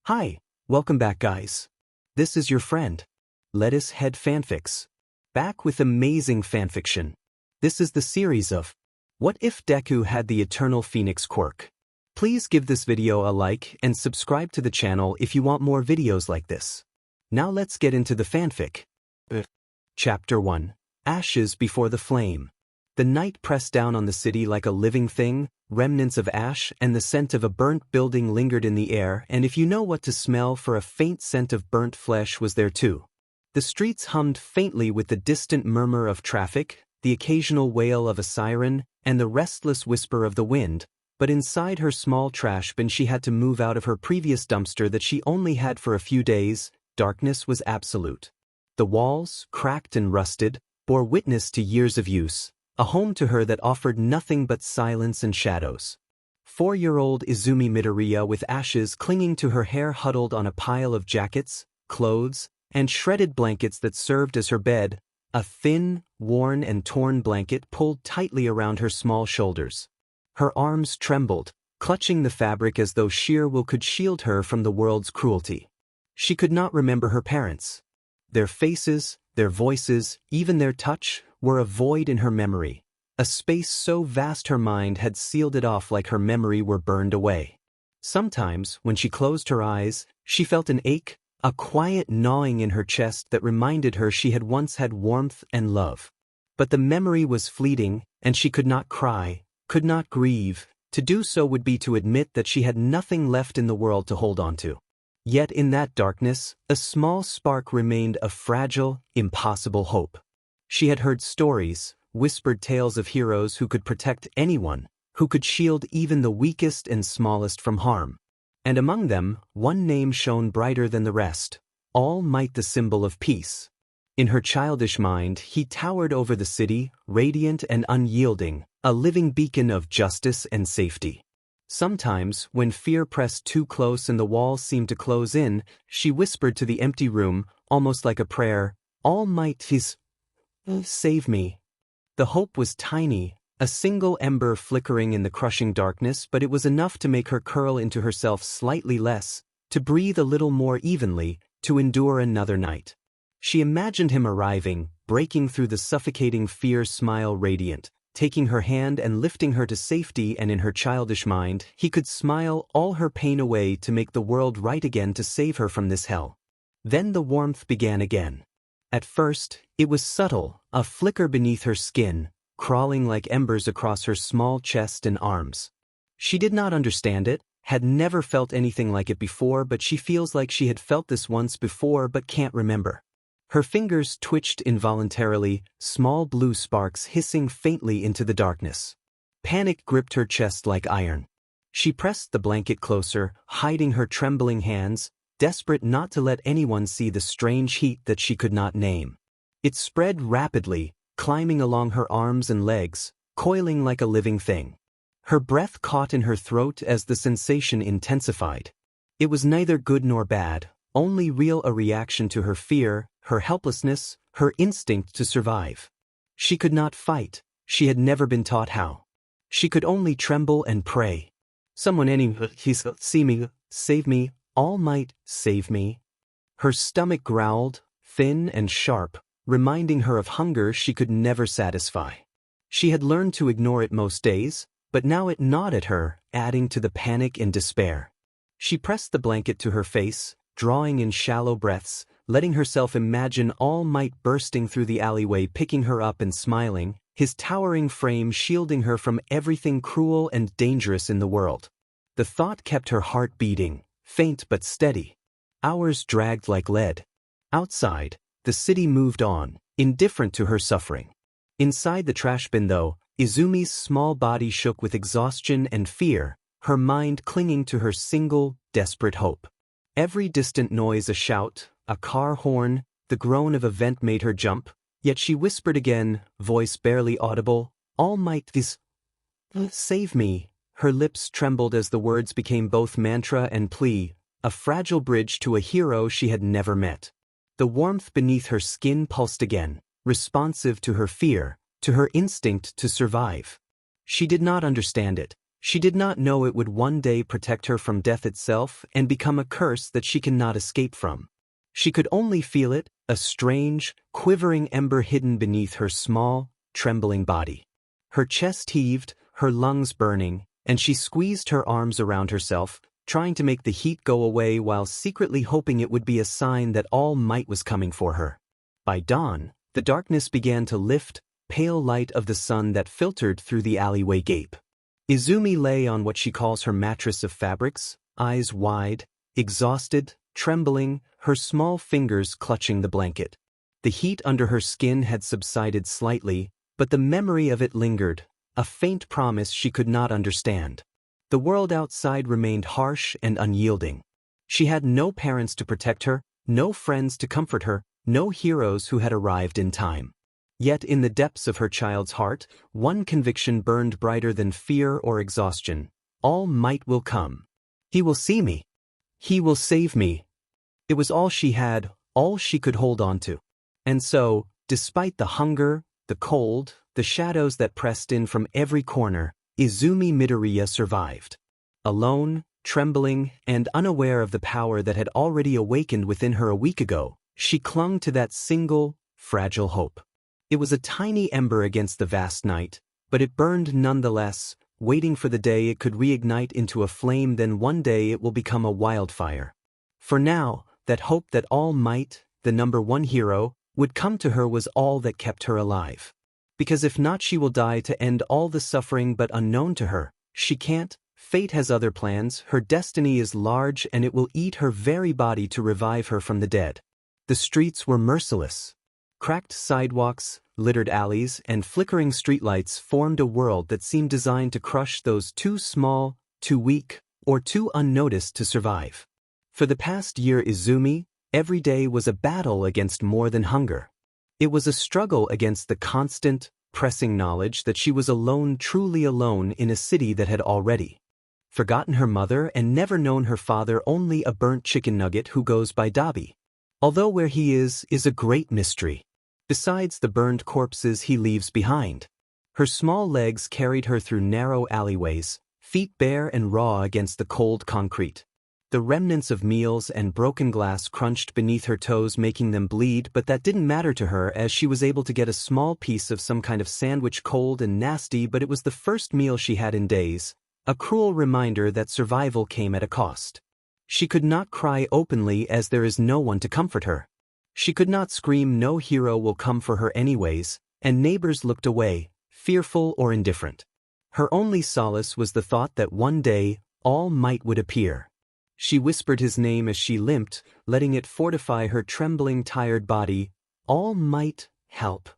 Hi, welcome back guys. This is your friend, Lettuce Head Fanfics. Back with amazing fanfiction. This is the series of What If Deku Had the Eternal Phoenix Quirk? Please give this video a like and subscribe to the channel if you want more videos like this. Now let's get into the fanfic. Chapter 1. Ashes Before the Flame. The night pressed down on the city like a living thing, remnants of ash and the scent of a burnt building lingered in the air, and if you know what to smell for, a faint scent of burnt flesh was there too. The streets hummed faintly with the distant murmur of traffic, the occasional wail of a siren, and the restless whisper of the wind, but inside her small trash bin she had to move out of her previous dumpster that she only had for a few days. Darkness was absolute. The walls, cracked and rusted, bore witness to years of use, a home to her that offered nothing but silence and shadows. 4-year-old Izumi Midoriya, with ashes clinging to her hair, huddled on a pile of jackets, clothes, and shredded blankets that served as her bed, a thin, worn and torn blanket pulled tightly around her small shoulders. Her arms trembled, clutching the fabric as though sheer will could shield her from the world's cruelty. She could not remember her parents. Their faces, their voices, even their touch, were a void in her memory, a space so vast her mind had sealed it off like her memory were burned away. Sometimes, when she closed her eyes, she felt an ache, a quiet gnawing in her chest that reminded her she had once had warmth and love. But the memory was fleeting, and she could not cry, could not grieve. To do so would be to admit that she had nothing left in the world to hold on to. Yet in that darkness, a small spark remained, a fragile, impossible hope. She had heard stories, whispered tales of heroes who could protect anyone, who could shield even the weakest and smallest from harm. And among them, one name shone brighter than the rest: All Might, the symbol of peace. In her childish mind, he towered over the city, radiant and unyielding, a living beacon of justice and safety. Sometimes, when fear pressed too close and the walls seemed to close in, she whispered to the empty room, almost like a prayer, "All Might, please save me." The hope was tiny, a single ember flickering in the crushing darkness, but it was enough to make her curl into herself slightly less, to breathe a little more evenly, to endure another night. She imagined him arriving, breaking through the suffocating fear, smile radiant, taking her hand and lifting her to safety, and in her childish mind, he could smile all her pain away to make the world right again, to save her from this hell. Then the warmth began again. At first, it was subtle, a flicker beneath her skin, crawling like embers across her small chest and arms. She did not understand it, had never felt anything like it before, but she feels like she had felt this once before but can't remember. Her fingers twitched involuntarily, small blue sparks hissing faintly into the darkness. Panic gripped her chest like iron. She pressed the blanket closer, hiding her trembling hands, desperate not to let anyone see the strange heat that she could not name. It spread rapidly, climbing along her arms and legs, coiling like a living thing. Her breath caught in her throat as the sensation intensified. It was neither good nor bad, only real, a reaction to her fear, her helplessness, her instinct to survive. She could not fight, she had never been taught how. She could only tremble and pray. "Someone, see me, save me, All Might, save me." Her stomach growled, thin and sharp, reminding her of hunger she could never satisfy. She had learned to ignore it most days, but now it gnawed at her, adding to the panic and despair. She pressed the blanket to her face, drawing in shallow breaths, letting herself imagine All Might bursting through the alleyway, picking her up and smiling, his towering frame shielding her from everything cruel and dangerous in the world. The thought kept her heart beating, faint but steady. Hours dragged like lead. Outside, the city moved on, indifferent to her suffering. Inside the trash bin, though, Izumi's small body shook with exhaustion and fear, her mind clinging to her single, desperate hope. Every distant noise, a shout, a car horn, the groan of a vent made her jump, yet she whispered again, voice barely audible, "All Might, please save me." Her lips trembled as the words became both mantra and plea, a fragile bridge to a hero she had never met. The warmth beneath her skin pulsed again, responsive to her fear, to her instinct to survive. She did not understand it, She did not know it would one day protect her from death itself and become a curse that she cannot escape from. She could only feel it, a strange, quivering ember hidden beneath her small, trembling body. Her chest heaved, her lungs burning, and she squeezed her arms around herself, trying to make the heat go away while secretly hoping it would be a sign that All Might was coming for her. By dawn, the darkness began to lift, pale light of the sun that filtered through the alleyway gate. Izumi lay on what she calls her mattress of fabrics, eyes wide, exhausted, trembling, her small fingers clutching the blanket. The heat under her skin had subsided slightly, but the memory of it lingered, a faint promise she could not understand. The world outside remained harsh and unyielding. She had no parents to protect her, no friends to comfort her, no heroes who had arrived in time. Yet in the depths of her child's heart, one conviction burned brighter than fear or exhaustion. All Might will come. He will see me. He will save me. It was all she had, all she could hold on to. And so, despite the hunger, the cold, the shadows that pressed in from every corner, Izumi Midoriya survived. Alone, trembling, and unaware of the power that had already awakened within her a week ago, she clung to that single, fragile hope. It was a tiny ember against the vast night, but it burned nonetheless, waiting for the day it could reignite into a flame. Then one day it will become a wildfire. For now, that hope that All Might, the number one hero, would come to her was all that kept her alive. Because if not, she will die to end all the suffering, but unknown to her, she can't. Fate has other plans, her destiny is large, and it will eat her very body to revive her from the dead. The streets were merciless. Cracked sidewalks, littered alleys, and flickering streetlights formed a world that seemed designed to crush those too small, too weak, or too unnoticed to survive. For the past year, Izumi, every day was a battle against more than hunger. It was a struggle against the constant, pressing knowledge that she was alone, truly alone, in a city that had already forgotten her mother and never known her father, only a burnt chicken nugget who goes by Dobby. Although where he is a great mystery. Besides the burned corpses he leaves behind. Her small legs carried her through narrow alleyways, feet bare and raw against the cold concrete. The remnants of meals and broken glass crunched beneath her toes, making them bleed, but that didn't matter to her as she was able to get a small piece of some kind of sandwich, cold and nasty, but it was the first meal she had in days, a cruel reminder that survival came at a cost. She could not cry openly as there is no one to comfort her. She could not scream, no hero will come for her anyways, and neighbors looked away, fearful or indifferent. Her only solace was the thought that one day, All Might would appear. She whispered his name as she limped, letting it fortify her trembling, tired body. All Might, help.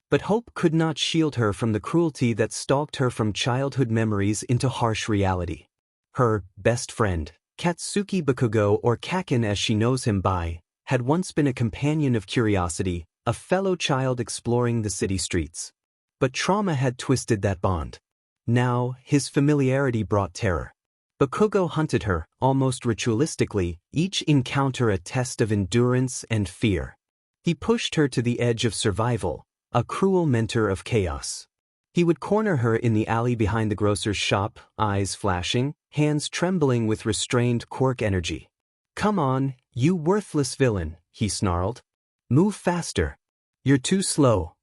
But hope could not shield her from the cruelty that stalked her from childhood memories into harsh reality. Her best friend, Katsuki Bakugo, or Kakin as she knows him by, had once been a companion of curiosity, a fellow child exploring the city streets. But trauma had twisted that bond. Now, his familiarity brought terror. Bakugo hunted her, almost ritualistically, each encounter a test of endurance and fear. He pushed her to the edge of survival, a cruel mentor of chaos. He would corner her in the alley behind the grocer's shop, eyes flashing, hands trembling with restrained Quirk energy. "Come on, you worthless villain," he snarled. "Move faster. You're too slow."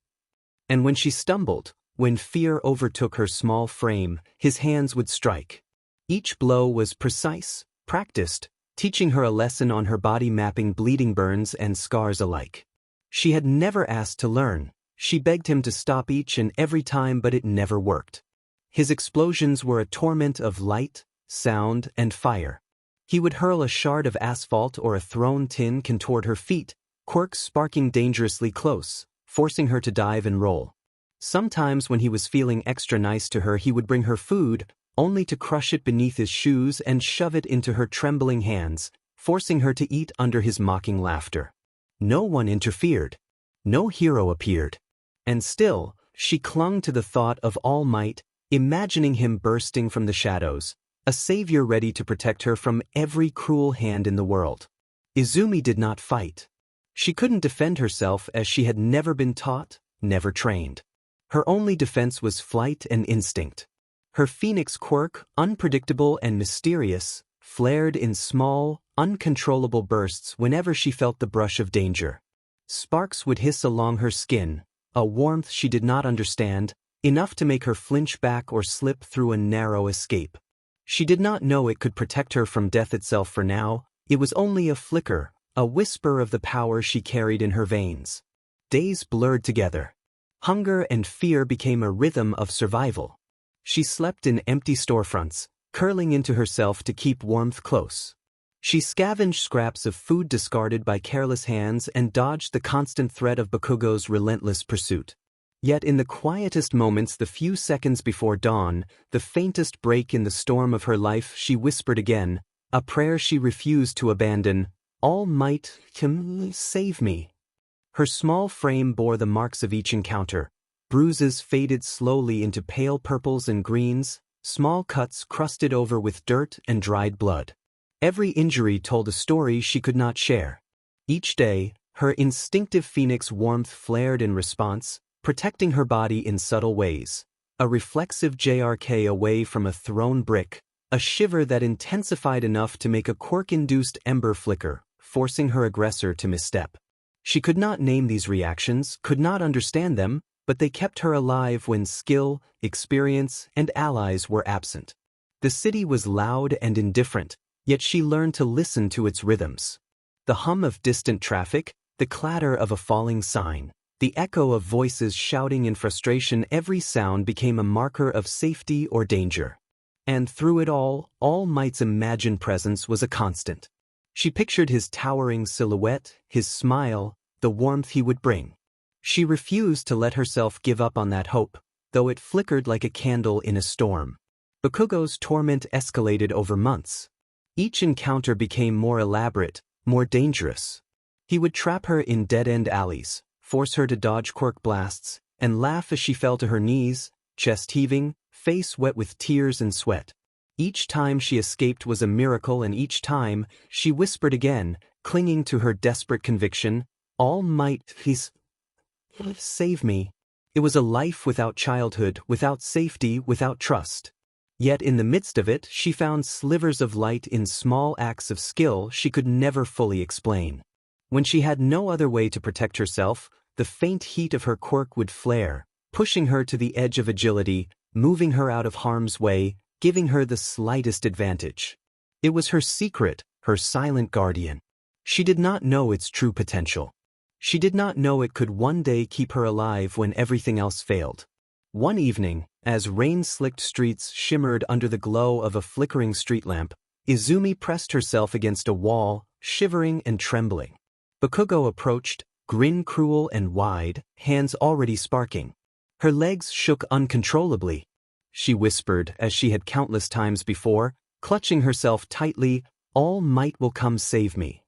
And when she stumbled, when fear overtook her small frame, his hands would strike. Each blow was precise, practiced, teaching her a lesson on her body, mapping bleeding burns and scars alike. She had never asked to learn. She begged him to stop each and every time, but it never worked. His explosions were a torment of light, sound, and fire. He would hurl a shard of asphalt or a thrown tin can toward her feet, Quirk sparking dangerously close, forcing her to dive and roll. Sometimes when he was feeling extra nice to her, he would bring her food, only to crush it beneath his shoes and shove it into her trembling hands, forcing her to eat under his mocking laughter. No one interfered. No hero appeared. And still, she clung to the thought of All Might, imagining him bursting from the shadows, a savior ready to protect her from every cruel hand in the world. Izumi did not fight. She couldn't defend herself as she had never been taught, never trained. Her only defense was flight and instinct. Her phoenix quirk, unpredictable and mysterious, flared in small, uncontrollable bursts whenever she felt the brush of danger. Sparks would hiss along her skin, a warmth she did not understand, enough to make her flinch back or slip through a narrow escape. She did not know it could protect her from death itself for now. It was only a flicker, a whisper of the power she carried in her veins. Days blurred together. Hunger and fear became a rhythm of survival. She slept in empty storefronts, curling into herself to keep warmth close. She scavenged scraps of food discarded by careless hands and dodged the constant threat of Bakugo's relentless pursuit. Yet in the quietest moments, the few seconds before dawn, the faintest break in the storm of her life, she whispered again, a prayer she refused to abandon, "All Might, save me." Her small frame bore the marks of each encounter. Bruises faded slowly into pale purples and greens, small cuts crusted over with dirt and dried blood. Every injury told a story she could not share. Each day, her instinctive phoenix warmth flared in response, protecting her body in subtle ways. A reflexive JRK away from a thrown brick, a shiver that intensified enough to make a quirk-induced ember flicker, forcing her aggressor to misstep. She could not name these reactions, could not understand them, but they kept her alive when skill, experience, and allies were absent. The city was loud and indifferent, yet she learned to listen to its rhythms. The hum of distant traffic, the clatter of a falling sign, the echo of voices shouting in frustration, every sound became a marker of safety or danger. And through it All Might's imagined presence was a constant. She pictured his towering silhouette, his smile, the warmth he would bring. She refused to let herself give up on that hope, though it flickered like a candle in a storm. Bakugo's torment escalated over months. Each encounter became more elaborate, more dangerous. He would trap her in dead-end alleys, force her to dodge quirk blasts, and laugh as she fell to her knees, chest heaving, face wet with tears and sweat. Each time she escaped was a miracle, and each time, she whispered again, clinging to her desperate conviction, "All Might, please save me." It was a life without childhood, without safety, without trust. Yet in the midst of it, she found slivers of light in small acts of skill she could never fully explain. When she had no other way to protect herself, the faint heat of her quirk would flare, pushing her to the edge of agility, moving her out of harm's way, giving her the slightest advantage. It was her secret, her silent guardian. She did not know its true potential. She did not know it could one day keep her alive when everything else failed. One evening, as rain-slicked streets shimmered under the glow of a flickering street lamp, Izumi pressed herself against a wall, shivering and trembling. Bakugo approached, grin cruel and wide, hands already sparking. Her legs shook uncontrollably. She whispered, as she had countless times before, clutching herself tightly, "All Might will come save me."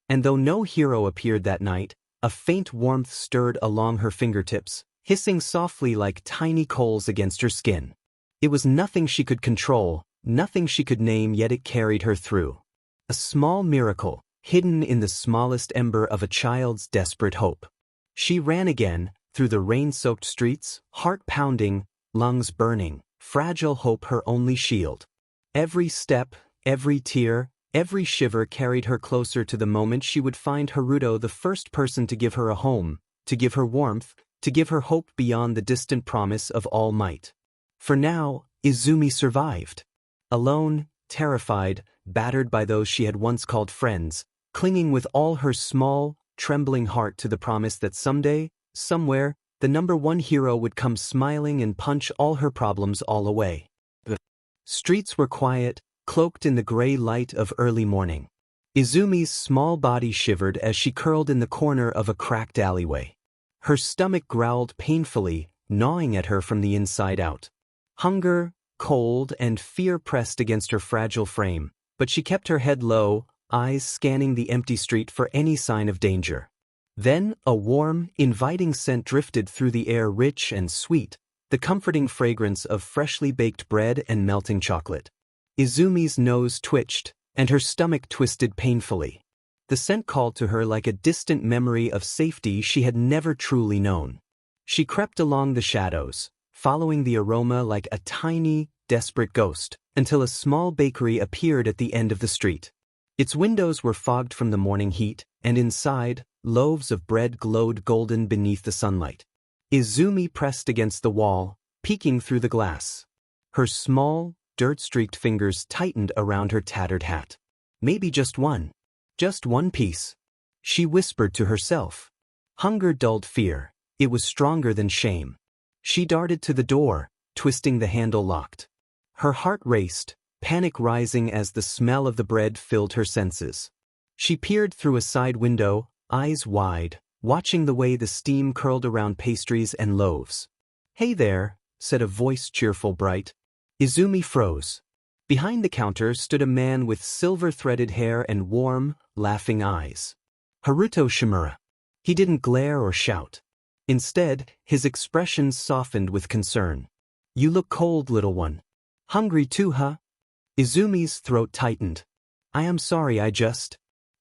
And though no hero appeared that night, a faint warmth stirred along her fingertips, hissing softly like tiny coals against her skin. It was nothing she could control, nothing she could name, yet it carried her through. A small miracle, hidden in the smallest ember of a child's desperate hope. She ran again, through the rain-soaked streets, heart pounding, lungs burning, fragile hope her only shield. Every step, every tear, every shiver carried her closer to the moment she would find Haruto, the first person to give her a home, to give her warmth, to give her hope beyond the distant promise of All Might. For now, Izumi survived. Alone, terrified, battered by those she had once called friends, clinging with all her small, trembling heart to the promise that someday, somewhere, the number one hero would come smiling and punch all her problems all away. The streets were quiet, cloaked in the gray light of early morning. Izumi's small body shivered as she curled in the corner of a cracked alleyway. Her stomach growled painfully, gnawing at her from the inside out. Hunger, cold, and fear pressed against her fragile frame, but she kept her head low, eyes scanning the empty street for any sign of danger. Then, a warm, inviting scent drifted through the air, rich and sweet, the comforting fragrance of freshly baked bread and melting chocolate. Izumi's nose twitched, and her stomach twisted painfully. The scent called to her like a distant memory of safety she had never truly known. She crept along the shadows, following the aroma like a tiny, desperate ghost, until a small bakery appeared at the end of the street. Its windows were fogged from the morning heat, and inside, loaves of bread glowed golden beneath the sunlight. Izumi pressed against the wall, peeking through the glass. Her small, dirt-streaked fingers tightened around her tattered hat. Maybe just one piece. She whispered to herself. Hunger dulled fear. It was stronger than shame. She darted to the door, twisting the handle locked. Her heart raced, panic rising as the smell of the bread filled her senses. She peered through a side window, eyes wide, watching the way the steam curled around pastries and loaves. "Hey there," said a voice cheerful bright. Izumi froze. Behind the counter stood a man with silver-threaded hair and warm, laughing eyes. Haruto Shimura. He didn't glare or shout. Instead, his expression softened with concern. "You look cold, little one. Hungry too, huh?" Izumi's throat tightened. "I am sorry,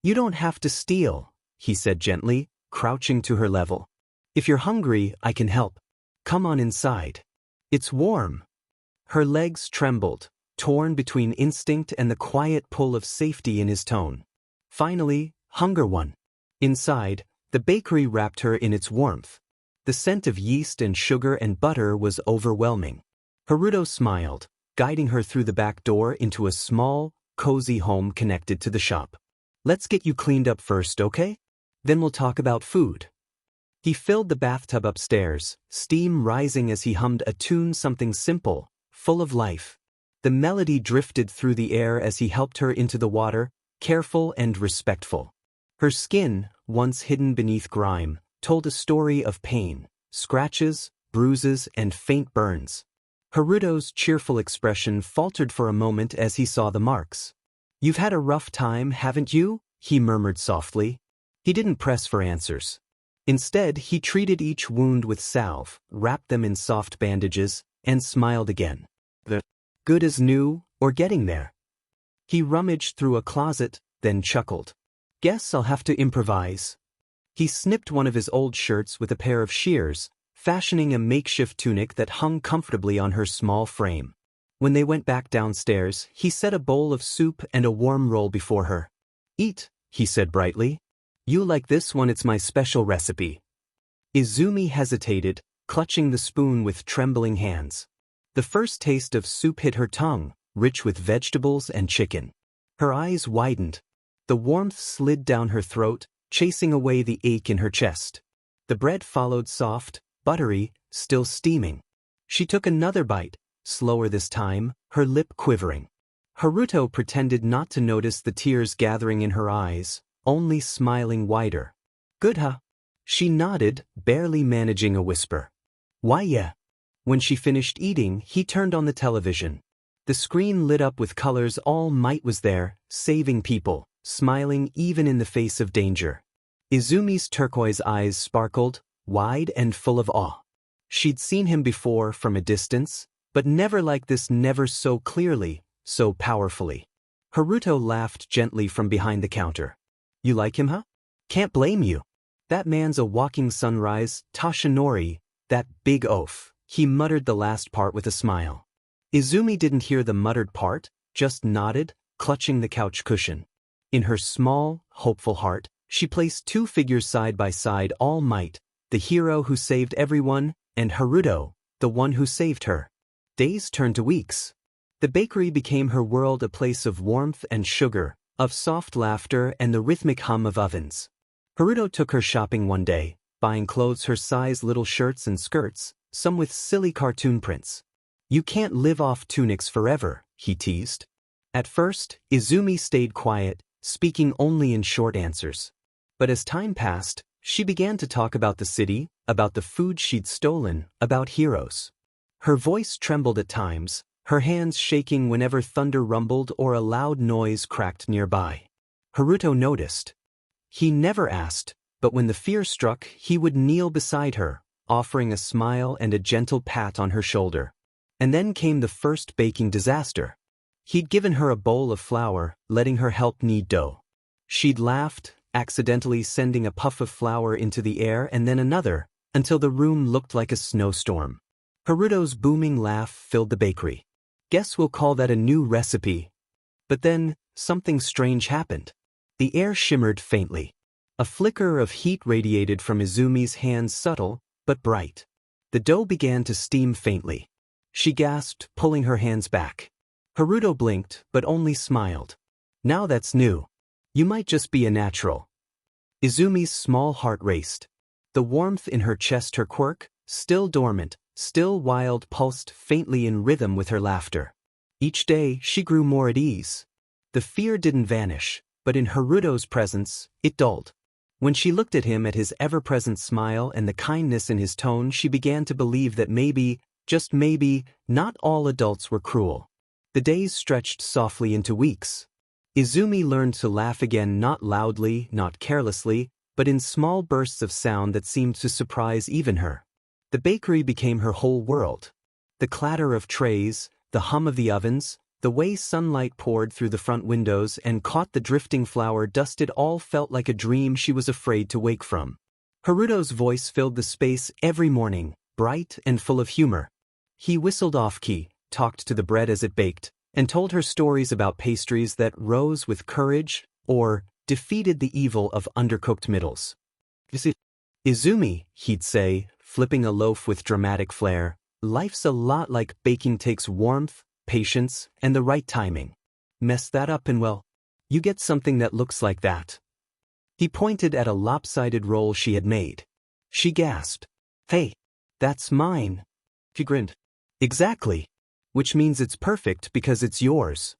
You don't have to steal," he said gently, crouching to her level. "If you're hungry, I can help. Come on inside. It's warm." Her legs trembled, torn between instinct and the quiet pull of safety in his tone. Finally, hunger won. Inside, the bakery wrapped her in its warmth. The scent of yeast and sugar and butter was overwhelming. Haruto smiled, guiding her through the back door into a small, cozy home connected to the shop. "Let's get you cleaned up first, okay? Then we'll talk about food." He filled the bathtub upstairs, steam rising as he hummed a tune, something simple, full of life. The melody drifted through the air as he helped her into the water, careful and respectful. Her skin, once hidden beneath grime, told a story of pain, scratches, bruises, and faint burns. Haruto's cheerful expression faltered for a moment as he saw the marks. "You've had a rough time, haven't you?" he murmured softly. He didn't press for answers. Instead, he treated each wound with salve, wrapped them in soft bandages, and smiled again. "The good as new, or getting there?" He rummaged through a closet, then chuckled. "Guess I'll have to improvise." He snipped one of his old shirts with a pair of shears, fashioning a makeshift tunic that hung comfortably on her small frame. When they went back downstairs, he set a bowl of soup and a warm roll before her. "Eat," he said brightly. "You like this one, it's my special recipe." Izumi hesitated, clutching the spoon with trembling hands. The first taste of soup hit her tongue, rich with vegetables and chicken. Her eyes widened. The warmth slid down her throat, chasing away the ache in her chest. The bread followed, soft, buttery, still steaming. She took another bite, slower this time, her lip quivering. Haruto pretended not to notice the tears gathering in her eyes, only smiling wider. "Good, huh?" She nodded, barely managing a whisper. "Why, yeah." When she finished eating, he turned on the television. The screen lit up with colors. All Might was there, saving people, smiling even in the face of danger. Izumi's turquoise eyes sparkled, wide and full of awe. She'd seen him before from a distance, but never like this, never so clearly, so powerfully. Haruto laughed gently from behind the counter. "You like him, huh? Can't blame you. That man's a walking sunrise, Toshinori, that big oaf." He muttered the last part with a smile. Izumi didn't hear the muttered part, just nodded, clutching the couch cushion. In her small, hopeful heart, she placed two figures side by side: All Might, the hero who saved everyone, and Haruto, the one who saved her. Days turned to weeks. The bakery became her world, a place of warmth and sugar, of soft laughter and the rhythmic hum of ovens. Haruto took her shopping one day, buying clothes her size, little shirts and skirts, some with silly cartoon prints. "You can't live off tunics forever," he teased. At first, Izumi stayed quiet, speaking only in short answers. But as time passed, she began to talk about the city, about the food she'd stolen, about heroes. Her voice trembled at times, her hands shaking whenever thunder rumbled or a loud noise cracked nearby. Haruto noticed. He never asked, but when the fear struck, he would kneel beside her, offering a smile and a gentle pat on her shoulder. And then came the first baking disaster. He'd given her a bowl of flour, letting her help knead dough. She'd laughed, accidentally sending a puff of flour into the air and then another, until the room looked like a snowstorm. Haruto's booming laugh filled the bakery. Guess we'll call that a new recipe. But then, something strange happened. The air shimmered faintly. A flicker of heat radiated from Izumi's hands, subtle, but bright. The dough began to steam faintly. She gasped, pulling her hands back. Haruto blinked, but only smiled. Now that's new. You might just be a natural. Izumi's small heart raced. The warmth in her chest, her quirk, still dormant, still wild, pulsed faintly in rhythm with her laughter. Each day, she grew more at ease. The fear didn't vanish, but in Haruto's presence, it dulled. When she looked at him, at his ever-present smile and the kindness in his tone, she began to believe that maybe, just maybe, not all adults were cruel. The days stretched softly into weeks. Izumi learned to laugh again, not loudly, not carelessly, but in small bursts of sound that seemed to surprise even her. The bakery became her whole world. The clatter of trays, the hum of the ovens, the way sunlight poured through the front windows and caught the drifting flour dust, it all felt like a dream she was afraid to wake from. Haruto's voice filled the space every morning, bright and full of humor. He whistled off-key, talked to the bread as it baked, and told her stories about pastries that rose with courage or defeated the evil of undercooked middles. Izumi, he'd say, flipping a loaf with dramatic flair, life's a lot like baking, takes warmth, patience, and the right timing. Mess that up and well, you get something that looks like that. He pointed at a lopsided roll she had made. She gasped. Hey, that's mine. He grinned. Exactly. Which means it's perfect because it's yours.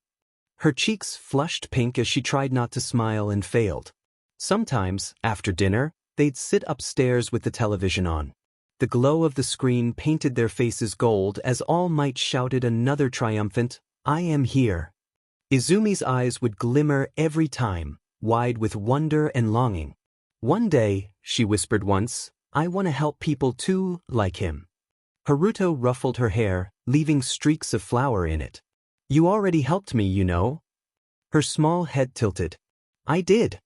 Her cheeks flushed pink as she tried not to smile and failed. Sometimes, after dinner, they'd sit upstairs with the television on. The glow of the screen painted their faces gold as All Might shouted another triumphant, "I am here." Izumi's eyes would glimmer every time, wide with wonder and longing. One day, she whispered once, I want to help people too, like him. Haruto ruffled her hair, leaving streaks of flour in it. You already helped me, you know. Her small head tilted. I did.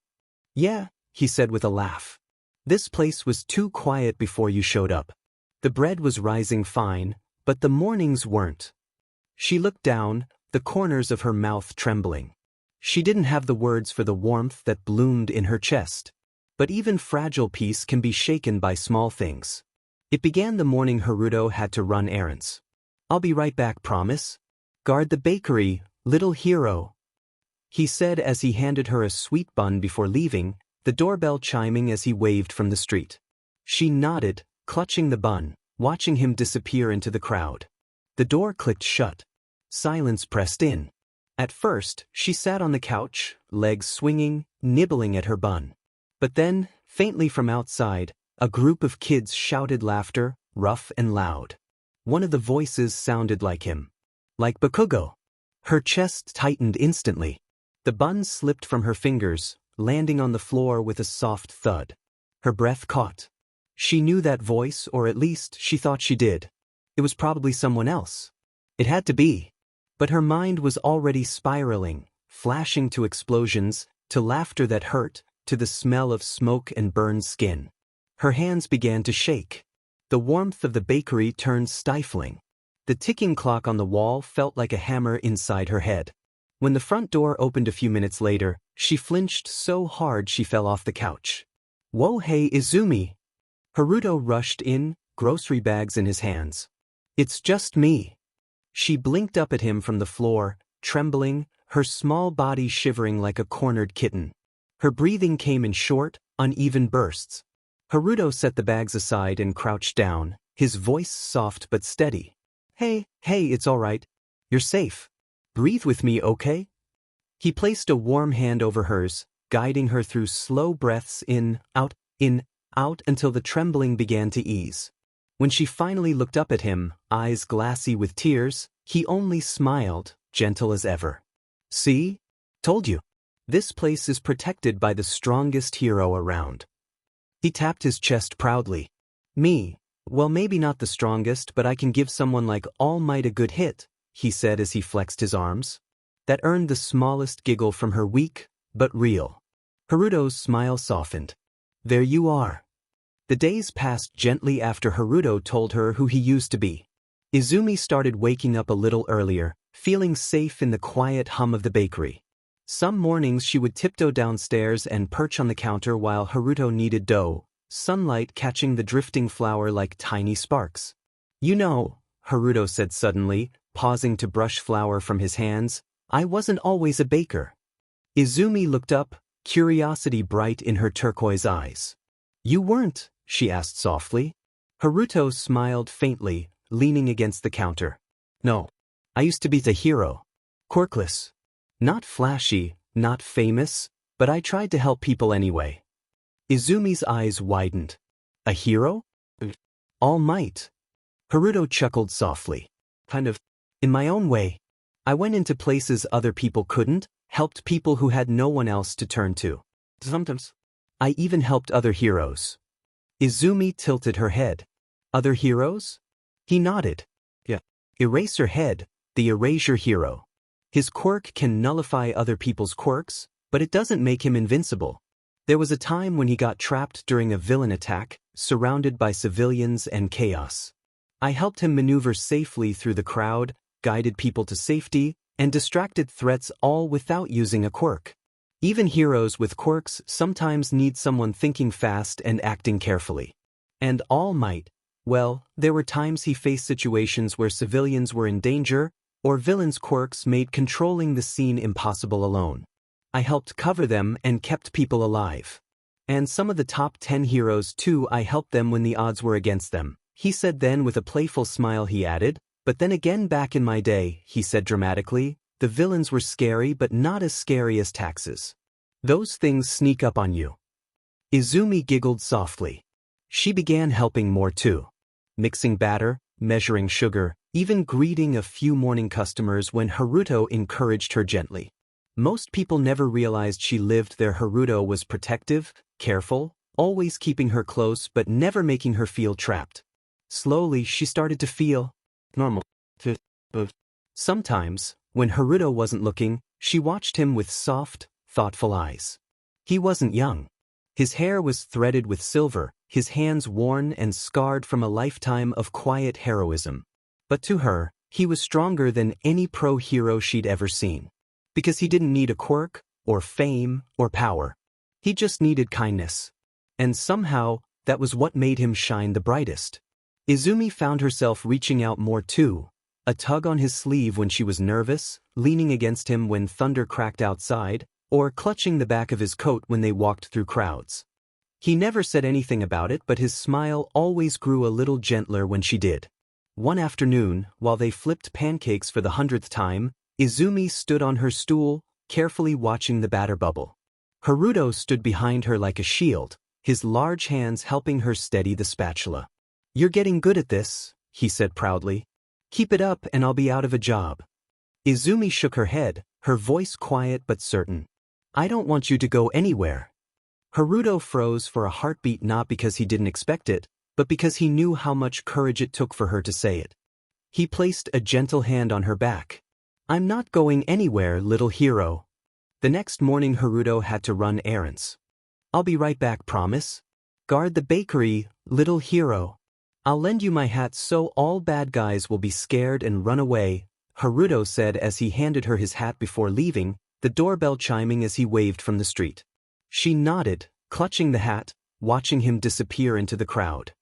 Yeah, he said with a laugh. This place was too quiet before you showed up. The bread was rising fine, but the mornings weren't. She looked down, the corners of her mouth trembling. She didn't have the words for the warmth that bloomed in her chest. But even fragile peace can be shaken by small things. It began the morning Haruto had to run errands. I'll be right back, promise. Guard the bakery, little hero. He said as he handed her a sweet bun before leaving, the doorbell chiming as he waved from the street. She nodded, clutching the bun, watching him disappear into the crowd. The door clicked shut. Silence pressed in. At first, she sat on the couch, legs swinging, nibbling at her bun. But then, faintly from outside, a group of kids shouted laughter, rough and loud. One of the voices sounded like him. Like Bakugo. Her chest tightened instantly. The bun slipped from her fingers, landing on the floor with a soft thud. Her breath caught. She knew that voice, or at least she thought she did. It was probably someone else. It had to be. But her mind was already spiraling, flashing to explosions, to laughter that hurt, to the smell of smoke and burned skin. Her hands began to shake. The warmth of the bakery turned stifling. The ticking clock on the wall felt like a hammer inside her head. When the front door opened a few minutes later, she flinched so hard she fell off the couch. Whoa, hey, Izumi! Haruto rushed in, grocery bags in his hands. It's just me. She blinked up at him from the floor, trembling, her small body shivering like a cornered kitten. Her breathing came in short, uneven bursts. Haruto set the bags aside and crouched down, his voice soft but steady. Hey, it's all right. You're safe. Breathe with me, okay? He placed a warm hand over hers, guiding her through slow breaths in, out, until the trembling began to ease. When she finally looked up at him, eyes glassy with tears, he only smiled, gentle as ever. See? Told you. This place is protected by the strongest hero around. He tapped his chest proudly. Me? Well, maybe not the strongest, but I can give someone like All Might a good hit, he said as he flexed his arms. That earned the smallest giggle from her, weak, but real. Haruto's smile softened. There you are. The days passed gently after Haruto told her who he used to be. Izumi started waking up a little earlier, feeling safe in the quiet hum of the bakery. Some mornings she would tiptoe downstairs and perch on the counter while Haruto kneaded dough, sunlight catching the drifting flour like tiny sparks. "You know," Haruto said suddenly, pausing to brush flour from his hands, "I wasn't always a baker." Izumi looked up, curiosity bright in her turquoise eyes. "You weren't?" she asked softly. Haruto smiled faintly, leaning against the counter. "No. I used to be the hero. Quirkless. Not flashy, not famous, but I tried to help people anyway." Izumi's eyes widened. "A hero? All Might." Haruto chuckled softly. "Kind of. In my own way. I went into places other people couldn't, helped people who had no one else to turn to. Sometimes. I even helped other heroes." Izumi tilted her head. "Other heroes?" He nodded. "Yeah. Eraserhead, the erasure hero. His quirk can nullify other people's quirks, but it doesn't make him invincible. There was a time when he got trapped during a villain attack, surrounded by civilians and chaos. I helped him maneuver safely through the crowd, guided people to safety, and distracted threats all without using a quirk. Even heroes with quirks sometimes need someone thinking fast and acting carefully. And All Might, well, there were times he faced situations where civilians were in danger, or villains' quirks made controlling the scene impossible alone. I helped cover them and kept people alive. And some of the top 10 heroes too, I helped them when the odds were against them," he said. Then with a playful smile he added, "But then again, back in my day," he said dramatically, "the villains were scary but not as scary as taxes. Those things sneak up on you." Izumi giggled softly. She began helping more too. Mixing batter, measuring sugar, even greeting a few morning customers when Haruto encouraged her gently. Most people never realized she lived there. Haruto was protective, careful, always keeping her close but never making her feel trapped. Slowly she started to feel normal. Sometimes, when Haruto wasn't looking, she watched him with soft, thoughtful eyes. He wasn't young. His hair was threaded with silver, his hands worn and scarred from a lifetime of quiet heroism. But to her, he was stronger than any pro-hero she'd ever seen. Because he didn't need a quirk, or fame, or power. He just needed kindness. And somehow, that was what made him shine the brightest. Izumi found herself reaching out more too, a tug on his sleeve when she was nervous, leaning against him when thunder cracked outside, or clutching the back of his coat when they walked through crowds. He never said anything about it, but his smile always grew a little gentler when she did. One afternoon, while they flipped pancakes for the 100th time, Izumi stood on her stool, carefully watching the batter bubble. Haruto stood behind her like a shield, his large hands helping her steady the spatula. "You're getting good at this," he said proudly. "Keep it up and I'll be out of a job." Izumi shook her head, her voice quiet but certain. "I don't want you to go anywhere." Haruto froze for a heartbeat, not because he didn't expect it, but because he knew how much courage it took for her to say it. He placed a gentle hand on her back. "I'm not going anywhere, little hero." The next morning Haruto had to run errands. "I'll be right back, promise. Guard the bakery, little hero. I'll lend you my hat so all bad guys will be scared and run away," Haruto said as he handed her his hat before leaving, the doorbell chiming as he waved from the street. She nodded, clutching the hat, watching him disappear into the crowd.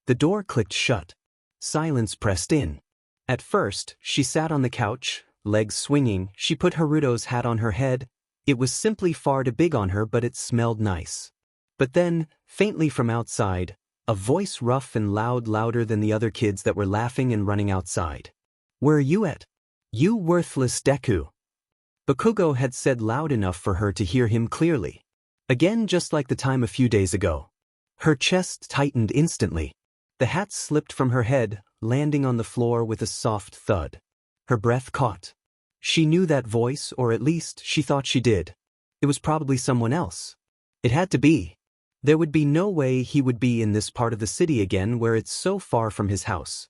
The door clicked shut. Silence pressed in. At first, she sat on the couch, legs swinging. She put Haruto's hat on her head. It was simply far too big on her, but it smelled nice. But then, faintly from outside, a voice rough and loud, louder than the other kids that were laughing and running outside. "Where are you at? You worthless Deku." Bakugo had said loud enough for her to hear him clearly. Again, just like the time a few days ago. Her chest tightened instantly. The hat slipped from her head, landing on the floor with a soft thud. Her breath caught. She knew that voice, or at least she thought she did. It was probably someone else. It had to be. There would be no way he would be in this part of the city again where it's so far from his house.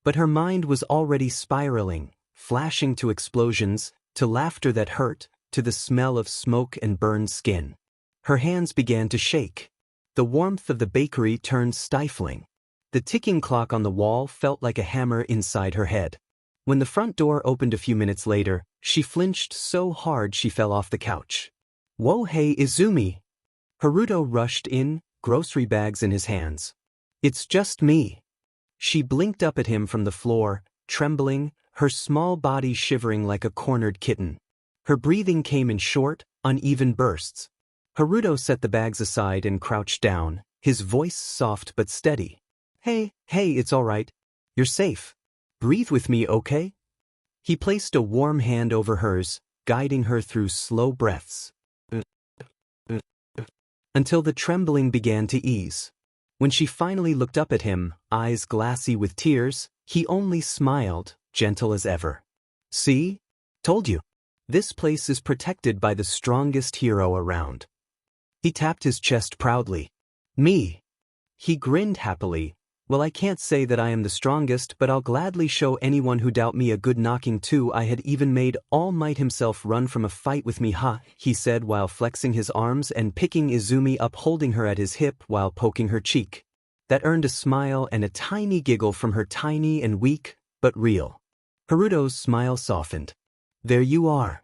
But her mind was already spiraling, flashing to explosions, to laughter that hurt, to the smell of smoke and burned skin. Her hands began to shake. The warmth of the bakery turned stifling. The ticking clock on the wall felt like a hammer inside her head. When the front door opened a few minutes later, she flinched so hard she fell off the couch. "Whoa, hey Izumi!" Haruto rushed in, grocery bags in his hands. "It's just me." She blinked up at him from the floor, trembling, her small body shivering like a cornered kitten. Her breathing came in short, uneven bursts. Haruto set the bags aside and crouched down, his voice soft but steady. Hey, it's all right. You're safe. Breathe with me, okay?" He placed a warm hand over hers, guiding her through slow breaths, until the trembling began to ease. When she finally looked up at him, eyes glassy with tears, he only smiled, gentle as ever. "See? Told you. This place is protected by the strongest hero around." He tapped his chest proudly. "Me." He grinned happily. "Well, I can't say that I am the strongest, but I'll gladly show anyone who doubt me a good knocking too. I had even made All Might himself run from a fight with me, huh?" he said while flexing his arms and picking Izumi up, holding her at his hip while poking her cheek. That earned a smile and a tiny giggle from her, tiny and weak, but real. Haruto's smile softened. "There you are."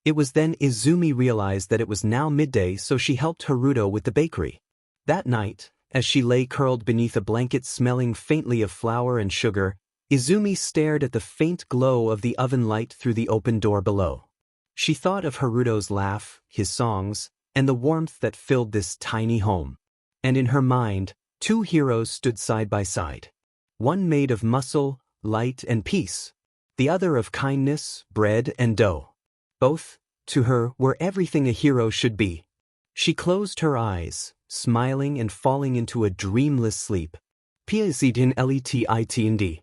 It was then Izumi realized that it was now midday, so she helped Haruto with the bakery. That night, as she lay curled beneath a blanket smelling faintly of flour and sugar, Izumi stared at the faint glow of the oven light through the open door below. She thought of Haruto's laugh, his songs, and the warmth that filled this tiny home. And in her mind, two heroes stood side by side. One made of muscle, light, and peace. The other of kindness, bread, and dough. Both, to her, were everything a hero should be. She closed her eyes, smiling and falling into a dreamless sleep. P-A-Z-D-N-L-E-T-I-T-N-D.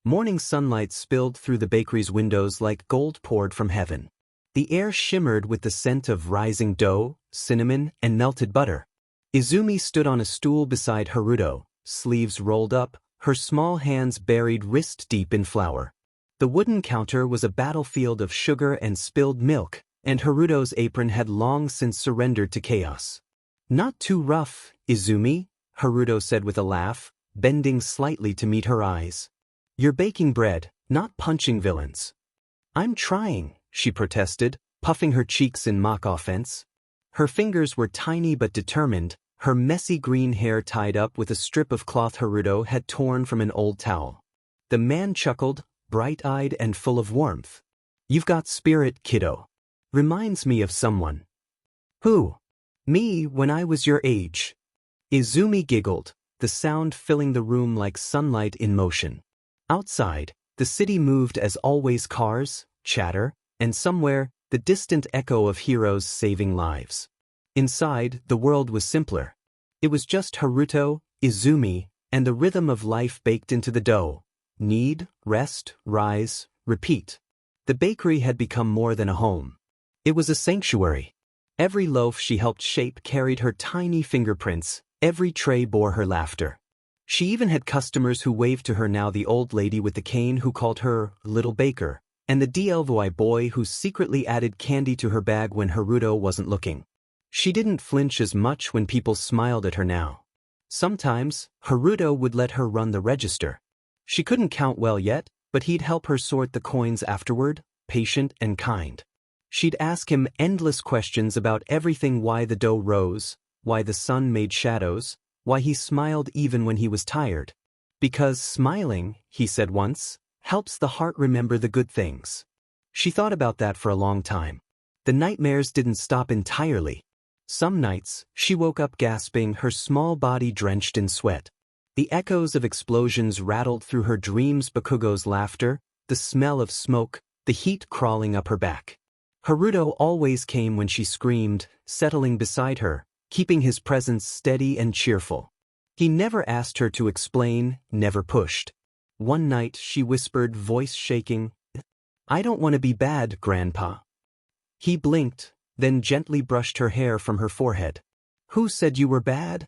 Morning sunlight spilled through the bakery's windows like gold poured from heaven. The air shimmered with the scent of rising dough, cinnamon, and melted butter. Izumi stood on a stool beside Haruto, sleeves rolled up, her small hands buried wrist-deep in flour. The wooden counter was a battlefield of sugar and spilled milk, and Haruto's apron had long since surrendered to chaos. "Not too rough, Izumi," Haruto said with a laugh, bending slightly to meet her eyes. "You're baking bread, not punching villains." "I'm trying," she protested, puffing her cheeks in mock offense. Her fingers were tiny but determined, her messy green hair tied up with a strip of cloth Haruto had torn from an old towel. The man chuckled, bright-eyed and full of warmth. "You've got spirit, kiddo. Reminds me of someone." "Who?" "Me when I was your age." Izumi giggled, the sound filling the room like sunlight in motion. Outside, the city moved as always, cars, chatter, and somewhere, the distant echo of heroes saving lives. Inside, the world was simpler. It was just Haruto, Izumi, and the rhythm of life baked into the dough. Need, rest, rise, repeat. The bakery had become more than a home. It was a sanctuary. Every loaf she helped shape carried her tiny fingerprints, every tray bore her laughter. She even had customers who waved to her, now the old lady with the cane who called her Little Baker, and the DLVY boy who secretly added candy to her bag when Haruto wasn't looking. She didn't flinch as much when people smiled at her now. Sometimes, Haruto would let her run the register. She couldn't count well yet, but he'd help her sort the coins afterward, patient and kind. She'd ask him endless questions about everything: why the dough rose, why the sun made shadows, why he smiled even when he was tired. "Because smiling," he said once, "helps the heart remember the good things." She thought about that for a long time. The nightmares didn't stop entirely. Some nights, she woke up gasping, her small body drenched in sweat. The echoes of explosions rattled through her dreams, Bakugo's laughter, the smell of smoke, the heat crawling up her back. Haruto always came when she screamed, settling beside her, keeping his presence steady and cheerful. He never asked her to explain, never pushed. One night she whispered, voice shaking, "I don't want to be bad, Grandpa." He blinked, then gently brushed her hair from her forehead. "Who said you were bad?"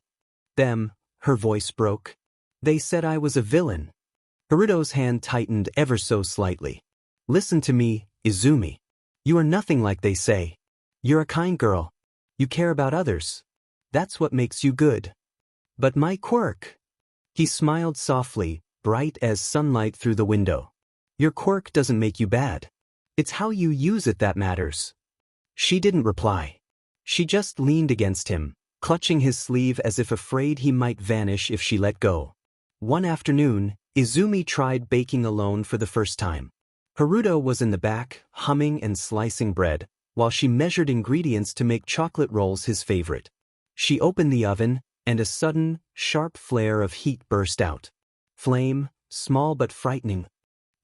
"Them," her voice broke. "They said I was a villain." Haruto's hand tightened ever so slightly. "Listen to me, Izumi. You are nothing like they say. You're a kind girl. You care about others. That's what makes you good." "But my quirk." He smiled softly, bright as sunlight through the window. Your quirk doesn't make you bad. It's how you use it that matters. She didn't reply. She just leaned against him, clutching his sleeve as if afraid he might vanish if she let go. One afternoon, Izumi tried baking alone for the first time. Haruto was in the back, humming and slicing bread, while she measured ingredients to make chocolate rolls his favorite. She opened the oven, and a sudden, sharp flare of heat burst out. Flame, small but frightening,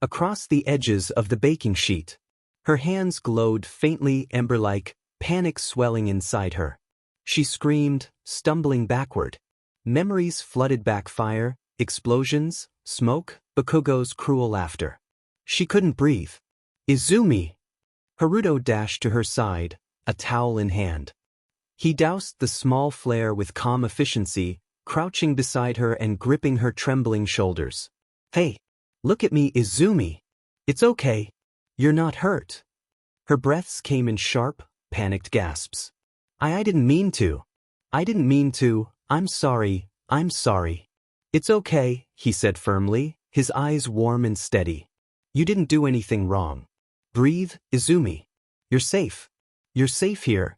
across the edges of the baking sheet. Her hands glowed faintly ember-like, panic swelling inside her. She screamed, stumbling backward. Memories flooded back: fire, explosions, smoke, Bakugo's cruel laughter. She couldn't breathe. Izumi! Haruto dashed to her side, a towel in hand. He doused the small flare with calm efficiency, crouching beside her and gripping her trembling shoulders. Hey! Look at me, Izumi! It's okay. You're not hurt. Her breaths came in sharp, panicked gasps. I didn't mean to. I didn't mean to. I'm sorry. It's okay, he said firmly, his eyes warm and steady. You didn't do anything wrong. Breathe, Izumi. You're safe. You're safe here.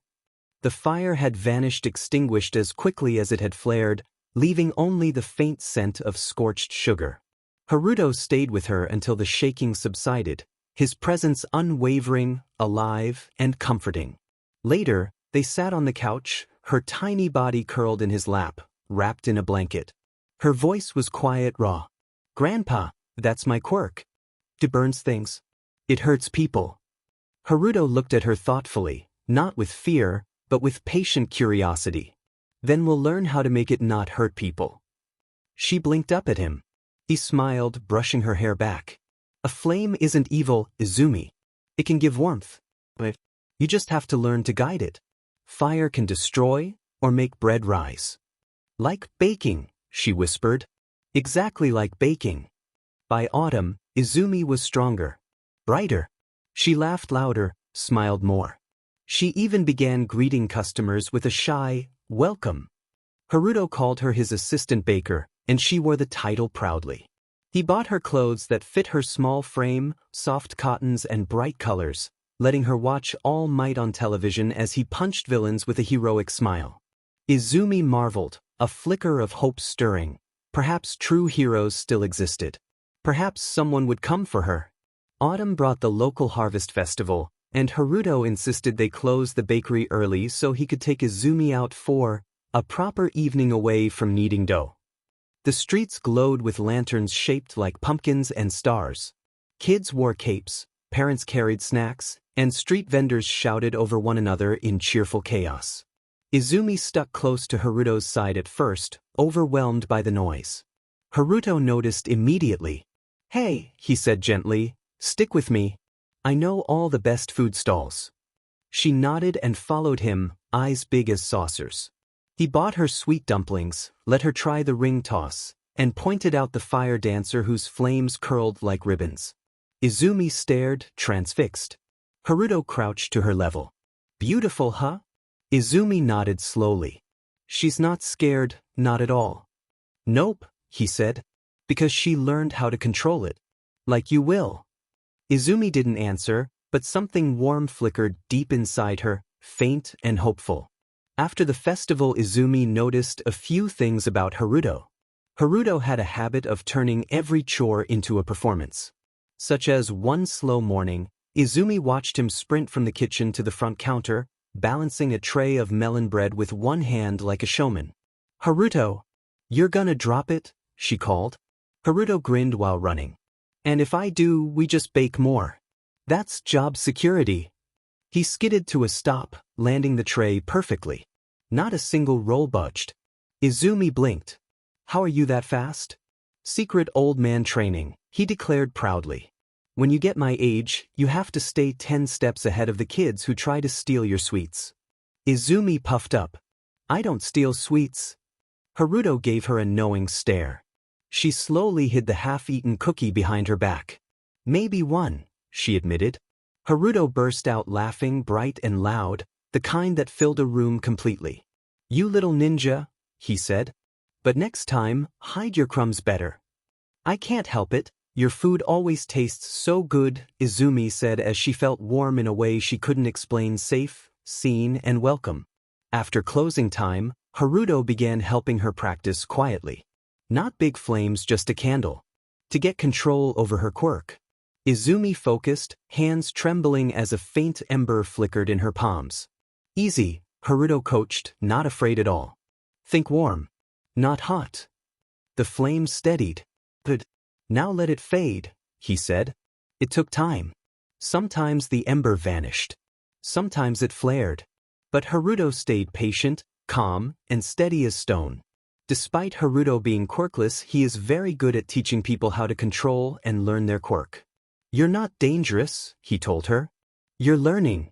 The fire had vanished, extinguished as quickly as it had flared, leaving only the faint scent of scorched sugar. Haruto stayed with her until the shaking subsided, his presence unwavering, alive, and comforting. Later, they sat on the couch, her tiny body curled in his lap, wrapped in a blanket. Her voice was quiet, raw. Grandpa, that's my quirk. It burns things. It hurts people. Haruto looked at her thoughtfully, not with fear, but with patient curiosity. Then we'll learn how to make it not hurt people. She blinked up at him. He smiled, brushing her hair back. A flame isn't evil, Izumi. It can give warmth. But you just have to learn to guide it. Fire can destroy or make bread rise. Like baking, she whispered. Exactly like baking. By autumn, Izumi was stronger. Brighter. She laughed louder, smiled more. She even began greeting customers with a shy, welcome. Haruto called her his assistant baker, and she wore the title proudly. He bought her clothes that fit her small frame, soft cottons and bright colors, letting her watch All Might on television as he punched villains with a heroic smile. Izumi marveled, a flicker of hope stirring. Perhaps true heroes still existed. Perhaps someone would come for her. Autumn brought the local harvest festival, and Haruto insisted they close the bakery early so he could take Izumi out for a proper evening away from kneading dough. The streets glowed with lanterns shaped like pumpkins and stars. Kids wore capes, parents carried snacks, and street vendors shouted over one another in cheerful chaos. Izumi stuck close to Haruto's side at first, overwhelmed by the noise. Haruto noticed immediately. Hey, he said gently, stick with me. I know all the best food stalls. She nodded and followed him, eyes big as saucers. He bought her sweet dumplings, let her try the ring toss, and pointed out the fire dancer whose flames curled like ribbons. Izumi stared, transfixed. Haruto crouched to her level. Beautiful, huh? Izumi nodded slowly. She's not scared, not at all. Nope, he said, because she learned how to control it. Like you will. Izumi didn't answer, but something warm flickered deep inside her, faint and hopeful. After the festival, Izumi noticed a few things about Haruto. Haruto had a habit of turning every chore into a performance. Such as one slow morning, Izumi watched him sprint from the kitchen to the front counter, balancing a tray of melon bread with one hand like a showman. Haruto, you're gonna drop it? She called. Haruto grinned while running. And if I do, we just bake more. That's job security. He skidded to a stop, landing the tray perfectly. Not a single roll budged. Izumi blinked. How are you that fast? Secret old man training, he declared proudly. When you get my age, you have to stay 10 steps ahead of the kids who try to steal your sweets. Izumi puffed up. I don't steal sweets. Haruto gave her a knowing stare. She slowly hid the half-eaten cookie behind her back. Maybe one, she admitted. Haruto burst out laughing bright and loud, the kind that filled a room completely. You little ninja, he said. But next time, hide your crumbs better. I can't help it, your food always tastes so good, Izumi said as she felt warm in a way she couldn't explain, safe, seen, and welcome. After closing time, Haruto began helping her practice quietly. Not big flames, just a candle. To get control over her quirk. Izumi focused, hands trembling as a faint ember flickered in her palms. Easy, Haruto coached, not afraid at all. Think warm. Not hot. The flame steadied. But now let it fade, he said. It took time. Sometimes the ember vanished. Sometimes it flared. But Haruto stayed patient, calm, and steady as stone. Despite Haruto being quirkless, he is very good at teaching people how to control and learn their quirk. You're not dangerous, he told her. You're learning.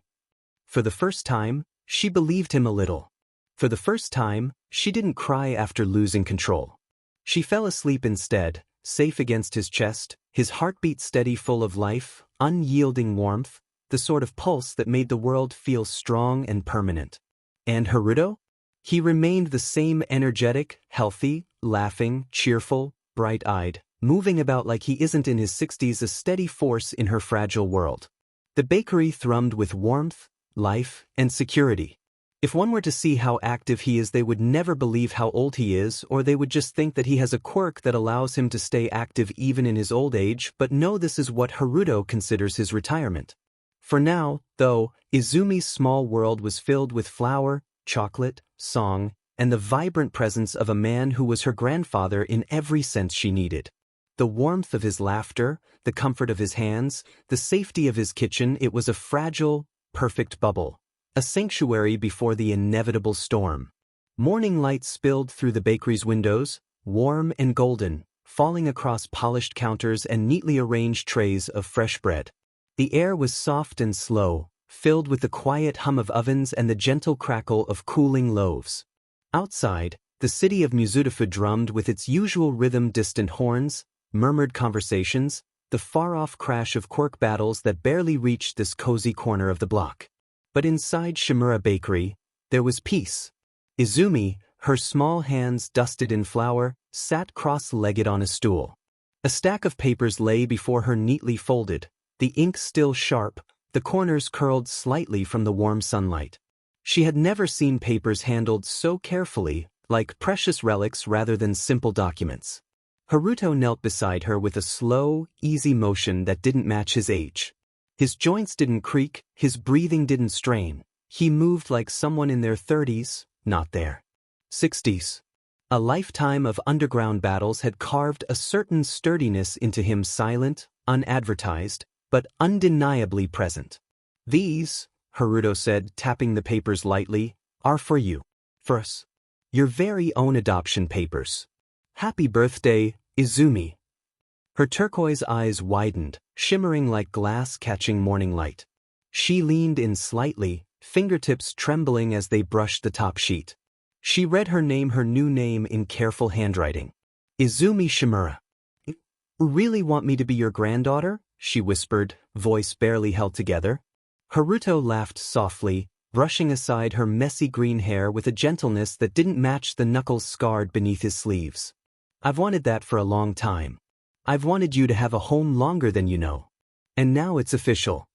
For the first time, she believed him a little. For the first time, she didn't cry after losing control. She fell asleep instead, safe against his chest, his heartbeat steady, full of life, unyielding warmth, the sort of pulse that made the world feel strong and permanent. And Haruto? He remained the same, energetic, healthy, laughing, cheerful, bright-eyed, moving about like he isn't in his 60s, a steady force in her fragile world. The bakery thrummed with warmth, life, and security. If one were to see how active he is, they would never believe how old he is, or they would just think that he has a quirk that allows him to stay active even in his old age. But no, this is what Haruto considers his retirement. For now, though, Izumi's small world was filled with flour, chocolate, song, and the vibrant presence of a man who was her grandfather in every sense she needed. The warmth of his laughter, the comfort of his hands, the safety of his kitchen, it was a fragile, perfect bubble. A sanctuary before the inevitable storm. Morning light spilled through the bakery's windows, warm and golden, falling across polished counters and neatly arranged trays of fresh bread. The air was soft and slow, filled with the quiet hum of ovens and the gentle crackle of cooling loaves. Outside, the city of Mizudafu drummed with its usual rhythm, distant horns, murmured conversations, the far-off crash of quirk battles that barely reached this cozy corner of the block. But inside Shimura Bakery, there was peace. Izumi, her small hands dusted in flour, sat cross-legged on a stool. A stack of papers lay before her, neatly folded, the ink still sharp, the corners curled slightly from the warm sunlight. She had never seen papers handled so carefully, like precious relics rather than simple documents. Haruto knelt beside her with a slow, easy motion that didn't match his age. His joints didn't creak, his breathing didn't strain. He moved like someone in their 30s, not their 60s. A lifetime of underground battles had carved a certain sturdiness into him, silent, unadvertised, but undeniably present. These, Haruto said, tapping the papers lightly, are for you. For us. Your very own adoption papers. Happy birthday, Izumi. Her turquoise eyes widened, shimmering like glass catching morning light. She leaned in slightly, fingertips trembling as they brushed the top sheet. She read her name, her new name, in careful handwriting. Izumi Shimura. Really want me to be your granddaughter? She whispered, voice barely held together. Haruto laughed softly, brushing aside her messy green hair with a gentleness that didn't match the knuckles scarred beneath his sleeves. I've wanted that for a long time. I've wanted you to have a home longer than you know. And now it's official.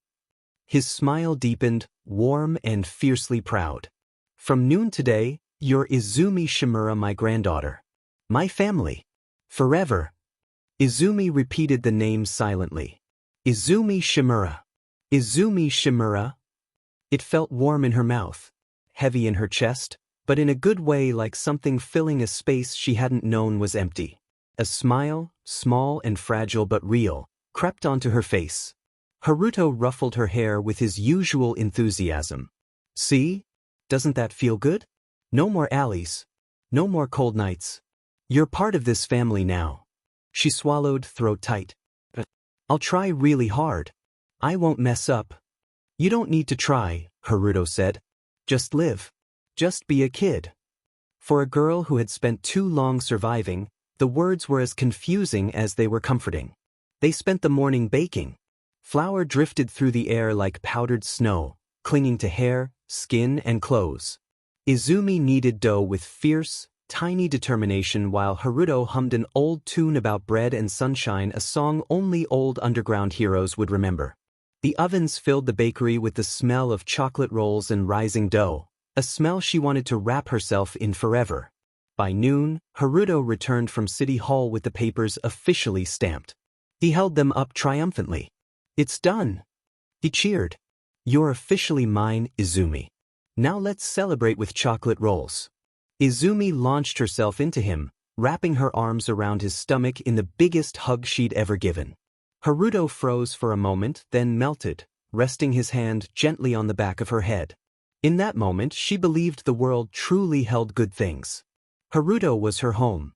His smile deepened, warm and fiercely proud. From noon today, you're Izumi Shimura, my granddaughter. My family. Forever. Izumi repeated the name silently. Izumi Shimura. Izumi Shimura. It felt warm in her mouth, heavy in her chest, but in a good way, like something filling a space she hadn't known was empty. A smile, small and fragile but real, crept onto her face. Haruto ruffled her hair with his usual enthusiasm. See? Doesn't that feel good? No more alleys. No more cold nights. You're part of this family now. She swallowed, throat tight. I'll try really hard. I won't mess up. You don't need to try, Haruto said. Just live. Just be a kid. For a girl who had spent too long surviving, the words were as confusing as they were comforting. They spent the morning baking. Flour drifted through the air like powdered snow, clinging to hair, skin, and clothes. Izumi kneaded dough with fierce, tiny determination while Haruto hummed an old tune about bread and sunshine, a song only old underground heroes would remember. The ovens filled the bakery with the smell of chocolate rolls and rising dough, a smell she wanted to wrap herself in forever. By noon, Haruto returned from City Hall with the papers officially stamped. He held them up triumphantly. "It's done!" He cheered. "You're officially mine, Izumi. Now let's celebrate with chocolate rolls." Izumi launched herself into him, wrapping her arms around his stomach in the biggest hug she'd ever given. Haruto froze for a moment, then melted, resting his hand gently on the back of her head. In that moment, she believed the world truly held good things. Haruto was her home.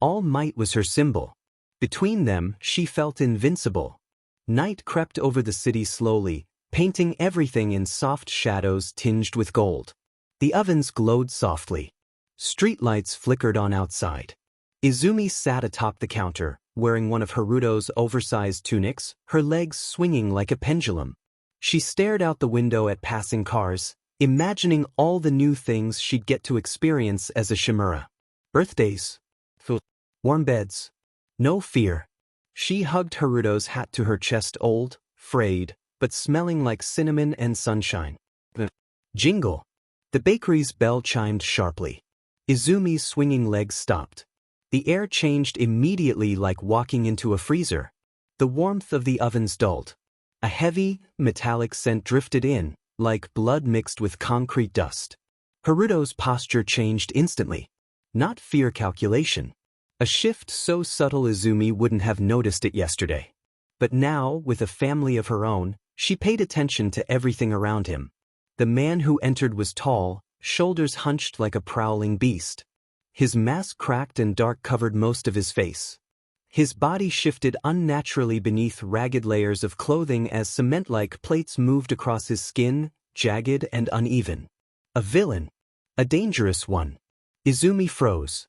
All Might was her symbol. Between them, she felt invincible. Night crept over the city slowly, painting everything in soft shadows tinged with gold. The ovens glowed softly. Streetlights flickered on outside. Izumi sat atop the counter, wearing one of Haruto's oversized tunics, her legs swinging like a pendulum. She stared out the window at passing cars, imagining all the new things she'd get to experience as a Shimura. Birthdays. Warm beds. No fear. She hugged Haruto's hat to her chest, old, frayed, but smelling like cinnamon and sunshine. Jingle. The bakery's bell chimed sharply. Izumi's swinging legs stopped. The air changed immediately, like walking into a freezer. The warmth of the ovens dulled. A heavy, metallic scent drifted in, like blood mixed with concrete dust. Haruto's posture changed instantly. Not fear, calculation. A shift so subtle Izumi wouldn't have noticed it yesterday. But now, with a family of her own, she paid attention to everything around him. The man who entered was tall, shoulders hunched like a prowling beast. His mask cracked and dark covered most of his face. His body shifted unnaturally beneath ragged layers of clothing as cement-like plates moved across his skin, jagged and uneven. A villain. A dangerous one. Izumi froze.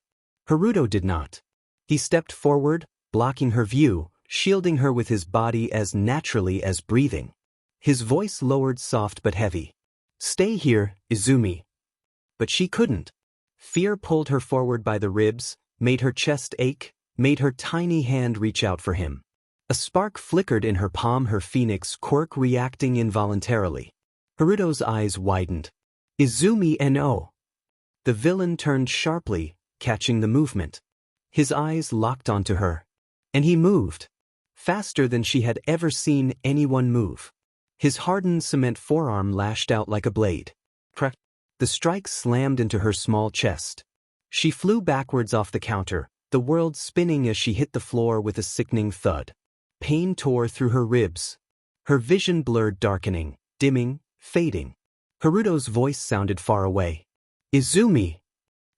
Haruto did not. He stepped forward, blocking her view, shielding her with his body as naturally as breathing. His voice lowered, soft but heavy. "Stay here, Izumi." But she couldn't. Fear pulled her forward by the ribs, made her chest ache, made her tiny hand reach out for him. A spark flickered in her palm, her Phoenix Quirk reacting involuntarily. Haruto's eyes widened. "Izumi and Oh." The villain turned sharply, catching the movement. His eyes locked onto her. And he moved. Faster than she had ever seen anyone move. His hardened cement forearm lashed out like a blade. Crack. The strike slammed into her small chest. She flew backwards off the counter, the world spinning as she hit the floor with a sickening thud. Pain tore through her ribs. Her vision blurred, darkening, dimming, fading. Haruto's voice sounded far away. "Izumi!"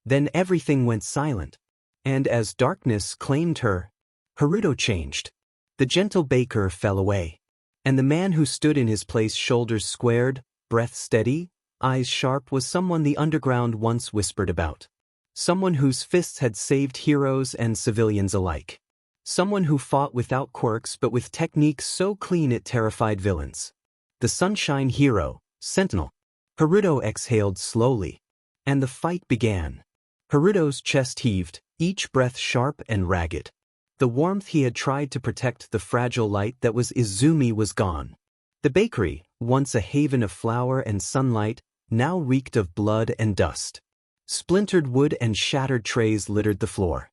Then everything went silent. And as darkness claimed her, Haruto changed. The gentle baker fell away. And the man who stood in his place, shoulders squared, breath steady, eyes sharp, was someone the underground once whispered about. Someone whose fists had saved heroes and civilians alike. Someone who fought without quirks but with technique so clean it terrified villains. The sunshine hero, Sentinel. Haruto exhaled slowly. And the fight began. Haruto's chest heaved, each breath sharp and ragged. The warmth he had tried to protect, the fragile light that was Izumi, was gone. The bakery, once a haven of flour and sunlight, now reeked of blood and dust. Splintered wood and shattered trays littered the floor.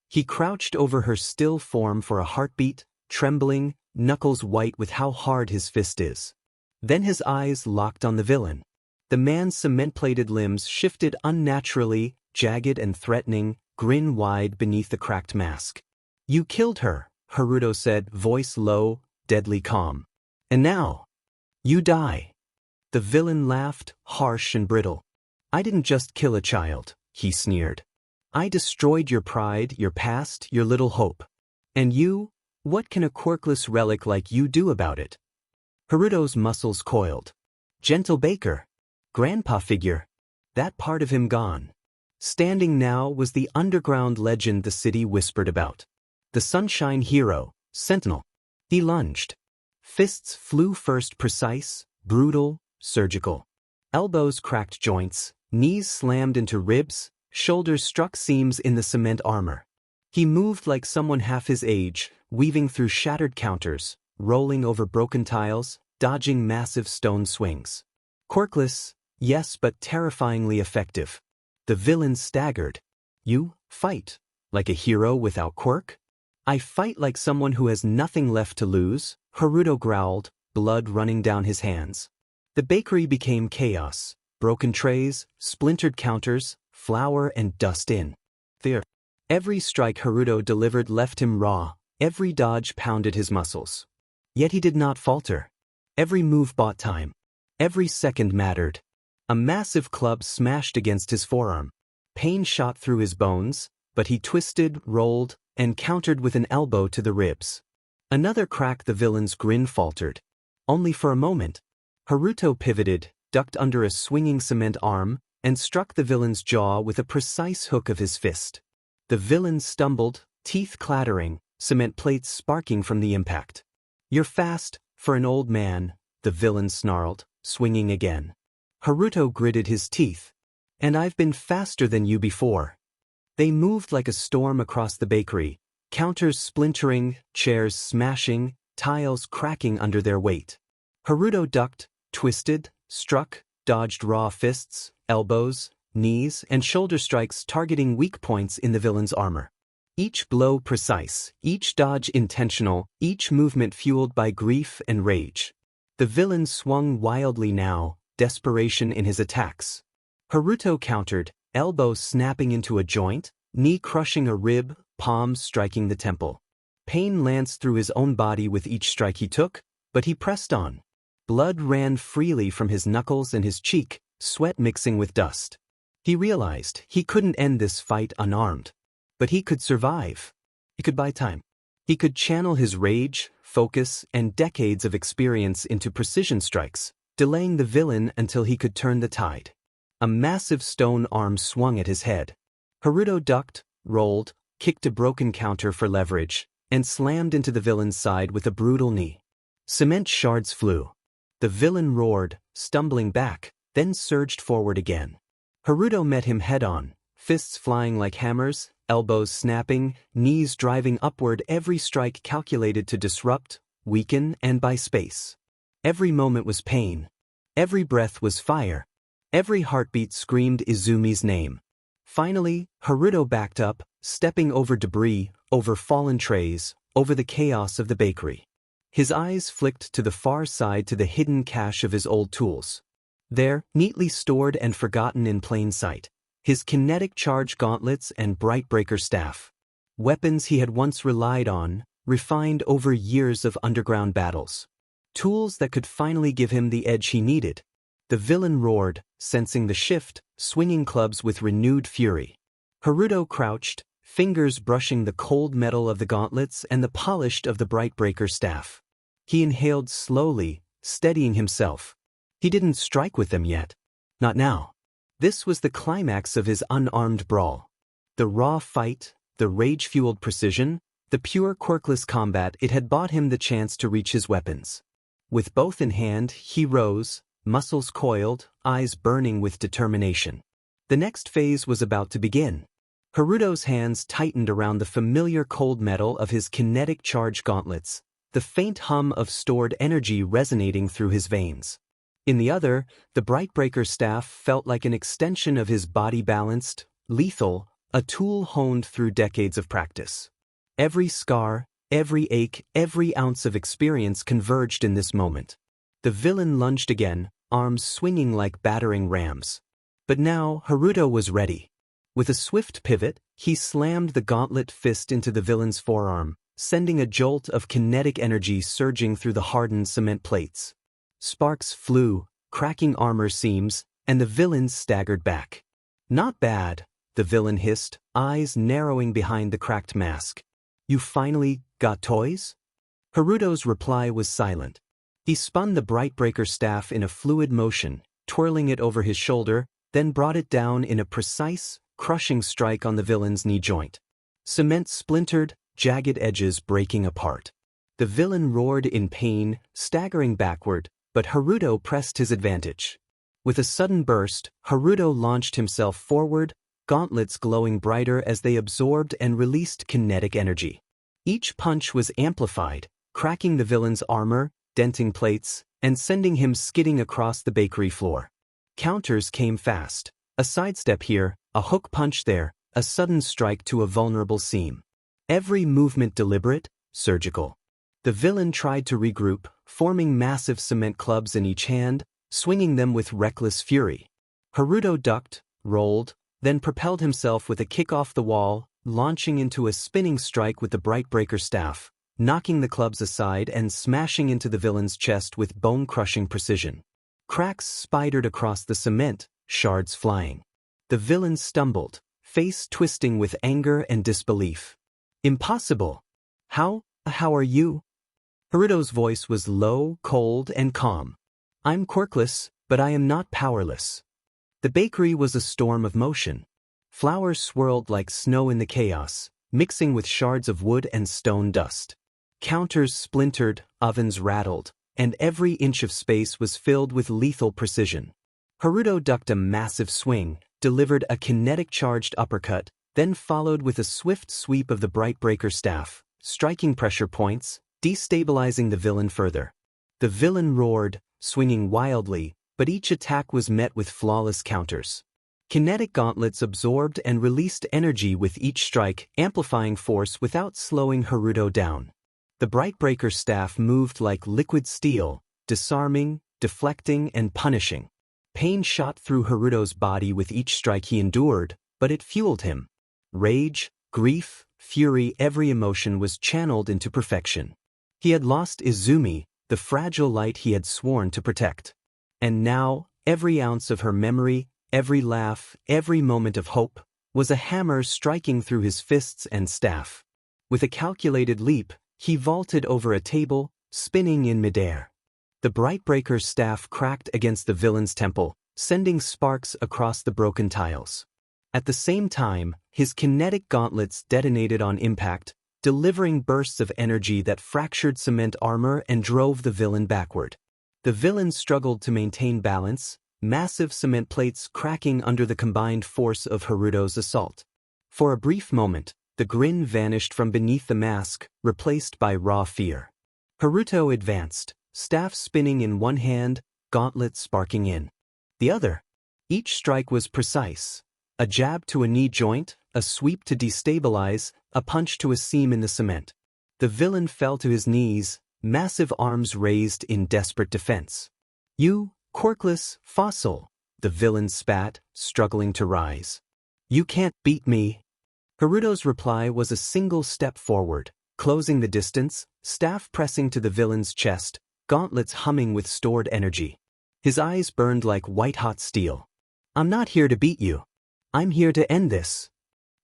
He crouched over her still form for a heartbeat, trembling, knuckles white with how hard his fist is. Then his eyes locked on the villain. The man's cement-plated limbs shifted unnaturally, jagged and threatening, grin wide beneath the cracked mask. "You killed her," Haruto said, voice low, deadly calm. "And now, you die." The villain laughed, harsh and brittle. "I didn't just kill a child," he sneered. "I destroyed your pride, your past, your little hope. And you? What can a quirkless relic like you do about it?" Haruto's muscles coiled. Gentle baker. Grandpa figure. That part of him gone. Standing now was the underground legend the city whispered about. The sunshine hero, Sentinel. He lunged. Fists flew first, precise, brutal, surgical. Elbows cracked joints, knees slammed into ribs, shoulders struck seams in the cement armor. He moved like someone half his age, weaving through shattered counters, rolling over broken tiles, dodging massive stone swings. Quirkless, yes, but terrifyingly effective. The villain staggered. You fight like a hero without quirk? I fight like someone who has nothing left to lose, Haruto growled, blood running down his hands. The bakery became chaos. Broken trays, splintered counters, flour and dust in there. Every strike Haruto delivered left him raw, every dodge pounded his muscles. Yet he did not falter. Every move bought time. Every second mattered. A massive club smashed against his forearm. Pain shot through his bones, but he twisted, rolled, and countered with an elbow to the ribs. Another crack, the villain's grin faltered. Only for a moment. Haruto pivoted, ducked under a swinging cement arm, and struck the villain's jaw with a precise hook of his fist. The villain stumbled, teeth clattering, cement plates sparking from the impact. You're fast, for an old man, the villain snarled, swinging again. Haruto gritted his teeth. And I've been faster than you before. They moved like a storm across the bakery, counters splintering, chairs smashing, tiles cracking under their weight. Haruto ducked, twisted, struck, dodged raw fists, elbows, knees, and shoulder strikes targeting weak points in the villain's armor. Each blow precise, each dodge intentional, each movement fueled by grief and rage. The villain swung wildly now, desperation in his attacks. Haruto countered, elbow snapping into a joint, knee crushing a rib, palm striking the temple. Pain lanced through his own body with each strike he took, but he pressed on. Blood ran freely from his knuckles and his cheek, sweat mixing with dust. He realized he couldn't end this fight unarmed. But he could survive. He could buy time. He could channel his rage, focus, and decades of experience into precision strikes, delaying the villain until he could turn the tide. A massive stone arm swung at his head. Haruto ducked, rolled, kicked a broken counter for leverage, and slammed into the villain's side with a brutal knee. Cement shards flew. The villain roared, stumbling back, then surged forward again. Haruto met him head-on, fists flying like hammers, elbows snapping, knees driving upward, every strike calculated to disrupt, weaken, and buy space. Every moment was pain. Every breath was fire. Every heartbeat screamed Izumi's name. Finally, Haruto backed up, stepping over debris, over fallen trays, over the chaos of the bakery. His eyes flicked to the far side to the hidden cache of his old tools. There, neatly stored and forgotten in plain sight, his kinetic charge gauntlets and Brightbreaker staff. Weapons he had once relied on, refined over years of underground battles. Tools that could finally give him the edge he needed. The villain roared, sensing the shift, swinging clubs with renewed fury. Haruto crouched, fingers brushing the cold metal of the gauntlets and the polished of the Brightbreaker staff. He inhaled slowly, steadying himself. He didn't strike with them yet. Not now. This was the climax of his unarmed brawl. The raw fight, the rage-fueled precision, the pure quirkless combat, it had bought him the chance to reach his weapons. With both in hand, he rose, muscles coiled, eyes burning with determination. The next phase was about to begin. Haruto's hands tightened around the familiar cold metal of his kinetic charge gauntlets, the faint hum of stored energy resonating through his veins. In the other, the Brightbreaker staff felt like an extension of his body, balanced, lethal, a tool honed through decades of practice. Every scar, every ache, every ounce of experience converged in this moment. The villain lunged again, arms swinging like battering rams. But now, Haruto was ready. With a swift pivot, he slammed the gauntlet fist into the villain's forearm, sending a jolt of kinetic energy surging through the hardened cement plates. Sparks flew, cracking armor seams, and the villain staggered back. Not bad, the villain hissed, eyes narrowing behind the cracked mask. You finally got toys? Haruto's reply was silent. He spun the Brightbreaker staff in a fluid motion, twirling it over his shoulder, then brought it down in a precise, crushing strike on the villain's knee joint. Cement splintered, jagged edges breaking apart. The villain roared in pain, staggering backward, but Haruto pressed his advantage. With a sudden burst, Haruto launched himself forward, gauntlets glowing brighter as they absorbed and released kinetic energy. Each punch was amplified, cracking the villain's armor, denting plates, and sending him skidding across the bakery floor. Counters came fast. A sidestep here, a hook punch there, a sudden strike to a vulnerable seam. Every movement deliberate, surgical. The villain tried to regroup, forming massive cement clubs in each hand, swinging them with reckless fury. Haruto ducked, rolled, then propelled himself with a kick off the wall, launching into a spinning strike with the Brightbreaker staff, knocking the clubs aside and smashing into the villain's chest with bone-crushing precision. Cracks spidered across the cement, shards flying. The villain stumbled, face twisting with anger and disbelief. Impossible! How are you? Haruto's voice was low, cold, and calm. I'm quirkless, but I am not powerless. The bakery was a storm of motion. Flowers swirled like snow in the chaos, mixing with shards of wood and stone dust. Counters splintered, ovens rattled, and every inch of space was filled with lethal precision. Haruto ducked a massive swing, delivered a kinetic-charged uppercut, then followed with a swift sweep of the Brightbreaker staff, striking pressure points, destabilizing the villain further. The villain roared, swinging wildly, but each attack was met with flawless counters. Kinetic gauntlets absorbed and released energy with each strike, amplifying force without slowing Haruto down. The Brightbreaker staff moved like liquid steel, disarming, deflecting, and punishing. Pain shot through Haruto's body with each strike he endured, but it fueled him. Rage, grief, fury, every emotion was channeled into perfection. He had lost Izumi, the fragile light he had sworn to protect. And now, every ounce of her memory, every laugh, every moment of hope, was a hammer striking through his fists and staff. With a calculated leap, he vaulted over a table, spinning in midair. The Brightbreaker staff cracked against the villain's temple, sending sparks across the broken tiles. At the same time, his kinetic gauntlets detonated on impact, delivering bursts of energy that fractured cement armor and drove the villain backward. The villain struggled to maintain balance, massive cement plates cracking under the combined force of Haruto's assault. For a brief moment, the grin vanished from beneath the mask, replaced by raw fear. Haruto advanced, staff spinning in one hand, gauntlet sparking in the other. Each strike was precise. A jab to a knee joint, a sweep to destabilize, a punch to a seam in the cement. The villain fell to his knees, massive arms raised in desperate defense. You, quirkless fossil, the villain spat, struggling to rise. You can't beat me. Haruto's reply was a single step forward, closing the distance, staff pressing to the villain's chest, gauntlets humming with stored energy. His eyes burned like white-hot steel. I'm not here to beat you. I'm here to end this.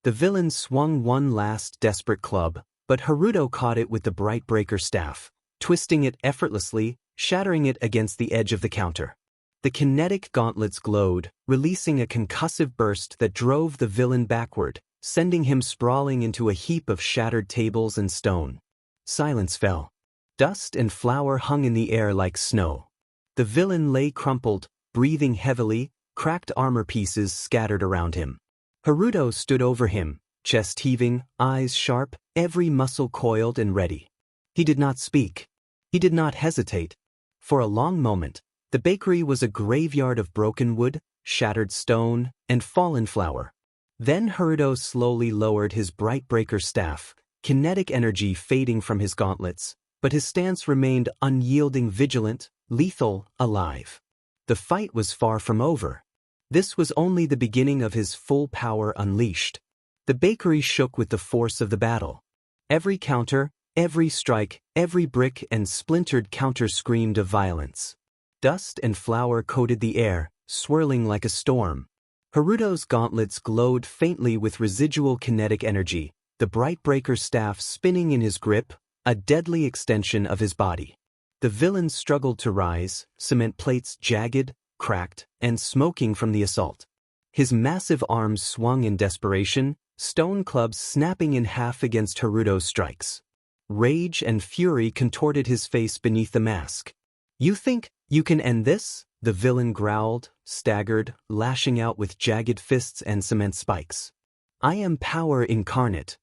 The villain swung one last desperate club, but Haruto caught it with the Brightbreaker staff, twisting it effortlessly, shattering it against the edge of the counter. The kinetic gauntlets glowed, releasing a concussive burst that drove the villain backward, sending him sprawling into a heap of shattered tables and stone. Silence fell. Dust and flour hung in the air like snow. The villain lay crumpled, breathing heavily, cracked armor pieces scattered around him. Haruto stood over him, chest heaving, eyes sharp, every muscle coiled and ready. He did not speak. He did not hesitate. For a long moment, the bakery was a graveyard of broken wood, shattered stone, and fallen flour. Then Haruto slowly lowered his Brightbreaker staff, kinetic energy fading from his gauntlets, but his stance remained unyielding, vigilant, lethal, alive. The fight was far from over. This was only the beginning of his full power unleashed. The bakery shook with the force of the battle. Every counter, every strike, every brick and splintered counter screamed of violence. Dust and flour coated the air, swirling like a storm. Haruto's gauntlets glowed faintly with residual kinetic energy, the Brightbreaker staff spinning in his grip, a deadly extension of his body. The villain struggled to rise, cement plates jagged, cracked, and smoking from the assault. His massive arms swung in desperation, stone clubs snapping in half against Haruto's strikes. Rage and fury contorted his face beneath the mask. You think you can end this? The villain growled, staggered, lashing out with jagged fists and cement spikes. I am power incarnate.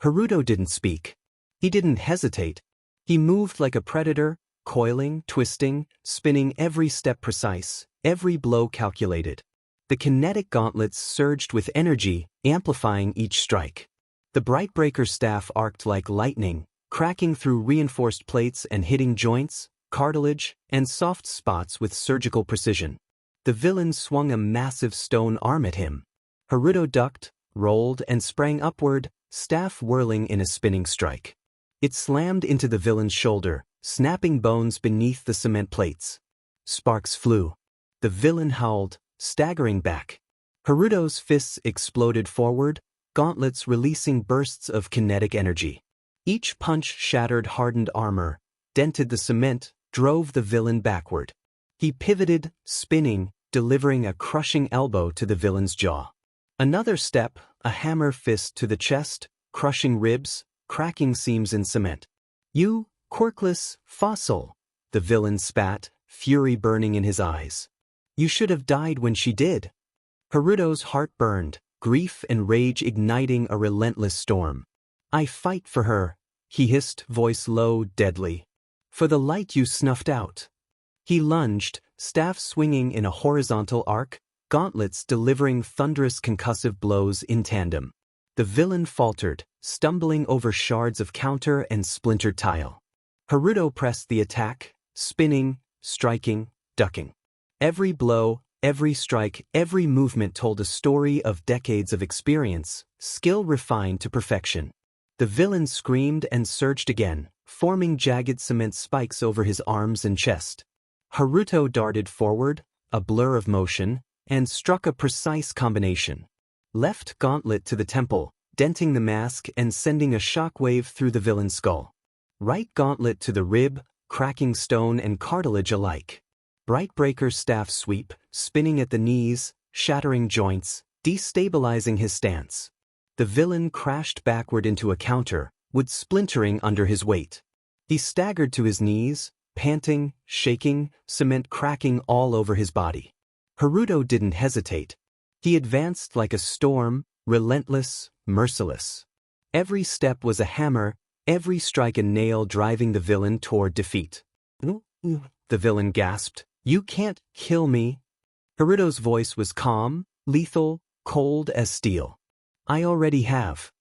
Haruto didn't speak. He didn't hesitate. He moved like a predator, coiling, twisting, spinning, every step precise, every blow calculated. The kinetic gauntlets surged with energy, amplifying each strike. The Brightbreaker staff arced like lightning, cracking through reinforced plates and hitting joints, cartilage, and soft spots with surgical precision. The villain swung a massive stone arm at him. Haruto ducked, rolled, and sprang upward, staff whirling in a spinning strike. It slammed into the villain's shoulder, snapping bones beneath the cement plates. Sparks flew. The villain howled, staggering back. Haruto's fists exploded forward, gauntlets releasing bursts of kinetic energy. Each punch shattered hardened armor, dented the cement, drove the villain backward. He pivoted, spinning, delivering a crushing elbow to the villain's jaw. Another step, a hammer fist to the chest, crushing ribs, cracking seams in cement. You, quirkless fossil, the villain spat, fury burning in his eyes. You should have died when she did. Haruto's heart burned, grief and rage igniting a relentless storm. I fight for her, he hissed, voice low, deadly. For the light you snuffed out. He lunged, staff swinging in a horizontal arc, gauntlets delivering thunderous concussive blows in tandem. The villain faltered, stumbling over shards of counter and splintered tile. Haruto pressed the attack, spinning, striking, ducking. Every blow, every strike, every movement told a story of decades of experience, skill refined to perfection. The villain screamed and surged again, forming jagged cement spikes over his arms and chest. Haruto darted forward, a blur of motion, and struck a precise combination. Left gauntlet to the temple, denting the mask and sending a shockwave through the villain's skull. Right gauntlet to the rib, cracking stone and cartilage alike. Brightbreaker staff sweep, spinning at the knees, shattering joints, destabilizing his stance. The villain crashed backward into a counter, wood splintering under his weight. He staggered to his knees, panting, shaking, cement cracking all over his body. Haruto didn't hesitate. He advanced like a storm, relentless, merciless. Every step was a hammer, every strike a nail driving the villain toward defeat. The villain gasped, "You can't kill me." Haruto's voice was calm, lethal, cold as steel. "I already have."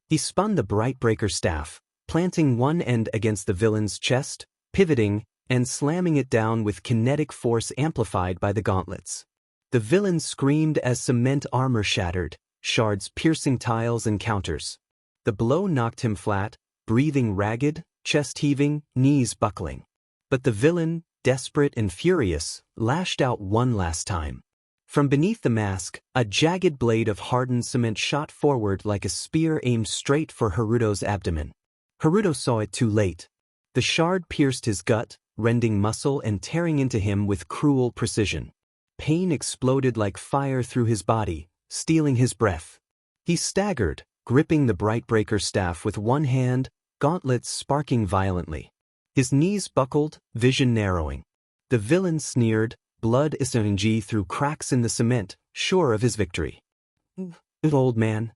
He spun the Brightbreaker staff, planting one end against the villain's chest, pivoting, and slamming it down with kinetic force amplified by the gauntlets. The villain screamed as cement armor shattered, shards piercing tiles and counters. The blow knocked him flat, breathing ragged, chest heaving, knees buckling. But the villain, desperate and furious, lashed out one last time. From beneath the mask, a jagged blade of hardened cement shot forward like a spear aimed straight for Haruto's abdomen. Haruto saw it too late. The shard pierced his gut, rending muscle and tearing into him with cruel precision. Pain exploded like fire through his body, stealing his breath. He staggered, gripping the Brightbreaker staff with one hand, gauntlets sparking violently. His knees buckled, vision narrowing. The villain sneered, blood issuing through cracks in the cement, sure of his victory. Old man.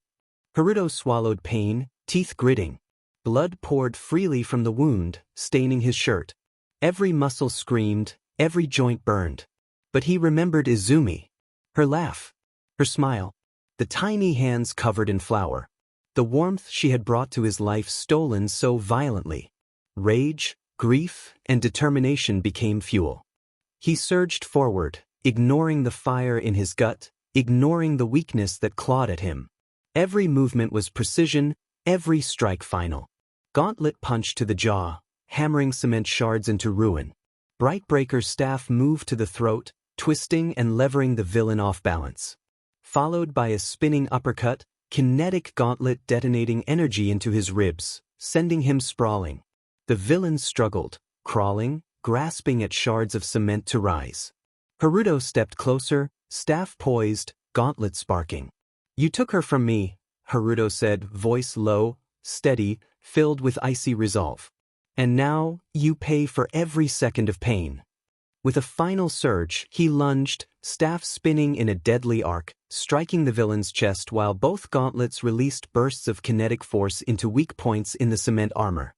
Haruto swallowed pain, teeth gritting. Blood poured freely from the wound, staining his shirt. Every muscle screamed, every joint burned. But he remembered Izumi. Her laugh. Her smile. The tiny hands covered in flour. The warmth she had brought to his life stolen so violently. Rage, grief, and determination became fuel. He surged forward, ignoring the fire in his gut, ignoring the weakness that clawed at him. Every movement was precision, every strike final. Gauntlet punch to the jaw, hammering cement shards into ruin. Brightbreaker's staff moved to the throat, twisting and levering the villain off balance. Followed by a spinning uppercut, kinetic gauntlet detonating energy into his ribs, sending him sprawling. The villain struggled, crawling, grasping at shards of cement to rise. Haruto stepped closer, staff poised, gauntlet sparking. "You took her from me," Haruto said, voice low, steady, filled with icy resolve. "And now, you pay for every second of pain." With a final surge, he lunged, staff spinning in a deadly arc, striking the villain's chest while both gauntlets released bursts of kinetic force into weak points in the cement armor.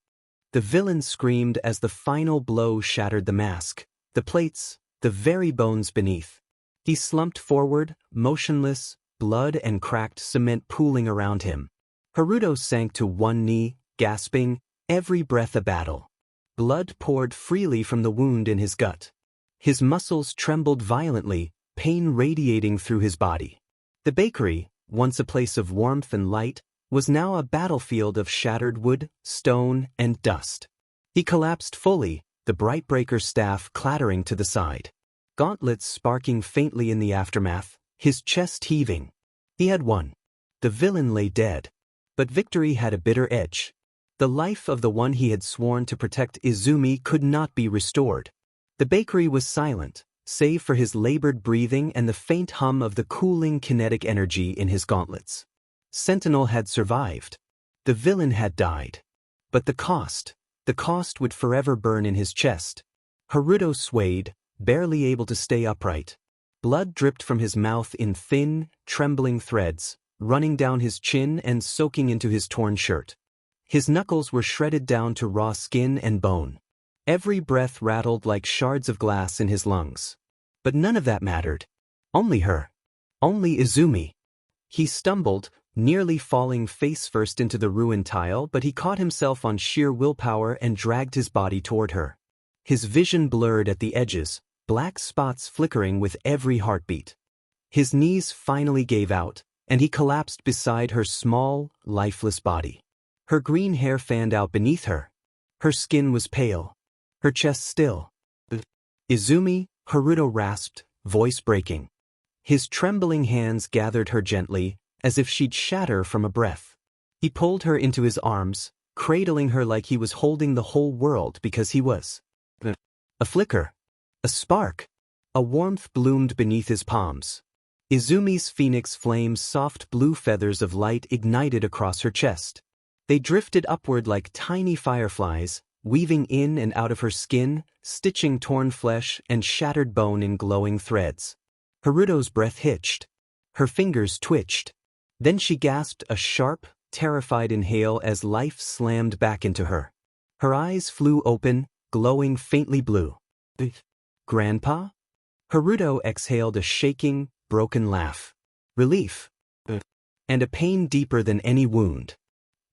The villain screamed as the final blow shattered the mask, the plates, the very bones beneath. He slumped forward, motionless, blood and cracked cement pooling around him. Haruto sank to one knee, gasping, every breath a battle. Blood poured freely from the wound in his gut. His muscles trembled violently, pain radiating through his body. The bakery, once a place of warmth and light, was now a battlefield of shattered wood, stone, and dust. He collapsed fully, the Brightbreaker staff clattering to the side. Gauntlets sparking faintly in the aftermath, his chest heaving. He had won. The villain lay dead. But victory had a bitter edge. The life of the one he had sworn to protect, Izumi, could not be restored. The bakery was silent, save for his labored breathing and the faint hum of the cooling kinetic energy in his gauntlets. Sentinel had survived. The villain had died. But the cost would forever burn in his chest. Haruto swayed, barely able to stay upright. Blood dripped from his mouth in thin, trembling threads, running down his chin and soaking into his torn shirt. His knuckles were shredded down to raw skin and bone. Every breath rattled like shards of glass in his lungs. But none of that mattered. Only her. Only Izumi. He stumbled, nearly falling face-first into the ruined tile, but he caught himself on sheer willpower and dragged his body toward her. His vision blurred at the edges, black spots flickering with every heartbeat. His knees finally gave out, and he collapsed beside her small, lifeless body. Her green hair fanned out beneath her. Her skin was pale. Her chest still. Izumi, Haruto rasped, voice breaking. His trembling hands gathered her gently, as if she'd shatter from a breath. He pulled her into his arms, cradling her like he was holding the whole world because he was. A flicker. A spark. A warmth bloomed beneath his palms. Izumi's phoenix flame's soft blue feathers of light ignited across her chest. They drifted upward like tiny fireflies, weaving in and out of her skin, stitching torn flesh and shattered bone in glowing threads. Haruto's breath hitched. Her fingers twitched. Then she gasped a sharp, terrified inhale as life slammed back into her. Her eyes flew open, glowing faintly blue. Grandpa? Haruto exhaled a shaking, broken laugh. Relief. And a pain deeper than any wound.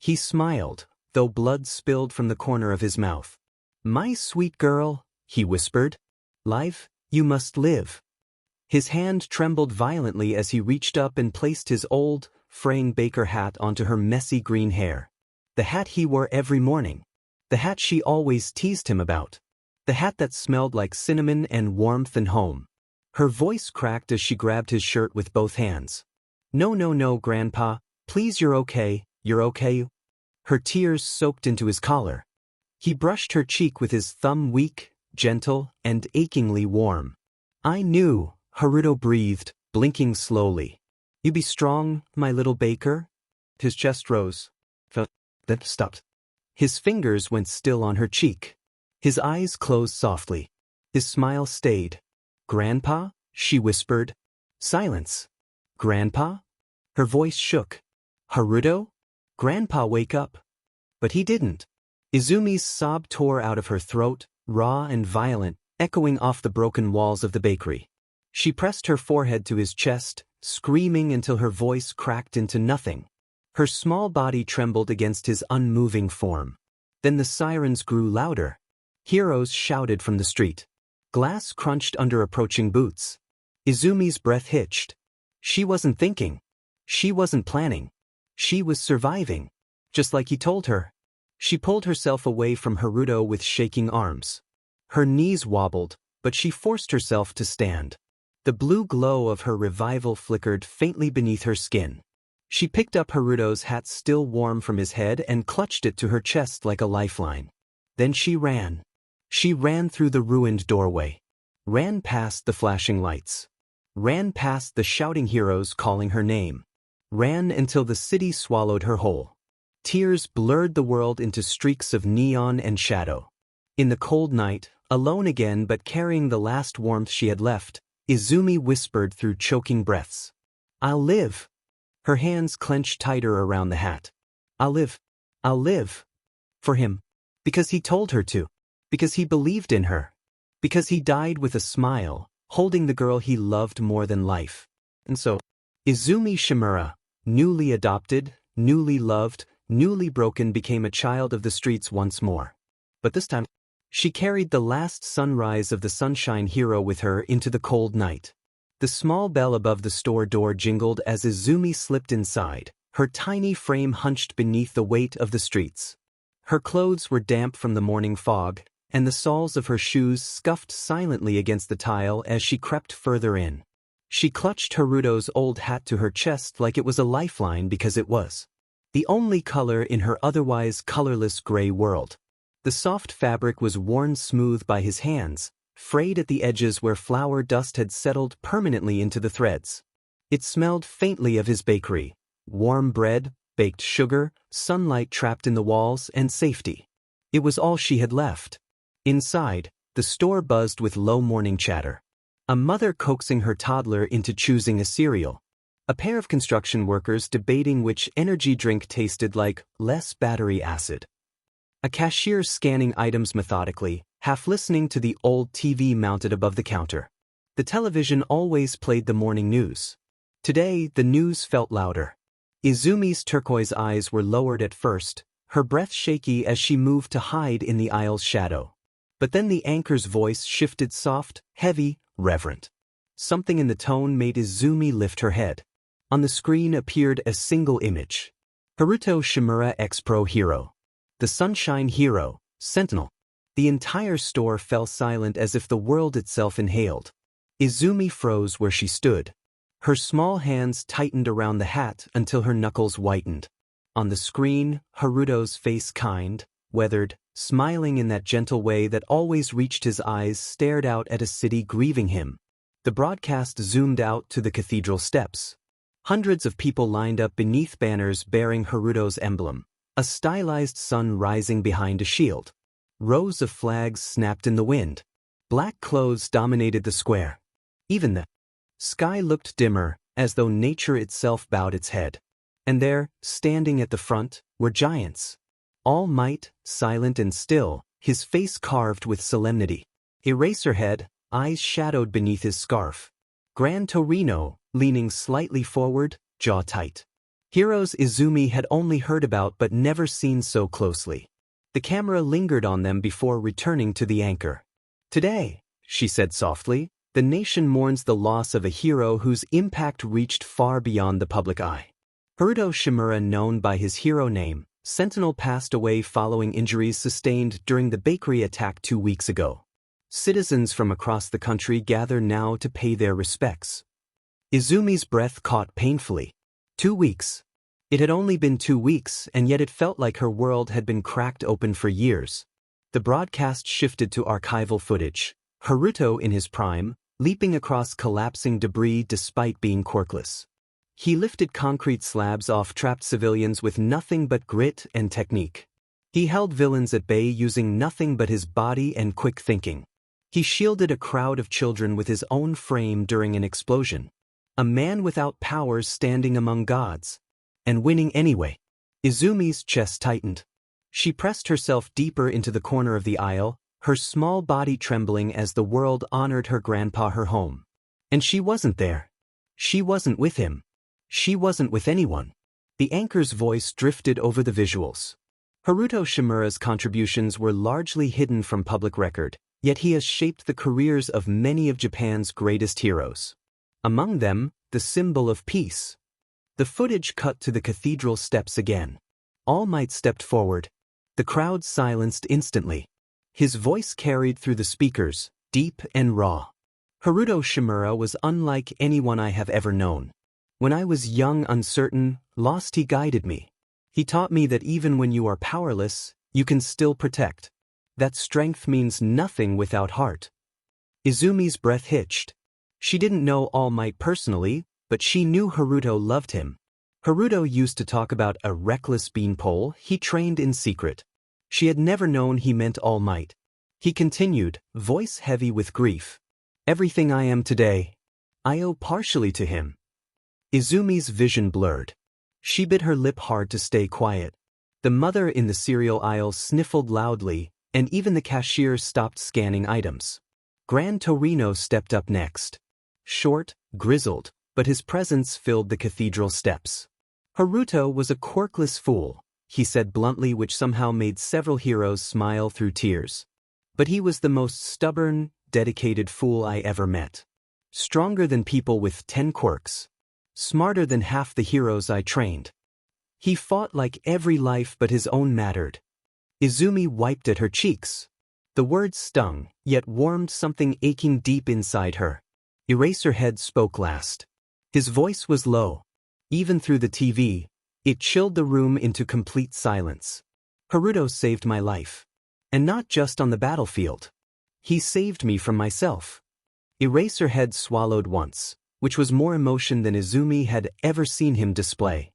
He smiled, though blood spilled from the corner of his mouth. My sweet girl, he whispered. Life, you must live. His hand trembled violently as he reached up and placed his old, fraying baker hat onto her messy green hair. The hat he wore every morning. The hat she always teased him about. The hat that smelled like cinnamon and warmth and home. Her voice cracked as she grabbed his shirt with both hands. No, Grandpa, please, you're okay, you're okay. Her tears soaked into his collar. He brushed her cheek with his thumb, weak, gentle, and achingly warm. I knew, Haruto breathed, blinking slowly. You be strong, my little baker? His chest rose. Then stopped. His fingers went still on her cheek. His eyes closed softly. His smile stayed. Grandpa? She whispered. Silence. Grandpa? Her voice shook. Haruto? Grandpa, wake up. But he didn't. Izumi's sob tore out of her throat, raw and violent, echoing off the broken walls of the bakery. She pressed her forehead to his chest, screaming until her voice cracked into nothing. Her small body trembled against his unmoving form. Then the sirens grew louder. Heroes shouted from the street. Glass crunched under approaching boots. Izumi's breath hitched. She wasn't thinking. She wasn't planning. She was surviving. Just like he told her. She pulled herself away from Haruto with shaking arms. Her knees wobbled, but she forced herself to stand. The blue glow of her revival flickered faintly beneath her skin. She picked up Haruto's hat still warm from his head and clutched it to her chest like a lifeline. Then she ran. She ran through the ruined doorway. Ran past the flashing lights. Ran past the shouting heroes calling her name. Ran until the city swallowed her whole. Tears blurred the world into streaks of neon and shadow. In the cold night, alone again but carrying the last warmth she had left, Izumi whispered through choking breaths. "I'll live." Her hands clenched tighter around the hat. "I'll live. I'll live." For him. Because he told her to. Because he believed in her. Because he died with a smile, holding the girl he loved more than life. And so, Izumi Shimura, newly adopted, newly loved, newly broken, became a child of the streets once more. But this time, she carried the last sunrise of the sunshine hero with her into the cold night. The small bell above the store door jingled as Izumi slipped inside, her tiny frame hunched beneath the weight of the streets. Her clothes were damp from the morning fog, and the soles of her shoes scuffed silently against the tile as she crept further in. She clutched Haruto's old hat to her chest like it was a lifeline because it was the only color in her otherwise colorless gray world. The soft fabric was worn smooth by his hands, frayed at the edges where flour dust had settled permanently into the threads. It smelled faintly of his bakery: warm bread, baked sugar, sunlight trapped in the walls, and safety. It was all she had left. Inside, the store buzzed with low morning chatter. A mother coaxing her toddler into choosing a cereal. A pair of construction workers debating which energy drink tasted like less battery acid. A cashier scanning items methodically, half listening to the old TV mounted above the counter. The television always played the morning news. Today, the news felt louder. Izumi's turquoise eyes were lowered at first, her breath shaky as she moved to hide in the aisle's shadow. But then the anchor's voice shifted soft, heavy, reverent. Something in the tone made Izumi lift her head. On the screen appeared a single image. Haruto Shimura X-Pro Hero. The Sunshine Hero, Sentinel. The entire store fell silent as if the world itself inhaled. Izumi froze where she stood. Her small hands tightened around the hat until her knuckles whitened. On the screen, Haruto's face, kind, weathered, smiling in that gentle way that always reached his eyes, stared out at a city grieving him. The broadcast zoomed out to the cathedral steps. Hundreds of people lined up beneath banners bearing Haruto's emblem, a stylized sun rising behind a shield. Rows of flags snapped in the wind. Black clothes dominated the square. Even the sky looked dimmer, as though nature itself bowed its head. And there, standing at the front, were giants. All Might, silent and still, his face carved with solemnity. Eraserhead, eyes shadowed beneath his scarf. Gran Torino, leaning slightly forward, jaw tight. Heroes Izumi had only heard about but never seen so closely. The camera lingered on them before returning to the anchor. "Today," she said softly, "the nation mourns the loss of a hero whose impact reached far beyond the public eye." Haruto Shimura, known by his hero name, Sentinel, passed away following injuries sustained during the bakery attack 2 weeks ago. Citizens from across the country gather now to pay their respects. Izumi's breath caught painfully. 2 weeks. It had only been 2 weeks, and yet it felt like her world had been cracked open for years. The broadcast shifted to archival footage. Haruto in his prime, leaping across collapsing debris despite being quirkless. He lifted concrete slabs off trapped civilians with nothing but grit and technique. He held villains at bay using nothing but his body and quick thinking. He shielded a crowd of children with his own frame during an explosion. A man without powers standing among gods. And winning anyway. Izumi's chest tightened. She pressed herself deeper into the corner of the aisle, her small body trembling as the world honored her grandpa, her home. And she wasn't there. She wasn't with him. She wasn't with anyone. The anchor's voice drifted over the visuals. Haruto Shimura's contributions were largely hidden from public record, yet he has shaped the careers of many of Japan's greatest heroes. Among them, the symbol of peace. The footage cut to the cathedral steps again. All Might stepped forward. The crowd silenced instantly. His voice carried through the speakers, deep and raw. Haruto Shimura was unlike anyone I have ever known. When I was young, uncertain, lost, he guided me. He taught me that even when you are powerless, you can still protect. That strength means nothing without heart. Izumi's breath hitched. She didn't know All Might personally, but she knew Haruto loved him. Haruto used to talk about a reckless beanpole he trained in secret. She had never known he meant All Might. He continued, voice heavy with grief. Everything I am today, I owe partially to him. Izumi's vision blurred. She bit her lip hard to stay quiet. The mother in the cereal aisle sniffled loudly, and even the cashier stopped scanning items. Gran Torino stepped up next. Short, grizzled, but his presence filled the cathedral steps. Haruto was a quirkless fool, he said bluntly, which somehow made several heroes smile through tears. But he was the most stubborn, dedicated fool I ever met. Stronger than people with 10 quirks. Smarter than half the heroes I trained. He fought like every life but his own mattered. Izumi wiped at her cheeks. The words stung, yet warmed something aching deep inside her. Eraserhead spoke last. His voice was low. Even through the TV, it chilled the room into complete silence. Haruto saved my life. And not just on the battlefield. He saved me from myself. Eraserhead swallowed once, which was more emotion than Izumi had ever seen him display.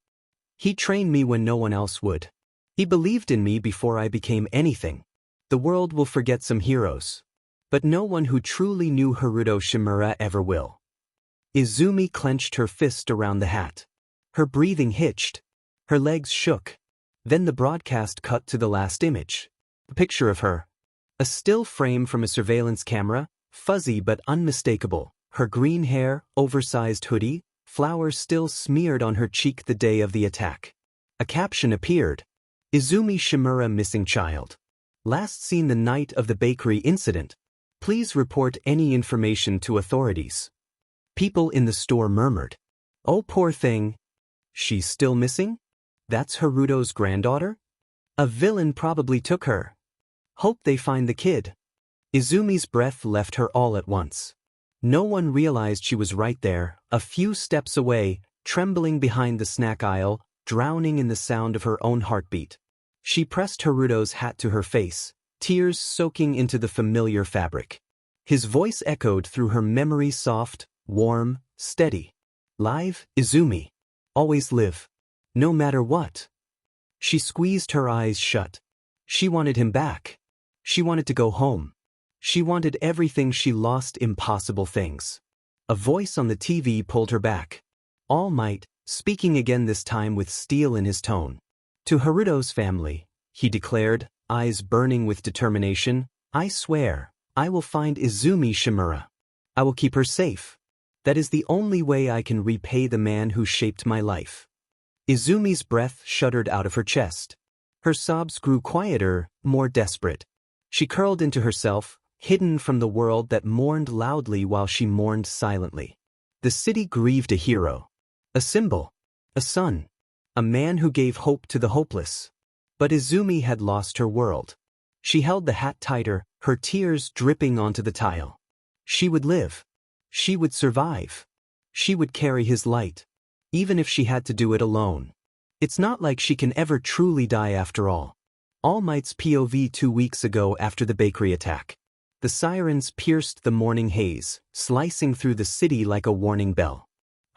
He trained me when no one else would. He believed in me before I became anything. The world will forget some heroes. But no one who truly knew Haruto Shimura ever will. Izumi clenched her fist around the hat. Her breathing hitched. Her legs shook. Then the broadcast cut to the last image. A picture of her. A still frame from a surveillance camera, fuzzy but unmistakable. Her green hair, oversized hoodie, flowers still smeared on her cheek the day of the attack. A caption appeared. Izumi Shimura missing child. Last seen the night of the bakery incident. Please report any information to authorities. People in the store murmured. Oh, poor thing. She's still missing? That's Haruto's granddaughter? A villain probably took her. Hope they find the kid. Izumi's breath left her all at once. No one realized she was right there, a few steps away, trembling behind the snack aisle, drowning in the sound of her own heartbeat. She pressed Haruto's hat to her face, tears soaking into the familiar fabric. His voice echoed through her memory, soft, warm, steady. Live, Izumi. Always live. No matter what. She squeezed her eyes shut. She wanted him back. She wanted to go home. She wanted everything she lost, impossible things. A voice on the TV pulled her back. All Might, speaking again, this time with steel in his tone. To Haruto's family, he declared, eyes burning with determination, I swear, I will find Izumi Shimura. I will keep her safe. That is the only way I can repay the man who shaped my life. Izumi's breath shuddered out of her chest. Her sobs grew quieter, more desperate. She curled into herself, hidden from the world that mourned loudly while she mourned silently. The city grieved a hero. A symbol. A son. A man who gave hope to the hopeless. But Izumi had lost her world. She held the hat tighter, her tears dripping onto the tile. She would live. She would survive. She would carry his light. Even if she had to do it alone. It's not like she can ever truly die after all. All Might's POV 2 weeks ago after the bakery attack. The sirens pierced the morning haze, slicing through the city like a warning bell.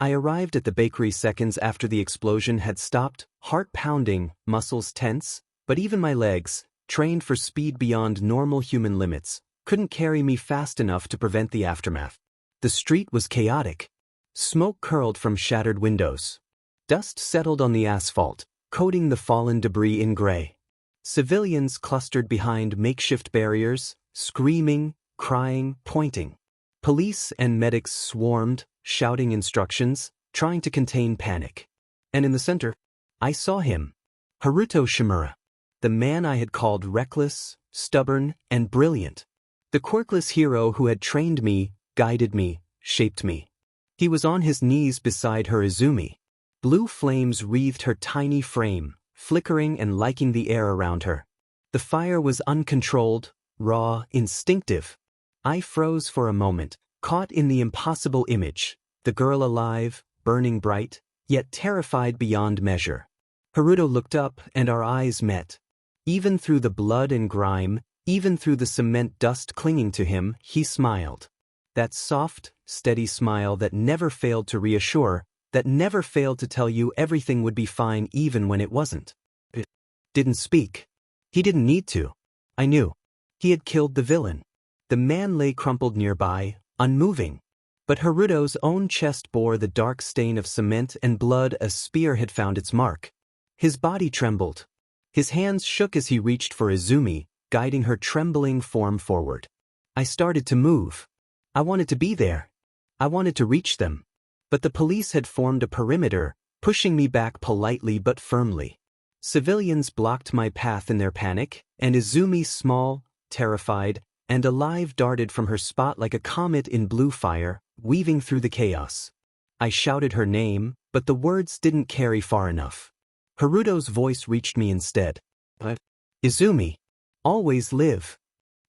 I arrived at the bakery seconds after the explosion had stopped, heart pounding, muscles tense, but even my legs, trained for speed beyond normal human limits, couldn't carry me fast enough to prevent the aftermath. The street was chaotic. Smoke curled from shattered windows. Dust settled on the asphalt, coating the fallen debris in gray. Civilians clustered behind makeshift barriers, screaming, crying, pointing. Police and medics swarmed, shouting instructions, trying to contain panic. And in the center, I saw him. Haruto Shimura. The man I had called reckless, stubborn, and brilliant. The quirkless hero who had trained me, guided me, shaped me. He was on his knees beside her Izumi. Blue flames wreathed her tiny frame, flickering and liking the air around her. The fire was uncontrolled, raw, instinctive. I froze for a moment, caught in the impossible image, the girl alive, burning bright, yet terrified beyond measure. Haruto looked up and our eyes met. Even through the blood and grime, even through the cement dust clinging to him, he smiled. That soft, steady smile that never failed to reassure, that never failed to tell you everything would be fine even when it wasn't. It didn't speak. He didn't need to. I knew. He had killed the villain. The man lay crumpled nearby, unmoving. But Haruto's own chest bore the dark stain of cement and blood. A spear had found its mark. His body trembled. His hands shook as he reached for Izumi, guiding her trembling form forward. I started to move. I wanted to be there. I wanted to reach them. But the police had formed a perimeter, pushing me back politely but firmly. Civilians blocked my path in their panic, and Izumi, small, terrified, and alive, darted from her spot like a comet in blue fire, weaving through the chaos. I shouted her name, but the words didn't carry far enough. Haruto's voice reached me instead. Izumi. Always live.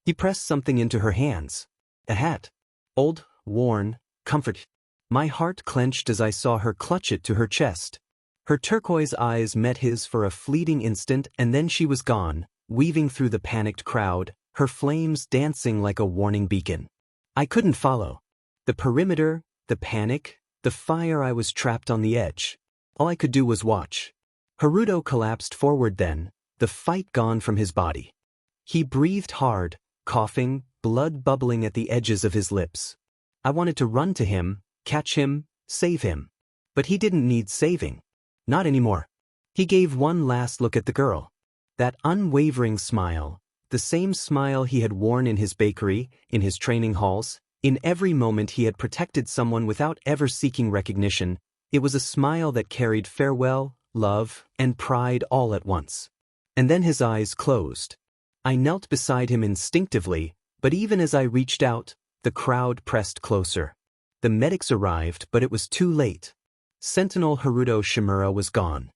He pressed something into her hands. A hat. Old, worn, comfort. My heart clenched as I saw her clutch it to her chest. Her turquoise eyes met his for a fleeting instant, and then she was gone, weaving through the panicked crowd, her flames dancing like a warning beacon. I couldn't follow. The perimeter, the panic, the fire. I was trapped on the edge. All I could do was watch. Haruto collapsed forward then, the fight gone from his body. He breathed hard, coughing, blood bubbling at the edges of his lips. I wanted to run to him, catch him, save him. But he didn't need saving. Not anymore. He gave one last look at the girl. That unwavering smile, the same smile he had worn in his bakery, in his training halls, in every moment he had protected someone without ever seeking recognition. It was a smile that carried farewell, love, and pride all at once. And then his eyes closed. I knelt beside him instinctively, but even as I reached out, the crowd pressed closer. The medics arrived, but it was too late. Sentinel Haruto Shimura was gone.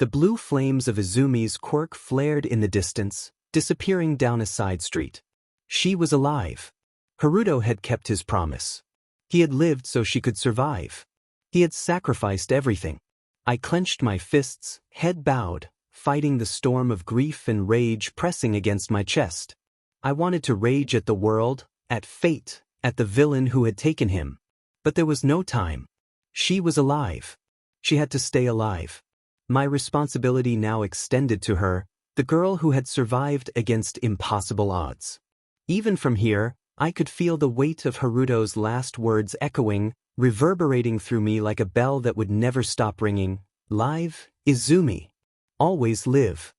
The blue flames of Izumi's Quirk flared in the distance, disappearing down a side street. She was alive. Haruto had kept his promise. He had lived so she could survive. He had sacrificed everything. I clenched my fists, head bowed, fighting the storm of grief and rage pressing against my chest. I wanted to rage at the world, at fate, at the villain who had taken him. But there was no time. She was alive. She had to stay alive. My responsibility now extended to her, the girl who had survived against impossible odds. Even from here, I could feel the weight of Haruto's last words echoing, reverberating through me like a bell that would never stop ringing. Live, Izumi. Always live.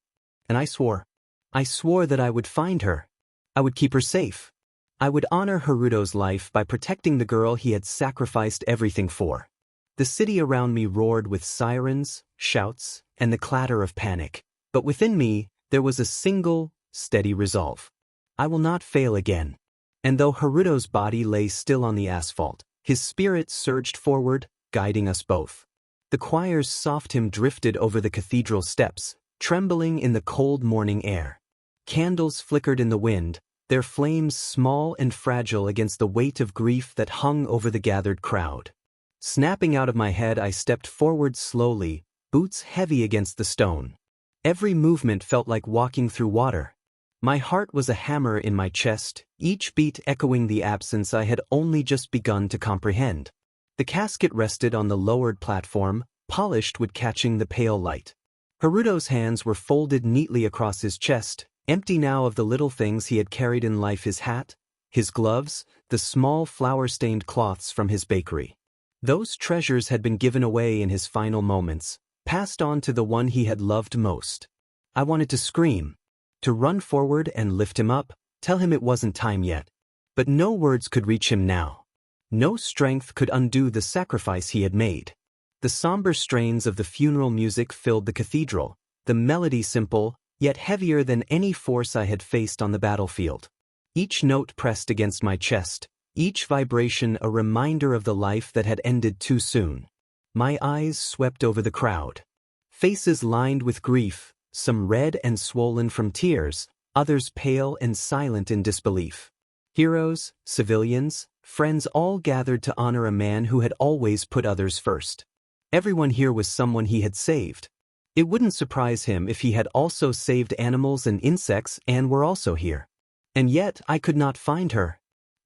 And I swore that I would find her. I would keep her safe. I would honor Haruto's life by protecting the girl he had sacrificed everything for. The city around me roared with sirens, shouts, and the clatter of panic. But within me, there was a single, steady resolve. I will not fail again. And though Haruto's body lay still on the asphalt, his spirit surged forward, guiding us both. The choir's soft hymn drifted over the cathedral steps, trembling in the cold morning air. Candles flickered in the wind, their flames small and fragile against the weight of grief that hung over the gathered crowd. Snapping out of my head, I stepped forward slowly, boots heavy against the stone. Every movement felt like walking through water. My heart was a hammer in my chest, each beat echoing the absence I had only just begun to comprehend. The casket rested on the lowered platform, polished wood catching the pale light. Haruto's hands were folded neatly across his chest, empty now of the little things he had carried in life: his hat, his gloves, the small flower-stained cloths from his bakery. Those treasures had been given away in his final moments, passed on to the one he had loved most. I wanted to scream, to run forward and lift him up, tell him it wasn't time yet. But no words could reach him now. No strength could undo the sacrifice he had made. The somber strains of the funeral music filled the cathedral, the melody simple, yet heavier than any force I had faced on the battlefield. Each note pressed against my chest, each vibration a reminder of the life that had ended too soon. My eyes swept over the crowd. Faces lined with grief, some red and swollen from tears, others pale and silent in disbelief. Heroes, civilians, friends all gathered to honor a man who had always put others first. Everyone here was someone he had saved. It wouldn't surprise him if he had also saved animals and insects and were also here. And yet I could not find her.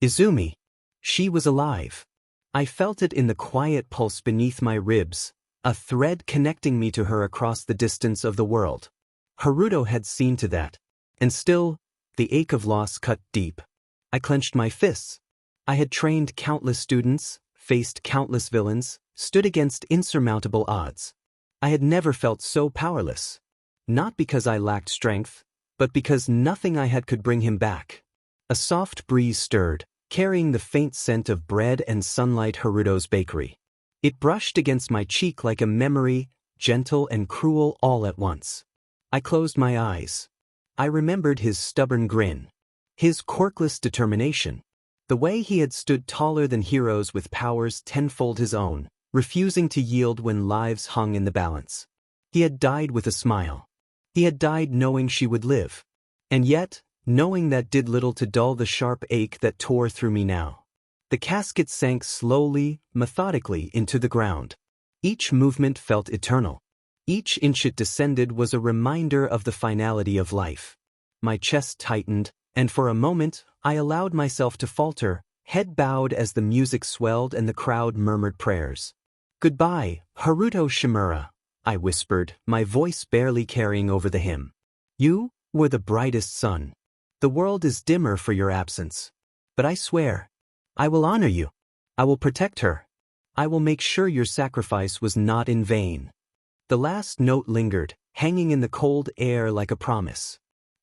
Izumi. She was alive. I felt it in the quiet pulse beneath my ribs, a thread connecting me to her across the distance of the world. Haruto had seen to that. And still, The ache of loss cut deep. I clenched my fists. I had trained countless students, faced countless villains, stood against insurmountable odds. I had never felt so powerless. Not because I lacked strength, but because nothing I had could bring him back. A soft breeze stirred, carrying the faint scent of bread and sunlight Haruto's bakery. It brushed against my cheek like a memory, gentle and cruel all at once. I closed my eyes. I remembered his stubborn grin, his quirkless determination, the way he had stood taller than heroes with powers tenfold his own, refusing to yield when lives hung in the balance. He had died with a smile. He had died knowing she would live. And yet, knowing that did little to dull the sharp ache that tore through me now. The casket sank slowly, methodically into the ground. Each movement felt eternal. Each inch it descended was a reminder of the finality of life. My chest tightened, and for a moment, I allowed myself to falter, head bowed as the music swelled and the crowd murmured prayers. "Goodbye, Haruto Shimura," I whispered, my voice barely carrying over the hymn. "You were the brightest sun. The world is dimmer for your absence. But I swear, I will honor you. I will protect her. I will make sure your sacrifice was not in vain." The last note lingered, hanging in the cold air like a promise.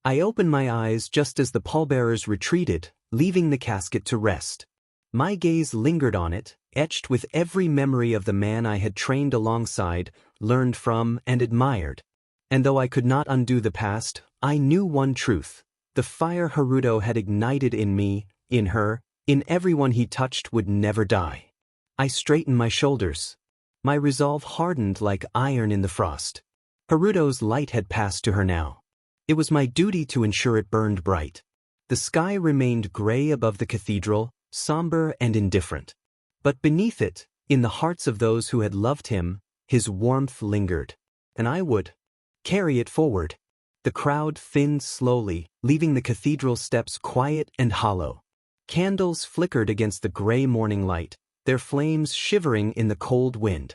I opened my eyes just as the pallbearers retreated, leaving the casket to rest. My gaze lingered on it, etched with every memory of the man I had trained alongside, learned from, and admired. And though I could not undo the past, I knew one truth. The fire Haruto had ignited in me, in her, in everyone he touched would never die. I straightened my shoulders. My resolve hardened like iron in the frost. Haruto's light had passed to her now. It was my duty to ensure it burned bright. The sky remained gray above the cathedral, somber and indifferent. But beneath it, in the hearts of those who had loved him, his warmth lingered. And I would carry it forward. The crowd thinned slowly, leaving the cathedral steps quiet and hollow. Candles flickered against the gray morning light, their flames shivering in the cold wind.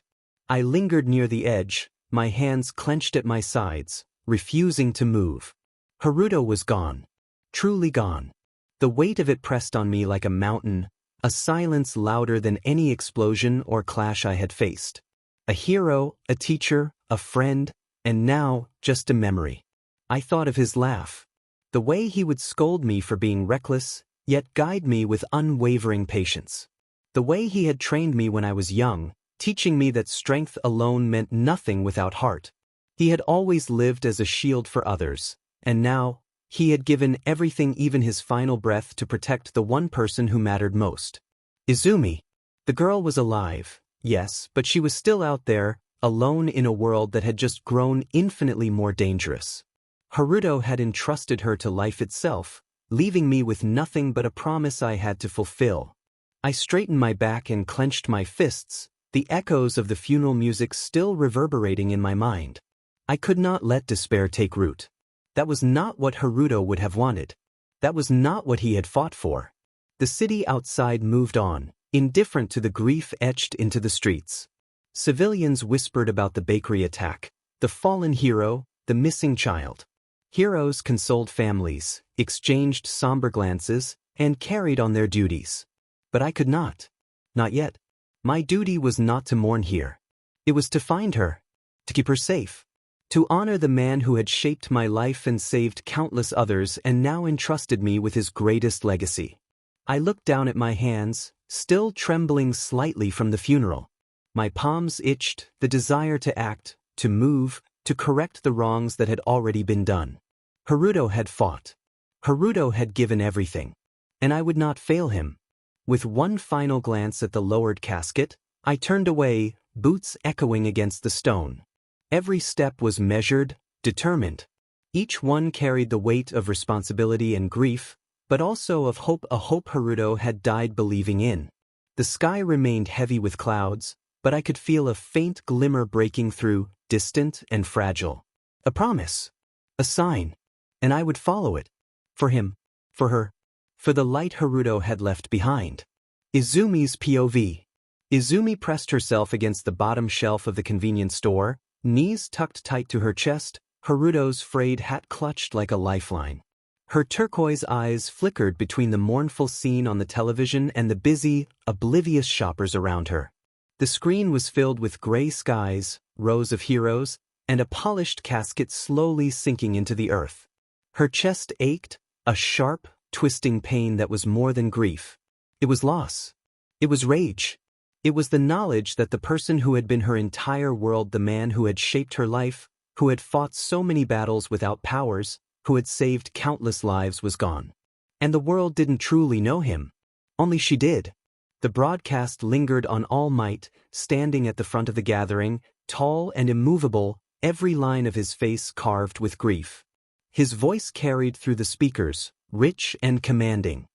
I lingered near the edge, my hands clenched at my sides, refusing to move. Haruto was gone. Truly gone. The weight of it pressed on me like a mountain, a silence louder than any explosion or clash I had faced. A hero, a teacher, a friend, and now just a memory. I thought of his laugh. The way he would scold me for being reckless, yet guide me with unwavering patience. The way he had trained me when I was young, teaching me that strength alone meant nothing without heart. He had always lived as a shield for others, and now, he had given everything, even his final breath, to protect the one person who mattered most. Izumi. The girl was alive, yes, but she was still out there, alone in a world that had just grown infinitely more dangerous. Haruto had entrusted her to life itself, leaving me with nothing but a promise I had to fulfill. I straightened my back and clenched my fists, the echoes of the funeral music still reverberating in my mind. I could not let despair take root. That was not what Haruto would have wanted. That was not what he had fought for. The city outside moved on, indifferent to the grief etched into the streets. Civilians whispered about the bakery attack, the fallen hero, the missing child. Heroes consoled families, exchanged somber glances, and carried on their duties. But I could not. Not yet. My duty was not to mourn here. It was to find her, to keep her safe, to honor the man who had shaped my life and saved countless others and now entrusted me with his greatest legacy. I looked down at my hands, still trembling slightly from the funeral. My palms itched, the desire to act, to move, to correct the wrongs that had already been done. Haruto had fought. Haruto had given everything. And I would not fail him. With one final glance at the lowered casket, I turned away, boots echoing against the stone. Every step was measured, determined. Each one carried the weight of responsibility and grief, but also of hope, a hope Haruto had died believing in. The sky remained heavy with clouds, but I could feel a faint glimmer breaking through, distant and fragile. A promise. A sign. And I would follow it. For him. For her. For the light Haruto had left behind. Izumi's POV. Izumi pressed herself against the bottom shelf of the convenience store, knees tucked tight to her chest, Haruto's frayed hat clutched like a lifeline. Her turquoise eyes flickered between the mournful scene on the television and the busy, oblivious shoppers around her. The screen was filled with gray skies, rows of heroes, and a polished casket slowly sinking into the earth. Her chest ached, a sharp, twisting pain that was more than grief. It was loss. It was rage. It was the knowledge that the person who had been her entire world, the man who had shaped her life, who had fought so many battles without powers, who had saved countless lives, was gone. And the world didn't truly know him. Only she did. The broadcast lingered on All Might, standing at the front of the gathering, tall and immovable, every line of his face carved with grief. His voice carried through the speakers, rich and commanding.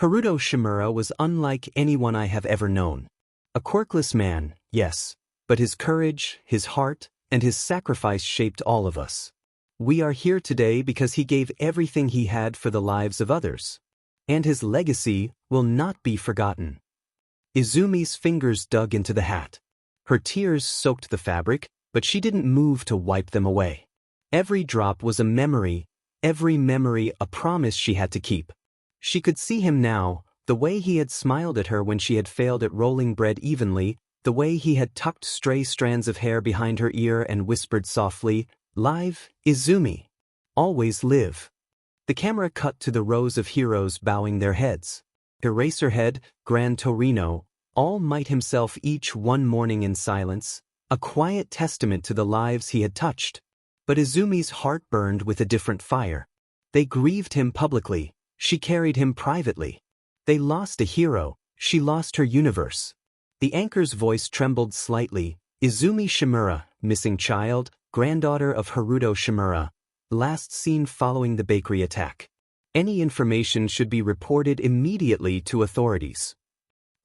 Haruto Shimura was unlike anyone I have ever known. A quirkless man, yes, but his courage, his heart, and his sacrifice shaped all of us. We are here today because he gave everything he had for the lives of others. And his legacy will not be forgotten. Izumi's fingers dug into the hat. Her tears soaked the fabric, but she didn't move to wipe them away. Every drop was a memory, every memory a promise she had to keep. She could see him now, the way he had smiled at her when she had failed at rolling bread evenly, the way he had tucked stray strands of hair behind her ear and whispered softly, "Live, Izumi. Always live." The camera cut to the rows of heroes bowing their heads. Eraserhead, Gran Torino, All Might himself, each one mourning in silence, a quiet testament to the lives he had touched. But Izumi's heart burned with a different fire. They grieved him publicly, she carried him privately. They lost a hero, she lost her universe. The anchor's voice trembled slightly. Izumi Shimura, missing child, granddaughter of Haruto Shimura, last seen following the bakery attack. Any information should be reported immediately to authorities.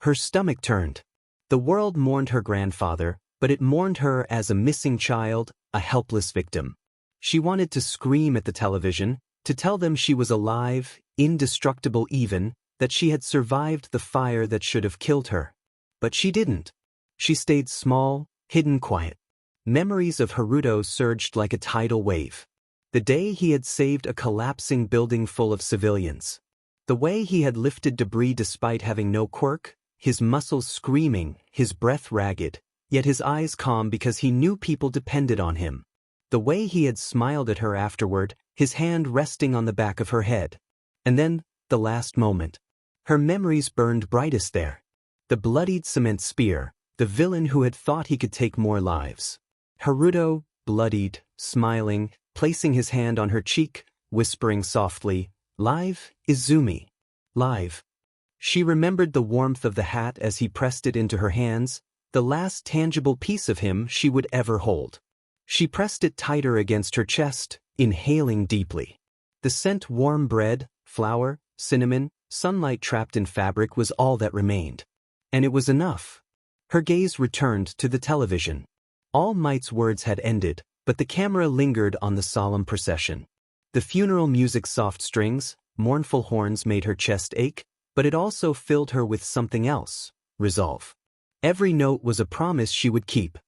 Her stomach turned. The world mourned her grandfather, but it mourned her as a missing child, a helpless victim. She wanted to scream at the television, to tell them she was alive, indestructible even, that she had survived the fire that should have killed her. But she didn't. She stayed small, hidden, quiet. Memories of Haruto surged like a tidal wave. The day he had saved a collapsing building full of civilians. The way he had lifted debris despite having no quirk, his muscles screaming, his breath ragged, yet his eyes calm because he knew people depended on him. The way he had smiled at her afterward, his hand resting on the back of her head. And then, the last moment. Her memories burned brightest there. The bloodied cement spear, the villain who had thought he could take more lives. Haruto, bloodied, smiling, placing his hand on her cheek, whispering softly, "Live, Izumi. Live." She remembered the warmth of the hat as he pressed it into her hands, the last tangible piece of him she would ever hold. She pressed it tighter against her chest, inhaling deeply. The scent warm bread, flour, cinnamon, sunlight trapped in fabric was all that remained. And it was enough. Her gaze returned to the television. All Might's words had ended, but the camera lingered on the solemn procession. The funeral music's soft strings, mournful horns made her chest ache, but it also filled her with something else, resolve. Every note was a promise she would keep.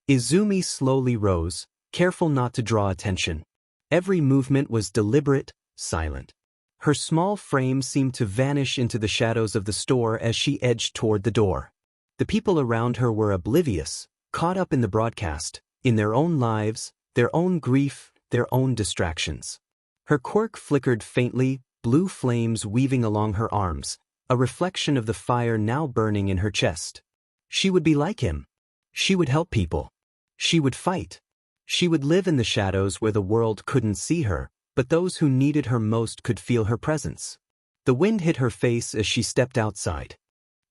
Izumi slowly rose, careful not to draw attention. Every movement was deliberate, silent. Her small frame seemed to vanish into the shadows of the store as she edged toward the door. The people around her were oblivious, caught up in the broadcast, in their own lives, their own grief, their own distractions. Her quirk flickered faintly, blue flames weaving along her arms, a reflection of the fire now burning in her chest. She would be like him. She would help people. She would fight. She would live in the shadows where the world couldn't see her, but those who needed her most could feel her presence. The wind hit her face as she stepped outside.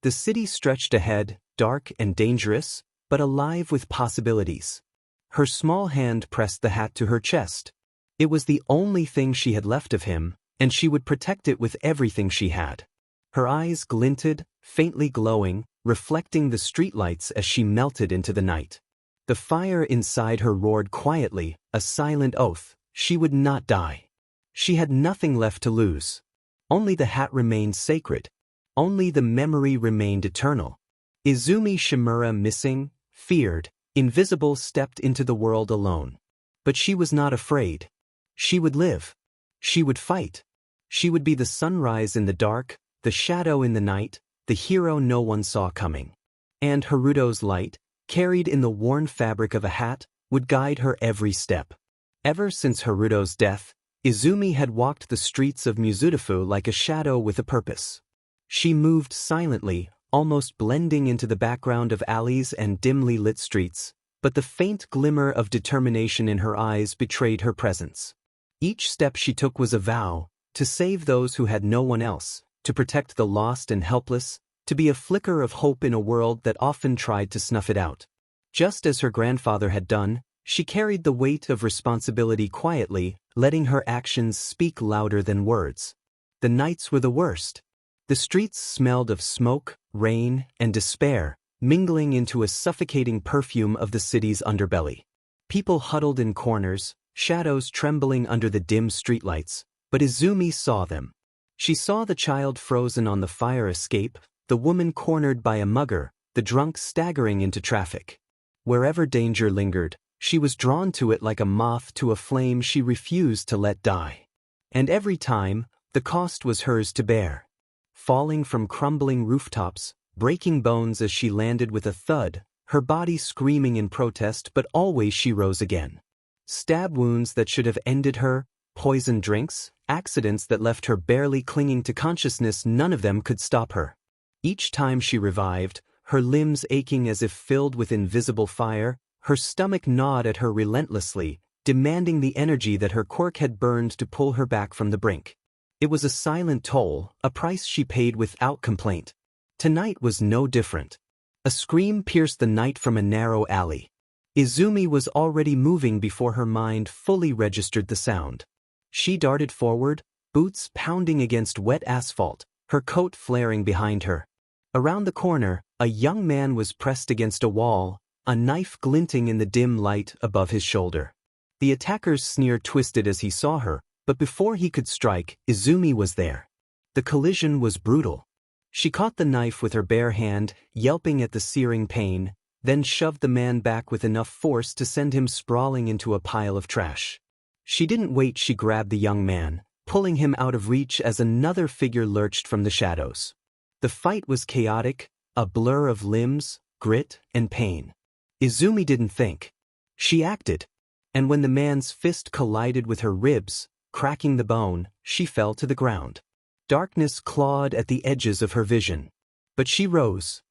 The city stretched ahead, dark and dangerous, but alive with possibilities. Her small hand pressed the hat to her chest. It was the only thing she had left of him, and she would protect it with everything she had. Her eyes glinted, faintly glowing, reflecting the streetlights as she melted into the night. The fire inside her roared quietly, a silent oath. She would not die. She had nothing left to lose. Only the hat remained sacred. Only the memory remained eternal. Izumi Shimura, missing, feared, invisible, stepped into the world alone. But she was not afraid. She would live. She would fight. She would be the sunrise in the dark, the shadow in the night, the hero no one saw coming. And Haruto's light, carried in the worn fabric of a hat, would guide her every step. Ever since Haruto's death, Izumi had walked the streets of Mizudafu like a shadow with a purpose. She moved silently, almost blending into the background of alleys and dimly lit streets, but the faint glimmer of determination in her eyes betrayed her presence. Each step she took was a vow, to save those who had no one else, to protect the lost and helpless, to be a flicker of hope in a world that often tried to snuff it out. Just as her grandfather had done, she carried the weight of responsibility quietly, letting her actions speak louder than words. The nights were the worst. The streets smelled of smoke, rain, and despair, mingling into a suffocating perfume of the city's underbelly. People huddled in corners, shadows trembling under the dim streetlights, but Izumi saw them. She saw the child frozen on the fire escape, the woman cornered by a mugger, the drunk staggering into traffic. Wherever danger lingered, she was drawn to it like a moth to a flame she refused to let die. And every time, the cost was hers to bear. Falling from crumbling rooftops, breaking bones as she landed with a thud, her body screaming in protest, but always she rose again. Stab wounds that should have ended her, poisoned drinks, accidents that left her barely clinging to consciousness, none of them could stop her. Each time she revived, her limbs aching as if filled with invisible fire, her stomach gnawed at her relentlessly, demanding the energy that her quirk had burned to pull her back from the brink. It was a silent toll, a price she paid without complaint. Tonight was no different. A scream pierced the night from a narrow alley. Izumi was already moving before her mind fully registered the sound. She darted forward, boots pounding against wet asphalt, her coat flaring behind her. Around the corner, a young man was pressed against a wall, a knife glinting in the dim light above his shoulder. The attacker's sneer twisted as he saw her, but before he could strike, Izumi was there. The collision was brutal. She caught the knife with her bare hand, yelping at the searing pain, then shoved the man back with enough force to send him sprawling into a pile of trash. She didn't wait, she grabbed the young man, pulling him out of reach as another figure lurched from the shadows. The fight was chaotic, a blur of limbs, grit, and pain. Izumi didn't think. She acted. And when the man's fist collided with her ribs, cracking the bone, she fell to the ground. Darkness clawed at the edges of her vision. But she rose.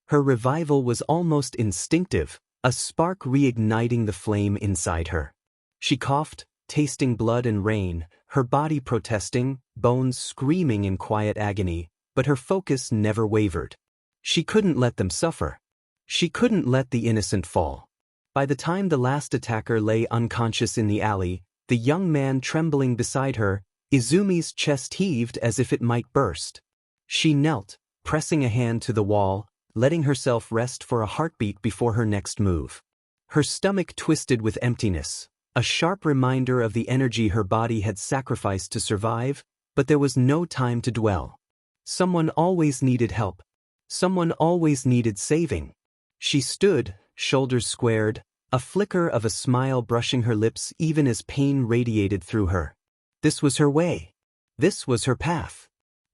Her revival was almost instinctive, a spark reigniting the flame inside her. She coughed, tasting blood and rain, her body protesting, bones screaming in quiet agony, but her focus never wavered. She couldn't let them suffer. She couldn't let the innocent fall. By the time the last attacker lay unconscious in the alley, the young man trembling beside her, Izumi's chest heaved as if it might burst. She knelt, pressing a hand to the wall, letting herself rest for a heartbeat before her next move. Her stomach twisted with emptiness, a sharp reminder of the energy her body had sacrificed to survive, but there was no time to dwell. Someone always needed help. Someone always needed saving. She stood, shoulders squared, a flicker of a smile brushing her lips even as pain radiated through her. This was her way. This was her path.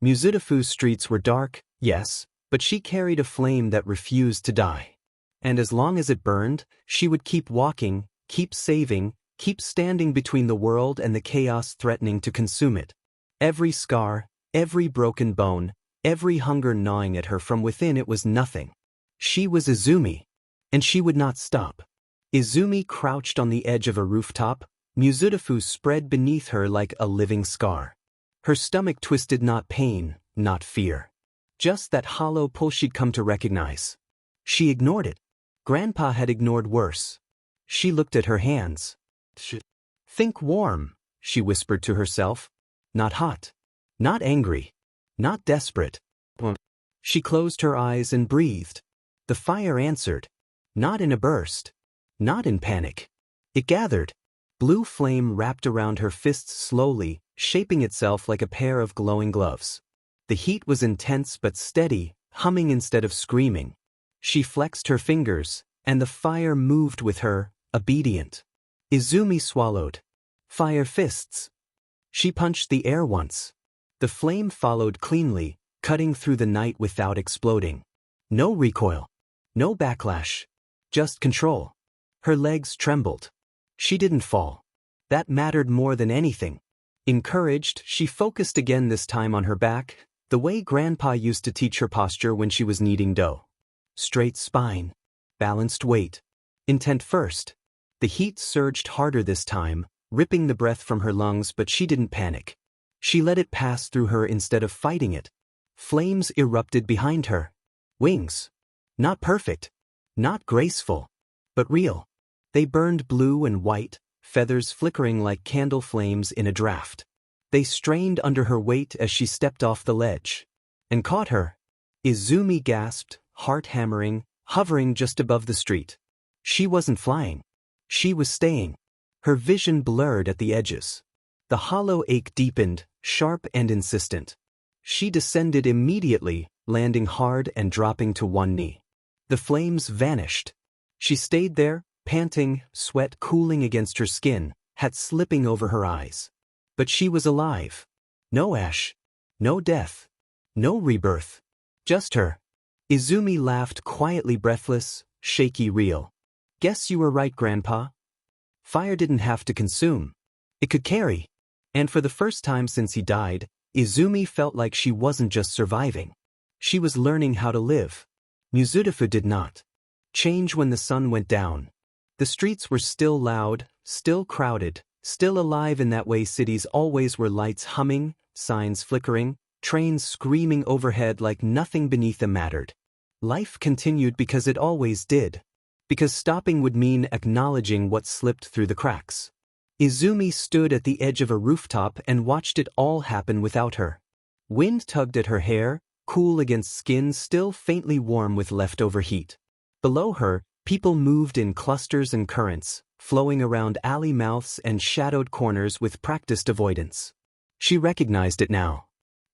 Mizudafu's streets were dark, yes, but she carried a flame that refused to die. And as long as it burned, she would keep walking, keep saving, keep standing between the world and the chaos threatening to consume it. Every scar, every broken bone, every hunger gnawing at her from within, it was nothing. She was Izumi, and she would not stop. Izumi crouched on the edge of a rooftop, Mizudafu spread beneath her like a living scar. Her stomach twisted, not pain, not fear. Just that hollow pull she'd come to recognize. She ignored it. Grandpa had ignored worse. She looked at her hands. Think warm, she whispered to herself. Not hot. Not angry. Not desperate. She closed her eyes and breathed. The fire answered. Not in a burst. Not in panic. It gathered. Blue flame wrapped around her fists slowly, shaping itself like a pair of glowing gloves. The heat was intense but steady, humming instead of screaming. She flexed her fingers, and the fire moved with her, obedient. Izumi swallowed. Fire fists. She punched the air once. The flame followed cleanly, cutting through the night without exploding. No recoil. No backlash. Just control. Her legs trembled. She didn't fall. That mattered more than anything. Encouraged, she focused again, this time on her back, the way Grandpa used to teach her posture when she was kneading dough. Straight spine. Balanced weight. Intent first. The heat surged harder this time, ripping the breath from her lungs, but she didn't panic. She let it pass through her instead of fighting it. Flames erupted behind her. Wings. Not perfect. Not graceful. But real. They burned blue and white, feathers flickering like candle flames in a draft. They strained under her weight as she stepped off the ledge. And caught her. Izumi gasped, heart hammering, hovering just above the street. She wasn't flying. She was staying. Her vision blurred at the edges. The hollow ache deepened, sharp and insistent. She descended immediately, landing hard and dropping to one knee. The flames vanished. She stayed there, panting, sweat cooling against her skin, hat slipping over her eyes. But she was alive. No ash. No death. No rebirth. Just her. Izumi laughed quietly, breathless, shaky, real. Guess you were right, Grandpa. Fire didn't have to consume. It could carry. And for the first time since he died, Izumi felt like she wasn't just surviving. She was learning how to live. Mizudafu did not change when the sun went down. The streets were still loud, still crowded, still alive in that way cities always were, lights humming, signs flickering, trains screaming overhead like nothing beneath them mattered. Life continued because it always did. Because stopping would mean acknowledging what slipped through the cracks. Izumi stood at the edge of a rooftop and watched it all happen without her. Wind tugged at her hair, cool against skin still faintly warm with leftover heat. Below her, people moved in clusters and currents, flowing around alley mouths and shadowed corners with practiced avoidance. She recognized it now.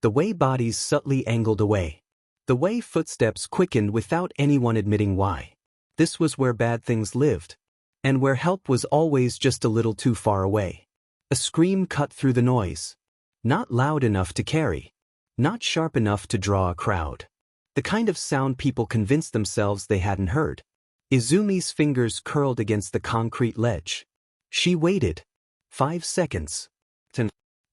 The way bodies subtly angled away. The way footsteps quickened without anyone admitting why. This was where bad things lived. And where help was always just a little too far away. A scream cut through the noise. Not loud enough to carry. Not sharp enough to draw a crowd. The kind of sound people convinced themselves they hadn't heard. Izumi's fingers curled against the concrete ledge. She waited. 5 seconds.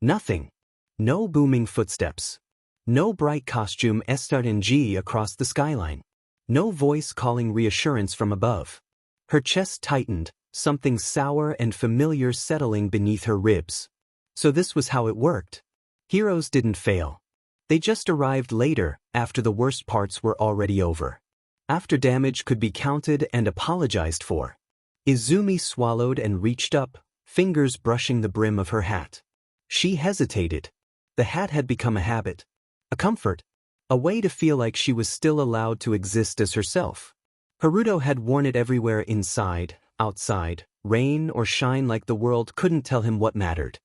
Nothing. No booming footsteps. No bright costume SRNG across the skyline. No voice calling reassurance from above. Her chest tightened, something sour and familiar settling beneath her ribs. So this was how it worked. Heroes didn't fail. They just arrived later, after the worst parts were already over. After damage could be counted and apologized for. Izumi swallowed and reached up, fingers brushing the brim of her hat. She hesitated. The hat had become a habit. A comfort. A way to feel like she was still allowed to exist as herself. Haruto had worn it everywhere, inside, outside, rain or shine, like the world couldn't tell him what mattered.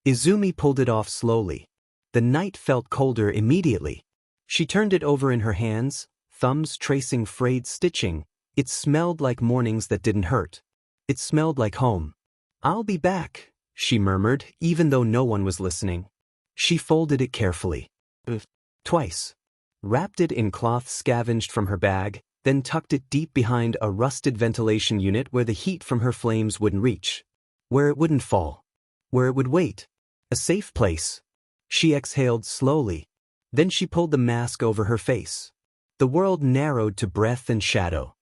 Izumi pulled it off slowly. The night felt colder immediately. She turned it over in her hands, thumbs tracing frayed stitching. It smelled like mornings that didn't hurt. It smelled like home. "I'll be back," she murmured, even though no one was listening. She folded it carefully. Twice. Wrapped it in cloth scavenged from her bag, then tucked it deep behind a rusted ventilation unit where the heat from her flames wouldn't reach. Where it wouldn't fall. Where it would wait. A safe place. She exhaled slowly. Then she pulled the mask over her face. The world narrowed to breath and shadow.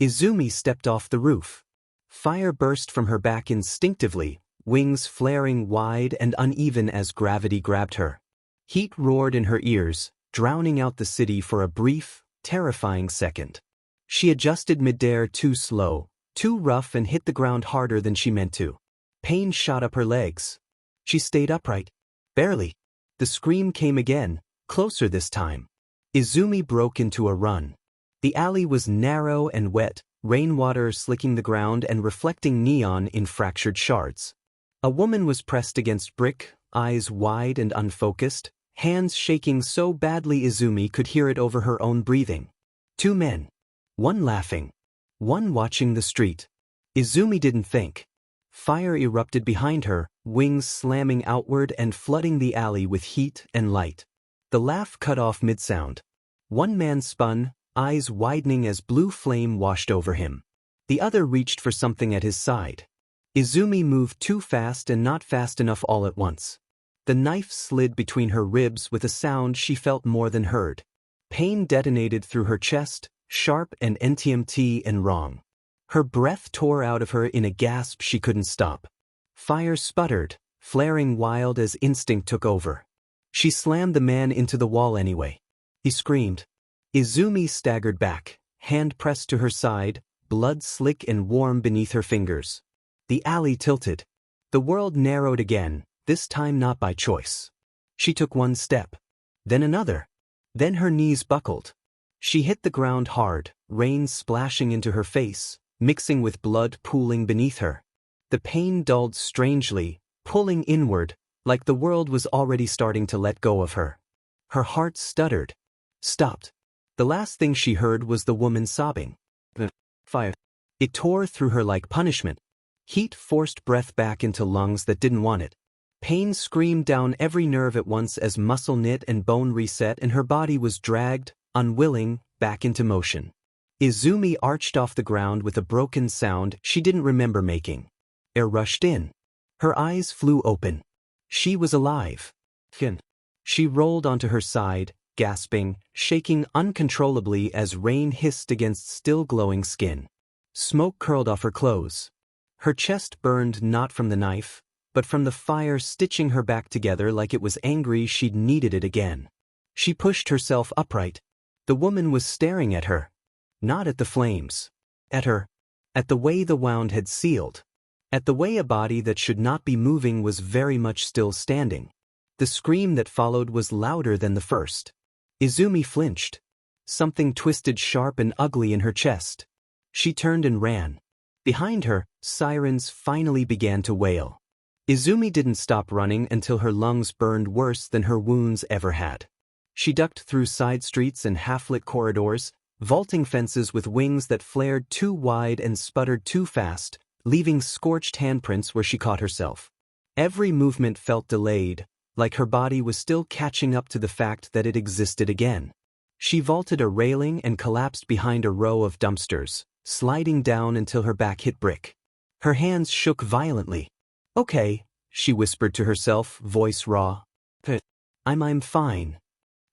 Izumi stepped off the roof. Fire burst from her back instinctively, wings flaring wide and uneven as gravity grabbed her. Heat roared in her ears, drowning out the city for a brief, terrifying second. She adjusted midair too slow, too rough, and hit the ground harder than she meant to. Pain shot up her legs. She stayed upright. Barely. The scream came again, closer this time. Izumi broke into a run. The alley was narrow and wet, rainwater slicking the ground and reflecting neon in fractured shards. A woman was pressed against brick, eyes wide and unfocused, hands shaking so badly Izumi could hear it over her own breathing. 2 men. One laughing. One watching the street. Izumi didn't think. Fire erupted behind her, wings slamming outward and flooding the alley with heat and light. The laugh cut off mid-sound. One man spun, eyes widening as blue flame washed over him. The other reached for something at his side. Izumi moved too fast and not fast enough all at once. The knife slid between her ribs with a sound she felt more than heard. Pain detonated through her chest, sharp and NTMT and wrong. Her breath tore out of her in a gasp she couldn't stop. Fire sputtered, flaring wild as instinct took over. She slammed the man into the wall anyway. He screamed. Izumi staggered back, hand pressed to her side, blood slick and warm beneath her fingers. The alley tilted. The world narrowed again, this time not by choice. She took one step. Then another. Then her knees buckled. She hit the ground hard, rain splashing into her face, mixing with blood pooling beneath her. The pain dulled strangely, pulling inward, like the world was already starting to let go of her. Her heart stuttered. Stopped. The last thing she heard was the woman sobbing. Fire. It tore through her like punishment. Heat forced breath back into lungs that didn't want it. Pain screamed down every nerve at once as muscle knit and bone reset and her body was dragged, unwilling, back into motion. Izumi arched off the ground with a broken sound she didn't remember making. Air rushed in. Her eyes flew open. She was alive. She rolled onto her side, gasping, shaking uncontrollably as rain hissed against still glowing skin. Smoke curled off her clothes. Her chest burned not from the knife, but from the fire stitching her back together like it was angry she'd needed it again. She pushed herself upright. The woman was staring at her. Not at the flames. At her. At the way the wound had sealed. At the way a body that should not be moving was very much still standing. The scream that followed was louder than the first. Izumi flinched. Something twisted sharp and ugly in her chest. She turned and ran. Behind her, sirens finally began to wail. Izumi didn't stop running until her lungs burned worse than her wounds ever had. She ducked through side streets and half-lit corridors, vaulting fences with wings that flared too wide and sputtered too fast, leaving scorched handprints where she caught herself. Every movement felt delayed, like her body was still catching up to the fact that it existed again. She vaulted a railing and collapsed behind a row of dumpsters, sliding down until her back hit brick. Her hands shook violently. "Okay," she whispered to herself, voice raw. I'm fine."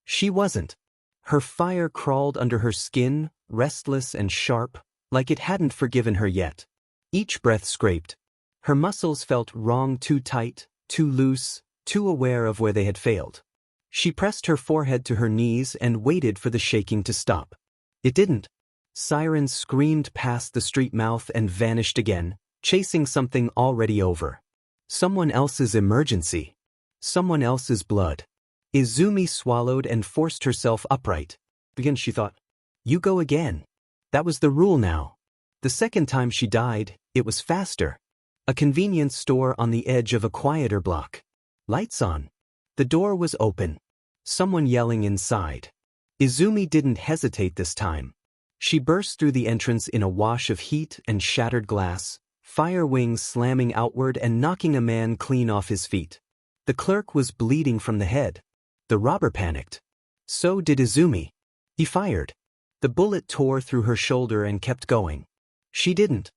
She wasn't. Her fire crawled under her skin, restless and sharp, like it hadn't forgiven her yet. Each breath scraped. Her muscles felt wrong, too tight, too loose, too aware of where they had failed. She pressed her forehead to her knees and waited for the shaking to stop. It didn't. Sirens screamed past the street mouth and vanished again, chasing something already over. Someone else's emergency. Someone else's blood. Izumi swallowed and forced herself upright. Again, she thought. You go again. That was the rule now. The second time she died, it was faster. A convenience store on the edge of a quieter block. Lights on. The door was open. Someone yelling inside. Izumi didn't hesitate this time. She burst through the entrance in a wash of heat and shattered glass, fire wings slamming outward and knocking a man clean off his feet. The clerk was bleeding from the head. The robber panicked. So did Izumi. He fired. The bullet tore through her shoulder and kept going. She didn't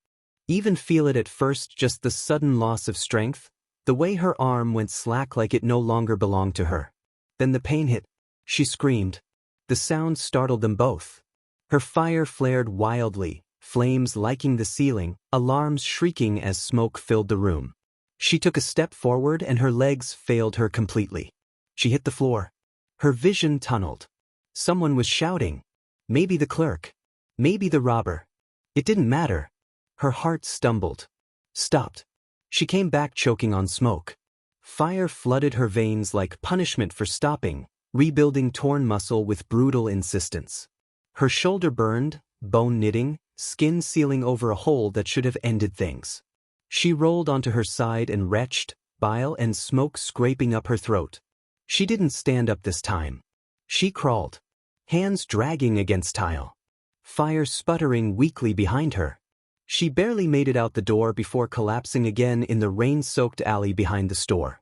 even feel it at first, just the sudden loss of strength, the way her arm went slack like it no longer belonged to her. Then the pain hit. She screamed. The sound startled them both. Her fire flared wildly, flames liking the ceiling, alarms shrieking as smoke filled the room. She took a step forward and her legs failed her completely. She hit the floor. Her vision tunneled. Someone was shouting. Maybe the clerk. Maybe the robber. It didn't matter. Her heart stumbled. Stopped. She came back choking on smoke. Fire flooded her veins like punishment for stopping, rebuilding torn muscle with brutal insistence. Her shoulder burned, bone knitting, skin sealing over a hole that should have ended things. She rolled onto her side and retched, bile and smoke scraping up her throat. She didn't stand up this time. She crawled. Hands dragging against tile. Fire sputtering weakly behind her. She barely made it out the door before collapsing again in the rain-soaked alley behind the store.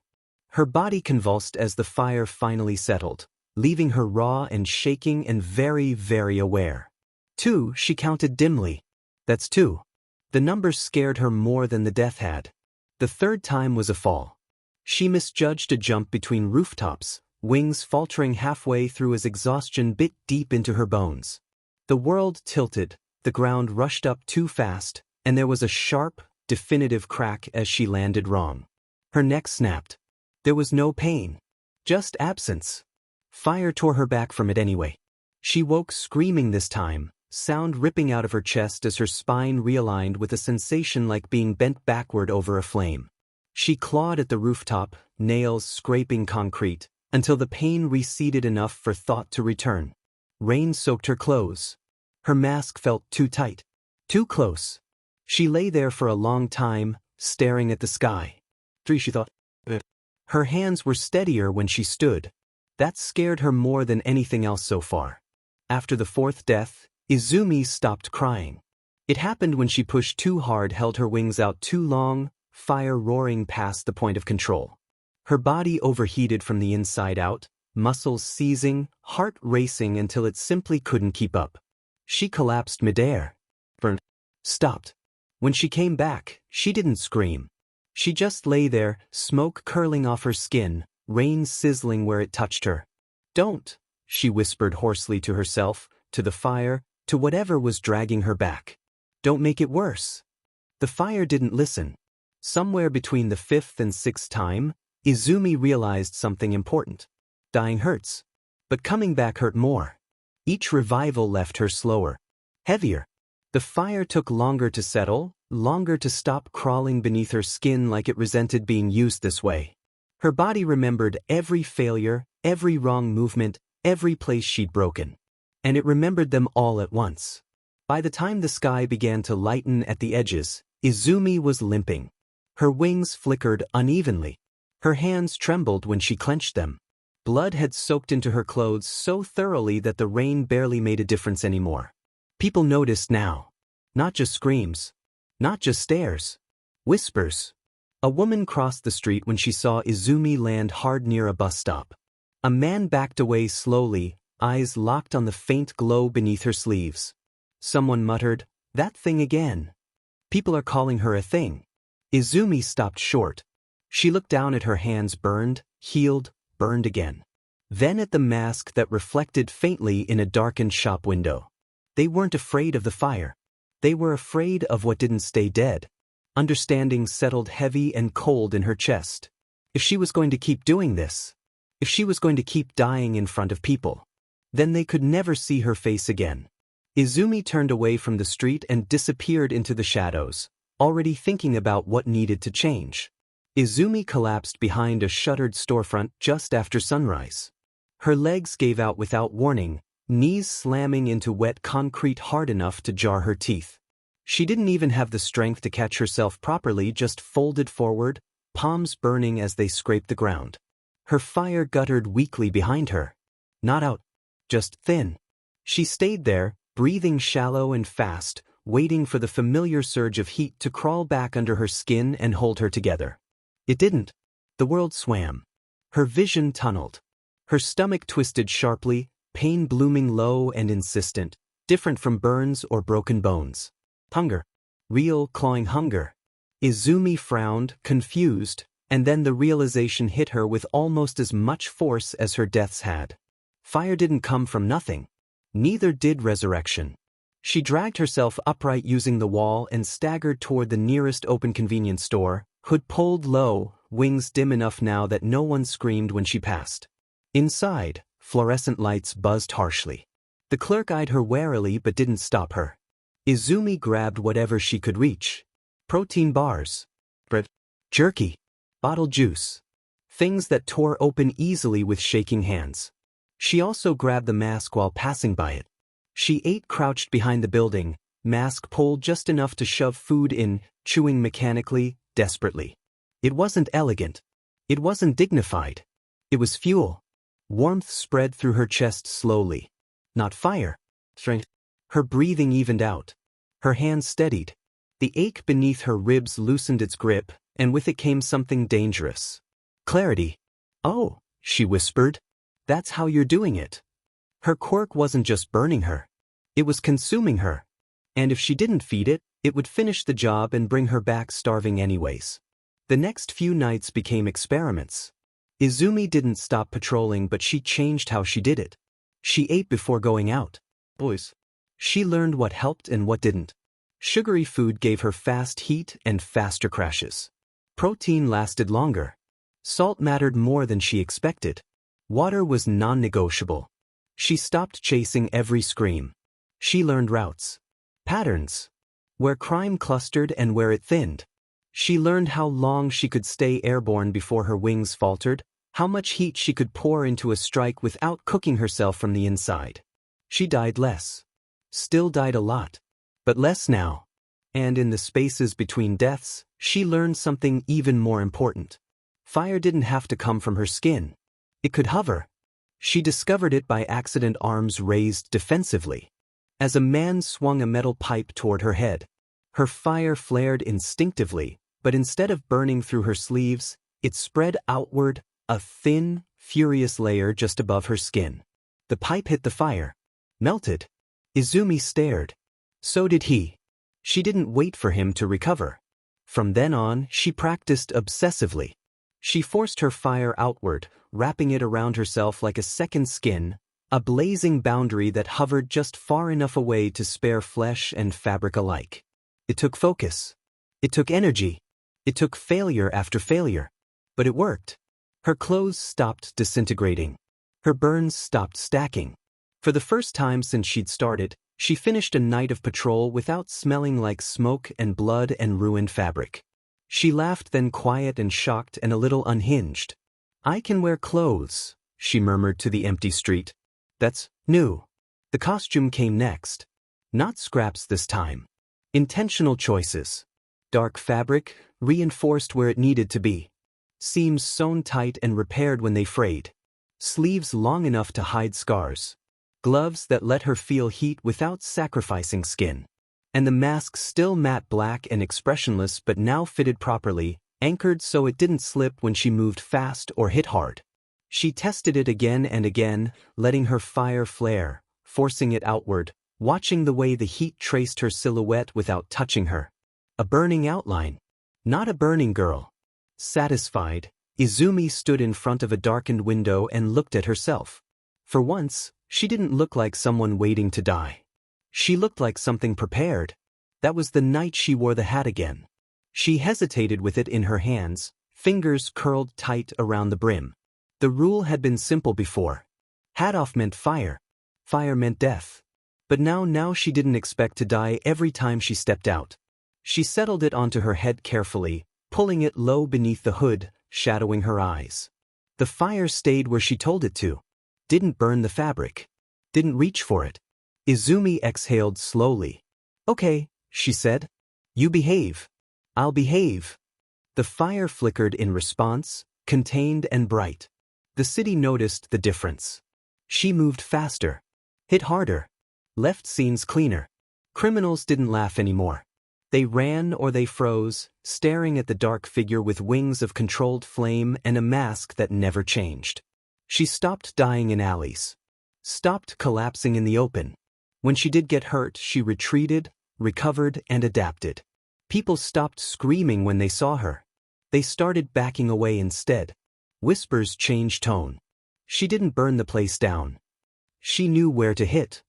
Her body convulsed as the fire finally settled, leaving her raw and shaking and very, very aware. 2, she counted dimly. That's 2. The number scared her more than the death had. The third time was a fall. She misjudged a jump between rooftops, wings faltering halfway through as exhaustion bit deep into her bones. The world tilted, the ground rushed up too fast, and there was a sharp, definitive crack as she landed wrong. Her neck snapped. There was no pain. Just absence. Fire tore her back from it anyway. She woke screaming this time, sound ripping out of her chest as her spine realigned with a sensation like being bent backward over a flame. She clawed at the rooftop, nails scraping concrete, until the pain receded enough for thought to return. Rain soaked her clothes. Her mask felt too tight. Too close. She lay there for a long time, staring at the sky. 3, she thought. Her hands were steadier when she stood. That scared her more than anything else so far. After the 4th death, Izumi stopped crying. It happened when she pushed too hard, held her wings out too long, fire roaring past the point of control. Her body overheated from the inside out, muscles seizing, heart racing until it simply couldn't keep up. She collapsed midair. Burned. Stopped. When she came back, she didn't scream. She just lay there, smoke curling off her skin, rain sizzling where it touched her. Don't, she whispered hoarsely to herself, to the fire, to whatever was dragging her back. Don't make it worse. The fire didn't listen. Somewhere between the 5th and 6th time, Izumi realized something important. Dying hurts. But coming back hurt more. Each revival left her slower. Heavier. The fire took longer to settle, longer to stop crawling beneath her skin like it resented being used this way. Her body remembered every failure, every wrong movement, every place she'd broken. And it remembered them all at once. By the time the sky began to lighten at the edges, Izumi was limping. Her wings flickered unevenly. Her hands trembled when she clenched them. Blood had soaked into her clothes so thoroughly that the rain barely made a difference anymore. People noticed now. Not just screams. Not just stares. Whispers. A woman crossed the street when she saw Izumi land hard near a bus stop. A man backed away slowly, eyes locked on the faint glow beneath her sleeves. Someone muttered, "That thing again." People are calling her a thing. Izumi stopped short. She looked down at her hands burned, healed, burned again. Then at the mask that reflected faintly in a darkened shop window. They weren't afraid of the fire. They were afraid of what didn't stay dead. Understanding settled heavy and cold in her chest. If she was going to keep doing this, if she was going to keep dying in front of people, then they could never see her face again. Izumi turned away from the street and disappeared into the shadows, already thinking about what needed to change. Izumi collapsed behind a shuttered storefront just after sunrise. Her legs gave out without warning, knees slamming into wet concrete hard enough to jar her teeth. She didn't even have the strength to catch herself properly, just folded forward, palms burning as they scraped the ground. Her fire guttered weakly behind her. Not out. Just thin. She stayed there, breathing shallow and fast, waiting for the familiar surge of heat to crawl back under her skin and hold her together. It didn't. The world swam. Her vision tunneled. Her stomach twisted sharply, pain blooming low and insistent, different from burns or broken bones. Hunger. Real, clawing hunger. Izumi frowned, confused, and then the realization hit her with almost as much force as her deaths had. Fire didn't come from nothing. Neither did resurrection. She dragged herself upright using the wall and staggered toward the nearest open convenience store, hood pulled low, wings dim enough now that no one screamed when she passed. Inside, fluorescent lights buzzed harshly. The clerk eyed her warily but didn't stop her. Izumi grabbed whatever she could reach. Protein bars. Bread. Jerky. Bottled juice. Things that tore open easily with shaking hands. She also grabbed the mask while passing by it. She ate crouched behind the building, mask pulled just enough to shove food in, chewing mechanically, desperately. It wasn't elegant. It wasn't dignified. It was fuel. Warmth spread through her chest slowly. Not fire. Strength. Her breathing evened out. Her hands steadied. The ache beneath her ribs loosened its grip, and with it came something dangerous. Clarity. Oh, she whispered. That's how you're doing it. Her quirk wasn't just burning her. It was consuming her. And if she didn't feed it, it would finish the job and bring her back starving anyways. The next few nights became experiments. Izumi didn't stop patrolling, but she changed how she did it. She ate before going out. Boys. She learned what helped and what didn't. Sugary food gave her fast heat and faster crashes. Protein lasted longer. Salt mattered more than she expected. Water was non-negotiable. She stopped chasing every scream. She learned routes. Patterns. Where crime clustered and where it thinned. She learned how long she could stay airborne before her wings faltered, how much heat she could pour into a strike without cooking herself from the inside. She died less. Still died a lot. But less now. And in the spaces between deaths, she learned something even more important. Fire didn't have to come from her skin. It could hover. She discovered it by accident, arms raised defensively. As a man swung a metal pipe toward her head, her fire flared instinctively, but instead of burning through her sleeves, it spread outward, a thin, furious layer just above her skin. The pipe hit the fire. Melted. Izumi stared. So did he. She didn't wait for him to recover. From then on, she practiced obsessively. She forced her fire outward, wrapping it around herself like a second skin, a blazing boundary that hovered just far enough away to spare flesh and fabric alike. It took focus. It took energy. It took failure after failure. But it worked. Her clothes stopped disintegrating. Her burns stopped stacking. For the first time since she'd started, she finished a night of patrol without smelling like smoke and blood and ruined fabric. She laughed, then quiet and shocked and a little unhinged. I can wear clothes, she murmured to the empty street. That's new. The costume came next. Not scraps this time. Intentional choices. Dark fabric, reinforced where it needed to be. Seams sewn tight and repaired when they frayed. Sleeves long enough to hide scars. Gloves that let her feel heat without sacrificing skin. And the mask still matte black and expressionless, but now fitted properly, anchored so it didn't slip when she moved fast or hit hard. She tested it again and again, letting her fire flare, forcing it outward, watching the way the heat traced her silhouette without touching her. A burning outline. Not a burning girl. Satisfied, Izumi stood in front of a darkened window and looked at herself. For once, she didn't look like someone waiting to die. She looked like something prepared. That was the night she wore the hat again. She hesitated with it in her hands, fingers curled tight around the brim. The rule had been simple before. Hat off meant fire. Fire meant death. But now she didn't expect to die every time she stepped out. She settled it onto her head carefully, pulling it low beneath the hood, shadowing her eyes. The fire stayed where she told it to. Didn't burn the fabric. Didn't reach for it. Izumi exhaled slowly. Okay, she said. You behave. I'll behave. The fire flickered in response, contained and bright. The city noticed the difference. She moved faster. Hit harder. Left scenes cleaner. Criminals didn't laugh anymore. They ran or they froze, staring at the dark figure with wings of controlled flame and a mask that never changed. She stopped dying in alleys. Stopped collapsing in the open. When she did get hurt, she retreated, recovered, and adapted. People stopped screaming when they saw her. They started backing away instead. Whispers changed tone. She didn't burn the place down. She knew where to hit.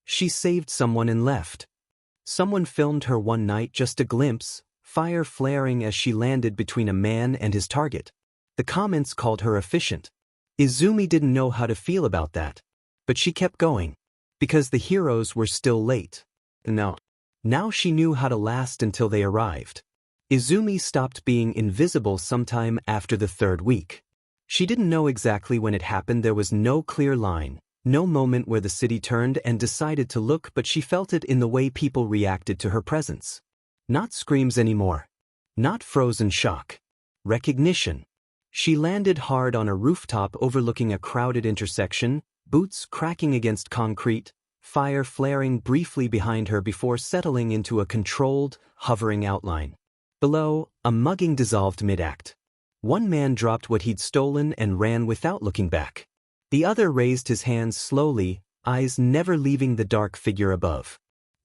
She saved someone and left. Someone filmed her one night, just a glimpse, fire flaring as she landed between a man and his target. The comments called her efficient. Izumi didn't know how to feel about that. But she kept going. Because the heroes were still late. Now she knew how to last until they arrived. Izumi stopped being invisible sometime after the third week. She didn't know exactly when it happened. There was no clear line, no moment where the city turned and decided to look, but she felt it in the way people reacted to her presence. Not screams anymore. Not frozen shock. Recognition. She landed hard on a rooftop overlooking a crowded intersection, boots cracking against concrete, fire flaring briefly behind her before settling into a controlled, hovering outline. Below, a mugging dissolved mid-act. One man dropped what he'd stolen and ran without looking back. The other raised his hands slowly, eyes never leaving the dark figure above.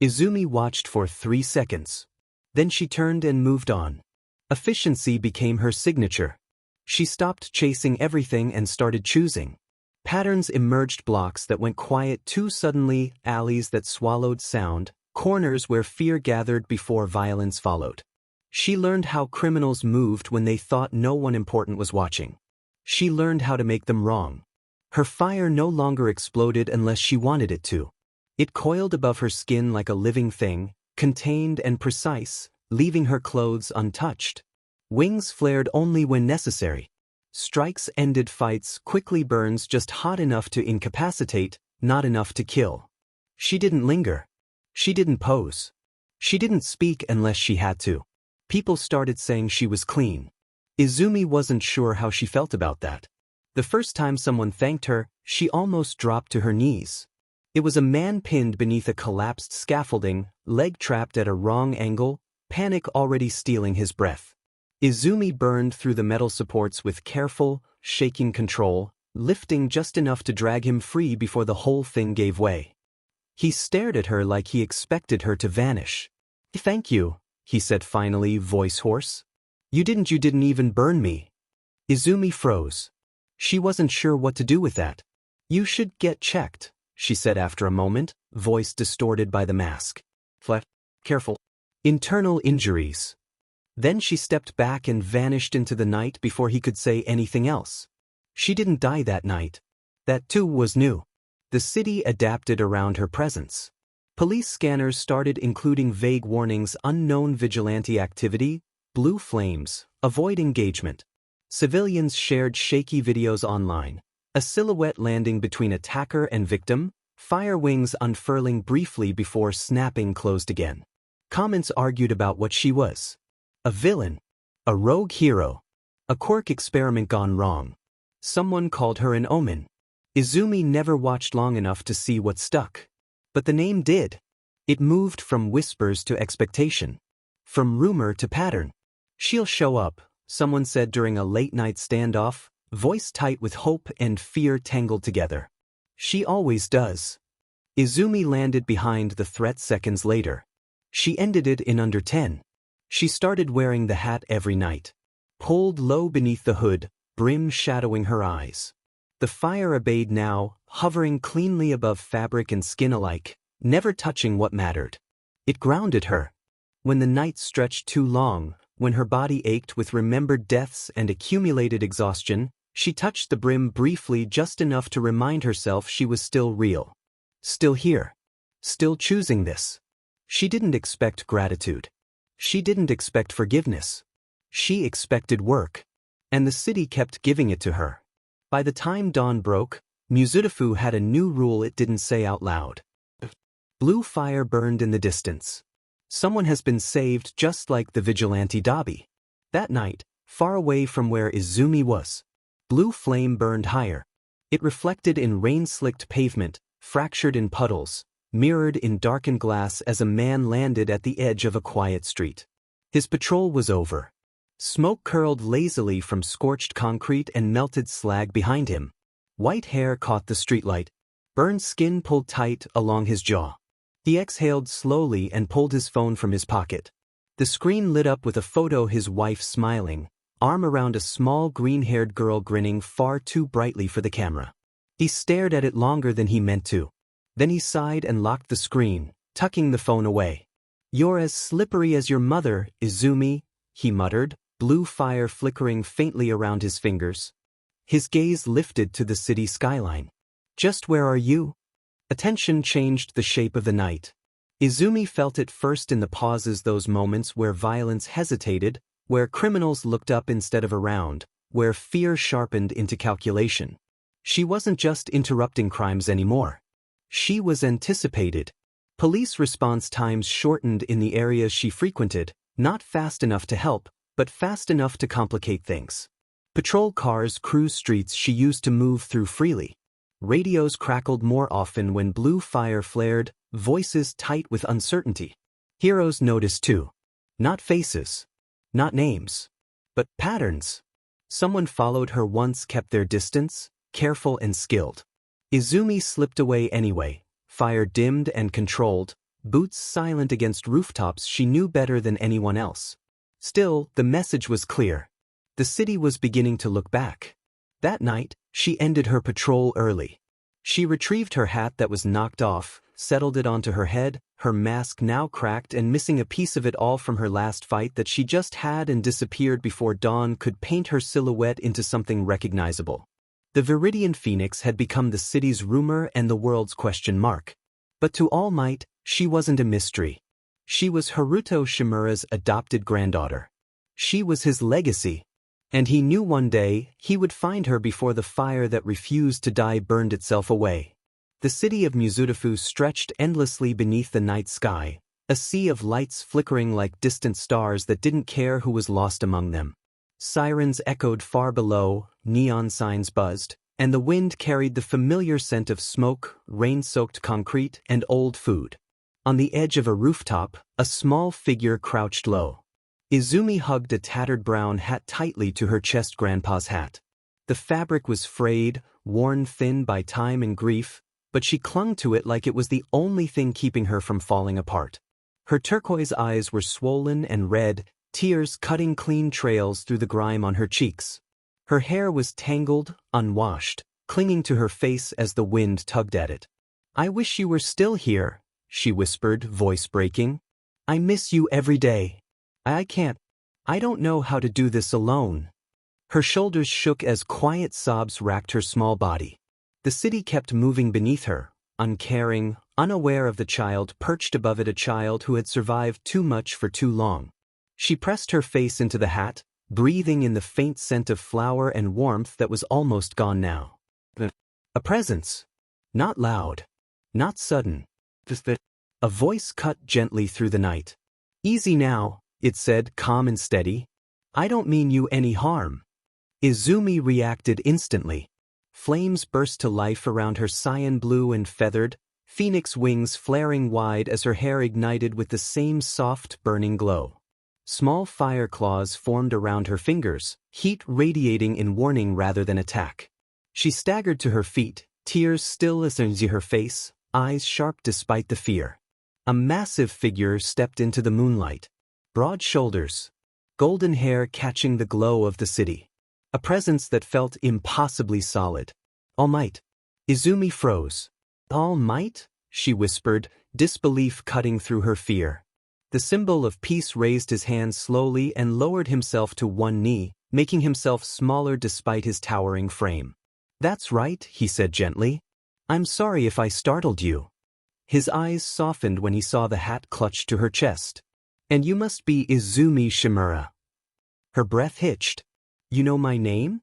Izumi watched for 3 seconds. Then she turned and moved on. Efficiency became her signature. She stopped chasing everything and started choosing. Patterns emerged, blocks that went quiet too suddenly, alleys that swallowed sound, corners where fear gathered before violence followed. She learned how criminals moved when they thought no one important was watching. She learned how to make them wrong. Her fire no longer exploded unless she wanted it to. It coiled above her skin like a living thing, contained and precise, leaving her clothes untouched. Wings flared only when necessary. Strikes ended fights quickly, burns just hot enough to incapacitate, not enough to kill. She didn't linger. She didn't pose. She didn't speak unless she had to. People started saying she was clean. Izumi wasn't sure how she felt about that. The first time someone thanked her, she almost dropped to her knees. It was a man pinned beneath a collapsed scaffolding, leg trapped at a wrong angle, panic already stealing his breath. Izumi burned through the metal supports with careful, shaking control, lifting just enough to drag him free before the whole thing gave way. He stared at her like he expected her to vanish. "Thank you," he said finally, voice hoarse. You didn't even burn me." Izumi froze. She wasn't sure what to do with that. "You should get checked," she said after a moment, voice distorted by the mask. Careful. Internal injuries." Then she stepped back and vanished into the night before he could say anything else. She didn't die that night. That too was new. The city adapted around her presence. Police scanners started including vague warnings: unknown vigilante activity, blue flames, avoid engagement. Civilians shared shaky videos online, a silhouette landing between attacker and victim, fire wings unfurling briefly before snapping closed again. Comments argued about what she was. A villain. A rogue hero. A Quirk experiment gone wrong. Someone called her an omen. Izumi never watched long enough to see what stuck. But the name did. It moved from whispers to expectation. From rumor to pattern. "She'll show up," someone said during a late-night standoff, voice tight with hope and fear tangled together. "She always does." Izumi landed behind the threat seconds later. She ended it in under 10. She started wearing the hat every night. Pulled low beneath the hood, brim shadowing her eyes. The fire obeyed now, hovering cleanly above fabric and skin alike, never touching what mattered. It grounded her. When the night stretched too long, when her body ached with remembered deaths and accumulated exhaustion, she touched the brim briefly, just enough to remind herself she was still real. Still here. Still choosing this. She didn't expect gratitude. She didn't expect forgiveness. She expected work. And the city kept giving it to her. By the time dawn broke, Muzutafu had a new rule it didn't say out loud. Blue fire burned in the distance. Someone has been saved, just like the vigilante Dobby. That night, far away from where Izumi was. Blue flame burned higher. It reflected in rain-slicked pavement, fractured in puddles, mirrored in darkened glass as a man landed at the edge of a quiet street. His patrol was over. Smoke curled lazily from scorched concrete and melted slag behind him. White hair caught the streetlight. Burned skin pulled tight along his jaw. He exhaled slowly and pulled his phone from his pocket. The screen lit up with a photo, his wife smiling, arm around a small green-haired girl grinning far too brightly for the camera. He stared at it longer than he meant to. Then he sighed and locked the screen, tucking the phone away. "You're as slippery as your mother, Izumi," he muttered, blue fire flickering faintly around his fingers. His gaze lifted to the city skyline. "Just where are you?" Attention changed the shape of the night. Izumi felt it first in the pauses, those moments where violence hesitated, where criminals looked up instead of around, where fear sharpened into calculation. She wasn't just interrupting crimes anymore. She was anticipated. Police response times shortened in the areas she frequented, not fast enough to help, but fast enough to complicate things. Patrol cars cruised streets she used to move through freely. Radios crackled more often when blue fire flared, voices tight with uncertainty. Heroes noticed too. Not faces. Not names. But patterns. Someone followed her once, kept their distance, careful and skilled. Izumi slipped away anyway, fire dimmed and controlled, boots silent against rooftops she knew better than anyone else. Still, the message was clear. The city was beginning to look back. That night, she ended her patrol early. She retrieved her hat that was knocked off, settled it onto her head, her mask now cracked and missing a piece of it all from her last fight that she just had, and disappeared before dawn could paint her silhouette into something recognizable. The Viridian Phoenix had become the city's rumor and the world's question mark. But to All Might, she wasn't a mystery. She was Haruto Shimura's adopted granddaughter. She was his legacy. And he knew one day he would find her before the fire that refused to die burned itself away. The city of Muzutafu stretched endlessly beneath the night sky, a sea of lights flickering like distant stars that didn't care who was lost among them. Sirens echoed far below, neon signs buzzed, and the wind carried the familiar scent of smoke, rain-soaked concrete, and old food. On the edge of a rooftop, a small figure crouched low. Izumi hugged a tattered brown hat tightly to her chest, grandpa's hat. The fabric was frayed, worn thin by time and grief, but she clung to it like it was the only thing keeping her from falling apart. Her turquoise eyes were swollen and red, tears cutting clean trails through the grime on her cheeks. Her hair was tangled, unwashed, clinging to her face as the wind tugged at it. "I wish you were still here," she whispered, voice breaking. "I miss you every day. I can't. I don't know how to do this alone." Her shoulders shook as quiet sobs racked her small body. The city kept moving beneath her, uncaring, unaware of the child perched above it, a child who had survived too much for too long. She pressed her face into the hat, breathing in the faint scent of flower and warmth that was almost gone now. A presence. Not loud. Not sudden. A voice cut gently through the night. "Easy now," it said, calm and steady. "I don't mean you any harm." Izumi reacted instantly. Flames burst to life around her, cyan blue and feathered, phoenix wings flaring wide as her hair ignited with the same soft, burning glow. Small fire claws formed around her fingers, heat radiating in warning rather than attack. She staggered to her feet, tears still in her face, eyes sharp despite the fear. A massive figure stepped into the moonlight. Broad shoulders, golden hair catching the glow of the city. A presence that felt impossibly solid. "All Might." Izumi froze. "All Might?" she whispered, disbelief cutting through her fear. The symbol of peace raised his hand slowly and lowered himself to one knee, making himself smaller despite his towering frame. "That's right," he said gently. "I'm sorry if I startled you." His eyes softened when he saw the hat clutched to her chest. "And you must be Izumi Shimura." Her breath hitched. "You know my name?"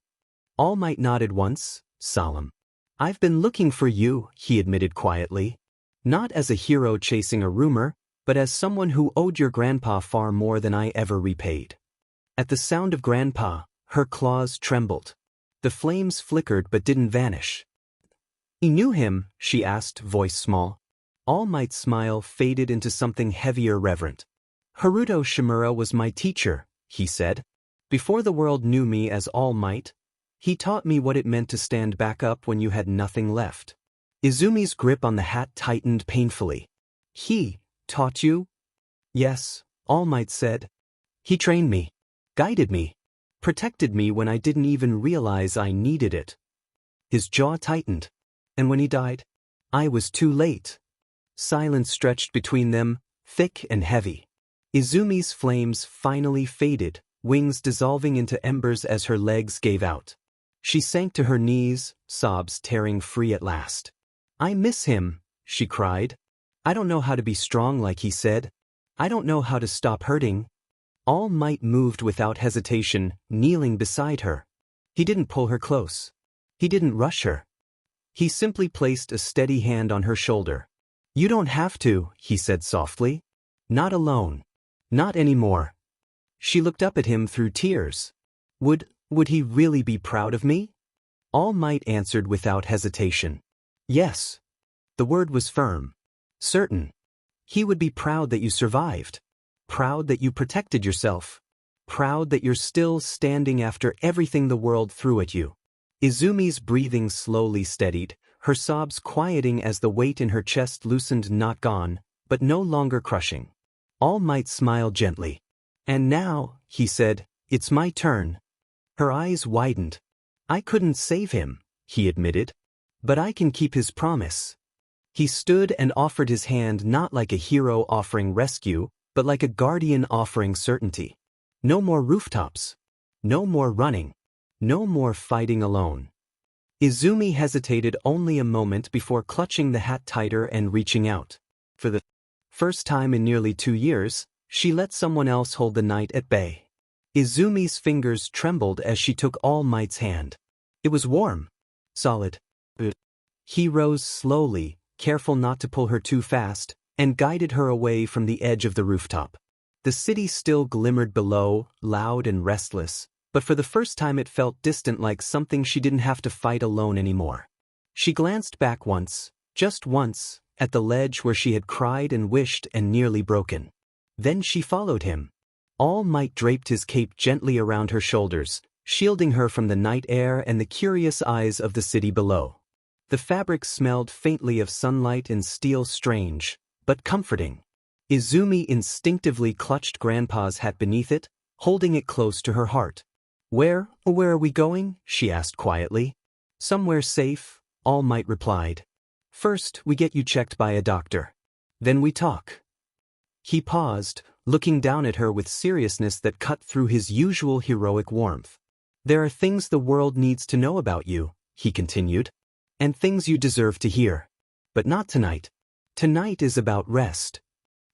All Might nodded once, solemn. "I've been looking for you," he admitted quietly. "Not as a hero chasing a rumor, but as someone who owed your grandpa far more than I ever repaid." At the sound of grandpa, her claws trembled. The flames flickered but didn't vanish. "You knew him?" she asked, voice small. All Might's smile faded into something heavier, reverent. "Haruto Shimura was my teacher," he said. "Before the world knew me as All Might, he taught me what it meant to stand back up when you had nothing left." Izumi's grip on the hat tightened painfully. "He taught you?" "Yes," All Might said. "He trained me, guided me, protected me when I didn't even realize I needed it." His jaw tightened. "And when he died, I was too late." Silence stretched between them, thick and heavy. Izumi's flames finally faded, wings dissolving into embers as her legs gave out. She sank to her knees, sobs tearing free at last. "I miss him," she cried. "I don't know how to be strong like he said. I don't know how to stop hurting." All Might moved without hesitation, kneeling beside her. He didn't pull her close. He didn't rush her. He simply placed a steady hand on her shoulder. "You don't have to," he said softly. "Not alone. Not anymore." She looked up at him through tears. Would he really be proud of me?" All Might answered without hesitation. Yes. The word was firm. Certain. He would be proud that you survived. Proud that you protected yourself. Proud that you're still standing after everything the world threw at you. Izumi's breathing slowly steadied, her sobs quieting as the weight in her chest loosened, not gone, but no longer crushing. All Might smiled gently. And now, he said, it's my turn. Her eyes widened. I couldn't save him, he admitted. But I can keep his promise. He stood and offered his hand, not like a hero offering rescue, but like a guardian offering certainty. No more rooftops. No more running. No more fighting alone. Izumi hesitated only a moment before clutching the hat tighter and reaching out. For the first time in nearly 2 years, she let someone else hold the night at bay. Izumi's fingers trembled as she took All Might's hand. It was warm. Solid. He rose slowly, careful not to pull her too fast, and guided her away from the edge of the rooftop. The city still glimmered below, loud and restless, but for the first time it felt distant, like something she didn't have to fight alone anymore. She glanced back once, just once, at the ledge where she had cried and wished and nearly broken. Then she followed him. All Might draped his cape gently around her shoulders, shielding her from the night air and the curious eyes of the city below. The fabric smelled faintly of sunlight and steel, strange, but comforting. Izumi instinctively clutched Grandpa's hat beneath it, holding it close to her heart. Where are we going? She asked quietly. Somewhere safe, All Might replied. First, we get you checked by a doctor. Then we talk. He paused, looking down at her with seriousness that cut through his usual heroic warmth. There are things the world needs to know about you, he continued. And things you deserve to hear. But not tonight. Tonight is about rest.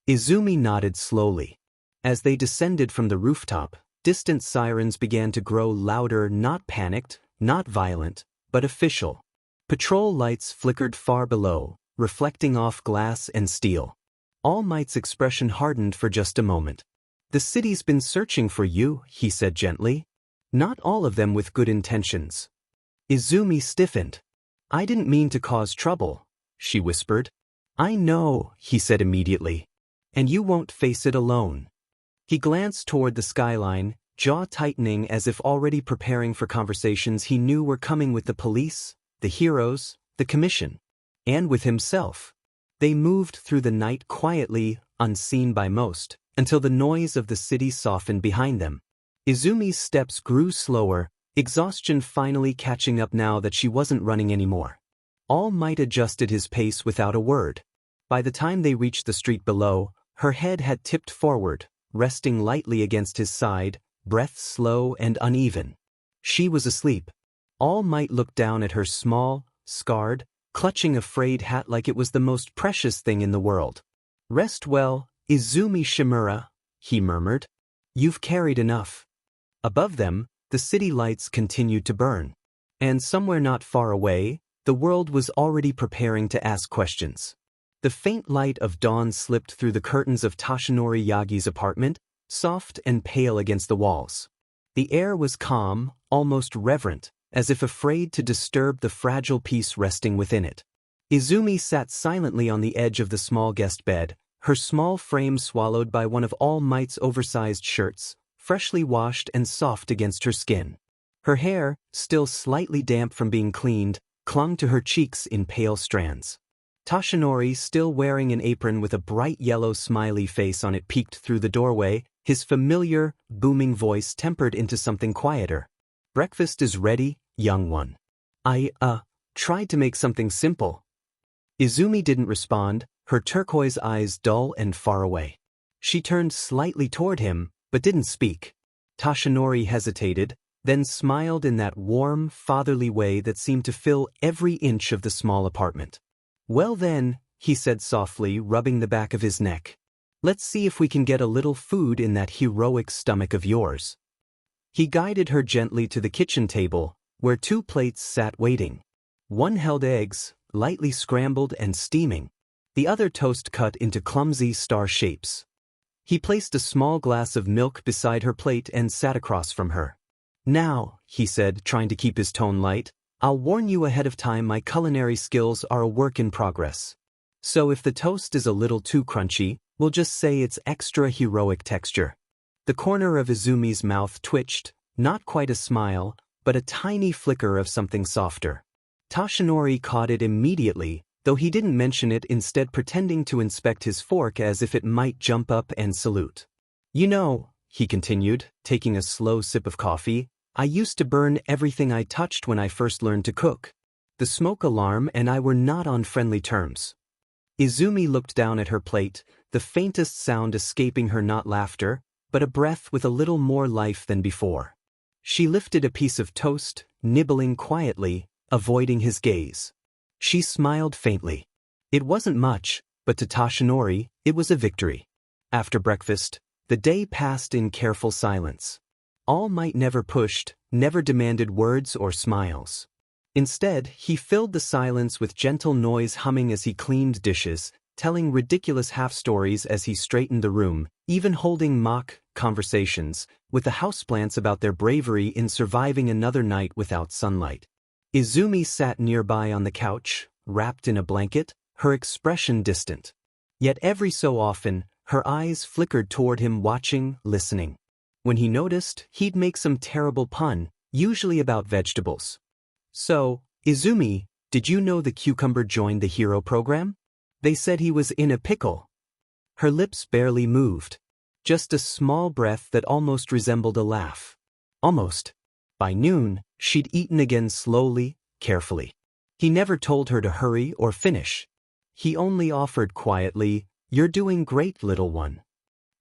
Izumi nodded slowly. As they descended from the rooftop, distant sirens began to grow louder, not panicked, not violent, but official. Patrol lights flickered far below, reflecting off glass and steel. All Might's expression hardened for just a moment. The city's been searching for you, he said gently. Not all of them with good intentions. Izumi stiffened. I didn't mean to cause trouble, she whispered. I know, he said immediately. And you won't face it alone. He glanced toward the skyline, jaw tightening as if already preparing for conversations he knew were coming with the police, the heroes, the commission, and with himself. They moved through the night quietly, unseen by most, until the noise of the city softened behind them. Izumi's steps grew slower, exhaustion finally catching up now that she wasn't running anymore. All Might adjusted his pace without a word. By the time they reached the street below, her head had tipped forward, resting lightly against his side, breath slow and uneven. She was asleep. All Might looked down at her small, scarred, clutching a frayed hat like it was the most precious thing in the world. Rest well, Izumi Shimura, he murmured. You've carried enough. Above them, the city lights continued to burn. And somewhere not far away, the world was already preparing to ask questions. The faint light of dawn slipped through the curtains of Toshinori Yagi's apartment, soft and pale against the walls. The air was calm, almost reverent, as if afraid to disturb the fragile peace resting within it. Izumi sat silently on the edge of the small guest bed, her small frame swallowed by one of All Might's oversized shirts, freshly washed and soft against her skin. Her hair, still slightly damp from being cleaned, clung to her cheeks in pale strands. Toshinori, still wearing an apron with a bright yellow smiley face on it, peeked through the doorway, his familiar, booming voice tempered into something quieter. Breakfast is ready, young one. I tried to make something simple. Izumi didn't respond, her turquoise eyes dull and far away. She turned slightly toward him, but didn't speak. Toshinori hesitated, then smiled in that warm, fatherly way that seemed to fill every inch of the small apartment. Well then, he said softly, rubbing the back of his neck. Let's see if we can get a little food in that heroic stomach of yours. He guided her gently to the kitchen table, where 2 plates sat waiting. One held eggs, lightly scrambled and steaming. The other toast cut into clumsy star shapes. He placed a small glass of milk beside her plate and sat across from her. Now, he said, trying to keep his tone light, I'll warn you ahead of time, my culinary skills are a work in progress. So if the toast is a little too crunchy, we'll just say it's extra heroic texture. The corner of Izumi's mouth twitched, not quite a smile, but a tiny flicker of something softer. Toshinori caught it immediately, though he didn't mention it, instead pretending to inspect his fork as if it might jump up and salute. You know, he continued, taking a slow sip of coffee, I used to burn everything I touched when I first learned to cook. The smoke alarm and I were not on friendly terms. Izumi looked down at her plate, the faintest sound escaping her, not laughter, but a breath with a little more life than before. She lifted a piece of toast, nibbling quietly, avoiding his gaze. She smiled faintly. It wasn't much, but to Toshinori, it was a victory. After breakfast, the day passed in careful silence. All Might never pushed, never demanded words or smiles. Instead, he filled the silence with gentle noise, humming as he cleaned dishes, telling ridiculous half-stories as he straightened the room, even holding mock conversations with the houseplants about their bravery in surviving another night without sunlight. Izumi sat nearby on the couch, wrapped in a blanket, her expression distant. Yet every so often, her eyes flickered toward him, watching, listening. When he noticed, he'd make some terrible pun, usually about vegetables. So, Izumi, did you know the cucumber joined the hero program? They said he was in a pickle. Her lips barely moved. Just a small breath that almost resembled a laugh. Almost. By noon, she'd eaten again, slowly, carefully. He never told her to hurry or finish. He only offered quietly, "You're doing great, little one."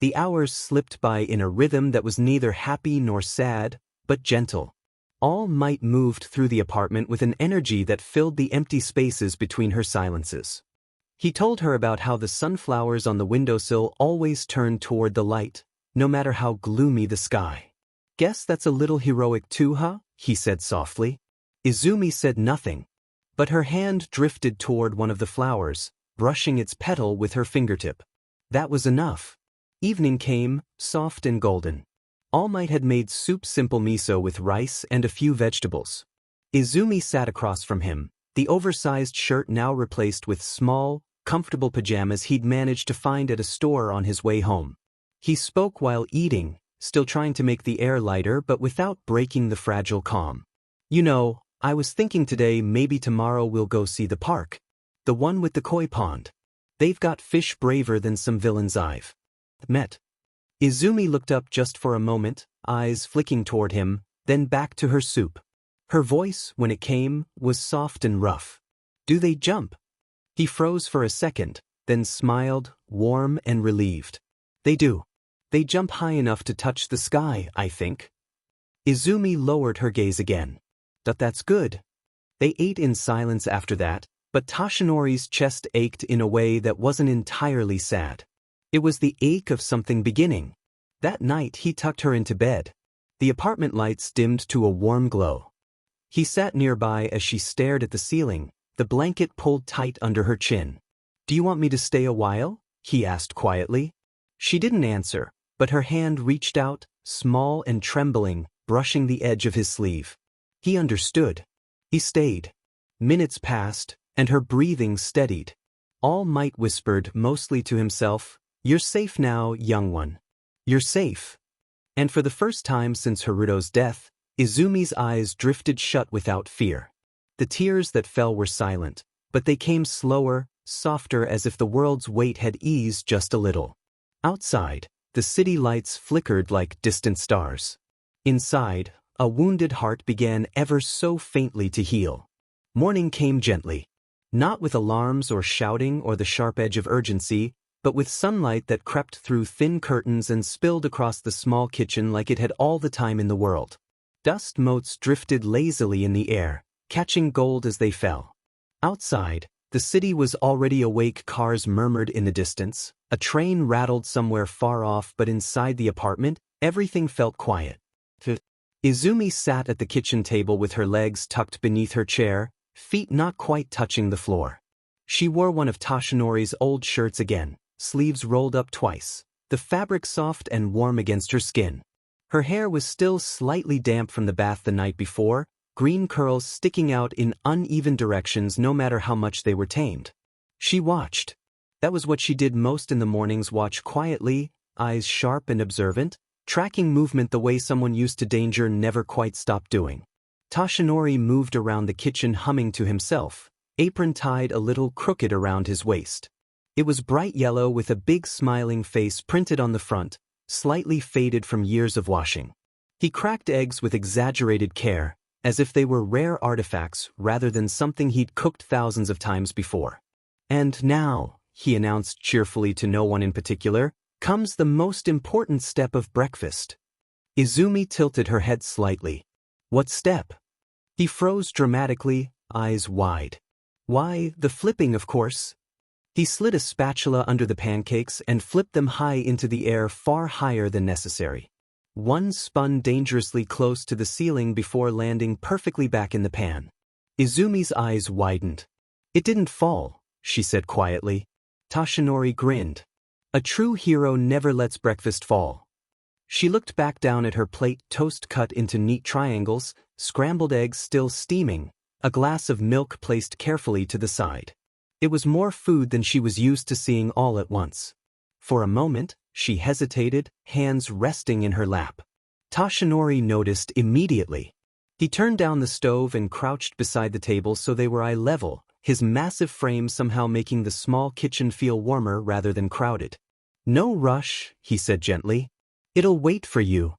The hours slipped by in a rhythm that was neither happy nor sad, but gentle. All Might moved through the apartment with an energy that filled the empty spaces between her silences. He told her about how the sunflowers on the windowsill always turned toward the light, no matter how gloomy the sky. Guess that's a little heroic too, huh? He said softly. Izumi said nothing, but her hand drifted toward one of the flowers, brushing its petal with her fingertip. That was enough. Evening came, soft and golden. All Might had made soup, simple miso with rice and a few vegetables. Izumi sat across from him, the oversized shirt now replaced with small, comfortable pajamas he'd managed to find at a store on his way home. He spoke while eating, still trying to make the air lighter but without breaking the fragile calm. You know, I was thinking today maybe tomorrow we'll go see the park. The one with the koi pond. They've got fish braver than some villains I've met. Izumi looked up just for a moment, eyes flicking toward him, then back to her soup. Her voice, when it came, was soft and rough. Do they jump? He froze for a second, then smiled, warm and relieved. They do. They jump high enough to touch the sky, I think. Izumi lowered her gaze again. That's good. They ate in silence after that, but Toshinori's chest ached in a way that wasn't entirely sad. It was the ache of something beginning. That night he tucked her into bed. The apartment lights dimmed to a warm glow. He sat nearby as she stared at the ceiling, the blanket pulled tight under her chin. Do you want me to stay a while? He asked quietly. She didn't answer, but her hand reached out, small and trembling, brushing the edge of his sleeve. He understood. He stayed. Minutes passed, and her breathing steadied. All Might whispered, mostly to himself, "You're safe now, young one. You're safe." And for the first time since Haruto's death, Izumi's eyes drifted shut without fear. The tears that fell were silent, but they came slower, softer, as if the world's weight had eased just a little. Outside, the city lights flickered like distant stars. Inside, a wounded heart began ever so faintly to heal. Morning came gently. Not with alarms or shouting or the sharp edge of urgency, but with sunlight that crept through thin curtains and spilled across the small kitchen like it had all the time in the world. Dust motes drifted lazily in the air, catching gold as they fell. Outside, the city was already awake. Cars murmured in the distance, a train rattled somewhere far off, but inside the apartment, everything felt quiet. Izumi sat at the kitchen table with her legs tucked beneath her chair, feet not quite touching the floor. She wore one of Toshinori's old shirts again, sleeves rolled up twice, the fabric soft and warm against her skin. Her hair was still slightly damp from the bath the night before, green curls sticking out in uneven directions no matter how much they were tamed. She watched. That was what she did most in the mornings, watch quietly, eyes sharp and observant, tracking movement the way someone used to danger never quite stopped doing. Toshinori moved around the kitchen humming to himself, apron tied a little crooked around his waist. It was bright yellow with a big smiling face printed on the front, slightly faded from years of washing. He cracked eggs with exaggerated care, as if they were rare artifacts rather than something he'd cooked thousands of times before. And now, he announced cheerfully to no one in particular, comes the most important step of breakfast. Izumi tilted her head slightly. What step? He froze dramatically, eyes wide. Why, the flipping, of course. He slid a spatula under the pancakes and flipped them high into the air, far higher than necessary. One spun dangerously close to the ceiling before landing perfectly back in the pan. Izumi's eyes widened. It didn't fall, she said quietly. Toshinori grinned. A true hero never lets breakfast fall. She looked back down at her plate, toast cut into neat triangles, scrambled eggs still steaming, a glass of milk placed carefully to the side. It was more food than she was used to seeing all at once. For a moment, she hesitated, hands resting in her lap. Toshinori noticed immediately. He turned down the stove and crouched beside the table so they were eye level, his massive frame somehow making the small kitchen feel warmer rather than crowded. No rush, he said gently. It'll wait for you.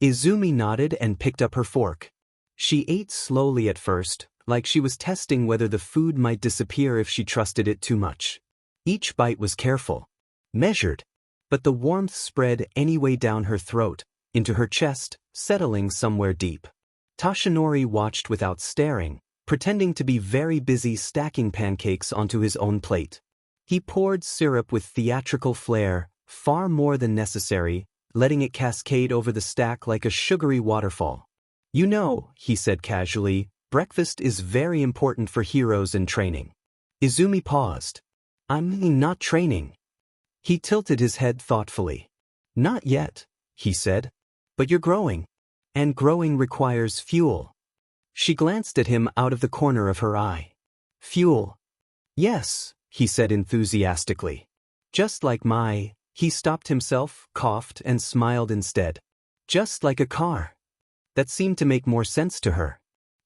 Izumi nodded and picked up her fork. She ate slowly at first, like she was testing whether the food might disappear if she trusted it too much. Each bite was careful, measured, but the warmth spread anyway down her throat, into her chest, settling somewhere deep. Toshinori watched without staring, pretending to be very busy stacking pancakes onto his own plate. He poured syrup with theatrical flair, far more than necessary, letting it cascade over the stack like a sugary waterfall. You know, he said casually, breakfast is very important for heroes in training. Izumi paused. I'm not training. He tilted his head thoughtfully. Not yet, he said. But you're growing. And growing requires fuel. She glanced at him out of the corner of her eye. Fuel. Yes, he said enthusiastically. Just like he stopped himself, coughed, and smiled instead. Just like a car. That seemed to make more sense to her.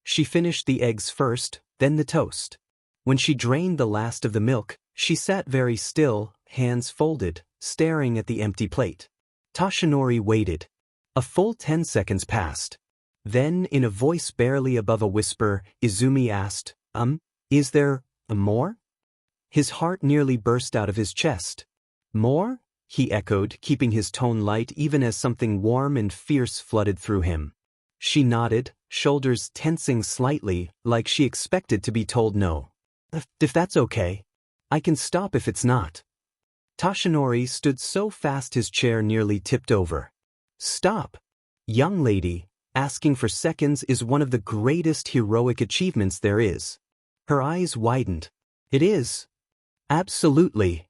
She finished the eggs first, then the toast. When she drained the last of the milk, she sat very still, hands folded, staring at the empty plate. Toshinori waited. A full 10 seconds passed. Then, in a voice barely above a whisper, Izumi asked, is there more? His heart nearly burst out of his chest. More? He echoed, keeping his tone light even as something warm and fierce flooded through him. She nodded, shoulders tensing slightly, like she expected to be told no. If that's okay. I can stop if it's not. Toshinori stood so fast his chair nearly tipped over. Stop. Young lady, asking for seconds is one of the greatest heroic achievements there is. Her eyes widened. It is. Absolutely.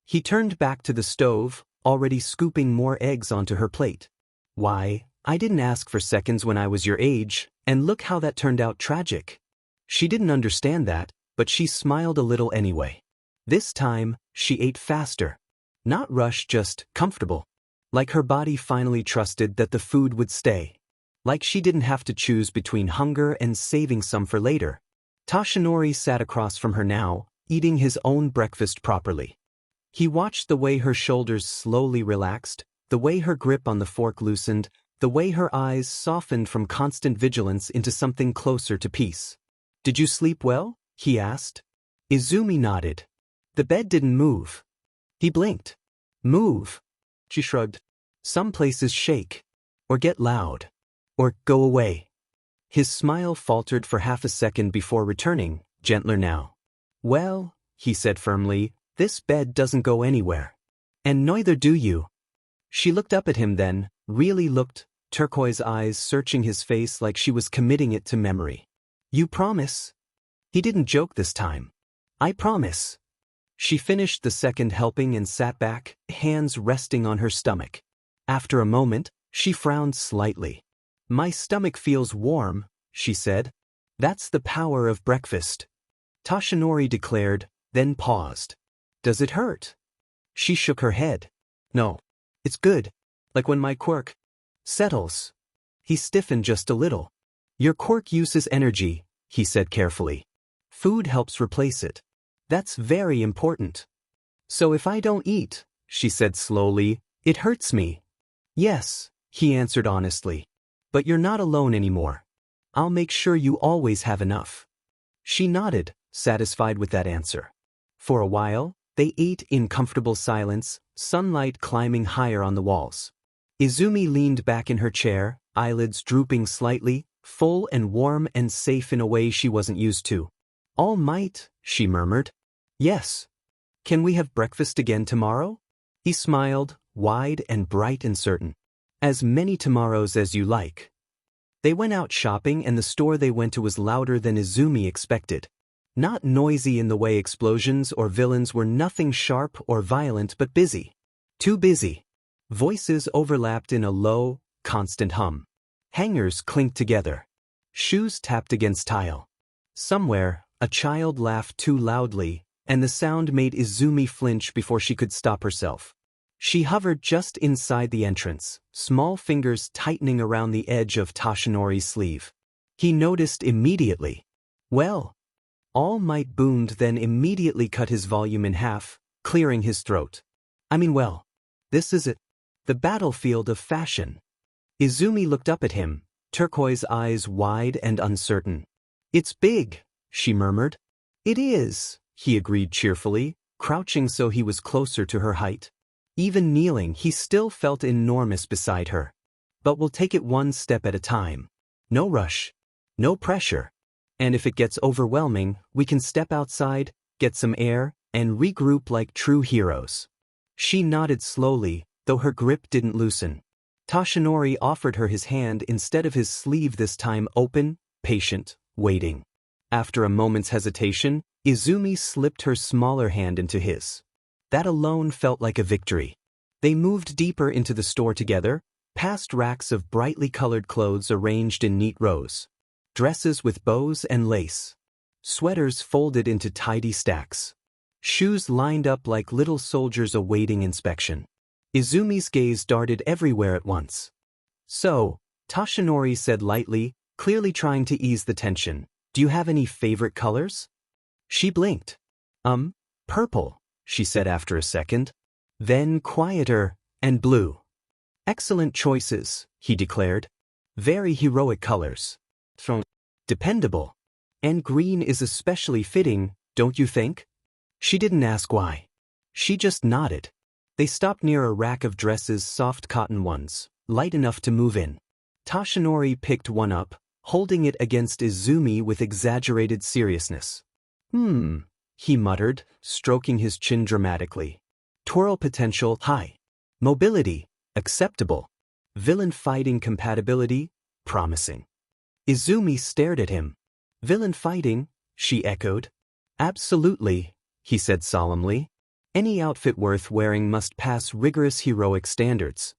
He turned back to the stove, already scooping more eggs onto her plate. Why, I didn't ask for seconds when I was your age, and look how that turned out tragic. She didn't understand that, but she smiled a little anyway. This time, she ate faster. Not rushed, just comfortable. Like her body finally trusted that the food would stay. Like she didn't have to choose between hunger and saving some for later. Toshinori sat across from her now, eating his own breakfast properly. He watched the way her shoulders slowly relaxed, the way her grip on the fork loosened, the way her eyes softened from constant vigilance into something closer to peace. Did you sleep well? He asked. Izumi nodded. The bed didn't move. He blinked. Move. She shrugged. Some places shake. Or get loud. Or go away. His smile faltered for half a second before returning, gentler now. Well, he said firmly, this bed doesn't go anywhere. And neither do you. She looked up at him then, really looked, turquoise eyes searching his face like she was committing it to memory. You promise? He didn't joke this time. I promise. She finished the second helping and sat back, hands resting on her stomach. After a moment, she frowned slightly. My stomach feels warm, she said, That's the power of breakfast, Toshinori declared, then paused. Does it hurt? She shook her head. No. It's good. Like when my quirk settles. He stiffened just a little. Your quirk uses energy, he said carefully. Food helps replace it. That's very important. So if I don't eat, she said slowly, it hurts me. Yes, he answered honestly. But you're not alone anymore. I'll make sure you always have enough. She nodded, satisfied with that answer. For a while, they ate in comfortable silence, sunlight climbing higher on the walls. Izumi leaned back in her chair, eyelids drooping slightly, full and warm and safe in a way she wasn't used to. All Might, she murmured. Yes. Can we have breakfast again tomorrow? He smiled, wide and bright and certain. As many tomorrows as you like. They went out shopping and the store they went to was louder than Izumi expected. Not noisy in the way explosions or villains were, nothing sharp or violent, but busy. Too busy. Voices overlapped in a low, constant hum. Hangers clinked together. Shoes tapped against tile. Somewhere, a child laughed too loudly, and the sound made Izumi flinch before she could stop herself. She hovered just inside the entrance, small fingers tightening around the edge of Toshinori's sleeve. He noticed immediately. Well. All Might boomed, then immediately cut his volume in half, clearing his throat. Well, this is it. The battlefield of fashion. Izumi looked up at him, turquoise eyes wide and uncertain. It's big, she murmured. It is, he agreed cheerfully, crouching so he was closer to her height. Even kneeling, he still felt enormous beside her. But we'll take it one step at a time. No rush. No pressure. And if it gets overwhelming, we can step outside, get some air, and regroup like true heroes. She nodded slowly, though her grip didn't loosen. Toshinori offered her his hand instead of his sleeve, this time open, patient, waiting. After a moment's hesitation, Izumi slipped her smaller hand into his. That alone felt like a victory. They moved deeper into the store together, past racks of brightly colored clothes arranged in neat rows. Dresses with bows and lace. Sweaters folded into tidy stacks. Shoes lined up like little soldiers awaiting inspection. Izumi's gaze darted everywhere at once. So, Toshinori said lightly, clearly trying to ease the tension, do you have any favorite colors? She blinked. Purple, she said after a second. Then quieter, and blue. Excellent choices, he declared. Very heroic colors. Dependable. And green is especially fitting, don't you think? She didn't ask why. She just nodded. They stopped near a rack of dresses, soft cotton ones, light enough to move in. Toshinori picked one up, holding it against Izumi with exaggerated seriousness. He muttered, stroking his chin dramatically. Twirl potential, high. Mobility, acceptable. Villain fighting compatibility, promising. Izumi stared at him. Villain fighting, she echoed. Absolutely, he said solemnly. Any outfit worth wearing must pass rigorous heroic standards.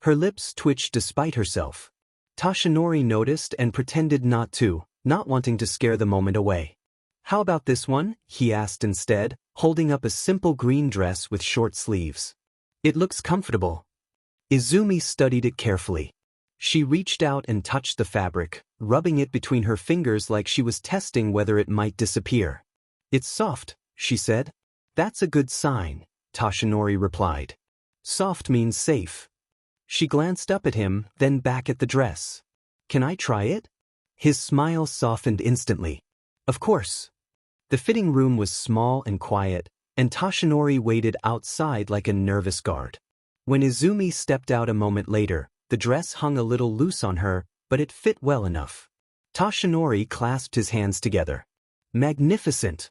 Her lips twitched despite herself. Toshinori noticed and pretended not to, not wanting to scare the moment away. How about this one? He asked instead, holding up a simple green dress with short sleeves. It looks comfortable. Izumi studied it carefully. She reached out and touched the fabric, rubbing it between her fingers like she was testing whether it might disappear. It's soft, she said. That's a good sign, Toshinori replied. Soft means safe. She glanced up at him, then back at the dress. Can I try it? His smile softened instantly. Of course. The fitting room was small and quiet, and Toshinori waited outside like a nervous guard. When Izumi stepped out a moment later, the dress hung a little loose on her, but it fit well enough. Toshinori clasped his hands together. Magnificent!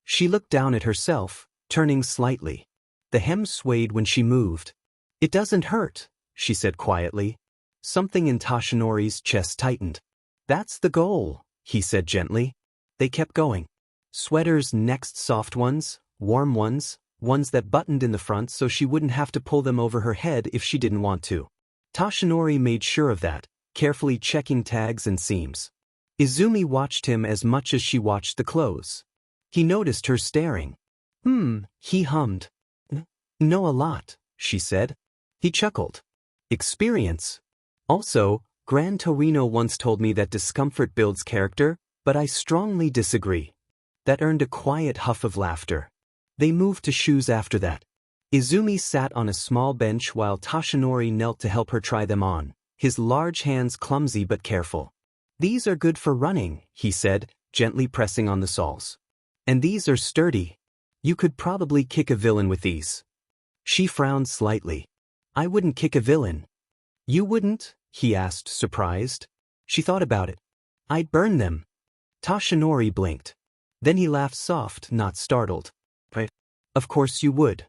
She looked down at herself, turning slightly. The hem swayed when she moved. It doesn't hurt, she said quietly. Something in Toshinori's chest tightened. That's the goal, he said gently. They kept going. Sweaters next, soft ones, warm ones, ones that buttoned in the front so she wouldn't have to pull them over her head if she didn't want to. Toshinori made sure of that, carefully checking tags and seams. Izumi watched him as much as she watched the clothes. He noticed her staring. He hummed. No, a lot, she said. He chuckled. Experience. Also, Gran Torino once told me that discomfort builds character, but I strongly disagree. That earned a quiet huff of laughter. They moved to shoes after that. Izumi sat on a small bench while Toshinori knelt to help her try them on, his large hands clumsy but careful. These are good for running, he said, gently pressing on the soles. And these are sturdy. You could probably kick a villain with these. She frowned slightly. I wouldn't kick a villain. You wouldn't? He asked, surprised. She thought about it. I'd burn them. Toshinori blinked. Then he laughed soft, not startled. Of course you would.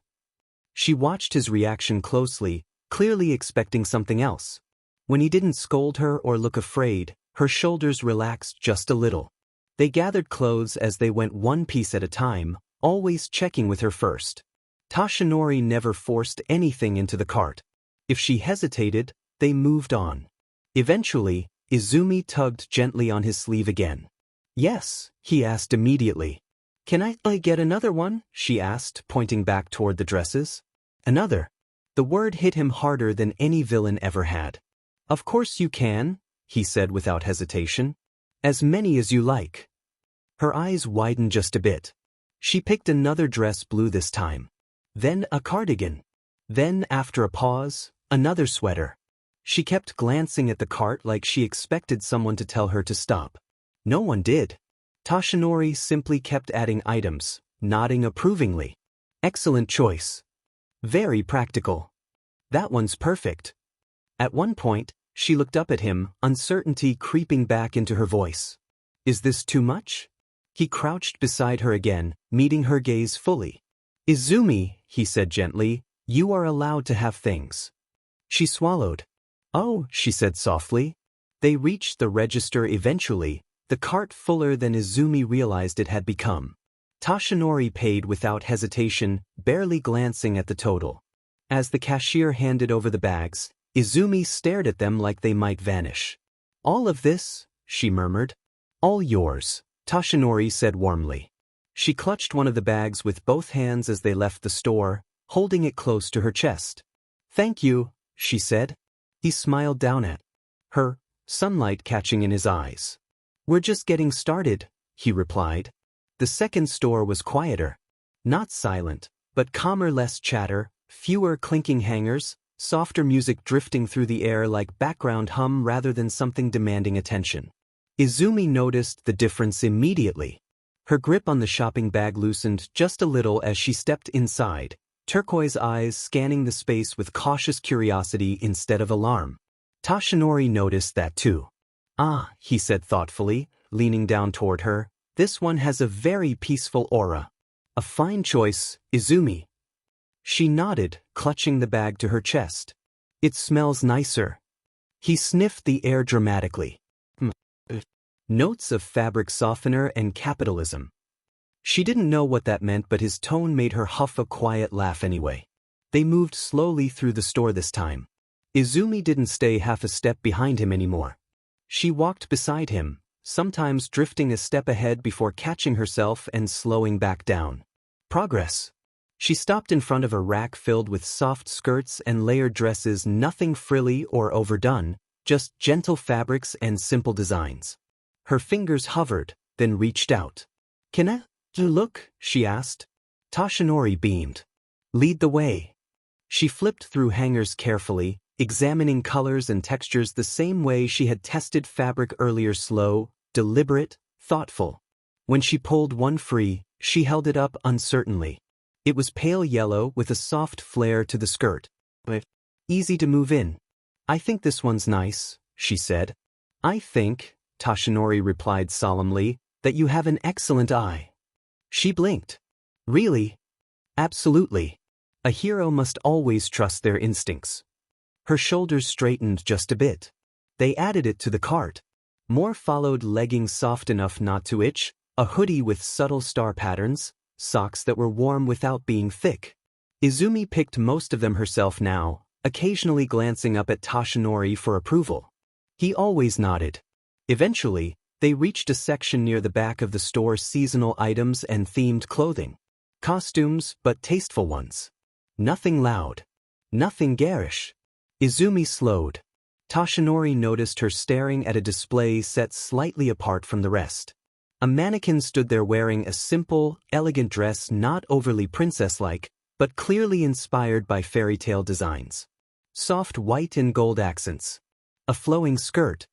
She watched his reaction closely, clearly expecting something else. When he didn't scold her or look afraid, her shoulders relaxed just a little. They gathered clothes as they went one piece at a time, always checking with her first. Toshinori never forced anything into the cart. If she hesitated, they moved on. Eventually, Izumi tugged gently on his sleeve again. Yes, he asked immediately. Can I get another one? She asked, pointing back toward the dresses. Another. The word hit him harder than any villain ever had. Of course you can, he said without hesitation. As many as you like. Her eyes widened just a bit. She picked another dress blue this time. Then a cardigan. Then, after a pause, another sweater. She kept glancing at the cart like she expected someone to tell her to stop. No one did. Toshinori simply kept adding items, nodding approvingly. Excellent choice. Very practical. That one's perfect. At one point, she looked up at him, uncertainty creeping back into her voice. Is this too much? He crouched beside her again, meeting her gaze fully. Izumi, he said gently, you are allowed to have things. She swallowed. Oh, she said softly. They reached the register eventually, the cart fuller than Izumi realized it had become. Toshinori paid without hesitation, barely glancing at the total. As the cashier handed over the bags, Izumi stared at them like they might vanish. All of this, she murmured. All yours, Toshinori said warmly. She clutched one of the bags with both hands as they left the store, holding it close to her chest. Thank you, she said. He smiled down at her, sunlight catching in his eyes. We're just getting started, he replied. The second store was quieter. Not silent, but calmer, less chatter, fewer clinking hangers, softer music drifting through the air like background hum rather than something demanding attention. Izumi noticed the difference immediately. Her grip on the shopping bag loosened just a little as she stepped inside, turquoise eyes scanning the space with cautious curiosity instead of alarm. Toshinori noticed that too. Ah, he said thoughtfully, leaning down toward her, this one has a very peaceful aura. A fine choice, Izumi. She nodded, clutching the bag to her chest. It smells nicer. He sniffed the air dramatically. Notes of fabric softener and capitalism. She didn't know what that meant, but his tone made her huff a quiet laugh anyway. They moved slowly through the store this time. Izumi didn't stay half a step behind him anymore. She walked beside him, sometimes drifting a step ahead before catching herself and slowing back down. Progress. She stopped in front of a rack filled with soft skirts and layered dresses, nothing frilly or overdone, just gentle fabrics and simple designs. Her fingers hovered, then reached out. Can I look? She asked. Toshinori beamed. Lead the way. She flipped through hangers carefully, examining colors and textures the same way she had tested fabric earlier, slow, deliberate, thoughtful. When she pulled one free, she held it up uncertainly. It was pale yellow with a soft flare to the skirt. Easy to move in. I think this one's nice, she said. I think, Toshinori replied solemnly, that you have an excellent eye. She blinked. Really? Absolutely. A hero must always trust their instincts. Her shoulders straightened just a bit. They added it to the cart. More followed, leggings soft enough not to itch, a hoodie with subtle star patterns, socks that were warm without being thick. Izumi picked most of them herself now, occasionally glancing up at Toshinori for approval. He always nodded. Eventually, They reached a section near the back of the store's seasonal items and themed clothing. Costumes, but tasteful ones. Nothing loud. Nothing garish. Izumi slowed. Toshinori noticed her staring at a display set slightly apart from the rest. A mannequin stood there wearing a simple, elegant dress not overly princess-like, but clearly inspired by fairy tale designs. Soft white and gold accents. A flowing skirt.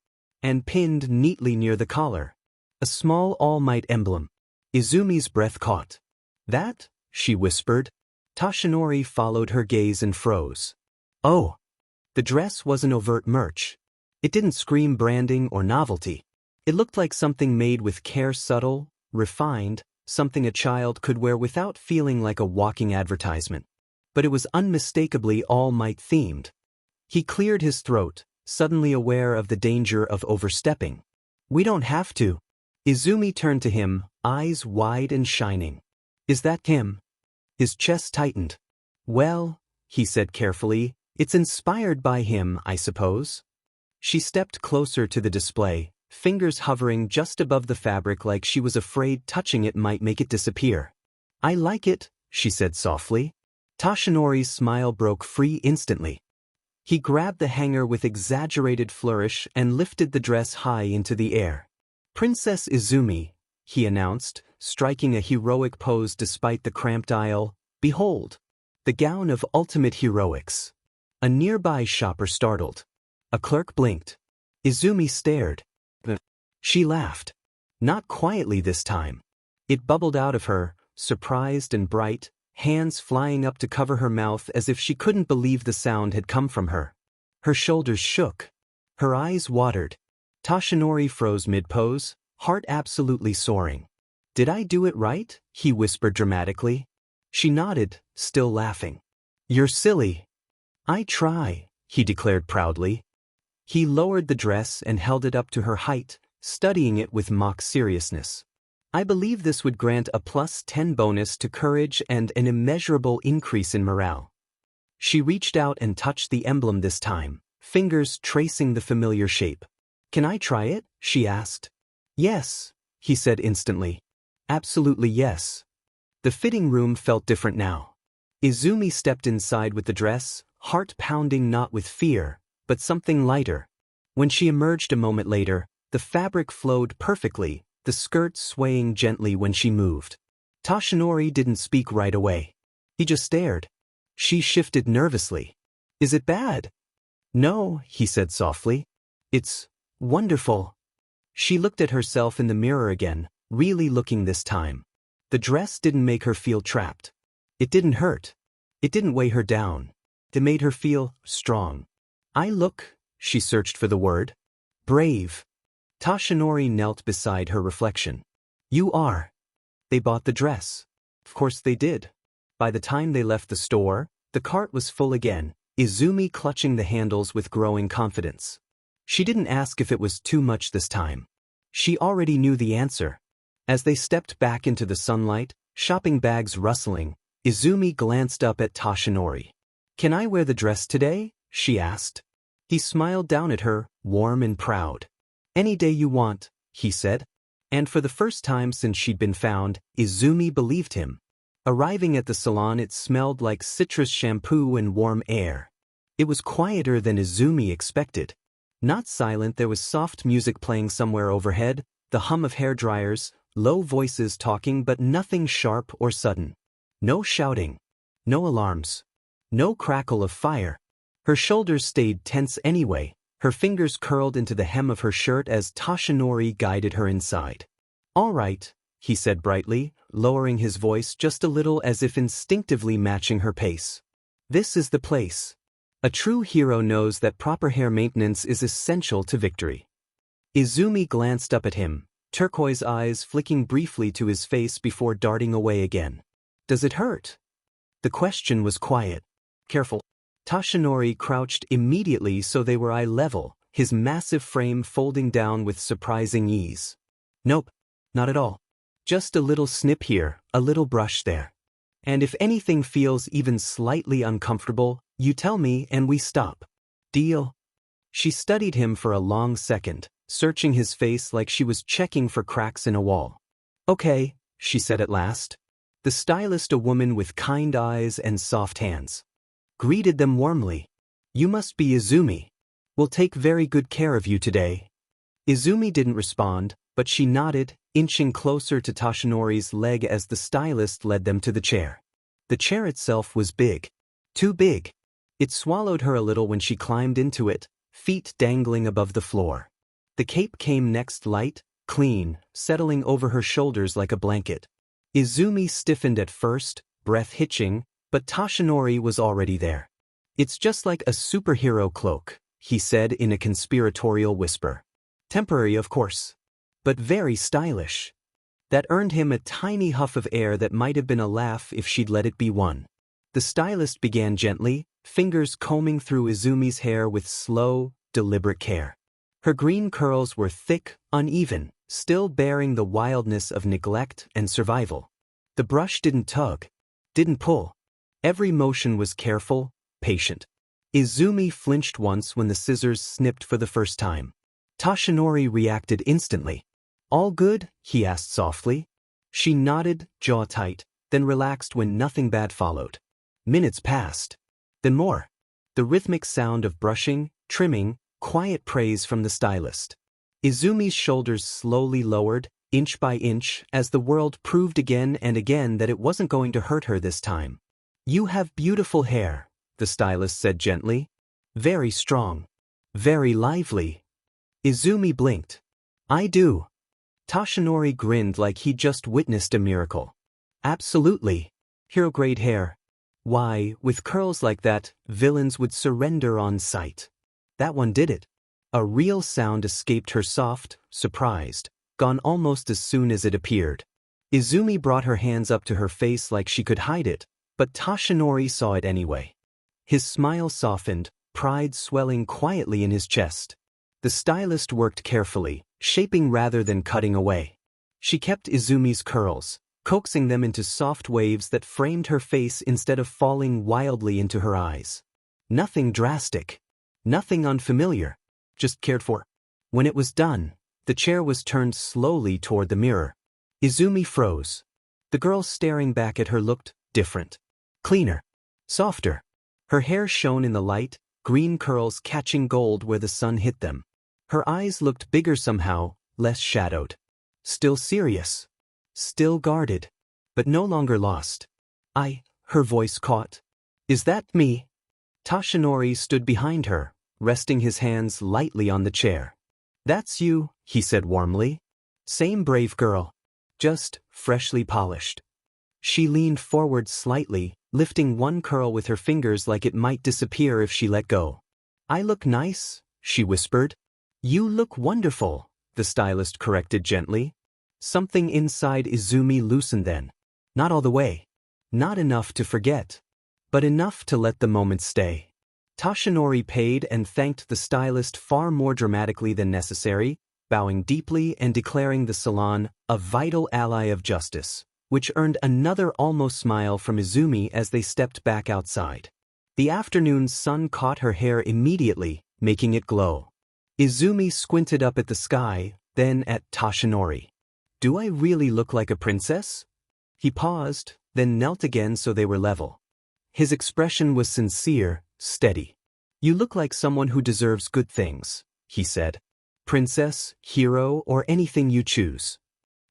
And pinned neatly near the collar. A small All Might emblem. Izumi's breath caught. "That?" she whispered. Toshinori followed her gaze and froze. Oh. The dress wasn't overt merch. It didn't scream branding or novelty. It looked like something made with care, subtle, refined, something a child could wear without feeling like a walking advertisement. But it was unmistakably All Might themed. He cleared his throat, suddenly aware of the danger of overstepping. "We don't have to." Izumi turned to him, eyes wide and shining. "Is that him?" His chest tightened. "Well," he said carefully, "it's inspired by him, I suppose." She stepped closer to the display, fingers hovering just above the fabric like she was afraid touching it might make it disappear. "I like it," she said softly. Toshinori's smile broke free instantly. He grabbed the hanger with exaggerated flourish and lifted the dress high into the air. "Princess Izumi," he announced, striking a heroic pose despite the cramped aisle. "Behold, the gown of ultimate heroics." A nearby shopper startled. A clerk blinked. Izumi stared. She laughed. Not quietly this time. It bubbled out of her, surprised and bright, hands flying up to cover her mouth as if she couldn't believe the sound had come from her. Her shoulders shook. Her eyes watered. Toshinori froze mid-pose, heart absolutely soaring. "Did I do it right?" he whispered dramatically. She nodded, still laughing. "You're silly." "I try," he declared proudly. He lowered the dress and held it up to her height, studying it with mock seriousness. "I believe this would grant a +10 bonus to courage and an immeasurable increase in morale." She reached out and touched the emblem this time, fingers tracing the familiar shape. "Can I try it?" she asked. "Yes," he said instantly. "Absolutely yes." The fitting room felt different now. Izumi stepped inside with the dress, heart pounding not with fear, but something lighter. When she emerged a moment later, the fabric flowed perfectly, the skirt swaying gently when she moved. Toshinori didn't speak right away. He just stared. She shifted nervously. "Is it bad?" "No," he said softly. "It's wonderful." She looked at herself in the mirror again, really looking this time. The dress didn't make her feel trapped. It didn't hurt. It didn't weigh her down. It made her feel strong. "I look," she searched for the word. "Brave." Toshinori knelt beside her reflection. "You are." They bought the dress. Of course they did. By the time they left the store, the cart was full again, Izumi clutching the handles with growing confidence. She didn't ask if it was too much this time. She already knew the answer. As they stepped back into the sunlight, shopping bags rustling, Izumi glanced up at Toshinori. "Can I wear the dress today?" she asked. He smiled down at her, warm and proud. "Any day you want," he said. And for the first time since she'd been found, Izumi believed him. Arriving at the salon, it smelled like citrus shampoo and warm air. It was quieter than Izumi expected. Not silent, there was soft music playing somewhere overhead, the hum of hairdryers, low voices talking, but nothing sharp or sudden. No shouting. No alarms. No crackle of fire. Her shoulders stayed tense anyway, her fingers curled into the hem of her shirt as Toshinori guided her inside. "All right," he said brightly, lowering his voice just a little as if instinctively matching her pace. "This is the place." A true hero knows that proper hair maintenance is essential to victory. Izumi glanced up at him, turquoise eyes flicking briefly to his face before darting away again. "Does it hurt?" The question was quiet. "Careful." Toshinori crouched immediately so they were eye level, his massive frame folding down with surprising ease. "Nope, not at all. Just a little snip here, a little brush there. And if anything feels even slightly uncomfortable, you tell me and we stop. Deal?" She studied him for a long second, searching his face like she was checking for cracks in a wall. "Okay," she said at last. The stylist, a woman with kind eyes and soft hands, greeted them warmly. "You must be Izumi. We'll take very good care of you today." Izumi didn't respond, but she nodded, inching closer to Toshinori's leg as the stylist led them to the chair. The chair itself was big. Too big. It swallowed her a little when she climbed into it, feet dangling above the floor. The cape came next, light, clean, settling over her shoulders like a blanket. Izumi stiffened at first, breath hitching, but Toshinori was already there. "It's just like a superhero cloak," he said in a conspiratorial whisper. "Temporary, of course, but very stylish." That earned him a tiny huff of air that might have been a laugh if she'd let it be one. The stylist began gently, fingers combing through Izumi's hair with slow, deliberate care. Her green curls were thick, uneven, still bearing the wildness of neglect and survival. The brush didn't tug, didn't pull. Every motion was careful, patient. Izumi flinched once when the scissors snipped for the first time. Toshinori reacted instantly. "All good?" he asked softly. She nodded, jaw tight, then relaxed when nothing bad followed. Minutes passed. Then more. The rhythmic sound of brushing, trimming, quiet praise from the stylist. Izumi's shoulders slowly lowered, inch by inch, as the world proved again and again that it wasn't going to hurt her this time. "You have beautiful hair," the stylist said gently. "Very strong. Very lively." Izumi blinked. "I do." Toshinori grinned like he'd just witnessed a miracle. "Absolutely. Hero-grade hair. Why, with curls like that, villains would surrender on sight." That one did it. A real sound escaped her, soft, surprised, gone almost as soon as it appeared. Izumi brought her hands up to her face like she could hide it, but Toshinori saw it anyway. His smile softened, pride swelling quietly in his chest. The stylist worked carefully, shaping rather than cutting away. She kept Izumi's curls, coaxing them into soft waves that framed her face instead of falling wildly into her eyes. Nothing drastic. Nothing unfamiliar. Just cared for. When it was done, the chair was turned slowly toward the mirror. Izumi froze. The girl staring back at her looked different. Cleaner. Softer. Her hair shone in the light, green curls catching gold where the sun hit them. Her eyes looked bigger somehow, less shadowed. Still serious. Still guarded. But no longer lost. Her voice caught. "Is that me?" Toshinori stood behind her, resting his hands lightly on the chair. "That's you," he said warmly. "Same brave girl. Just freshly polished." She leaned forward slightly, lifting one curl with her fingers like it might disappear if she let go. "I look nice?" she whispered. "You look wonderful," the stylist corrected gently. Something inside Izumi loosened then. Not all the way. Not enough to forget. But enough to let the moment stay. Toshinori paid and thanked the stylist far more dramatically than necessary, bowing deeply and declaring the salon a vital ally of justice, which earned another almost smile from Izumi as they stepped back outside. The afternoon sun caught her hair immediately, making it glow. Izumi squinted up at the sky, then at Toshinori. "Do I really look like a princess?" He paused, then knelt again so they were level. His expression was sincere, steady. "You look like someone who deserves good things," he said. "Princess, hero, or anything you choose."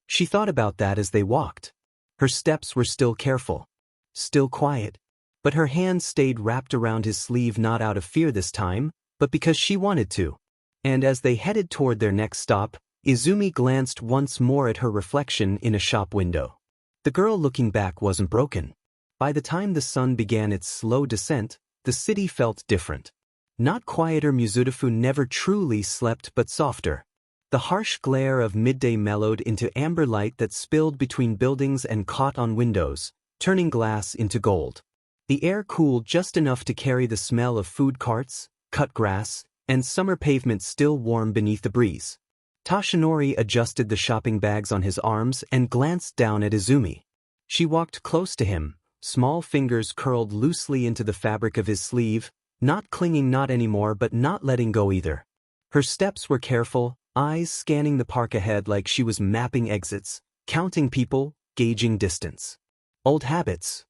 She thought about that as they walked. Her steps were still careful, still quiet, but her hand stayed wrapped around his sleeve, not out of fear this time, but because she wanted to. And as they headed toward their next stop, Izumi glanced once more at her reflection in a shop window. The girl looking back wasn't broken. By the time the sun began its slow descent, the city felt different. Not quieter, Mizudafu never truly slept, but softer. The harsh glare of midday mellowed into amber light that spilled between buildings and caught on windows, turning glass into gold. The air cooled just enough to carry the smell of food carts, cut grass, and summer pavement still warm beneath the breeze. Toshinori adjusted the shopping bags on his arms and glanced down at Izumi. She walked close to him, small fingers curled loosely into the fabric of his sleeve, not clinging, not anymore, but not letting go either. Her steps were careful, eyes scanning the park ahead like she was mapping exits, counting people, gauging distance. Old habits.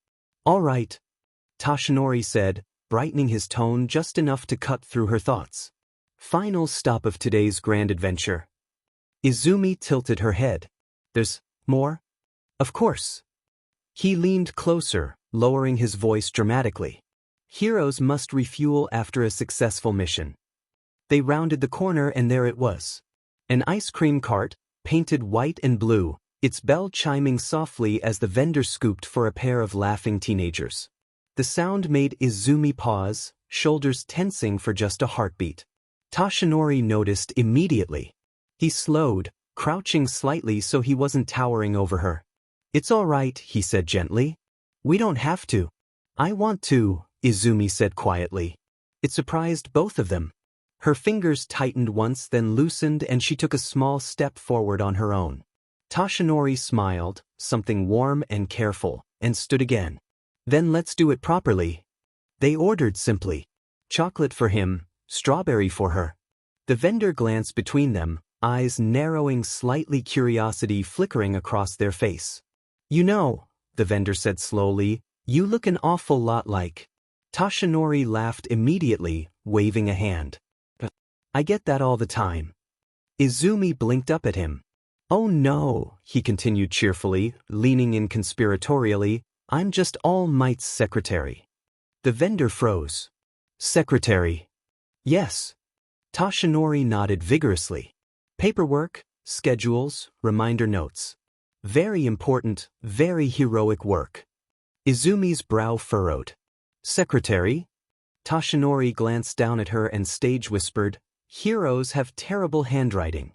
All right, Toshinori said, brightening his tone just enough to cut through her thoughts. Final stop of today's grand adventure. Izumi tilted her head. There's more? Of course. He leaned closer, lowering his voice dramatically. Heroes must refuel after a successful mission. They rounded the corner and there it was. An ice cream cart, painted white and blue, its bell chiming softly as the vendor scooped for a pair of laughing teenagers. The sound made Izumi pause, shoulders tensing for just a heartbeat. Toshinori noticed immediately. He slowed, crouching slightly so he wasn't towering over her. It's all right, he said gently. We don't have to. I want to, Izumi said quietly. It surprised both of them. Her fingers tightened once, then loosened, and she took a small step forward on her own. Toshinori smiled, something warm and careful, and stood again. Then let's do it properly. They ordered simply. Chocolate for him, strawberry for her. The vendor glanced between them, eyes narrowing slightly, curiosity flickering across their face. You know, the vendor said slowly, you look an awful lot like. Toshinori laughed immediately, waving a hand. I get that all the time. Izumi blinked up at him. Oh no, he continued cheerfully, leaning in conspiratorially, I'm just All Might's secretary. The vendor froze. Secretary? Yes. Toshinori nodded vigorously. Paperwork, schedules, reminder notes. Very important, very heroic work. Izumi's brow furrowed. Secretary? Toshinori glanced down at her and stage whispered, Heroes have terrible handwriting.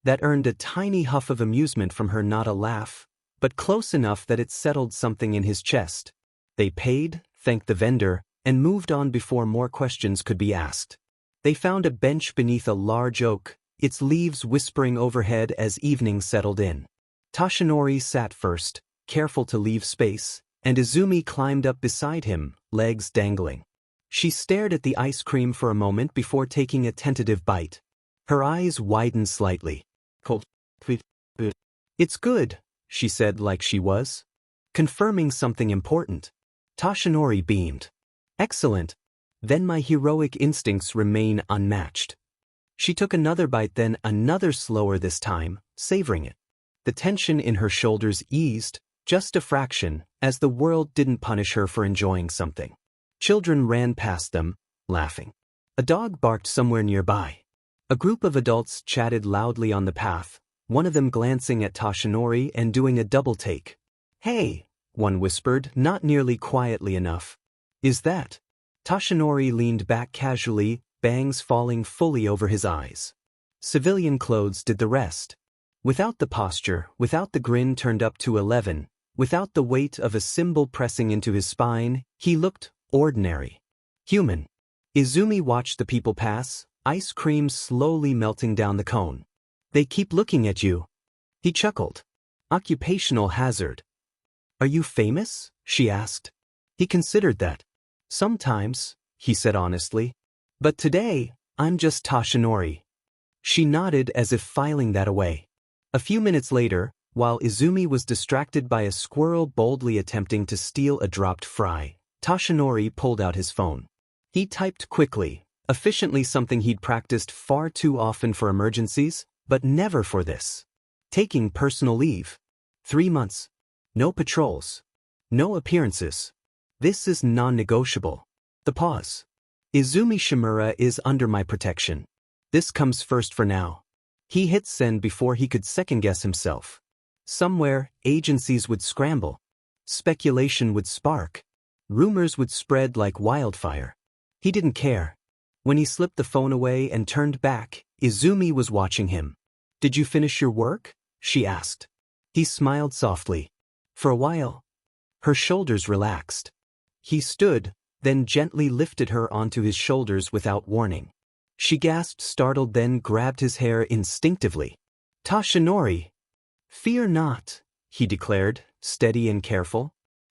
That earned a tiny huff of amusement from her, not a laugh, but close enough that it settled something in his chest. They paid, thanked the vendor, and moved on before more questions could be asked. They found a bench beneath a large oak, its leaves whispering overhead as evening settled in. Toshinori sat first, careful to leave space, and Izumi climbed up beside him, legs dangling. She stared at the ice cream for a moment before taking a tentative bite. Her eyes widened slightly. It's good, she said like she was confirming something important. Toshinori beamed. Excellent. Then my heroic instincts remain unmatched. She took another bite, then another, slower this time, savoring it. The tension in her shoulders eased, just a fraction, as the world didn't punish her for enjoying something. Children ran past them, laughing. A dog barked somewhere nearby. A group of adults chatted loudly on the path, one of them glancing at Toshinori and doing a double take. Hey, one whispered, not nearly quietly enough. Is that? Toshinori leaned back casually, bangs falling fully over his eyes. Civilian clothes did the rest. Without the posture, without the grin turned up to 11, without the weight of a cymbal pressing into his spine, he looked ordinary. Human. Izumi watched the people pass, ice cream slowly melting down the cone. They keep looking at you. He chuckled. Occupational hazard. Are you famous? She asked. He considered that. Sometimes, he said honestly. But today, I'm just Toshinori. She nodded as if filing that away. A few minutes later, while Izumi was distracted by a squirrel boldly attempting to steal a dropped fry, Toshinori pulled out his phone. He typed quickly, efficiently, something he'd practiced far too often for emergencies, but never for this. Taking personal leave. 3 months. No patrols. No appearances. This is non-negotiable. The pause. Izumi Shimura is under my protection. This comes first for now. He hit send before he could second-guess himself. Somewhere, agencies would scramble. Speculation would spark. Rumors would spread like wildfire. He didn't care. When he slipped the phone away and turned back, Izumi was watching him. Did you finish your work? She asked. He smiled softly. For a while. Her shoulders relaxed. He stood, then gently lifted her onto his shoulders without warning. She gasped, startled, then grabbed his hair instinctively. Toshinori! Fear not, he declared, steady and careful.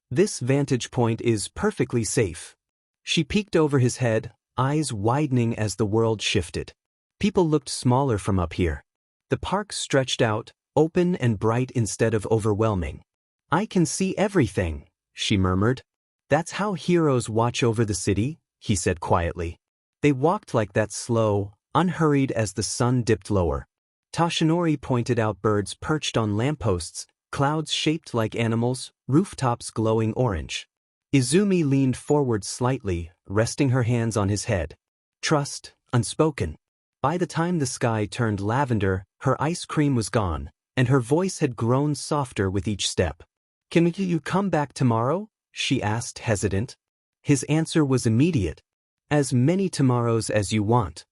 This vantage point is perfectly safe. She peeked over his head, eyes widening as the world shifted. People looked smaller from up here. The park stretched out, open and bright instead of overwhelming. "I can see everything," she murmured. "That's how heroes watch over the city," he said quietly. They walked like that, slow, unhurried, as the sun dipped lower. Toshinori pointed out birds perched on lampposts, clouds shaped like animals, rooftops glowing orange. Izumi leaned forward slightly, resting her hands on his head. Trust, unspoken. By the time the sky turned lavender, her ice cream was gone, and her voice had grown softer with each step. "Can you come back tomorrow?" she asked, hesitant. His answer was immediate. "As many tomorrows as you want."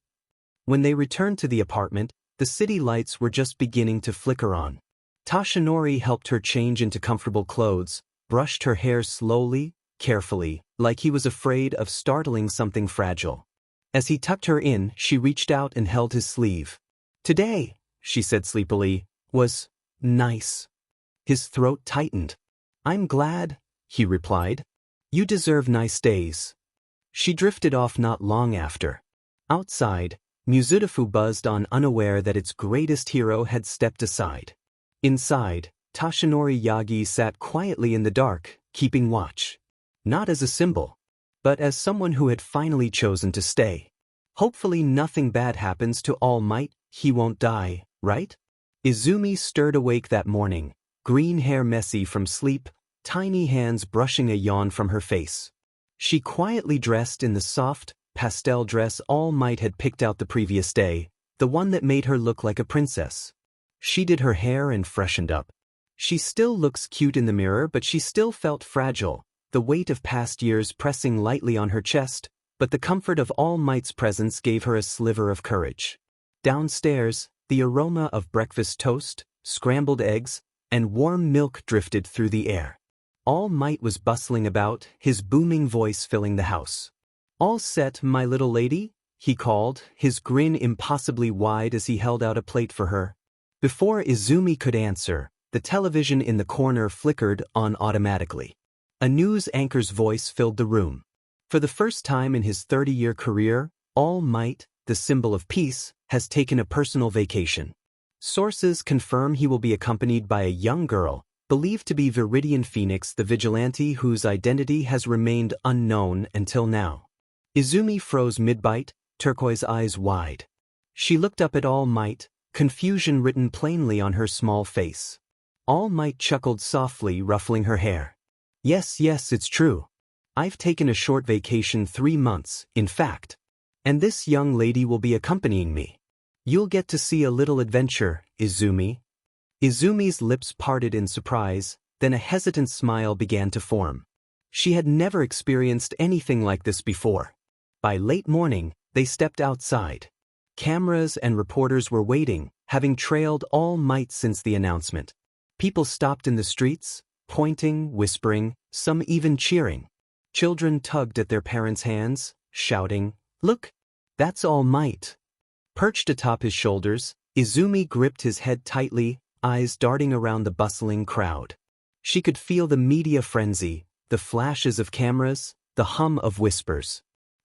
When they returned to the apartment, the city lights were just beginning to flicker on. Toshinori helped her change into comfortable clothes, brushed her hair slowly, carefully, like he was afraid of startling something fragile. As he tucked her in, she reached out and held his sleeve. "Today," she said sleepily, "was nice." His throat tightened. "I'm glad," he replied. "You deserve nice days." She drifted off not long after. Outside, Muzutafu buzzed on, unaware that its greatest hero had stepped aside. Inside, Toshinori Yagi sat quietly in the dark, keeping watch. Not as a symbol, but as someone who had finally chosen to stay. "Hopefully nothing bad happens to All Might. He won't die, right?" Izumi stirred awake that morning, green hair messy from sleep, tiny hands brushing a yawn from her face. She quietly dressed in the soft, pastel dress All Might had picked out the previous day, the one that made her look like a princess. She did her hair and freshened up. She still looks cute in the mirror, but she still felt fragile, the weight of past years pressing lightly on her chest, but the comfort of All Might's presence gave her a sliver of courage. Downstairs, the aroma of breakfast toast, scrambled eggs, and warm milk drifted through the air. All Might was bustling about, his booming voice filling the house. "All set, my little lady?" he called, his grin impossibly wide as he held out a plate for her. Before Izumi could answer, the television in the corner flickered on automatically. A news anchor's voice filled the room. For the first time in his 30-year career, All Might, the symbol of peace, has taken a personal vacation. Sources confirm he will be accompanied by a young girl, believed to be Viridian Phoenix, the Vigilante whose identity has remained unknown until now. Izumi froze mid-bite, turquoise eyes wide. She looked up at All Might, confusion written plainly on her small face. All Might chuckled softly, ruffling her hair. Yes, it's true. I've taken a short vacation, 3 months, in fact. And this young lady will be accompanying me. You'll get to see a little adventure, Izumi." Izumi's lips parted in surprise, then a hesitant smile began to form. She had never experienced anything like this before. By late morning, they stepped outside. Cameras and reporters were waiting, having trailed All Might since the announcement. People stopped in the streets, pointing, whispering, some even cheering. Children tugged at their parents' hands, shouting, "Look, that's All Might." Perched atop his shoulders, Izumi gripped his head tightly, eyes darting around the bustling crowd. She could feel the media frenzy, the flashes of cameras, the hum of whispers.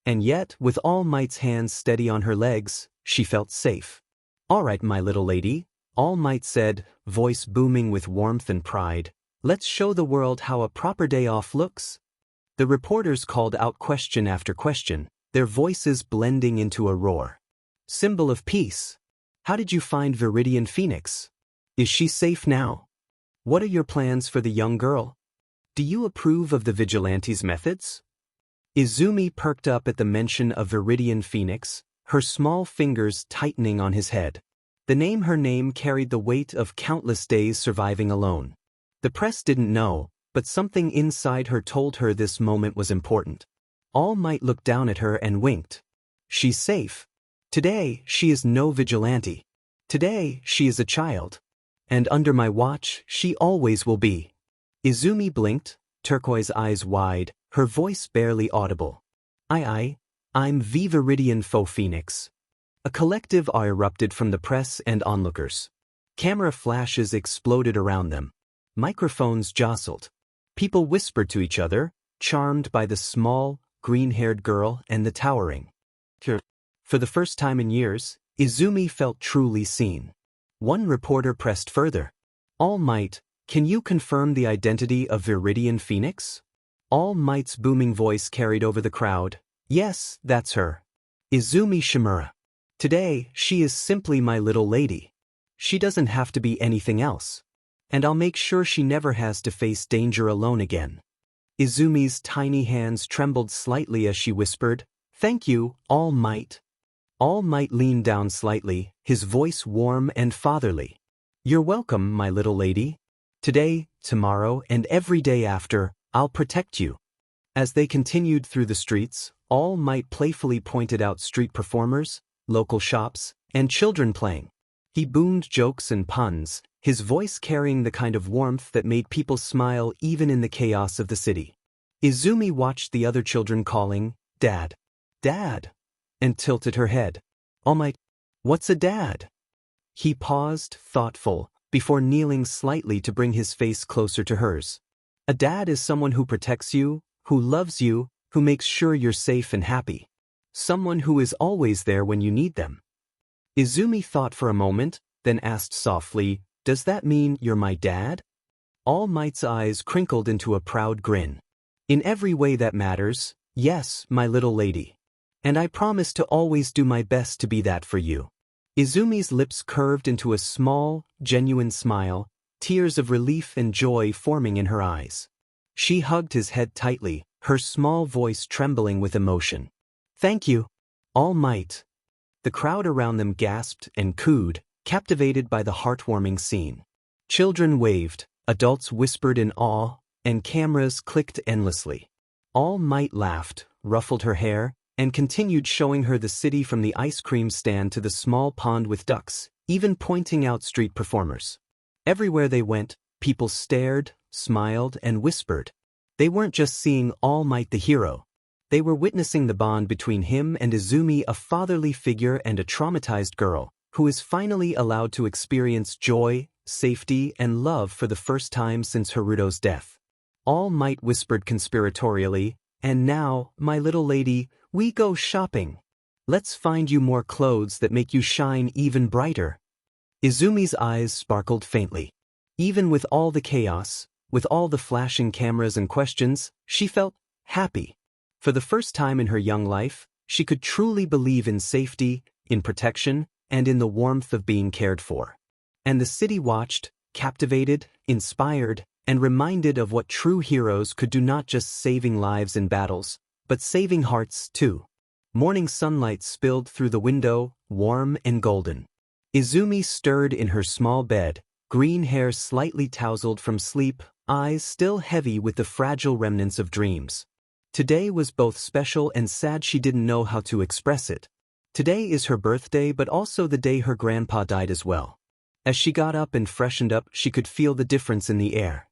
And yet, with All Might's hands steady on her legs, she felt safe. "All right, my little lady," All Might said, voice booming with warmth and pride. "Let's show the world how a proper day off looks." The reporters called out question after question, their voices blending into a roar. "Symbol of peace. How did you find Viridian Phoenix? Is she safe now? What are your plans for the young girl? Do you approve of the Vigilante's methods?" Izumi perked up at the mention of Viridian Phoenix, her small fingers tightening on his head. Her name carried the weight of countless days surviving alone. The press didn't know, but something inside her told her this moment was important. All Might looked down at her and winked. "She's safe. Today, she is no vigilante. Today, she is a child. And under my watch, she always will be." Izumi blinked, turquoise eyes wide, her voice barely audible. I'm Viridian Phoenix." A collective awe erupted from the press and onlookers. Camera flashes exploded around them. Microphones jostled. People whispered to each other, charmed by the small, green-haired girl and the towering. For the first time in years, Izumi felt truly seen. One reporter pressed further. All Might, can you confirm the identity of Viridian Phoenix? All Might's booming voice carried over the crowd. Yes, that's her. Izumi Shimura. Today, she is simply my little lady. She doesn't have to be anything else. And I'll make sure she never has to face danger alone again. Izumi's tiny hands trembled slightly as she whispered, Thank you, All Might. All Might leaned down slightly, his voice warm and fatherly. You're welcome, my little lady. Today, tomorrow, and every day after, I'll protect you. As they continued through the streets, All Might playfully pointed out street performers, local shops, and children playing. He boomed jokes and puns, his voice carrying the kind of warmth that made people smile even in the chaos of the city. Izumi watched the other children calling, Dad. Dad, and tilted her head. All Might, what's a dad? He paused, thoughtful, before kneeling slightly to bring his face closer to hers. A dad is someone who protects you, who loves you, who makes sure you're safe and happy. Someone who is always there when you need them. Izumi thought for a moment, then asked softly, Does that mean you're my dad? All Might's eyes crinkled into a proud grin. In every way that matters, yes, my little lady. And I promise to always do my best to be that for you. Izumi's lips curved into a small, genuine smile, tears of relief and joy forming in her eyes. She hugged his head tightly, her small voice trembling with emotion. Thank you, All Might. The crowd around them gasped and cooed, captivated by the heartwarming scene. Children waved, adults whispered in awe, and cameras clicked endlessly. All Might laughed, ruffled her hair, and continued showing her the city from the ice cream stand to the small pond with ducks, even pointing out street performers. Everywhere they went, people stared, smiled, and whispered. They weren't just seeing All Might the hero. They were witnessing the bond between him and Izumi, a fatherly figure and a traumatized girl, who is finally allowed to experience joy, safety, and love for the first time since Haruto's death. All Might whispered conspiratorially, And now, my little lady, we go shopping. Let's find you more clothes that make you shine even brighter. Izumi's eyes sparkled faintly. Even with all the chaos, with all the flashing cameras and questions, she felt happy. For the first time in her young life, she could truly believe in safety, in protection, and in the warmth of being cared for. And the city watched, captivated, inspired, and reminded of what true heroes could do, not just saving lives in battles, but saving hearts too. Morning sunlight spilled through the window, warm and golden. Izumi stirred in her small bed, green hair slightly tousled from sleep, eyes still heavy with the fragile remnants of dreams. Today was both special and sad. She didn't know how to express it. Today is her birthday, but also the day her grandpa died as well. As she got up and freshened up, she could feel the difference in the air.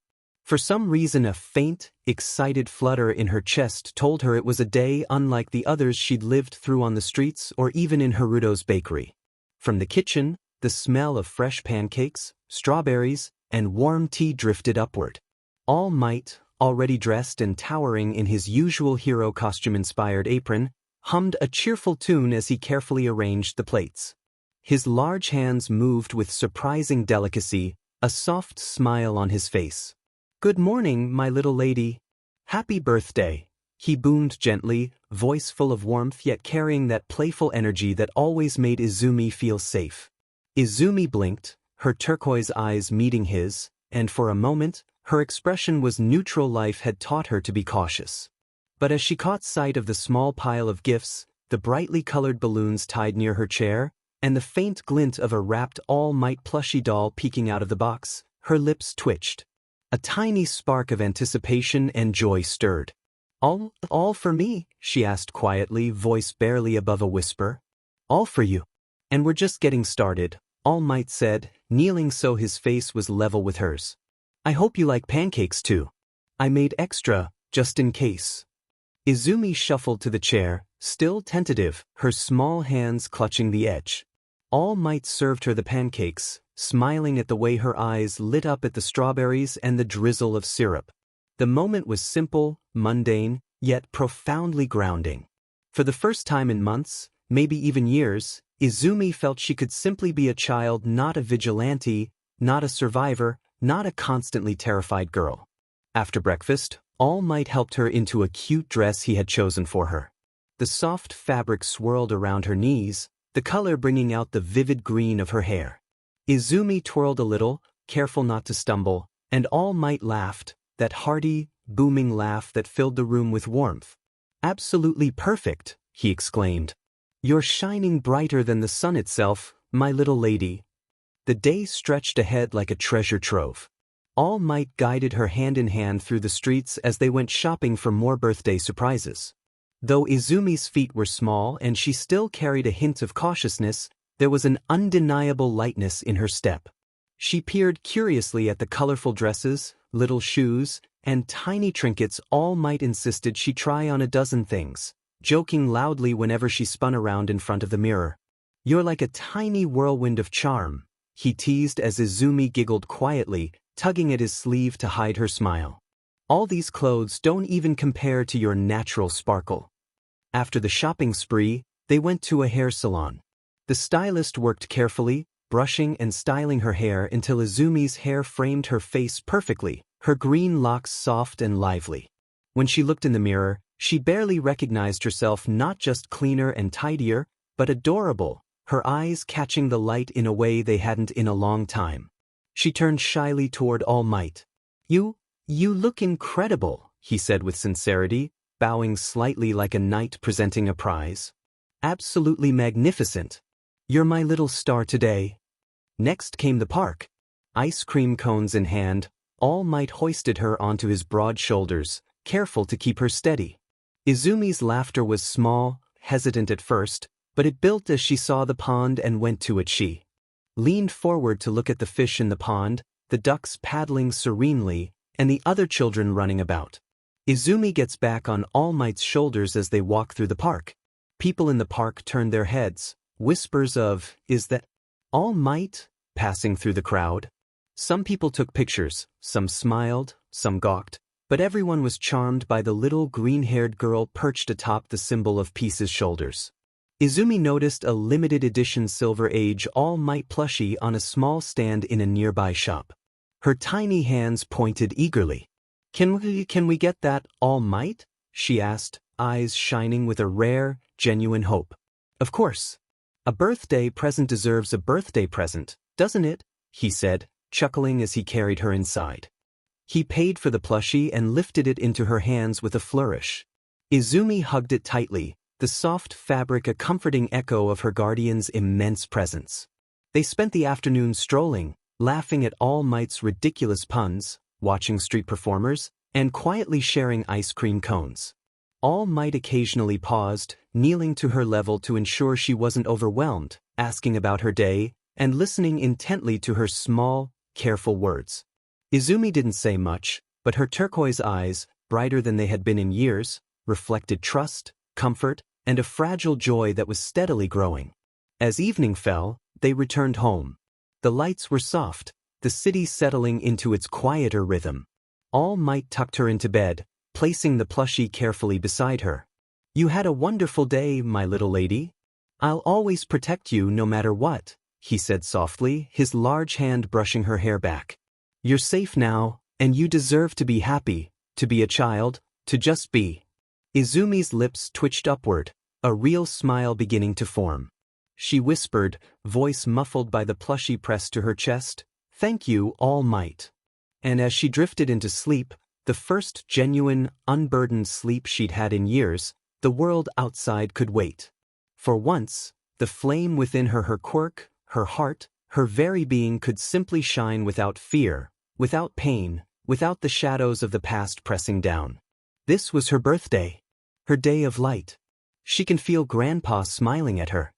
For some reason, a faint, excited flutter in her chest told her it was a day unlike the others she'd lived through on the streets or even in Haruto's bakery. From the kitchen, the smell of fresh pancakes, strawberries, and warm tea drifted upward. All Might, already dressed and towering in his usual hero costume-inspired apron, hummed a cheerful tune as he carefully arranged the plates. His large hands moved with surprising delicacy, a soft smile on his face. Good morning, my little lady. Happy birthday, he boomed gently, voice full of warmth yet carrying that playful energy that always made Izumi feel safe. Izumi blinked, her turquoise eyes meeting his, and for a moment, her expression was neutral. Life had taught her to be cautious. But as she caught sight of the small pile of gifts, the brightly colored balloons tied near her chair, and the faint glint of a wrapped All Might plushie doll peeking out of the box, her lips twitched. A tiny spark of anticipation and joy stirred. All for me?" she asked quietly, voice barely above a whisper. "All for you. And we're just getting started," All Might said, kneeling so his face was level with hers. "I hope you like pancakes too. I made extra, just in case." Izumi shuffled to the chair, still tentative, her small hands clutching the edge. All Might served her the pancakes, smiling at the way her eyes lit up at the strawberries and the drizzle of syrup. The moment was simple, mundane, yet profoundly grounding. For the first time in months, maybe even years, Izumi felt she could simply be a child, not a vigilante, not a survivor, not a constantly terrified girl. After breakfast, All Might helped her into a cute dress he had chosen for her. The soft fabric swirled around her knees, the color bringing out the vivid green of her hair. Izumi twirled a little, careful not to stumble, and All Might laughed, that hearty, booming laugh that filled the room with warmth. "Absolutely perfect," he exclaimed. "You're shining brighter than the sun itself, my little lady." The day stretched ahead like a treasure trove. All Might guided her hand in hand through the streets as they went shopping for more birthday surprises. Though Izumi's feet were small and she still carried a hint of cautiousness, there was an undeniable lightness in her step. She peered curiously at the colorful dresses, little shoes, and tiny trinkets All Might insisted she try on a dozen things, joking loudly whenever she spun around in front of the mirror. "You're like a tiny whirlwind of charm," he teased as Izumi giggled quietly, tugging at his sleeve to hide her smile. "All these clothes don't even compare to your natural sparkle." After the shopping spree, they went to a hair salon. The stylist worked carefully, brushing and styling her hair until Izumi's hair framed her face perfectly, her green locks soft and lively. When she looked in the mirror, she barely recognized herself, not just cleaner and tidier, but adorable, her eyes catching the light in a way they hadn't in a long time. She turned shyly toward All Might. You look incredible," he said with sincerity, bowing slightly like a knight presenting a prize. "Absolutely magnificent. You're my little star today." Next came the park. Ice cream cones in hand, All Might hoisted her onto his broad shoulders, careful to keep her steady. Izumi's laughter was small, hesitant at first, but it built as she saw the pond and went to it. She leaned forward to look at the fish in the pond, the ducks paddling serenely, and the other children running about. Izumi gets back on All Might's shoulders as they walk through the park. People in the park turned their heads, whispers of, "Is that All Might?" passing through the crowd. Some people took pictures, some smiled, some gawked, but everyone was charmed by the little green-haired girl perched atop the symbol of peace's shoulders. Izumi noticed a limited edition Silver Age All Might plushie on a small stand in a nearby shop. Her tiny hands pointed eagerly. Can we get that, All Might?" she asked, eyes shining with a rare, genuine hope. "Of course. A birthday present deserves a birthday present, doesn't it?" he said, chuckling as he carried her inside. He paid for the plushie and lifted it into her hands with a flourish. Izumi hugged it tightly, the soft fabric a comforting echo of her guardian's immense presence. They spent the afternoon strolling, laughing at All Might's ridiculous puns, watching street performers, and quietly sharing ice cream cones. All Might occasionally paused, kneeling to her level to ensure she wasn't overwhelmed, asking about her day, and listening intently to her small, careful words. Izumi didn't say much, but her turquoise eyes, brighter than they had been in years, reflected trust, comfort, and a fragile joy that was steadily growing. As evening fell, they returned home. The lights were soft, the city settling into its quieter rhythm. All Might tucked her into bed, placing the plushie carefully beside her. "You had a wonderful day, my little lady. I'll always protect you no matter what," he said softly, his large hand brushing her hair back. "You're safe now, and you deserve to be happy, to be a child, to just be." Izumi's lips twitched upward, a real smile beginning to form. She whispered, voice muffled by the plushie pressed to her chest, "Thank you, All Might." And as she drifted into sleep, the first genuine, unburdened sleep she'd had in years, the world outside could wait. For once, the flame within her, her quirk, her heart, her very being could simply shine without fear, without pain, without the shadows of the past pressing down. This was her birthday, her day of light. She can feel Grandpa smiling at her.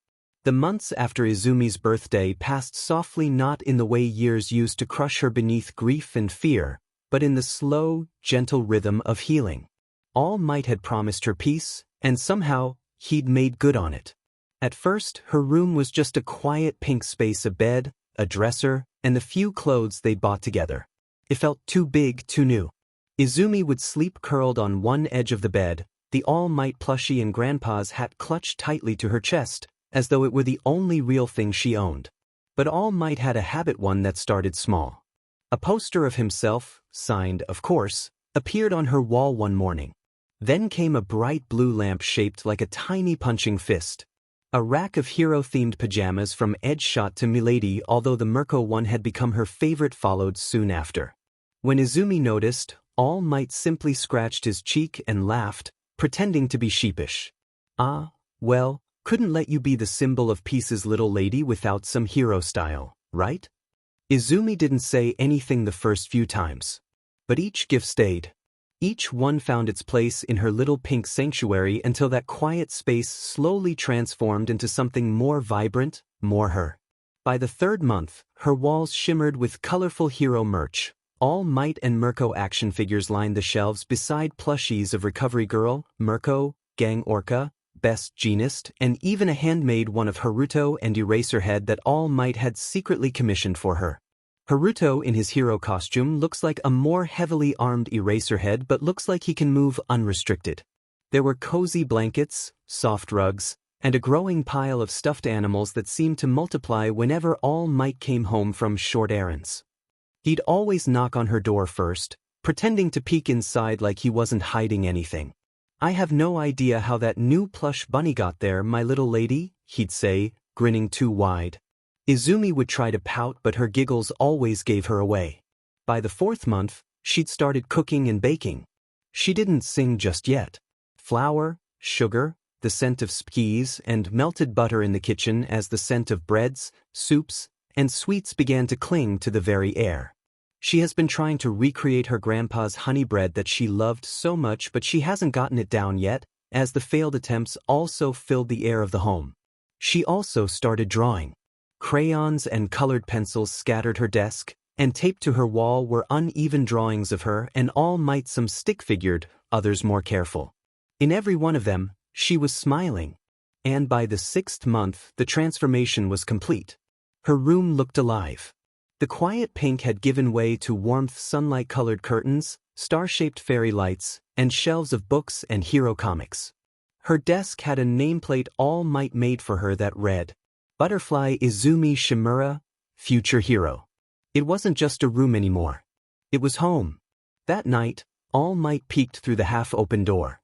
The months after Izumi's birthday passed softly, not in the way years used to crush her beneath grief and fear, but in the slow, gentle rhythm of healing. All Might had promised her peace, and somehow, he'd made good on it. At first, her room was just a quiet pink space, a bed, a dresser, and the few clothes they'd bought together. It felt too big, too new. Izumi would sleep curled on one edge of the bed, the All Might plushie and Grandpa's hat clutched tightly to her chest, as though it were the only real thing she owned. But All Might had a habit, one that started small. A poster of himself, signed, of course, appeared on her wall one morning. Then came a bright blue lamp shaped like a tiny punching fist. A rack of hero-themed pajamas from Edgeshot to Milady, although the Mirko one had become her favorite, followed soon after. When Izumi noticed, All Might simply scratched his cheek and laughed, pretending to be sheepish. "Ah, well, couldn't let you be the symbol of peace's little lady without some hero style, right?" Izumi didn't say anything the first few times. But each gift stayed. Each one found its place in her little pink sanctuary until that quiet space slowly transformed into something more vibrant, more her. By the third month, her walls shimmered with colorful hero merch. All Might and Mirko action figures lined the shelves beside plushies of Recovery Girl, Mirko, Gang Orca, Best Jeanist, and even a handmade one of Haruto and Eraserhead that All Might had secretly commissioned for her. Haruto in his hero costume looks like a more heavily armed Eraserhead, but looks like he can move unrestricted. There were cozy blankets, soft rugs, and a growing pile of stuffed animals that seemed to multiply whenever All Might came home from short errands. He'd always knock on her door first, pretending to peek inside like he wasn't hiding anything. "I have no idea how that new plush bunny got there, my little lady," he'd say, grinning too wide. Izumi would try to pout, but her giggles always gave her away. By the fourth month, she'd started cooking and baking. She didn't sing just yet. Flour, sugar, the scent of skis, and melted butter in the kitchen as the scent of breads, soups, and sweets began to cling to the very air. She has been trying to recreate her grandpa's honey bread that she loved so much, but she hasn't gotten it down yet, as the failed attempts also filled the air of the home. She also started drawing. Crayons and colored pencils scattered her desk, and taped to her wall were uneven drawings of her and All Might, some stick-figured, others more careful. In every one of them, she was smiling. And by the 6th month, the transformation was complete. Her room looked alive. The quiet pink had given way to warmth, sunlight-colored curtains, star-shaped fairy lights, and shelves of books and hero comics. Her desk had a nameplate All Might made for her that read, "Butterfly Izumi Shimura, Future Hero." It wasn't just a room anymore. It was home. That night, All Might peeked through the half-open door.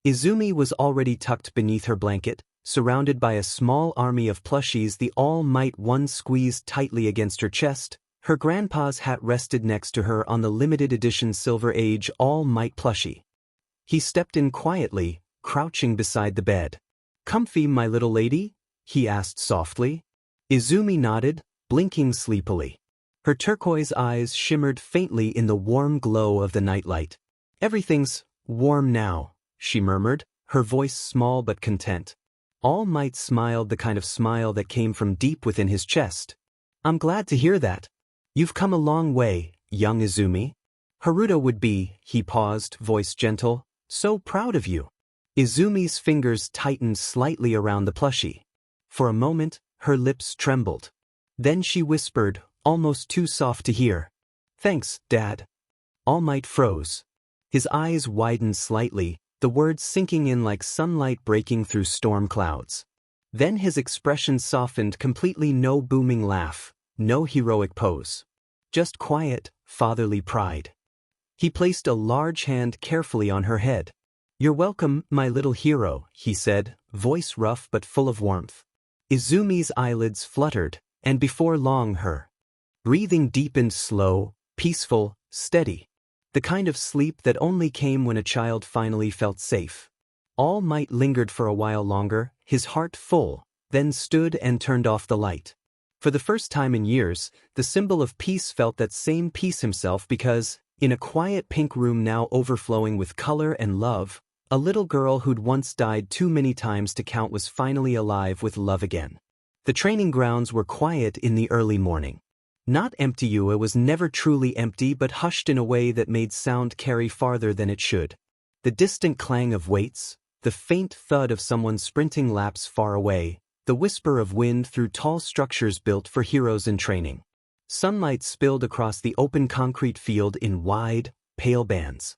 Izumi was already tucked beneath her blanket, surrounded by a small army of plushies. The All Might one squeezed tightly against her chest. Her grandpa's hat rested next to her on the limited edition Silver Age All Might plushie. He stepped in quietly, crouching beside the bed. "Comfy, my little lady?" he asked softly. Izumi nodded, blinking sleepily. Her turquoise eyes shimmered faintly in the warm glow of the nightlight. "Everything's warm now," she murmured, her voice small but content. All Might smiled, the kind of smile that came from deep within his chest. "I'm glad to hear that. You've come a long way, young Izumi. Haruto would be," he paused, voice gentle, "so proud of you." Izumi's fingers tightened slightly around the plushie. For a moment, her lips trembled. Then she whispered, almost too soft to hear, "Thanks, Dad." All Might froze. His eyes widened slightly, the words sinking in like sunlight breaking through storm clouds. Then his expression softened completely. No booming laugh, no heroic pose. Just quiet, fatherly pride. He placed a large hand carefully on her head. "You're welcome, my little hero," he said, voice rough but full of warmth. Izumi's eyelids fluttered, and before long her breathing deepened, slow, peaceful, steady. The kind of sleep that only came when a child finally felt safe. All Might lingered for a while longer, his heart full, then stood and turned off the light. For the first time in years, the symbol of peace felt that same peace himself, because, in a quiet pink room now overflowing with color and love, a little girl who'd once died too many times to count was finally alive with love again. The training grounds were quiet in the early morning. Not empty, it was never truly empty, but hushed in a way that made sound carry farther than it should. The distant clang of weights, the faint thud of someone sprinting laps far away, the whisper of wind through tall structures built for heroes in training. Sunlight spilled across the open concrete field in wide, pale bands.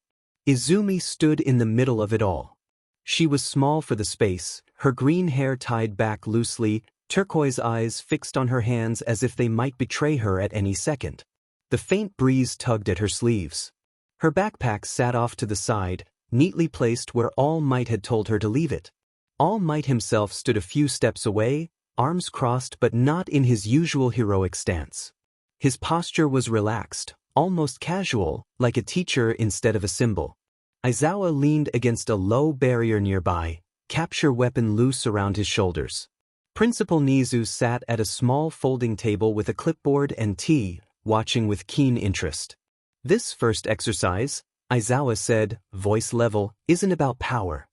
Izumi stood in the middle of it all. She was small for the space, her green hair tied back loosely, turquoise eyes fixed on her hands as if they might betray her at any second. The faint breeze tugged at her sleeves. Her backpack sat off to the side, neatly placed where All Might had told her to leave it. All Might himself stood a few steps away, arms crossed but not in his usual heroic stance. His posture was relaxed, almost casual, like a teacher instead of a symbol. Aizawa leaned against a low barrier nearby, capture weapon loose around his shoulders. Principal Nizu sat at a small folding table with a clipboard and tea, watching with keen interest. This first exercise, Aizawa said, voice level, isn't about power.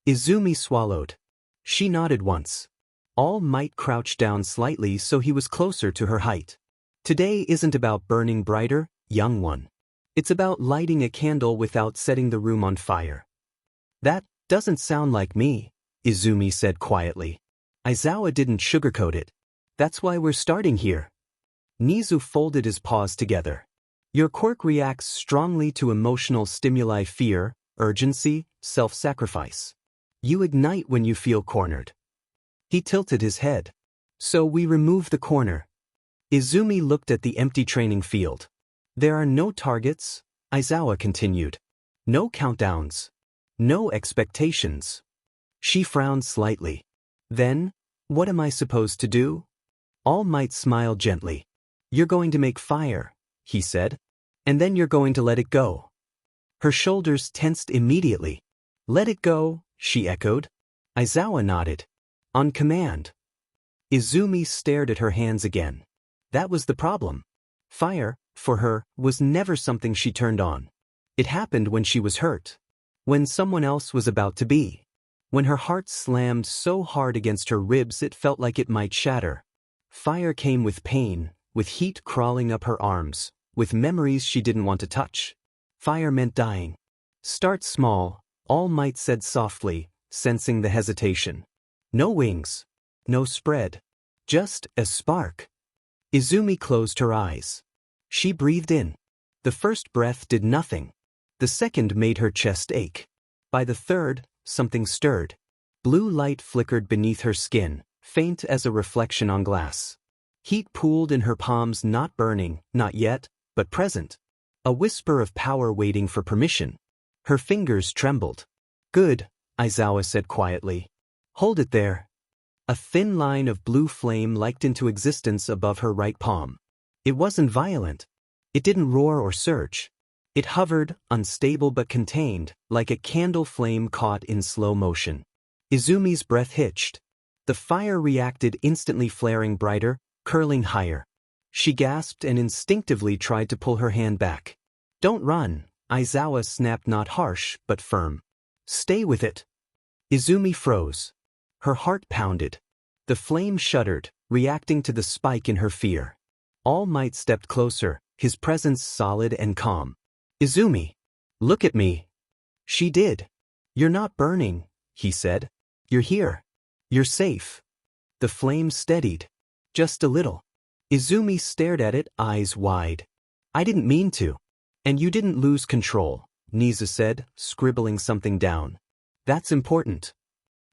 Izumi swallowed. She nodded once. All Might crouched down slightly so he was closer to her height. Today isn't about burning brighter, young one. It's about lighting a candle without setting the room on fire. That doesn't sound like me, Izumi said quietly. Aizawa didn't sugarcoat it. That's why we're starting here. Nizu folded his paws together. Your quirk reacts strongly to emotional stimuli: fear, urgency, self-sacrifice. You ignite when you feel cornered. He tilted his head. So we remove the corner. Izumi looked at the empty training field. There are no targets, Aizawa continued. No countdowns. No expectations. She frowned slightly. Then, what am I supposed to do? All Might smiled gently. You're going to make fire, he said. And then you're going to let it go. Her shoulders tensed immediately. Let it go, she echoed. Aizawa nodded. On command. Izumi stared at her hands again. That was the problem. Fire, for her, was never something she turned on. It happened when she was hurt. When someone else was about to be. When her heart slammed so hard against her ribs it felt like it might shatter. Fire came with pain, with heat crawling up her arms, with memories she didn't want to touch. Fire meant dying. Start small, All Might said softly, sensing the hesitation. No wings. No spread. Just a spark. Izumi closed her eyes. She breathed in. The first breath did nothing. The second made her chest ache. By the third, something stirred. Blue light flickered beneath her skin, faint as a reflection on glass. Heat pooled in her palms, not burning, not yet, but present. A whisper of power waiting for permission. Her fingers trembled. Good, Aizawa said quietly. Hold it there. A thin line of blue flame leapt into existence above her right palm. It wasn't violent. It didn't roar or surge. It hovered, unstable but contained, like a candle flame caught in slow motion. Izumi's breath hitched. The fire reacted instantly, flaring brighter, curling higher. She gasped and instinctively tried to pull her hand back. Don't run, Aizawa snapped, not harsh, but firm. Stay with it. Izumi froze. Her heart pounded. The flame shuddered, reacting to the spike in her fear. All Might stepped closer, his presence solid and calm. Izumi, look at me. She did. You're not burning, he said. You're here. You're safe. The flame steadied. Just a little. Izumi stared at it, eyes wide. I didn't mean to. And you didn't lose control, Nizu said, scribbling something down. That's important.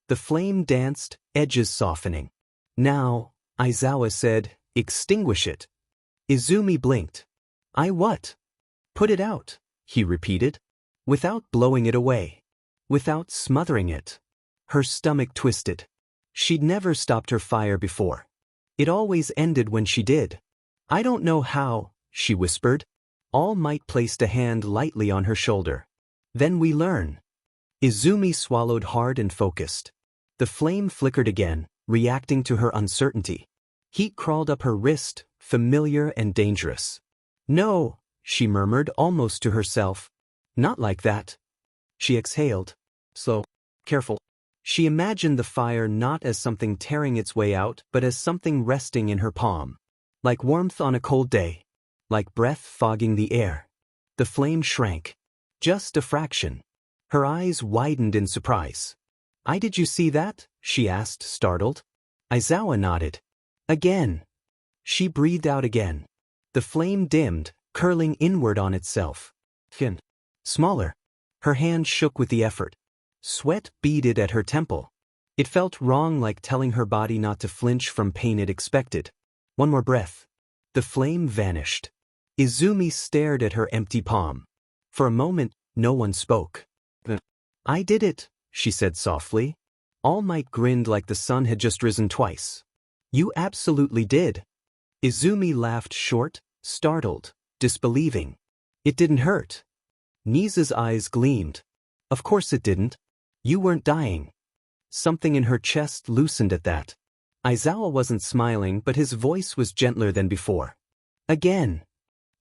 The flame danced, edges softening. Now, Aizawa said, extinguish it. Izumi blinked. I what? Put it out, he repeated. Without blowing it away. Without smothering it. Her stomach twisted. She'd never stopped her fire before. It always ended when she did. I don't know how, she whispered. All Might placed a hand lightly on her shoulder. Then we learn. Izumi swallowed hard and focused. The flame flickered again, reacting to her uncertainty. Heat crawled up her wrist, familiar and dangerous. No, she murmured almost to herself. Not like that. She exhaled. Slow, careful. She imagined the fire not as something tearing its way out, but as something resting in her palm. Like warmth on a cold day. Like breath fogging the air. The flame shrank. Just a fraction. Her eyes widened in surprise. Did you see that? She asked, startled. Aizawa nodded. Again. She breathed out again. The flame dimmed, curling inward on itself. Thin. Smaller. Her hand shook with the effort. Sweat beaded at her temple. It felt wrong, like telling her body not to flinch from pain it expected. One more breath. The flame vanished. Izumi stared at her empty palm. For a moment, no one spoke. I did it, she said softly. All Might grinned like the sun had just risen twice. You absolutely did. Izumi laughed short, startled, disbelieving. It didn't hurt. Nisa's eyes gleamed. Of course it didn't. You weren't dying. Something in her chest loosened at that. Aizawa wasn't smiling, but his voice was gentler than before. Again.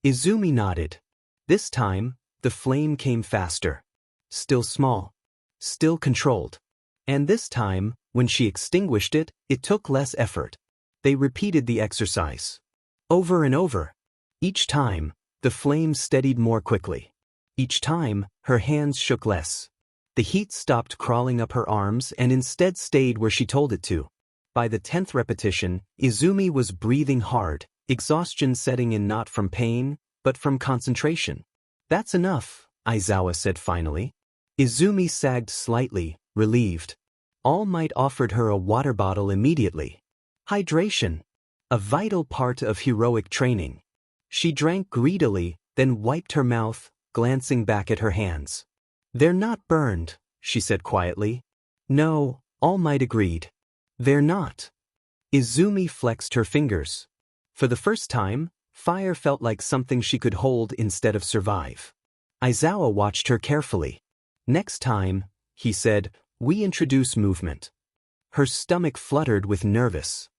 Izumi nodded. This time, the flame came faster. Still small. Still controlled. And this time, when she extinguished it, it took less effort. They repeated the exercise. Over and over. Each time, the flame steadied more quickly. Each time, her hands shook less. The heat stopped crawling up her arms and instead stayed where she told it to. By the 10th repetition, Izumi was breathing hard, exhaustion setting in not from pain, but from concentration. That's enough, Aizawa said finally. Izumi sagged slightly, relieved. All Might offered her a water bottle immediately. Hydration. A vital part of heroic training. She drank greedily, then wiped her mouth, glancing back at her hands. They're not burned, she said quietly. No, All Might agreed. They're not. Izumi flexed her fingers. For the first time, fire felt like something she could hold instead of survive. Aizawa watched her carefully. Next time, he said, we introduce movement. Her stomach fluttered with nervous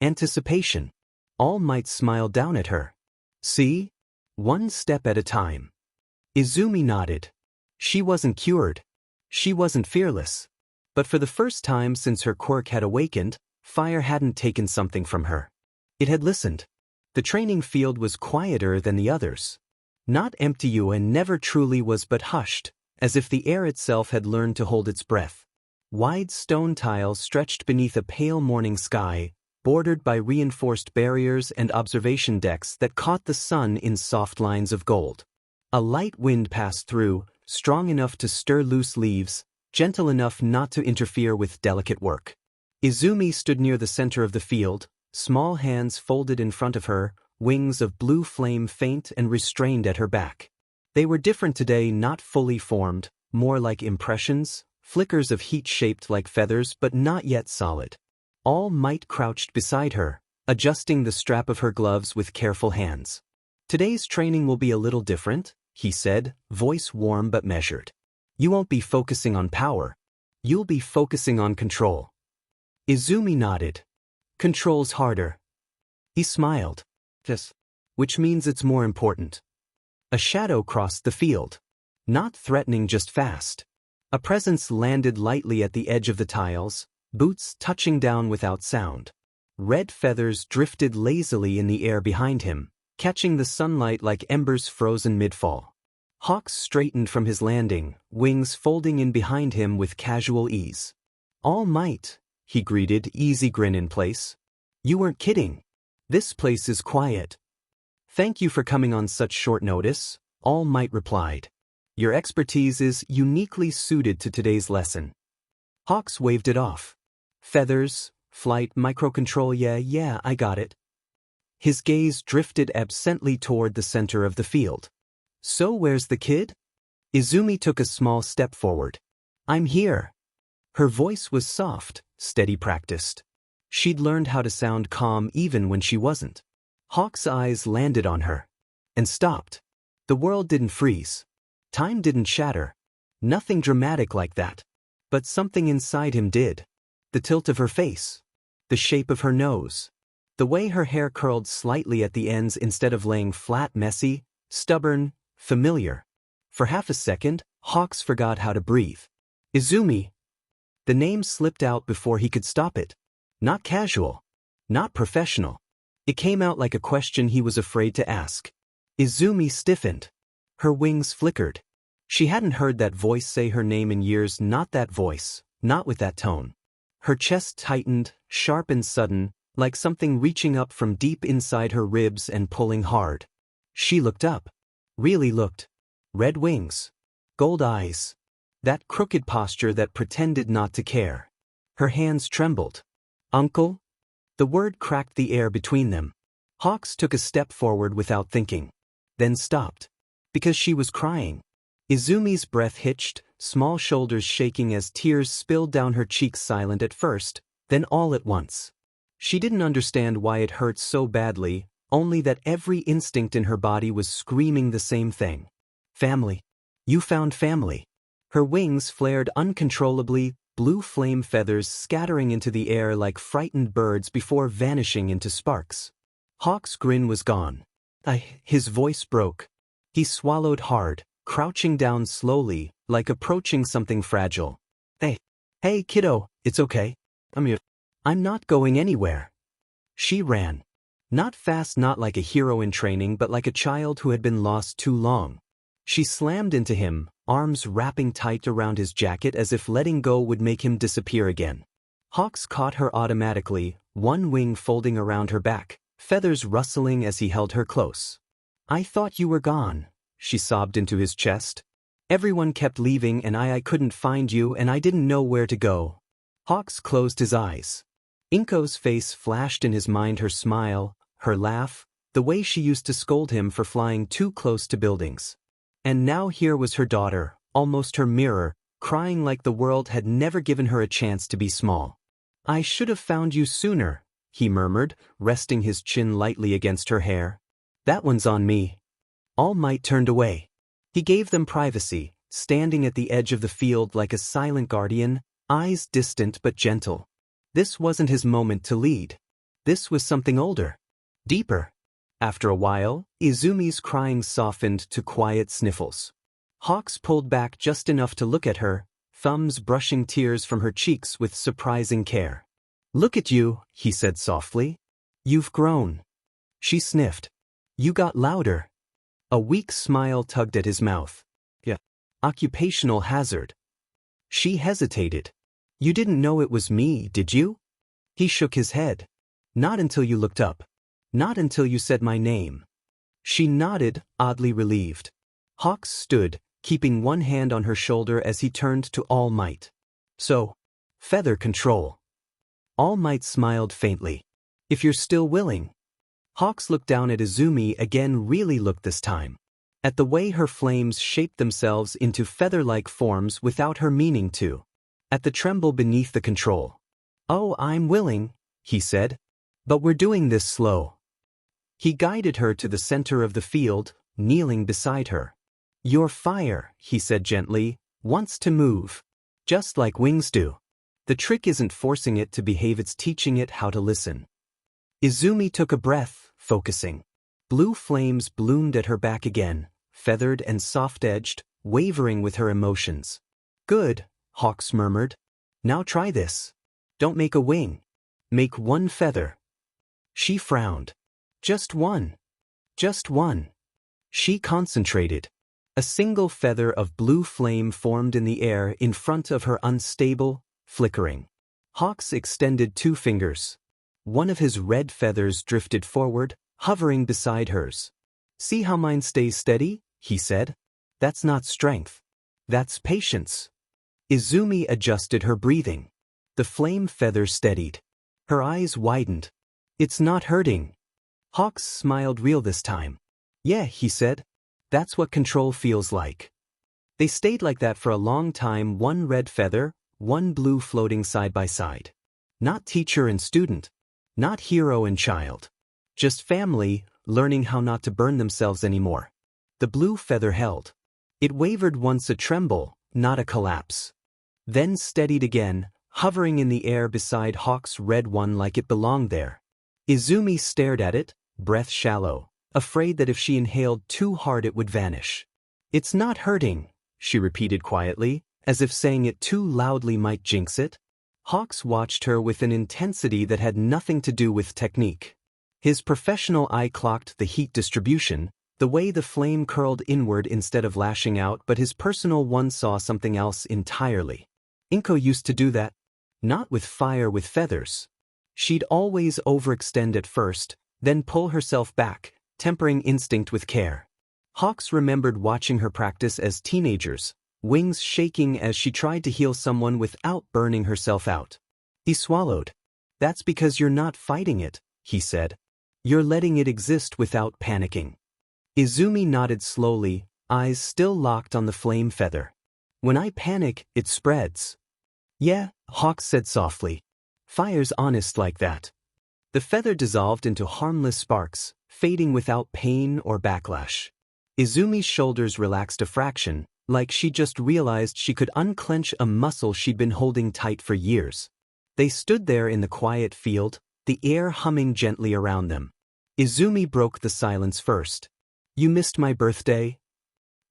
anticipation. All Might smiled down at her. See? One step at a time. Izumi nodded. She wasn't cured. She wasn't fearless. But for the first time since her quirk had awakened, fire hadn't taken something from her. It had listened. The training field was quieter than the others. Not empty and never truly was, but hushed, as if the air itself had learned to hold its breath. Wide stone tiles stretched beneath a pale morning sky, bordered by reinforced barriers and observation decks that caught the sun in soft lines of gold. A light wind passed through, strong enough to stir loose leaves, gentle enough not to interfere with delicate work. Izumi stood near the center of the field, small hands folded in front of her, wings of blue flame faint and restrained at her back. They were different today, not fully formed, more like impressions, flickers of heat shaped like feathers but not yet solid. All Might crouched beside her, adjusting the strap of her gloves with careful hands. Today's training will be a little different, he said, voice warm but measured. You won't be focusing on power. You'll be focusing on control. Izumi nodded. Control's harder. He smiled. Yes. Which means it's more important. A shadow crossed the field. Not threatening, just fast. A presence landed lightly at the edge of the tiles, boots touching down without sound. Red feathers drifted lazily in the air behind him, catching the sunlight like embers frozen mid-fall. Hawks straightened from his landing, wings folding in behind him with casual ease. All Might, he greeted, easy grin in place. You weren't kidding. This place is quiet. Thank you for coming on such short notice, All Might replied. Your expertise is uniquely suited to today's lesson. Hawks waved it off. Feathers, flight, microcontrol, yeah, I got it. His gaze drifted absently toward the center of the field. So where's the kid? Izumi took a small step forward. I'm here. Her voice was soft, steady, practiced. She'd learned how to sound calm even when she wasn't. Hawk's eyes landed on her. And stopped. The world didn't freeze. Time didn't shatter. Nothing dramatic like that. But something inside him did. The tilt of her face. The shape of her nose. The way her hair curled slightly at the ends instead of laying flat, messy, stubborn, familiar. For half a second, Hawks forgot how to breathe. Izumi. The name slipped out before he could stop it. Not casual. Not professional. It came out like a question he was afraid to ask. Izumi stiffened. Her wings flickered. She hadn't heard that voice say her name in years, not that voice, not with that tone. Her chest tightened, sharp and sudden, like something reaching up from deep inside her ribs and pulling hard. She looked up. Really looked. Red wings. Gold eyes. That crooked posture that pretended not to care. Her hands trembled. "Uncle?" The word cracked the air between them. Hawks took a step forward without thinking. Then stopped. Because she was crying. Izumi's breath hitched, small shoulders shaking as tears spilled down her cheeks, silent at first, then all at once. She didn't understand why it hurt so badly, only that every instinct in her body was screaming the same thing. Family. You found family. Her wings flared uncontrollably, blue flame feathers scattering into the air like frightened birds before vanishing into sparks. Hawk's grin was gone. His voice broke. He swallowed hard, crouching down slowly, like approaching something fragile. Hey kiddo, it's okay. I'm not going anywhere. She ran. Not fast, not like a hero in training, but like a child who had been lost too long. She slammed into him, arms wrapping tight around his jacket as if letting go would make him disappear again. Hawks caught her automatically, one wing folding around her back, feathers rustling as he held her close. "I thought you were gone," she sobbed into his chest. "Everyone kept leaving and I couldn't find you and I didn't know where to go." Hawks closed his eyes. Inko's face flashed in his mind, her smile, her laugh, the way she used to scold him for flying too close to buildings. And now here was her daughter, almost her mirror, crying like the world had never given her a chance to be small. "I should have found you sooner," he murmured, resting his chin lightly against her hair. "That one's on me." All Might turned away. He gave them privacy, standing at the edge of the field like a silent guardian, eyes distant but gentle. This wasn't his moment to lead. This was something older. Deeper. After a while, Izumi's crying softened to quiet sniffles. Hawks pulled back just enough to look at her, thumbs brushing tears from her cheeks with surprising care. "Look at you," he said softly. "You've grown." She sniffed. "You got louder." A weak smile tugged at his mouth. "Yeah. Occupational hazard." She hesitated. "You didn't know it was me, did you?" He shook his head. "Not until you looked up. Not until you said my name." She nodded, oddly relieved. Hawks stood, keeping one hand on her shoulder as he turned to All Might. "So, feather control." All Might smiled faintly. "If you're still willing." Hawks looked down at Izumi again, really looked this time. At the way her flames shaped themselves into feather-like forms without her meaning to. At the tremble beneath the control. "Oh, I'm willing," he said. "But we're doing this slow." He guided her to the center of the field, kneeling beside her. "Your fire," he said gently, "wants to move. Just like wings do. The trick isn't forcing it to behave, it's teaching it how to listen." Izumi took a breath, focusing. Blue flames bloomed at her back again, feathered and soft-edged, wavering with her emotions. "Good," Hawks murmured. "Now try this. Don't make a wing. Make one feather." She frowned. "Just one. Just one." She concentrated. A single feather of blue flame formed in the air in front of her, unstable, flickering. Hawks extended 2 fingers. One of his red feathers drifted forward, hovering beside hers. "See how mine stays steady?" he said. "That's not strength. That's patience." Izumi adjusted her breathing. The flame feather steadied. Her eyes widened. "It's not hurting." Hawks smiled, real this time. "Yeah," he said. "That's what control feels like." They stayed like that for a long time, one red feather, one blue floating side by side. Not teacher and student. Not hero and child. Just family, learning how not to burn themselves anymore. The blue feather held. It wavered once, a tremble, not a collapse. Then steadied again, hovering in the air beside Hawk's red one like it belonged there. Izumi stared at it, breath shallow, afraid that if she inhaled too hard it would vanish. "It's not hurting," she repeated quietly, as if saying it too loudly might jinx it. Hawks watched her with an intensity that had nothing to do with technique. His professional eye clocked the heat distribution, the way the flame curled inward instead of lashing out, but his personal one saw something else entirely. Inko used to do that. Not with fire, with feathers. She'd always overextend at first, then pull herself back, tempering instinct with care. Hawks remembered watching her practice as teenagers, wings shaking as she tried to heal someone without burning herself out. He swallowed. That's because you're not fighting it, he said. You're letting it exist without panicking. Izumi nodded slowly, eyes still locked on the flame feather. When I panic, it spreads. Yeah, Hawks said softly. Fire's honest like that. The feather dissolved into harmless sparks, fading without pain or backlash. Izumi's shoulders relaxed a fraction, like she just realized she could unclench a muscle she'd been holding tight for years. They stood there in the quiet field, the air humming gently around them. Izumi broke the silence first. You missed my birthday?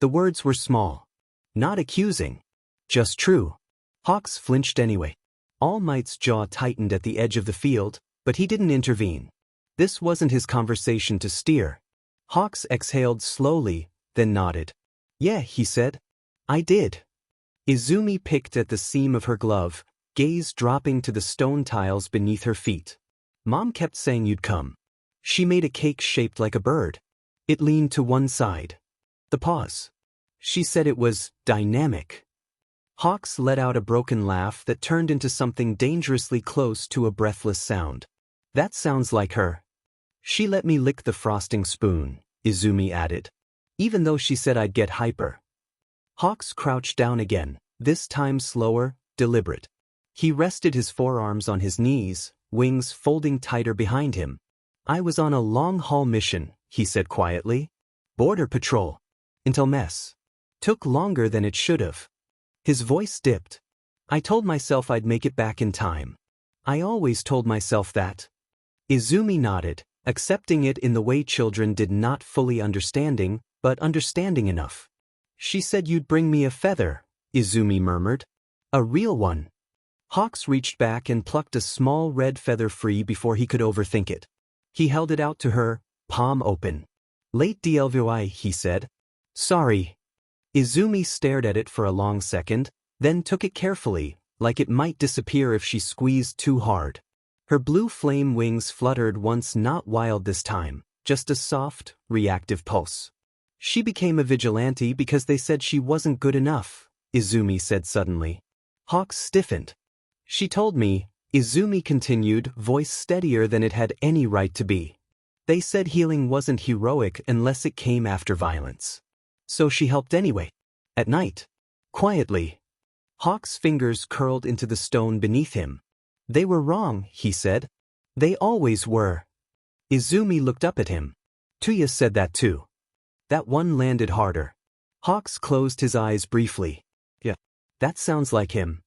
The words were small. Not accusing. Just true. Hawks flinched anyway. All Might's jaw tightened at the edge of the field, but he didn't intervene. This wasn't his conversation to steer. Hawks exhaled slowly, then nodded. Yeah, he said. I did. Izumi picked at the seam of her glove, gaze dropping to the stone tiles beneath her feet. Mom kept saying you'd come. She made a cake shaped like a bird. It leaned to one side. The pause. She said it was dynamic. Hawks let out a broken laugh that turned into something dangerously close to a breathless sound. That sounds like her. She let me lick the frosting spoon, Izumi added. Even though she said I'd get hyper. Hawks crouched down again, this time slower, deliberate. He rested his forearms on his knees, wings folding tighter behind him. I was on a long-haul mission, he said quietly. Border patrol. Until mess. Took longer than it should have. His voice dipped. I told myself I'd make it back in time. I always told myself that. Izumi nodded, accepting it in the way children did, not fully understanding, but understanding enough. She said you'd bring me a feather, Izumi murmured. A real one. Hawks reached back and plucked a small red feather free before he could overthink it. He held it out to her, palm open. Late DLVI, he said. Sorry. Izumi stared at it for a long second, then took it carefully, like it might disappear if she squeezed too hard. Her blue flame wings fluttered once, not wild this time, just a soft, reactive pulse. She became a vigilante because they said she wasn't good enough, Izumi said suddenly. Hawks stiffened. She told me, Izumi continued, voice steadier than it had any right to be. They said healing wasn't heroic unless it came after violence. So she helped anyway. At night. Quietly. Hawks' fingers curled into the stone beneath him. They were wrong, he said. They always were. Izumi looked up at him. Tuya said that too. That one landed harder. Hawks closed his eyes briefly. Yeah. That sounds like him.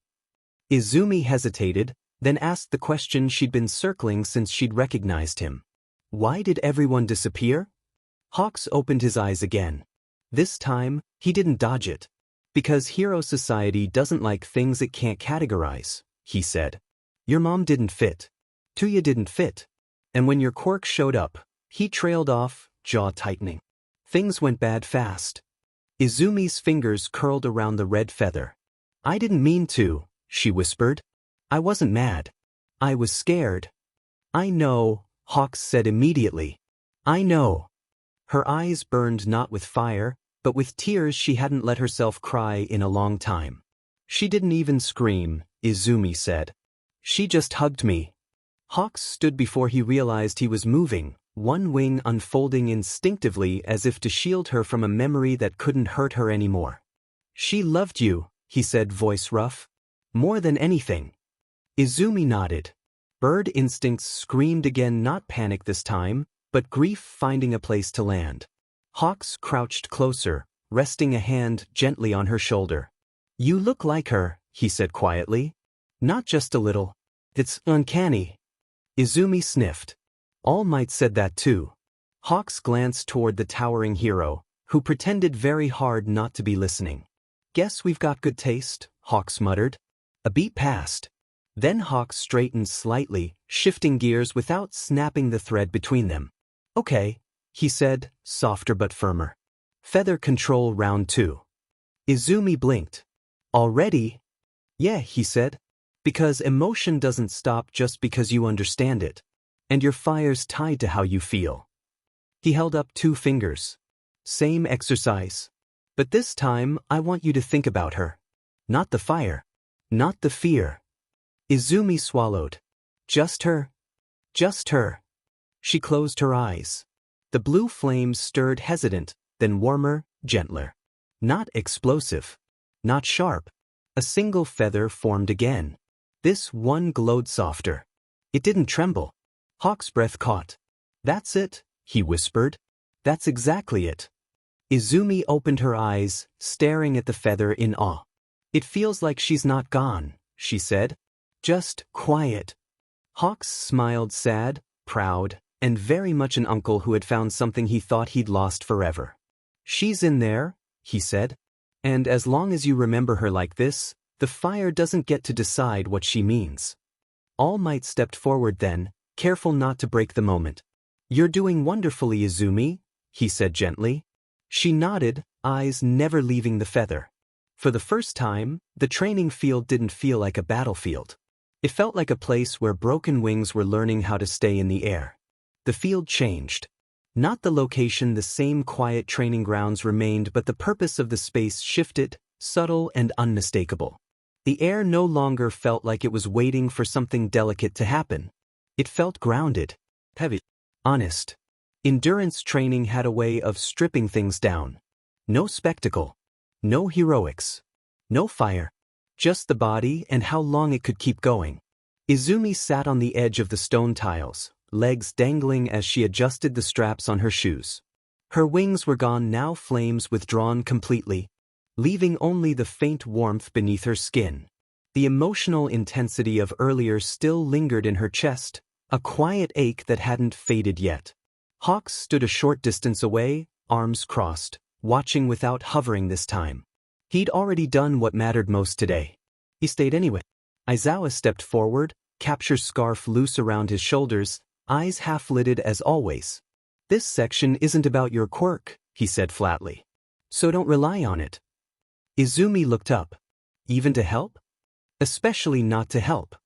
Izumi hesitated, then asked the question she'd been circling since she'd recognized him. Why did everyone disappear? Hawks opened his eyes again. This time, he didn't dodge it. Because hero society doesn't like things it can't categorize, he said. Your mom didn't fit. Tuya didn't fit. And when your Quirk showed up, he trailed off, jaw tightening. Things went bad fast. Izumi's fingers curled around the red feather. I didn't mean to, she whispered. I wasn't mad. I was scared. I know, Hawks said immediately. I know. Her eyes burned not with fire, but with tears she hadn't let herself cry in a long time. She didn't even scream, Izumi said. She just hugged me. Hawks stood before he realized he was moving, one wing unfolding instinctively as if to shield her from a memory that couldn't hurt her anymore. She loved you, he said, voice rough. More than anything. Izumi nodded. Bird instincts screamed again, not panic this time, but grief finding a place to land. Hawks crouched closer, resting a hand gently on her shoulder. You look like her, he said quietly. Not just a little. It's uncanny. Izumi sniffed. All Might said that too. Hawks glanced toward the towering hero, who pretended very hard not to be listening. Guess we've got good taste, Hawks muttered. A beat passed. Then Hawks straightened slightly, shifting gears without snapping the thread between them. Okay, he said, softer but firmer. Feather control round 2. Izumi blinked. Already? Yeah, he said. Because emotion doesn't stop just because you understand it. And your fire's tied to how you feel. He held up 2 fingers. Same exercise. But this time, I want you to think about her. Not the fire. Not the fear. Izumi swallowed. Just her? Just her. She closed her eyes. The blue flames stirred hesitant, then warmer, gentler. Not explosive. Not sharp. A single feather formed again. This one glowed softer. It didn't tremble. Hawk's breath caught. That's it, he whispered. That's exactly it. Izumi opened her eyes, staring at the feather in awe. It feels like she's not gone, she said. Just quiet. Hawks smiled sad, proud, and very much an uncle who had found something he thought he'd lost forever. She's in there, he said. And as long as you remember her like this, the fire doesn't get to decide what she means. All Might stepped forward then, careful not to break the moment. You're doing wonderfully, Izumi, he said gently. She nodded, eyes never leaving the feather. For the first time, the training field didn't feel like a battlefield. It felt like a place where broken wings were learning how to stay in the air. The field changed. Not the location, the same quiet training grounds remained, but the purpose of the space shifted, subtle and unmistakable. The air no longer felt like it was waiting for something delicate to happen. It felt grounded, heavy, honest. Endurance training had a way of stripping things down. No spectacle. No heroics. No fire. Just the body and how long it could keep going. Izumi sat on the edge of the stone tiles, legs dangling as she adjusted the straps on her shoes. Her wings were gone now, flames withdrawn completely, leaving only the faint warmth beneath her skin. The emotional intensity of earlier still lingered in her chest, a quiet ache that hadn't faded yet. Hawks stood a short distance away, arms crossed, watching without hovering this time. He'd already done what mattered most today. He stayed anyway. Aizawa stepped forward, capture scarf loose around his shoulders, eyes half-lidded as always. This section isn't about your quirk, he said flatly. So don't rely on it. Izumi looked up. Even to help? Especially not to help.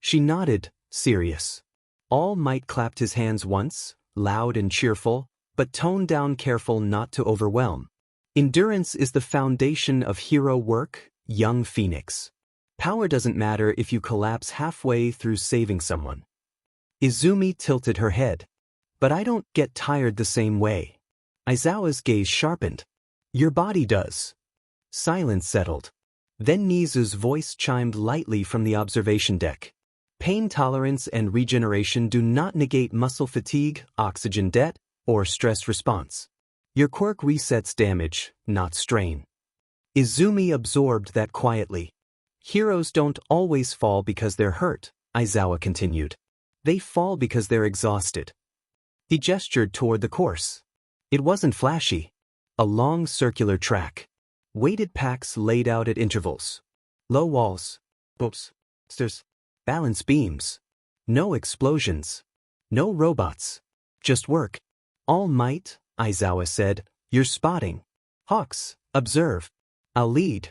She nodded, serious. All Might clapped his hands once, loud and cheerful, but toned down, careful not to overwhelm. Endurance is the foundation of hero work, young Phoenix. Power doesn't matter if you collapse halfway through saving someone. Izumi tilted her head. But I don't get tired the same way. Aizawa's gaze sharpened. Your body does. Silence settled. Then Nizu's voice chimed lightly from the observation deck. Pain tolerance and regeneration do not negate muscle fatigue, oxygen debt, or stress response. Your quirk resets damage, not strain. Izumi absorbed that quietly. Heroes don't always fall because they're hurt, Aizawa continued. They fall because they're exhausted. He gestured toward the course. It wasn't flashy. A long circular track. Weighted packs laid out at intervals. Low walls. Stairs. Balance beams. No explosions. No robots. Just work. All Might, Aizawa said. You're spotting. Hawks, observe. I'll lead.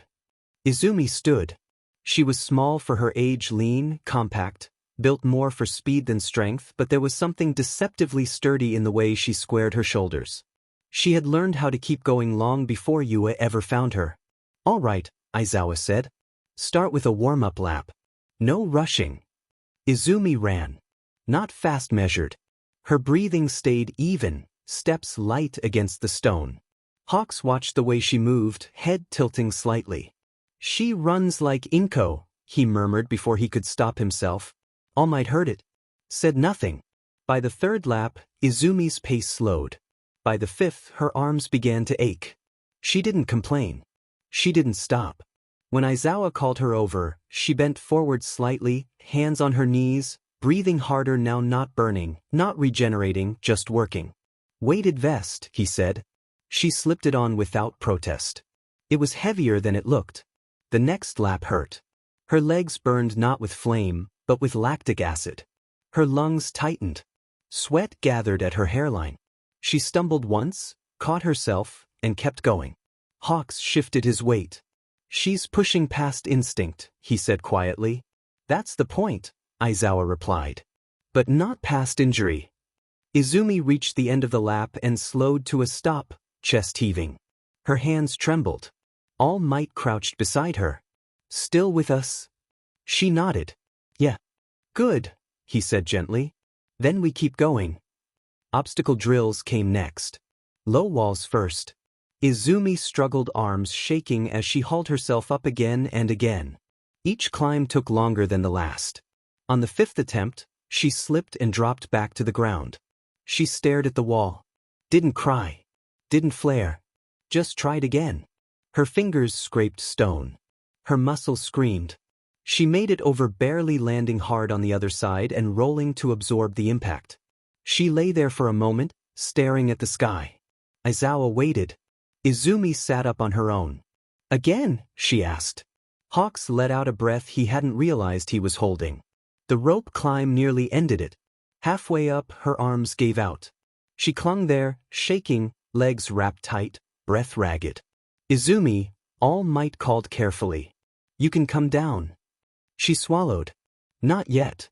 Izumi stood. She was small for her age, lean, compact, built more for speed than strength, but there was something deceptively sturdy in the way she squared her shoulders. She had learned how to keep going long before Yua ever found her. All right, Aizawa said. Start with a warm-up lap. No rushing. Izumi ran. Not fast measured. Her breathing stayed even, steps light against the stone. Hawks watched the way she moved, head tilting slightly. She runs like Inko, he murmured before he could stop himself. All Might heard it. Said nothing. By the third lap, Izumi's pace slowed. By the fifth, her arms began to ache. She didn't complain. She didn't stop. When Aizawa called her over, she bent forward slightly, hands on her knees, breathing harder now, not burning, not regenerating, just working. Weighted vest, he said. She slipped it on without protest. It was heavier than it looked. The next lap hurt. Her legs burned not with flame, but with lactic acid. Her lungs tightened. Sweat gathered at her hairline. She stumbled once, caught herself, and kept going. Hawks shifted his weight. She's pushing past instinct, he said quietly. That's the point, Aizawa replied. But not past injury. Izumi reached the end of the lap and slowed to a stop, chest heaving. Her hands trembled. All Might crouched beside her. Still with us? She nodded. Good, he said gently. Then we keep going. Obstacle drills came next. Low walls first. Izumi struggled, arms shaking as she hauled herself up again and again. Each climb took longer than the last. On the 5th attempt, she slipped and dropped back to the ground. She stared at the wall. Didn't cry. Didn't flare. Just tried again. Her fingers scraped stone. Her muscles screamed. She made it over, barely landing hard on the other side and rolling to absorb the impact. She lay there for a moment, staring at the sky. Aizawa waited. Izumi sat up on her own. Again, she asked. Hawks let out a breath he hadn't realized he was holding. The rope climb nearly ended it. Halfway up, her arms gave out. She clung there, shaking, legs wrapped tight, breath ragged. Izumi, All Might called carefully. You can come down. She swallowed. Not yet.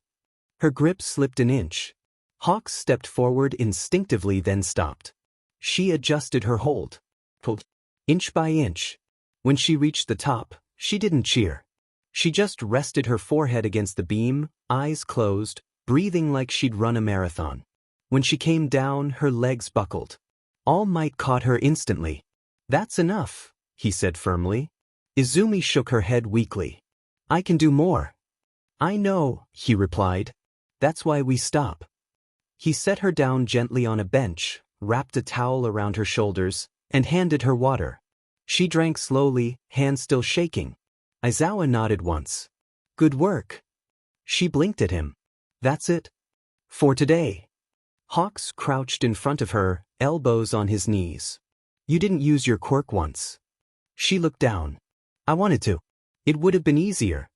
Her grip slipped an inch. Hawks stepped forward instinctively, then stopped. She adjusted her hold. Pulled. Inch by inch. When she reached the top, she didn't cheer. She just rested her forehead against the beam, eyes closed, breathing like she'd run a marathon. When she came down, her legs buckled. All Might caught her instantly. That's enough, he said firmly. Izumi shook her head weakly. I can do more. I know, he replied. That's why we stop. He set her down gently on a bench, wrapped a towel around her shoulders, and handed her water. She drank slowly, hands still shaking. Aizawa nodded once. Good work. She blinked at him. That's it. For today. Hawks crouched in front of her, elbows on his knees. You didn't use your quirk once. She looked down. I wanted to. It would have been easier.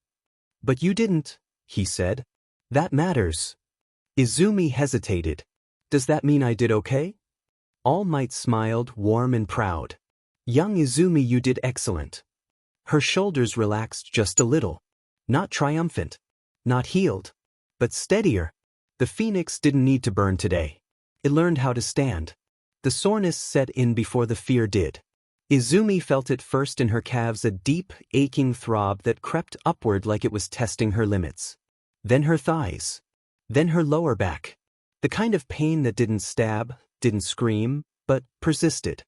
But you didn't, he said. That matters. Izumi hesitated. Does that mean I did okay? All Might smiled, warm and proud. Young Izumi, you did excellent. Her shoulders relaxed just a little. Not triumphant. Not healed. But steadier. The phoenix didn't need to burn today. It learned how to stand. The soreness set in before the fear did. Izumi felt it first in her calves, a deep, aching throb that crept upward like it was testing her limits. Then her thighs. Then her lower back. The kind of pain that didn't stab, didn't scream, but persisted.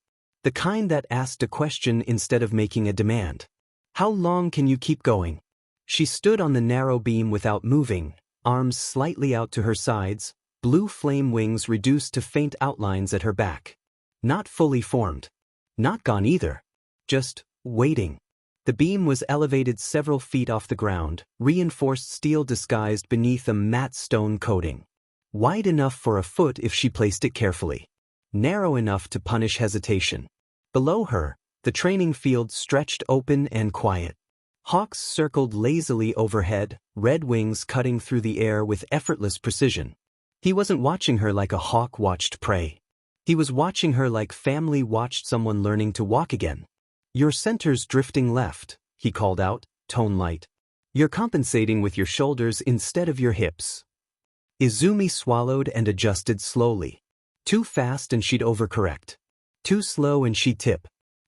The kind that asked a question instead of making a demand. How long can you keep going? She stood on the narrow beam without moving, arms slightly out to her sides, blue flame wings reduced to faint outlines at her back. Not fully formed. Not gone either. Just waiting. The beam was elevated several feet off the ground, reinforced steel disguised beneath a matte stone coating. Wide enough for a foot if she placed it carefully. Narrow enough to punish hesitation. Below her, the training field stretched open and quiet. Hawks circled lazily overhead, red wings cutting through the air with effortless precision. He wasn't watching her like a hawk watched prey. He was watching her like family watched someone learning to walk again. Your center's drifting left, he called out, tone light. You're compensating with your shoulders instead of your hips. Izumi swallowed and adjusted slowly. Too fast and she'd overcorrect. Too slow and she'd tip.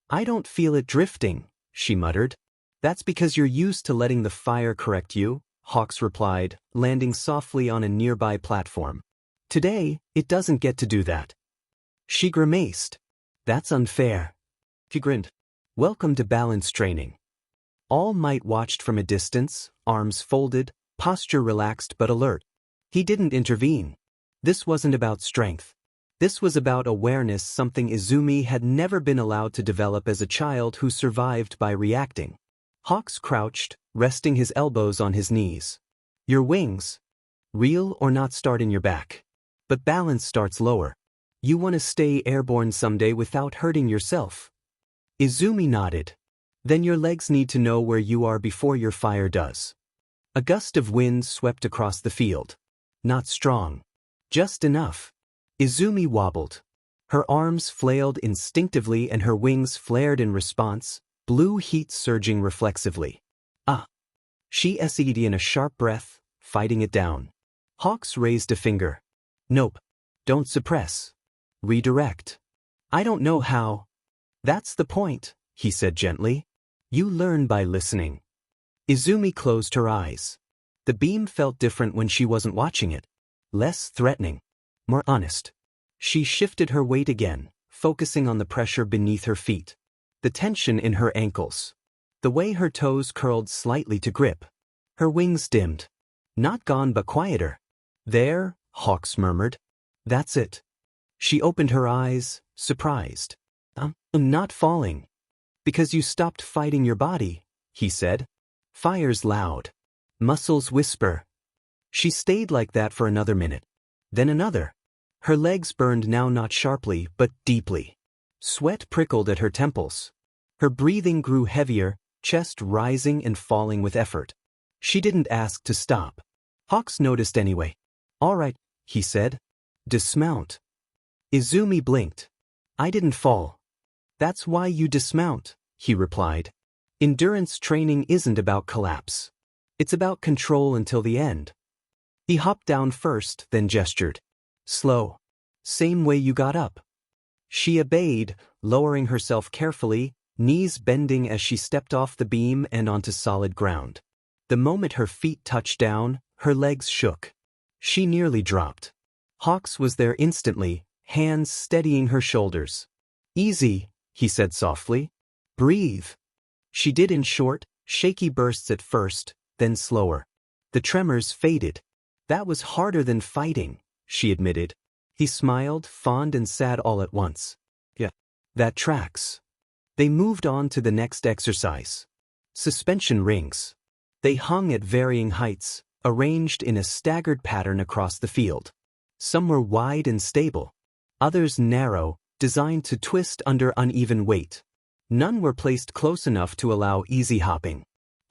I don't feel it drifting, she muttered. That's because you're used to letting the fire correct you, Hawks replied, landing softly on a nearby platform. Today, it doesn't get to do that. She grimaced. That's unfair. He grinned. Welcome to balance training. All Might watched from a distance, arms folded, posture relaxed but alert. He didn't intervene. This wasn't about strength. This was about awareness, something Izumi had never been allowed to develop as a child who survived by reacting. Hawks crouched, resting his elbows on his knees. Your wings, real or not, start in your back. But balance starts lower. You want to stay airborne someday without hurting yourself. Izumi nodded. Then your legs need to know where you are before your fire does. A gust of wind swept across the field. Not strong. Just enough. Izumi wobbled. Her arms flailed instinctively and her wings flared in response, blue heat surging reflexively. Ah! She essayed in a sharp breath, fighting it down. Hawks raised a finger. Nope. Don't suppress. Redirect. I don't know how. That's the point, he said gently. You learn by listening. Izumi closed her eyes. The beam felt different when she wasn't watching it. Less threatening. More honest. She shifted her weight again, focusing on the pressure beneath her feet. The tension in her ankles. The way her toes curled slightly to grip. Her wings dimmed. Not gone but quieter. There, Hawks murmured. That's it. She opened her eyes, surprised. I'm not falling. Because you stopped fighting your body, he said. Fire's loud. Muscles whisper. She stayed like that for another minute. Then another. Her legs burned now not sharply but deeply. Sweat prickled at her temples. Her breathing grew heavier, chest rising and falling with effort. She didn't ask to stop. Hawks noticed anyway. All right, he said. Dismount. Izumi blinked. I didn't fall. That's why you dismount, he replied. Endurance training isn't about collapse. It's about control until the end. He hopped down first, then gestured. Slow. Same way you got up. She obeyed, lowering herself carefully, knees bending as she stepped off the beam and onto solid ground. The moment her feet touched down, her legs shook. She nearly dropped. Hawks was there instantly, hands steadying her shoulders. Easy, he said softly. Breathe. She did in short, shaky bursts at first, then slower. The tremors faded. That was harder than fighting, she admitted. He smiled, fond and sad all at once. Yeah. That tracks. They moved on to the next exercise. Suspension rings. They hung at varying heights, arranged in a staggered pattern across the field. Some were wide and stable. Others narrow, designed to twist under uneven weight. None were placed close enough to allow easy hopping.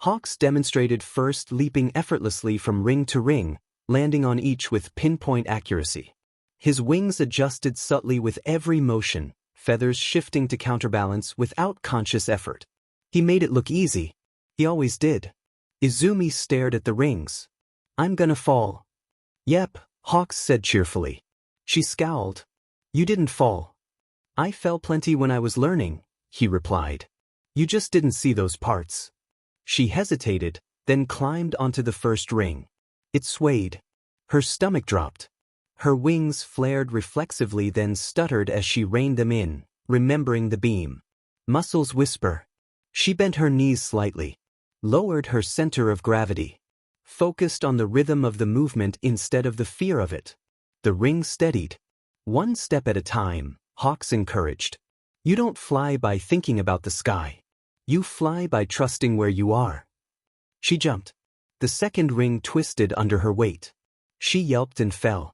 Hawks demonstrated first leaping effortlessly from ring to ring, landing on each with pinpoint accuracy. His wings adjusted subtly with every motion, feathers shifting to counterbalance without conscious effort. He made it look easy. He always did. Izumi stared at the rings. I'm gonna fall. Yep, Hawks said cheerfully. She scowled. You didn't fall. I fell plenty when I was learning, he replied. You just didn't see those parts. She hesitated, then climbed onto the first ring. It swayed. Her stomach dropped. Her wings flared reflexively then stuttered as she reined them in, remembering the beam. Muscles whisper. She bent her knees slightly. Lowered her center of gravity. Focused on the rhythm of the movement instead of the fear of it. The ring steadied. One step at a time, Hawks encouraged. You don't fly by thinking about the sky. You fly by trusting where you are. She jumped. The second ring twisted under her weight. She yelped and fell.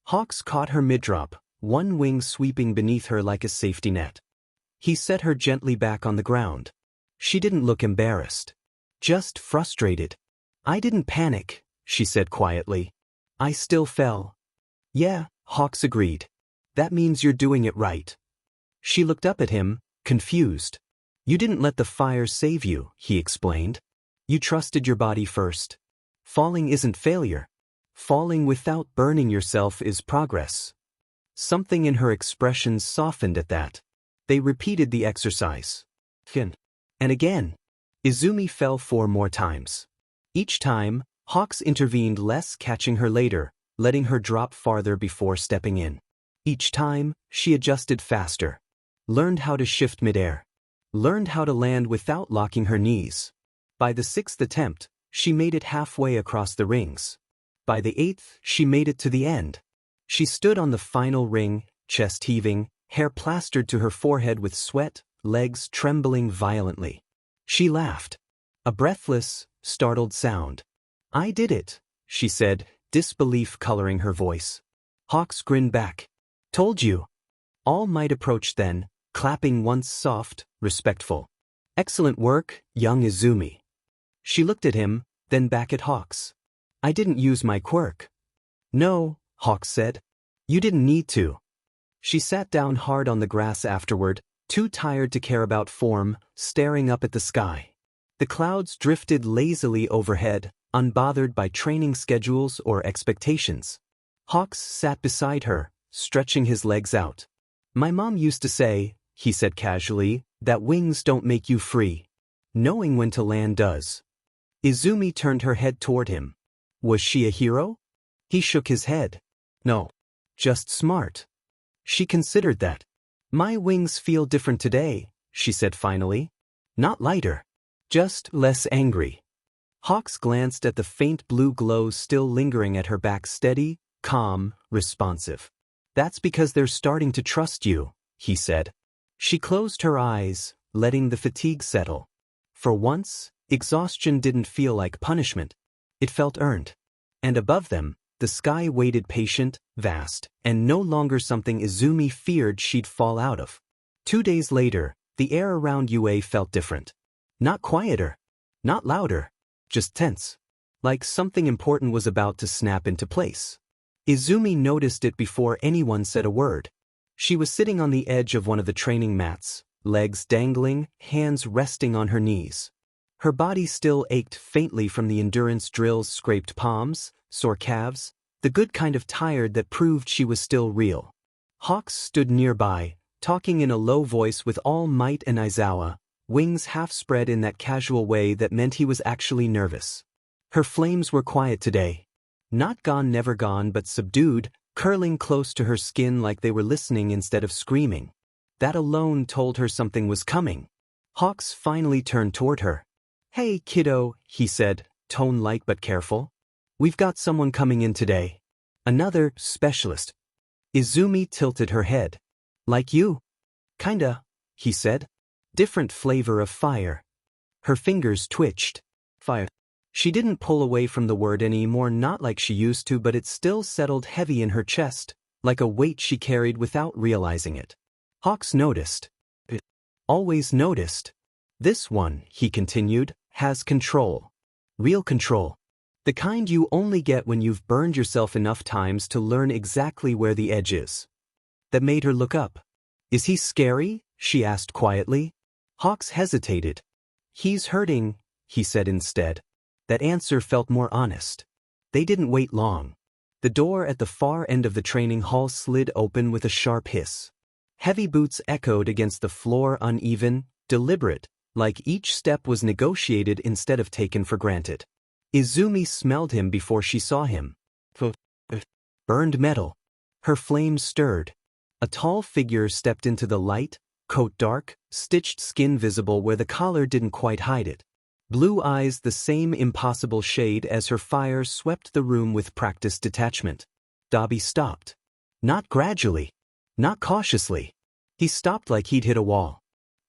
Hawks caught her mid-drop, one wing sweeping beneath her like a safety net. He set her gently back on the ground. She didn't look embarrassed. Just frustrated. I didn't panic, she said quietly. I still fell. Yeah, Hawks agreed. That means you're doing it right. She looked up at him, confused. You didn't let the fire save you, he explained. You trusted your body first. Falling isn't failure. Falling without burning yourself is progress. Something in her expressions softened at that. They repeated the exercise. Again. And again. Izumi fell 4 more times. Each time, Hawks intervened less, catching her later, letting her drop farther before stepping in. Each time, she adjusted faster. Learned how to shift midair. Learned how to land without locking her knees. By the 6th attempt, she made it halfway across the rings. By the 8th, she made it to the end. She stood on the final ring, chest heaving, hair plastered to her forehead with sweat, legs trembling violently. She laughed. A breathless, startled sound. I did it, she said, disbelief coloring her voice. Hawks grinned back. Told you. All Might approached then, clapping once soft, respectful. Excellent work, young Izumi. She looked at him, then back at Hawks. I didn't use my quirk. No, Hawks said. You didn't need to. She sat down hard on the grass afterward, too tired to care about form, staring up at the sky. The clouds drifted lazily overhead, unbothered by training schedules or expectations. Hawks sat beside her, stretching his legs out. My mom used to say, he said casually, that wings don't make you free. Knowing when to land does. Izumi turned her head toward him. Was she a hero? He shook his head. No. Just smart. She considered that. My wings feel different today, she said finally. Not lighter. Just less angry. Hawks glanced at the faint blue glow still lingering at her back, steady, calm, responsive. That's because they're starting to trust you, he said. She closed her eyes, letting the fatigue settle. For once, exhaustion didn't feel like punishment. It felt earned. And above them, the sky waited patient, vast, and no longer something Izumi feared she'd fall out of. 2 days later, the air around UA felt different. Not quieter. Not louder. Just tense. Like something important was about to snap into place. Izumi noticed it before anyone said a word. She was sitting on the edge of one of the training mats, legs dangling, hands resting on her knees. Her body still ached faintly from the endurance drills, scraped palms, sore calves, the good kind of tired that proved she was still real. Hawks stood nearby, talking in a low voice with All Might and Aizawa, wings half spread in that casual way that meant he was actually nervous. Her flames were quiet today. Not gone, never gone, but subdued, curling close to her skin like they were listening instead of screaming. That alone told her something was coming. Hawks finally turned toward her. Hey, kiddo, he said, tone light but careful. We've got someone coming in today. Another specialist. Izumi tilted her head. Like you? Kinda, he said. Different flavor of fire. Her fingers twitched. Fire. She didn't pull away from the word anymore, not like she used to, but it still settled heavy in her chest, like a weight she carried without realizing it. Hawks noticed. Always noticed. This one, he continued, has control. Real control. The kind you only get when you've burned yourself enough times to learn exactly where the edge is. That made her look up. Is he scary? She asked quietly. Hawks hesitated. He's hurting, he said instead. That answer felt more honest. They didn't wait long. The door at the far end of the training hall slid open with a sharp hiss. Heavy boots echoed against the floor, uneven, deliberate, like each step was negotiated instead of taken for granted. Izumi smelled him before she saw him. Burned metal. Her flames stirred. A tall figure stepped into the light, coat dark, stitched skin visible where the collar didn't quite hide it. Blue eyes the same impossible shade as her fire swept the room with practiced detachment. Dobby stopped. Not gradually. Not cautiously. He stopped like he'd hit a wall.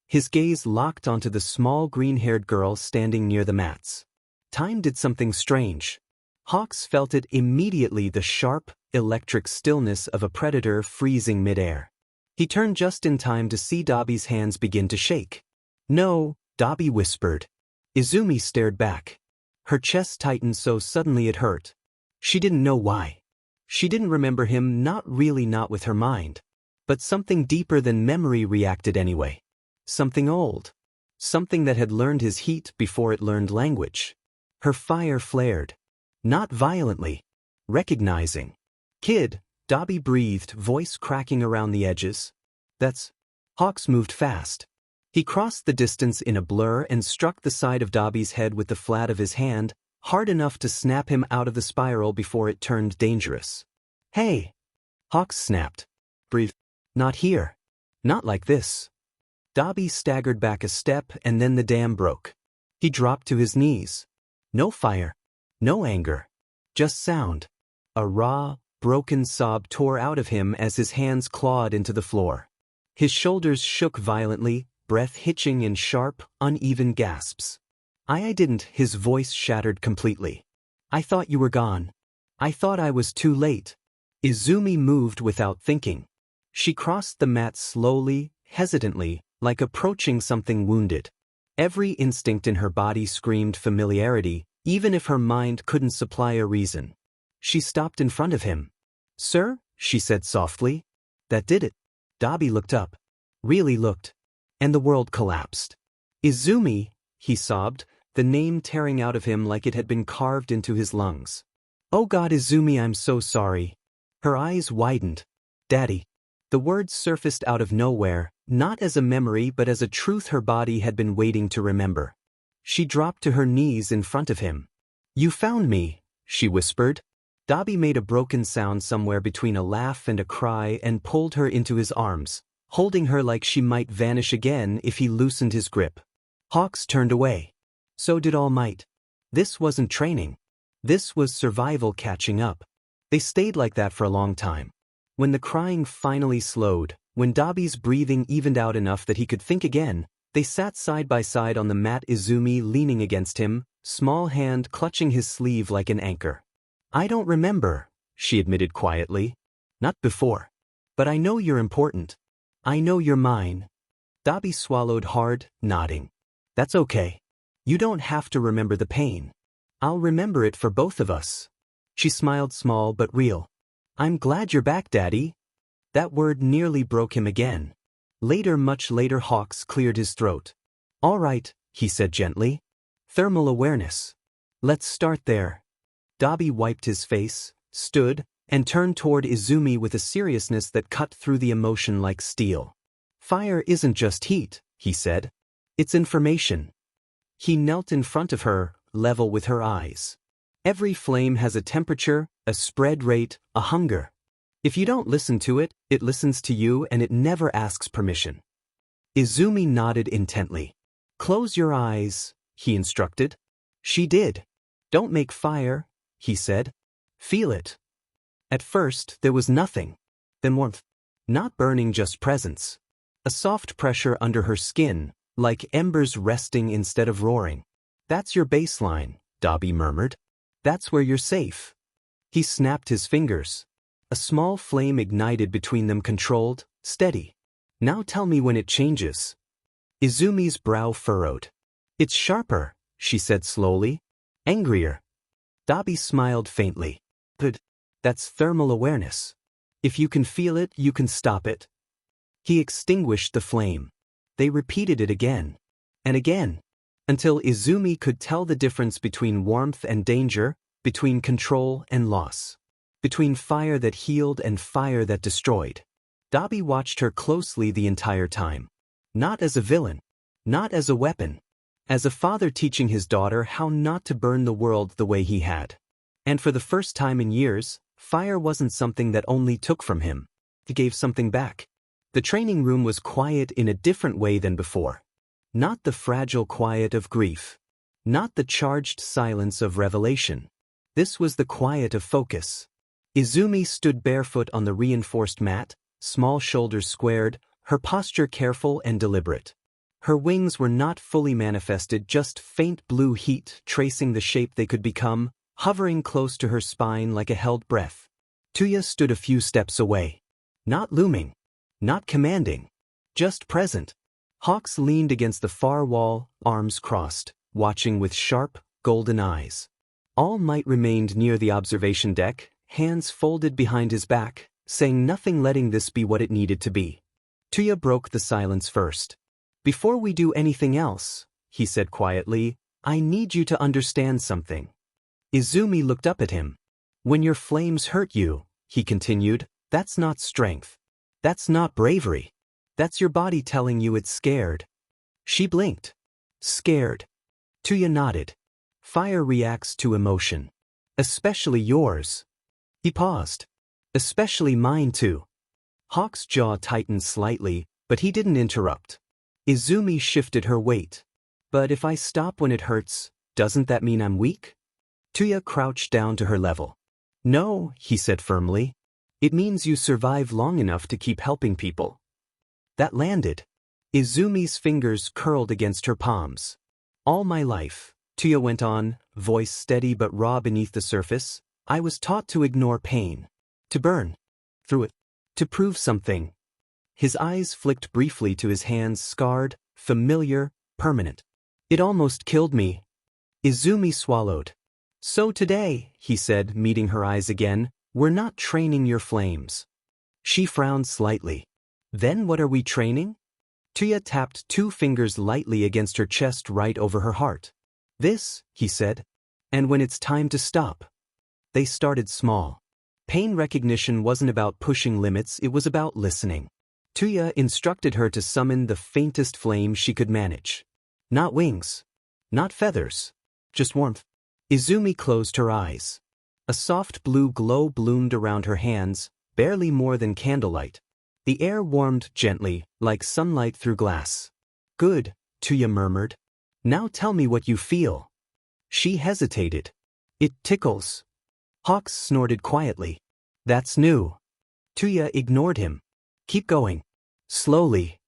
His gaze locked onto the small green-haired girl standing near the mats. Time did something strange. Hawks felt it immediately, the sharp, electric stillness of a predator freezing midair. He turned just in time to see Dobby's hands begin to shake. No, Dobby whispered. Izumi stared back. Her chest tightened so suddenly it hurt. She didn't know why. She didn't remember him, not with her mind. But something deeper than memory reacted anyway. Something old. Something that had learned his heat before it learned language. Her fire flared. Not violently. Recognizing. Kid, Dobby breathed, voice cracking around the edges. That's... Hawks moved fast. He crossed the distance in a blur and struck the side of Dobby's head with the flat of his hand, hard enough to snap him out of the spiral before it turned dangerous. Hey! Hawks snapped. Breathe. Not here. Not like this. Dobby staggered back a step and then the dam broke. He dropped to his knees. No fire. No anger. Just sound. A raw, broken sob tore out of him as his hands clawed into the floor. His shoulders shook violently, breath hitching in sharp, uneven gasps. I didn't, his voice shattered completely. I thought you were gone. I thought I was too late. Izumi moved without thinking. She crossed the mat slowly, hesitantly, like approaching something wounded. Every instinct in her body screamed familiarity, even if her mind couldn't supply a reason. She stopped in front of him. Sir, she said softly. That did it. Dobby looked up. Really looked. And the world collapsed. Izumi, he sobbed, the name tearing out of him like it had been carved into his lungs. Oh God, Izumi, I'm so sorry. Her eyes widened. Daddy. The words surfaced out of nowhere, not as a memory but as a truth her body had been waiting to remember. She dropped to her knees in front of him. You found me, she whispered. Dobby made a broken sound somewhere between a laugh and a cry and pulled her into his arms, holding her like she might vanish again if he loosened his grip. Hawks turned away. So did All Might. This wasn't training. This was survival catching up. They stayed like that for a long time. When the crying finally slowed, when Dobby's breathing evened out enough that he could think again, they sat side by side on the mat, Izumi leaning against him, small hand clutching his sleeve like an anchor. I don't remember, she admitted quietly. Not before. But I know you're important. I know you're mine. Dobby swallowed hard, nodding. That's okay. You don't have to remember the pain. I'll remember it for both of us. She smiled, small but real. I'm glad you're back, Daddy. That word nearly broke him again. Later, much later, Hawks cleared his throat. All right, he said gently. Thermal awareness. Let's start there. Dobby wiped his face, stood, and turned toward Izumi with a seriousness that cut through the emotion like steel. Fire isn't just heat, he said. It's information. He knelt in front of her, level with her eyes. Every flame has a temperature, a spread rate, a hunger. If you don't listen to it, it listens to you and it never asks permission. Izumi nodded intently. Close your eyes, he instructed. She did. Don't make fire, he said. Feel it. At first, there was nothing. Then warmth. Not burning, just presence. A soft pressure under her skin, like embers resting instead of roaring. That's your baseline, Dobby murmured. That's where you're safe. He snapped his fingers. A small flame ignited between them, controlled, steady. Now tell me when it changes. Izumi's brow furrowed. It's sharper, she said slowly. Angrier. Dobby smiled faintly. Good. That's thermal awareness. If you can feel it, you can stop it. He extinguished the flame. They repeated it again. And again. Until Izumi could tell the difference between warmth and danger, between control and loss. Between fire that healed and fire that destroyed. Dobby watched her closely the entire time. Not as a villain. Not as a weapon. As a father teaching his daughter how not to burn the world the way he had. And for the first time in years, fire wasn't something that only took from him. It gave something back. The training room was quiet in a different way than before. Not the fragile quiet of grief. Not the charged silence of revelation. This was the quiet of focus. Izumi stood barefoot on the reinforced mat, small shoulders squared, her posture careful and deliberate. Her wings were not fully manifested, just faint blue heat tracing the shape they could become, hovering close to her spine like a held breath. Tuya stood a few steps away. Not looming. Not commanding. Just present. Hawks leaned against the far wall, arms crossed, watching with sharp, golden eyes. All Might remained near the observation deck, hands folded behind his back, saying nothing, letting this be what it needed to be. Tuya broke the silence first. Before we do anything else, he said quietly, I need you to understand something. Izumi looked up at him. When your flames hurt you, he continued, that's not strength. That's not bravery. That's your body telling you it's scared. She blinked. Scared. Tuya nodded. Fire reacts to emotion. Especially yours. He paused. Especially mine too. Hawk's jaw tightened slightly, but he didn't interrupt. Izumi shifted her weight. But if I stop when it hurts, doesn't that mean I'm weak? Tuya crouched down to her level. No, he said firmly. It means you survive long enough to keep helping people. That landed. Izumi's fingers curled against her palms. All my life, Tuya went on, voice steady but raw beneath the surface, I was taught to ignore pain. To burn. Through it. To prove something. His eyes flicked briefly to his hands, scarred, familiar, permanent. It almost killed me. Izumi swallowed. So today, he said, meeting her eyes again, we're not training your flames. She frowned slightly. Then what are we training? Tuya tapped 2 fingers lightly against her chest right over her heart. This, he said. And when it's time to stop. They started small. Pain recognition wasn't about pushing limits, it was about listening. Tuya instructed her to summon the faintest flame she could manage. Not wings. Not feathers. Just warmth. Izumi closed her eyes. A soft blue glow bloomed around her hands, barely more than candlelight. The air warmed gently, like sunlight through glass. Good, Tuya murmured. Now tell me what you feel. She hesitated. It tickles. Hawks snorted quietly. That's new. Tuya ignored him. Keep going. Slowly.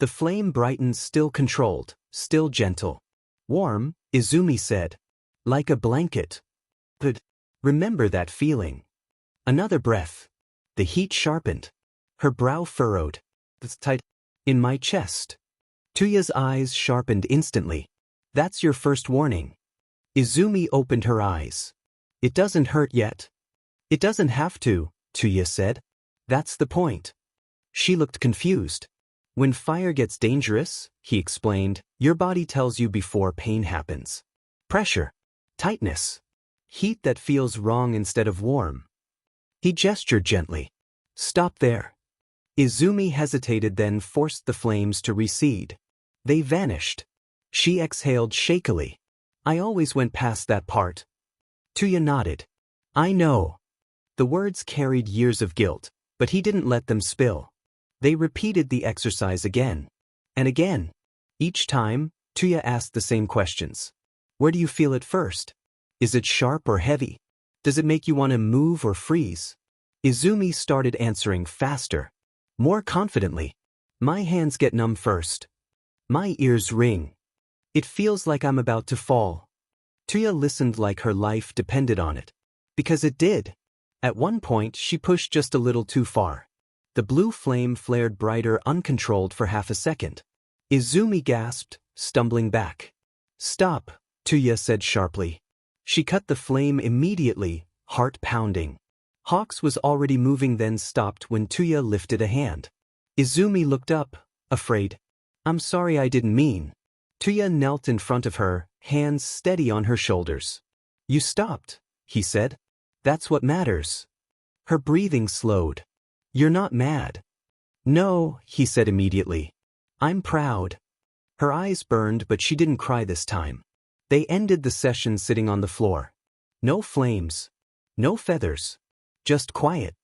The flame brightened, still controlled, still gentle. Warm, Izumi said. Like a blanket. But remember that feeling. Another breath. The heat sharpened. Her brow furrowed. It's tight. In my chest. Tuya's eyes sharpened instantly. That's your first warning. Izumi opened her eyes. It doesn't hurt yet. It doesn't have to, Tuya said. That's the point. She looked confused. When fire gets dangerous, he explained, your body tells you before pain happens. Pressure. Tightness. Heat that feels wrong instead of warm. He gestured gently. Stop there. Izumi hesitated, then forced the flames to recede. They vanished. She exhaled shakily. I always went past that part. Tuya nodded. I know. The words carried years of guilt, but he didn't let them spill. They repeated the exercise again. And again. Each time, Tuya asked the same questions. Where do you feel it first? Is it sharp or heavy? Does it make you want to move or freeze? Izumi started answering faster. More confidently. My hands get numb first. My ears ring. It feels like I'm about to fall. Tuya listened like her life depended on it. Because it did. At one point, she pushed just a little too far. The blue flame flared brighter, uncontrolled for half a second. Izumi gasped, stumbling back. Stop, Tuya said sharply. She cut the flame immediately, heart pounding. Hawks was already moving, then stopped when Tuya lifted a hand. Izumi looked up, afraid. I'm sorry, I didn't mean. Tuya knelt in front of her, hands steady on her shoulders. You stopped, he said. That's what matters. Her breathing slowed. You're not mad. No, he said immediately. I'm proud. Her eyes burned, but she didn't cry this time. They ended the session sitting on the floor. No flames. No feathers. Just quiet.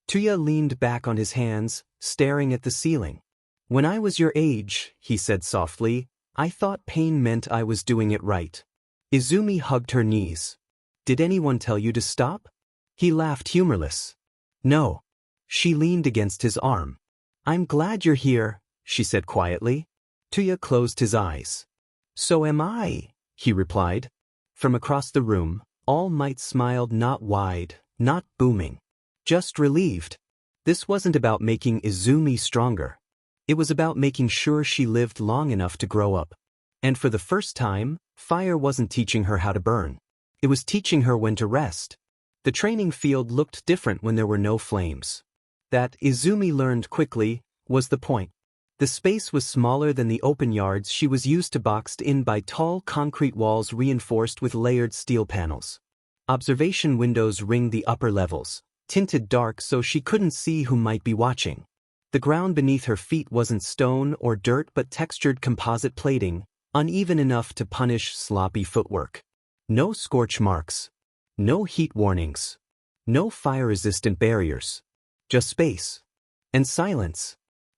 Tuya leaned back on his hands, staring at the ceiling. When I was your age, he said softly, I thought pain meant I was doing it right. Izumi hugged her knees. Did anyone tell you to stop? He laughed, humorless. No. She leaned against his arm. I'm glad you're here, she said quietly. Tuya closed his eyes. So am I, he replied. From across the room, All Might smiled, not wide, not booming. Just relieved. This wasn't about making Izumi stronger. It was about making sure she lived long enough to grow up. And for the first time, fire wasn't teaching her how to burn. It was teaching her when to rest. The training field looked different when there were no flames. That, Izumi learned quickly, was the point. The space was smaller than the open yards she was used to, boxed in by tall concrete walls reinforced with layered steel panels. Observation windows ringed the upper levels, tinted dark so she couldn't see who might be watching. The ground beneath her feet wasn't stone or dirt but textured composite plating, uneven enough to punish sloppy footwork. No scorch marks. No heat warnings. No fire-resistant barriers. Just space. And silence.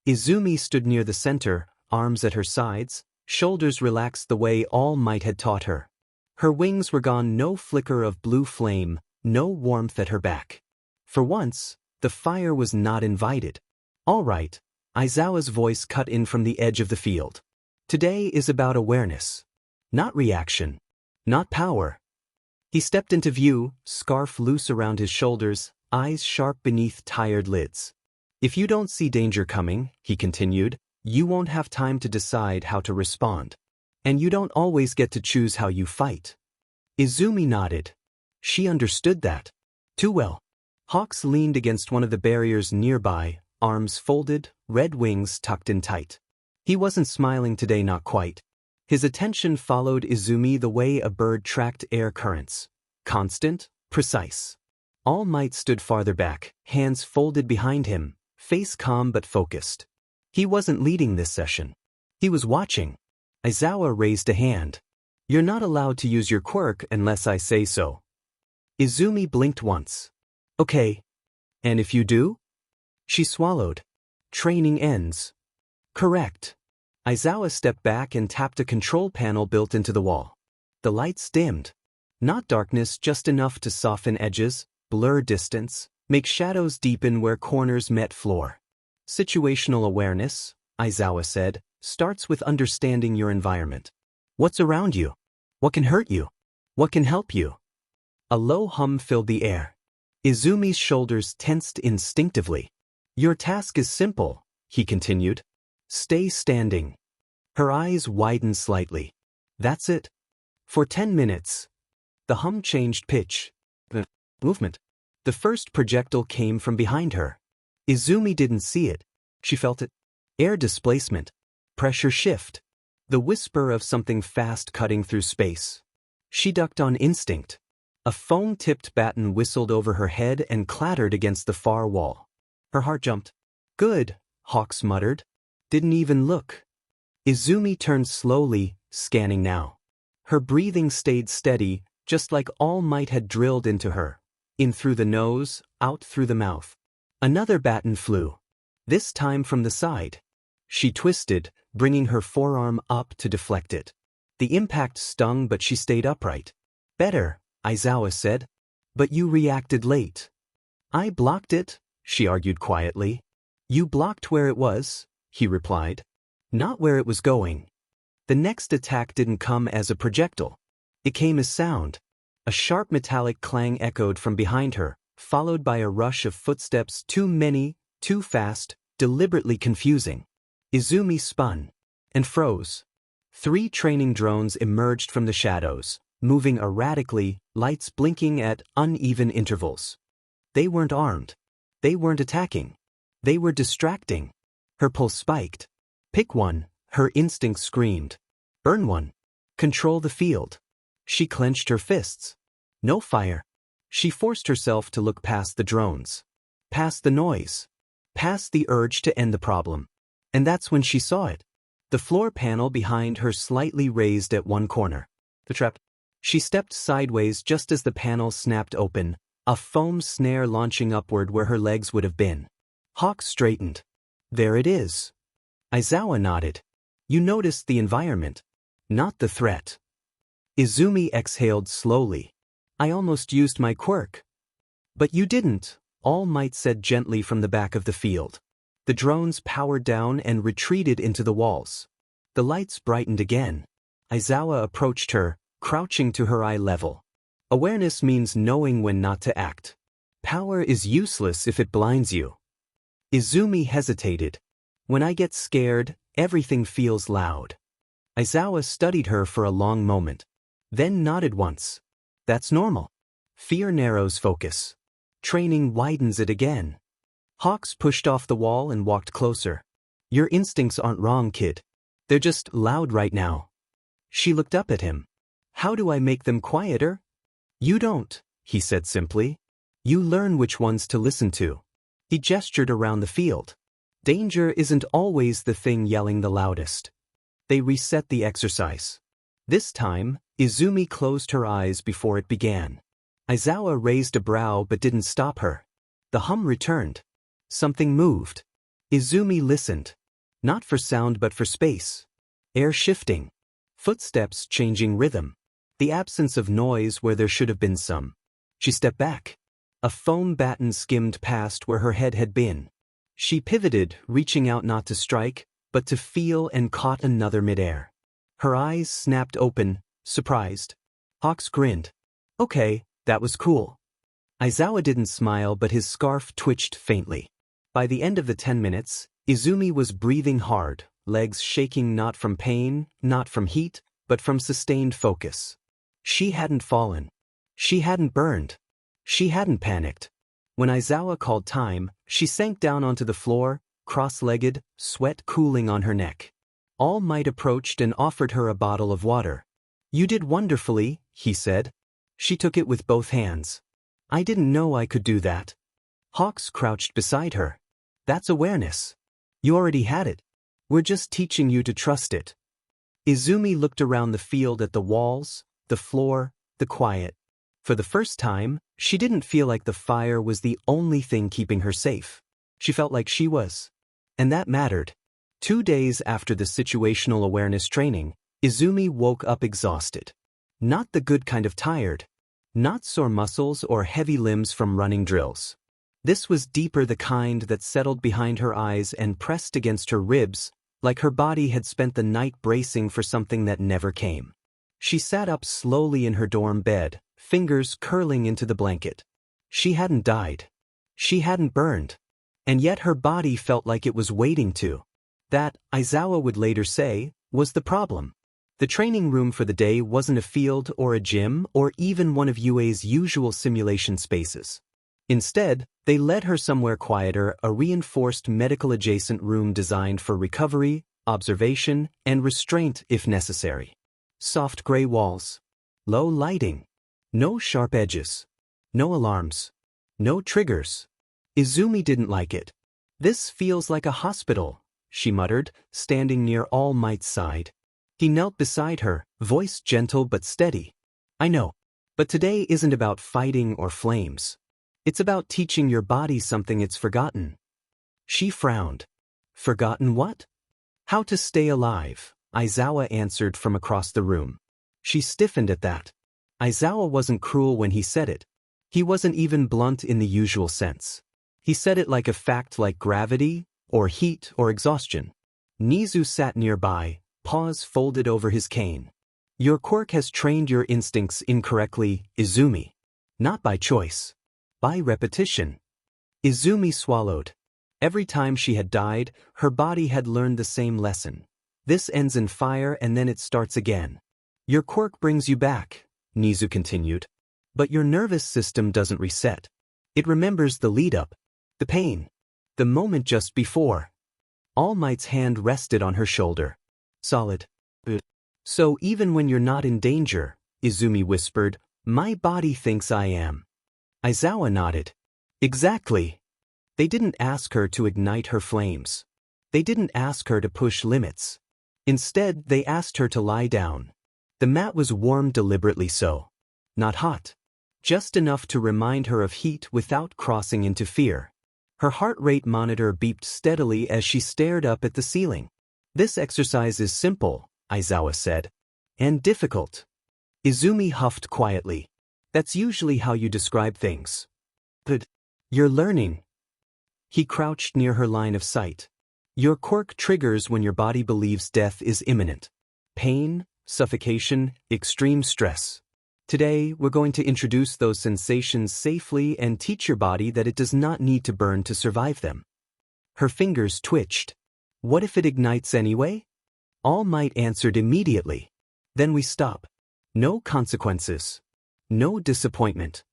Izumi stood near the center, arms at her sides, shoulders relaxed the way All Might had taught her. Her wings were gone, no flicker of blue flame, no warmth at her back. For once, the fire was not invited. All right, Aizawa's voice cut in from the edge of the field. Today is about awareness. Not reaction. Not power. He stepped into view, scarf loose around his shoulders, eyes sharp beneath tired lids. If you don't see danger coming, he continued, you won't have time to decide how to respond. And you don't always get to choose how you fight. Izumi nodded. She understood that. Too well. Hawks leaned against one of the barriers nearby, arms folded, red wings tucked in tight. He wasn't smiling today, not quite. His attention followed Izumi the way a bird tracked air currents. Constant, precise. All Might stood farther back, hands folded behind him, face calm but focused. He wasn't leading this session. He was watching. Aizawa raised a hand. You're not allowed to use your quirk unless I say so. Izumi blinked once. Okay. And if you do? She swallowed. Training ends. Correct. Aizawa stepped back and tapped a control panel built into the wall. The lights dimmed. Not darkness, just enough to soften edges, blur distance, make shadows deepen where corners met floor. Situational awareness, Aizawa said, starts with understanding your environment. What's around you? What can hurt you? What can help you? A low hum filled the air. Izumi's shoulders tensed instinctively. Your task is simple, he continued. Stay standing. Her eyes widened slightly. That's it. For 10 minutes. The hum changed pitch. Movement. The first projectile came from behind her. Izumi didn't see it. She felt it. Air displacement. Pressure shift. The whisper of something fast cutting through space. She ducked on instinct. A foam-tipped baton whistled over her head and clattered against the far wall. Her heart jumped. Good, Hawks muttered. Didn't even look. Izumi turned slowly, scanning now. Her breathing stayed steady, just like All Might had drilled into her. In through the nose, out through the mouth. Another baton flew. This time from the side. She twisted, bringing her forearm up to deflect it. The impact stung, but she stayed upright. Better, Aizawa said. But you reacted late. I blocked it, she argued quietly. You blocked where it was, he replied. Not where it was going. The next attack didn't come as a projectile. It came as sound. A sharp metallic clang echoed from behind her, followed by a rush of footsteps, too many, too fast, deliberately confusing. Izumi spun and froze. 3 training drones emerged from the shadows, moving erratically, lights blinking at uneven intervals. They weren't armed. They weren't attacking. They were distracting. Her pulse spiked. Pick one, her instinct screamed. Burn one. Control the field. She clenched her fists. No fire. She forced herself to look past the drones. Past the noise. Past the urge to end the problem. And that's when she saw it. The floor panel behind her slightly raised at one corner. The trap. She stepped sideways just as the panel snapped open, a foam snare launching upward where her legs would have been. Hawk straightened. There it is. Aizawa nodded. You noticed the environment, not the threat. Izumi exhaled slowly. I almost used my quirk. But you didn't, All Might said gently from the back of the field. The drones powered down and retreated into the walls. The lights brightened again. Aizawa approached her, crouching to her eye level. Awareness means knowing when not to act. Power is useless if it blinds you. Izumi hesitated. When I get scared, everything feels loud. Aizawa studied her for a long moment. Then nodded once. That's normal. Fear narrows focus. Training widens it again. Hawks pushed off the wall and walked closer. Your instincts aren't wrong, kid. They're just loud right now. She looked up at him. How do I make them quieter? You don't, he said simply. You learn which ones to listen to. He gestured around the field. Danger isn't always the thing yelling the loudest. They reset the exercise. This time, Izumi closed her eyes before it began. Aizawa raised a brow but didn't stop her. The hum returned. Something moved. Izumi listened. Not for sound but for space. Air shifting. Footsteps changing rhythm. The absence of noise where there should have been some. She stepped back. A foam baton skimmed past where her head had been. She pivoted, reaching out not to strike, but to feel, and caught another midair. Her eyes snapped open, surprised. Hawks grinned. Okay, that was cool. Aizawa didn't smile but his scarf twitched faintly. By the end of the 10 minutes, Izumi was breathing hard, legs shaking not from pain, not from heat, but from sustained focus. She hadn't fallen. She hadn't burned. She hadn't panicked. When Aizawa called time, she sank down onto the floor, cross-legged, sweat cooling on her neck. All Might approached and offered her a bottle of water. You did wonderfully, he said. She took it with both hands. I didn't know I could do that. Hawks crouched beside her. That's awareness. You already had it. We're just teaching you to trust it. Izumi looked around the field at the walls, the floor, the quiet. For the first time, she didn't feel like the fire was the only thing keeping her safe. She felt like she was. And that mattered. 2 days after the situational awareness training, Izumi woke up exhausted. Not the good kind of tired. Not sore muscles or heavy limbs from running drills. This was deeper, the kind that settled behind her eyes and pressed against her ribs, like her body had spent the night bracing for something that never came. She sat up slowly in her dorm bed, fingers curling into the blanket. She hadn't died. She hadn't burned. And yet her body felt like it was waiting to. That, Aizawa would later say, was the problem. The training room for the day wasn't a field or a gym or even one of UA's usual simulation spaces. Instead, they led her somewhere quieter, a reinforced medical-adjacent room designed for recovery, observation, and restraint if necessary. Soft gray walls. Low lighting. No sharp edges. No alarms. No triggers. Izumi didn't like it. "This feels like a hospital," she muttered, standing near All Might's side. He knelt beside her, voice gentle but steady. "I know. But today isn't about fighting or flames. It's about teaching your body something it's forgotten." She frowned. "Forgotten what?" "How to stay alive," Aizawa answered from across the room. She stiffened at that. Aizawa wasn't cruel when he said it. He wasn't even blunt in the usual sense. He said it like a fact, like gravity, or heat, or exhaustion. Nizu sat nearby, paws folded over his cane. "Your quirk has trained your instincts incorrectly, Izumi. Not by choice. By repetition." Izumi swallowed. Every time she had died, her body had learned the same lesson. This ends in fire and then it starts again. "Your quirk brings you back," Nizu continued. "But your nervous system doesn't reset. It remembers the lead-up, the pain, the moment just before." All Might's hand rested on her shoulder. "Solid. So even when you're not in danger," Izumi whispered, "my body thinks I am." Aizawa nodded. "Exactly." They didn't ask her to ignite her flames. They didn't ask her to push limits. Instead, they asked her to lie down. The mat was warm deliberately so. Not hot. Just enough to remind her of heat without crossing into fear. Her heart rate monitor beeped steadily as she stared up at the ceiling. "This exercise is simple," Aizawa said. "And difficult." Izumi huffed quietly. "That's usually how you describe things." "But you're learning." He crouched near her line of sight. "Your quirk triggers when your body believes death is imminent. Pain, suffocation, extreme stress. Today, we're going to introduce those sensations safely and teach your body that it does not need to burn to survive them." Her fingers twitched. "What if it ignites anyway?" All Might answered immediately. "Then we stop. No consequences. No disappointment."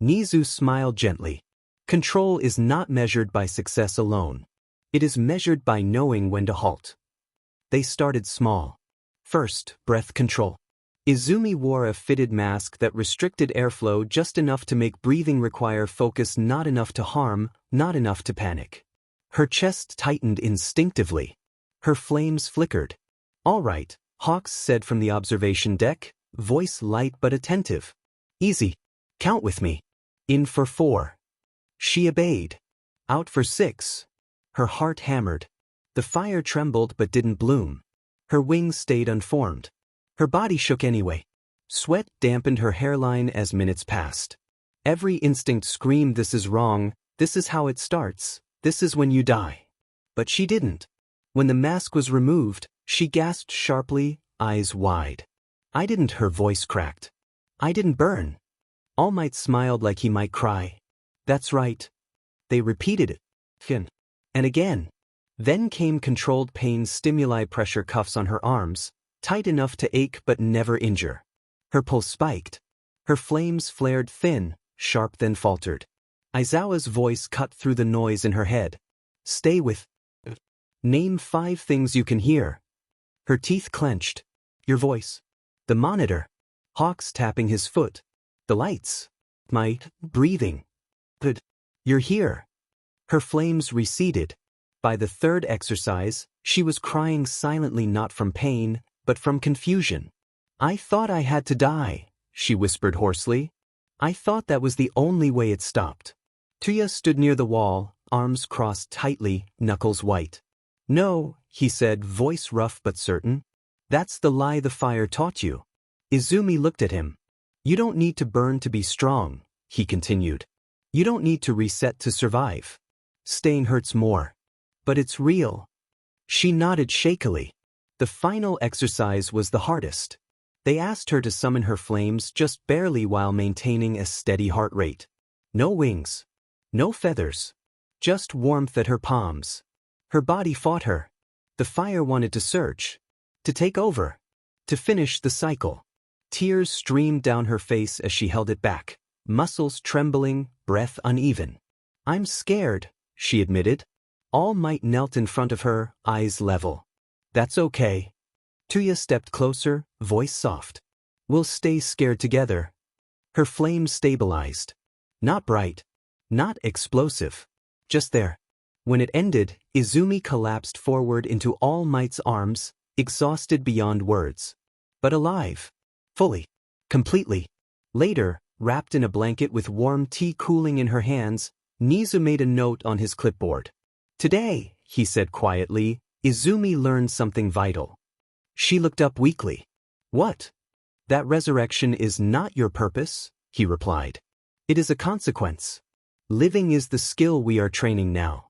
Nizu smiled gently. "Control is not measured by success alone. It is measured by knowing when to halt." They started small. First, breath control. Izumi wore a fitted mask that restricted airflow just enough to make breathing require focus, not enough to harm, not enough to panic. Her chest tightened instinctively. Her flames flickered. "All right," Hawks said from the observation deck, voice light but attentive. "Easy. Count with me. In for 4. She obeyed. Out for 6. Her heart hammered. The fire trembled but didn't bloom. Her wings stayed unformed. Her body shook anyway. Sweat dampened her hairline as minutes passed. Every instinct screamed, "This is wrong, this is how it starts, this is when you die." But she didn't. When the mask was removed, she gasped sharply, eyes wide. "I didn't," her voice cracked. "I didn't burn." All Might smiled like he might cry. "That's right." They repeated it. Again. And again. Then came controlled pain, stimuli, pressure cuffs on her arms, tight enough to ache but never injure. Her pulse spiked. Her flames flared thin, sharp, then faltered. Aizawa's voice cut through the noise in her head. "Stay with. Name 5 things you can hear." Her teeth clenched. "Your voice. The monitor. Hawks tapping his foot. The lights. My breathing. Good. You're here." Her flames receded. By the 3rd exercise, she was crying silently, not from pain, but from confusion. "I thought I had to die," she whispered hoarsely. I thought that was the only way it stopped. Tuya stood near the wall, arms crossed tightly, knuckles white. No, he said, voice rough but certain. That's the lie the fire taught you. Izumi looked at him. You don't need to burn to be strong, he continued. You don't need to reset to survive. Staying hurts more. But it's real. She nodded shakily. The final exercise was the hardest. They asked her to summon her flames just barely while maintaining a steady heart rate. No wings. No feathers. Just warmth at her palms. Her body fought her. The fire wanted to surge. To take over. To finish the cycle. Tears streamed down her face as she held it back, muscles trembling, breath uneven. I'm scared, she admitted. All Might knelt in front of her, eyes level. That's okay. Tuya stepped closer, voice soft. We'll stay scared together. Her flame stabilized. Not bright. Not explosive. Just there. When it ended, Izumi collapsed forward into All Might's arms, exhausted beyond words. But alive. Fully. Completely. Later, wrapped in a blanket with warm tea cooling in her hands, Nizu made a note on his clipboard. Today, he said quietly, Izumi learned something vital. She looked up weakly. What? That resurrection is not your purpose, he replied. It is a consequence. Living is the skill we are training now.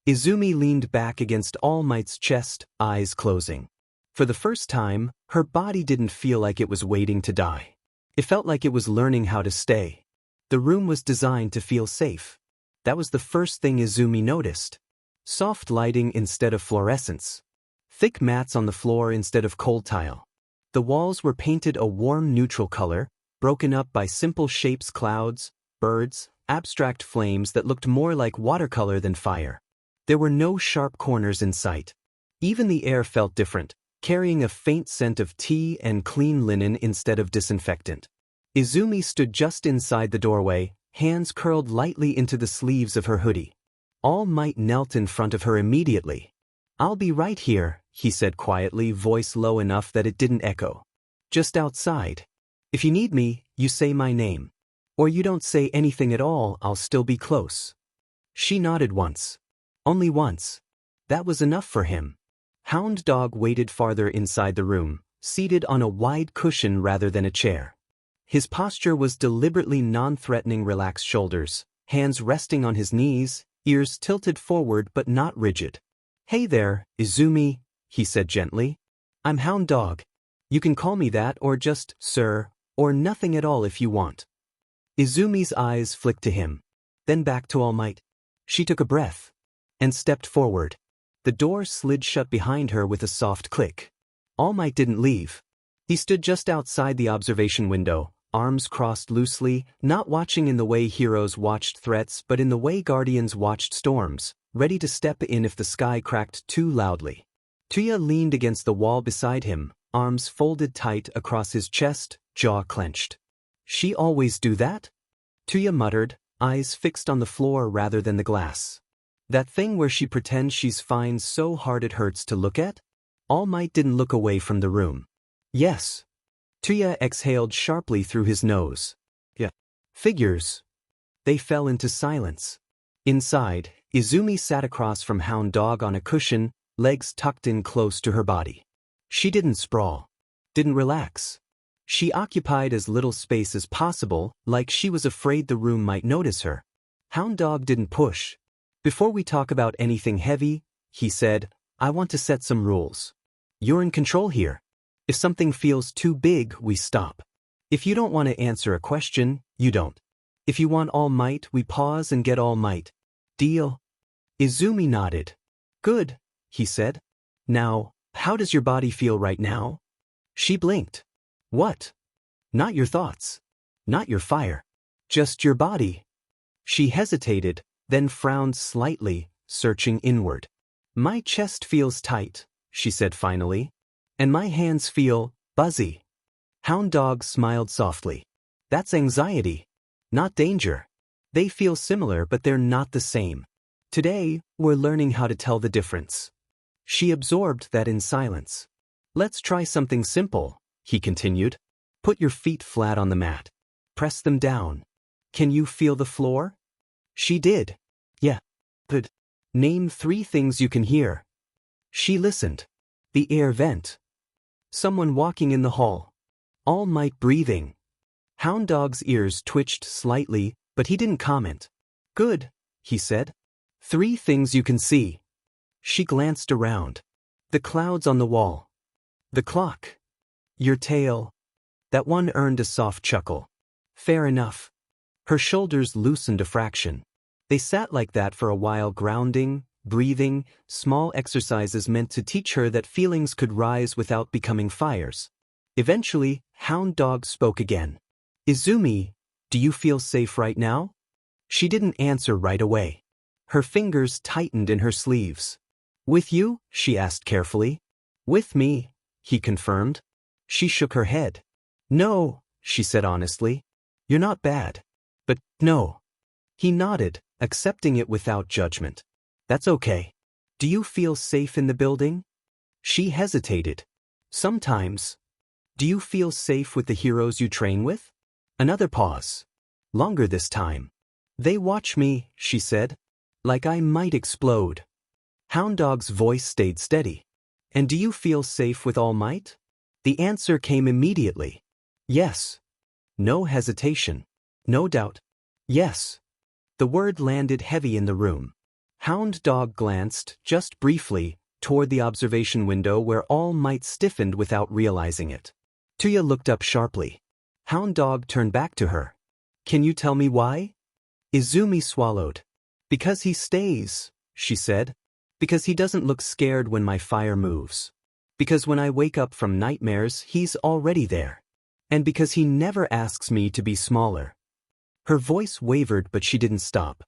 Izumi leaned back against All Might's chest, eyes closing. For the first time, her body didn't feel like it was waiting to die. It felt like it was learning how to stay. The room was designed to feel safe. That was the first thing Izumi noticed. Soft lighting instead of fluorescence. Thick mats on the floor instead of cold tile. The walls were painted a warm neutral color, broken up by simple shapes, clouds, birds, abstract flames that looked more like watercolor than fire. There were no sharp corners in sight. Even the air felt different, carrying a faint scent of tea and clean linen instead of disinfectant. Izumi stood just inside the doorway, hands curled lightly into the sleeves of her hoodie. All Might knelt in front of her immediately. I'll be right here, he said quietly, voice low enough that it didn't echo. Just outside. If you need me, you say my name. Or you don't say anything at all, I'll still be close. She nodded once. Only once. That was enough for him. Hound Dog waited farther inside the room, seated on a wide cushion rather than a chair. His posture was deliberately non-threatening, relaxed shoulders, hands resting on his knees, ears tilted forward but not rigid. Hey there, Izumi, he said gently. I'm Hound Dog. You can call me that or just, sir, or nothing at all if you want. Izumi's eyes flicked to him, then back to All Might. She took a breath and stepped forward. The door slid shut behind her with a soft click. All Might didn't leave. He stood just outside the observation window, arms crossed loosely, not watching in the way heroes watched threats but in the way guardians watched storms, ready to step in if the sky cracked too loudly. Tuya leaned against the wall beside him, arms folded tight across his chest, jaw clenched. She always do that? Tuya muttered, eyes fixed on the floor rather than the glass. That thing where she pretends she's fine so hard it hurts to look at? All Might didn't look away from the room. Yes. Tuya exhaled sharply through his nose. Yeah. Figures. They fell into silence. Inside, Izumi sat across from Hound Dog on a cushion, legs tucked in close to her body. She didn't sprawl. Didn't relax. She occupied as little space as possible, like she was afraid the room might notice her. Hound Dog didn't push. Before we talk about anything heavy, he said, I want to set some rules. You're in control here. If something feels too big, we stop. If you don't want to answer a question, you don't. If you want All Might, we pause and get All Might. Deal? Izumi nodded. Good, he said. Now, how does your body feel right now? She blinked. What? Not your thoughts. Not your fire. Just your body. She hesitated, then frowned slightly, searching inward. My chest feels tight, she said finally. And my hands feel buzzy. Hound Dog smiled softly. That's anxiety, not danger. They feel similar but they're not the same. Today, we're learning how to tell the difference. She absorbed that in silence. Let's try something simple, he continued. Put your feet flat on the mat. Press them down. Can you feel the floor? She did. Yeah. Good. Name 3 things you can hear. She listened. The air vent. Someone walking in the hall. All Might breathing. Hound Dog's ears twitched slightly, but he didn't comment. Good, he said. 3 things you can see. She glanced around. The clouds on the wall. The clock. Your tail. That one earned a soft chuckle. Fair enough. Her shoulders loosened a fraction. They sat like that for a while, grounding, breathing, small exercises meant to teach her that feelings could rise without becoming fires. Eventually, Hound Dog spoke again. Izumi, do you feel safe right now? She didn't answer right away. Her fingers tightened in her sleeves. With you? She asked carefully. With me, he confirmed. She shook her head. No, she said honestly. You're not bad. But, no. He nodded, accepting it without judgment. That's okay. Do you feel safe in the building? She hesitated. Sometimes. Do you feel safe with the heroes you train with? Another pause. Longer this time. They watch me, she said. Like I might explode. Hound Dog's voice stayed steady. And do you feel safe with All Might? The answer came immediately. Yes. No hesitation. No doubt. Yes. The word landed heavy in the room. Hound Dog glanced, just briefly, toward the observation window where All Might stiffened without realizing it. Tuya looked up sharply. Hound Dog turned back to her. Can you tell me why? Izumi swallowed. Because he stays, she said. Because he doesn't look scared when my fire moves. Because when I wake up from nightmares, he's already there. And because he never asks me to be smaller. Her voice wavered, but she didn't stop.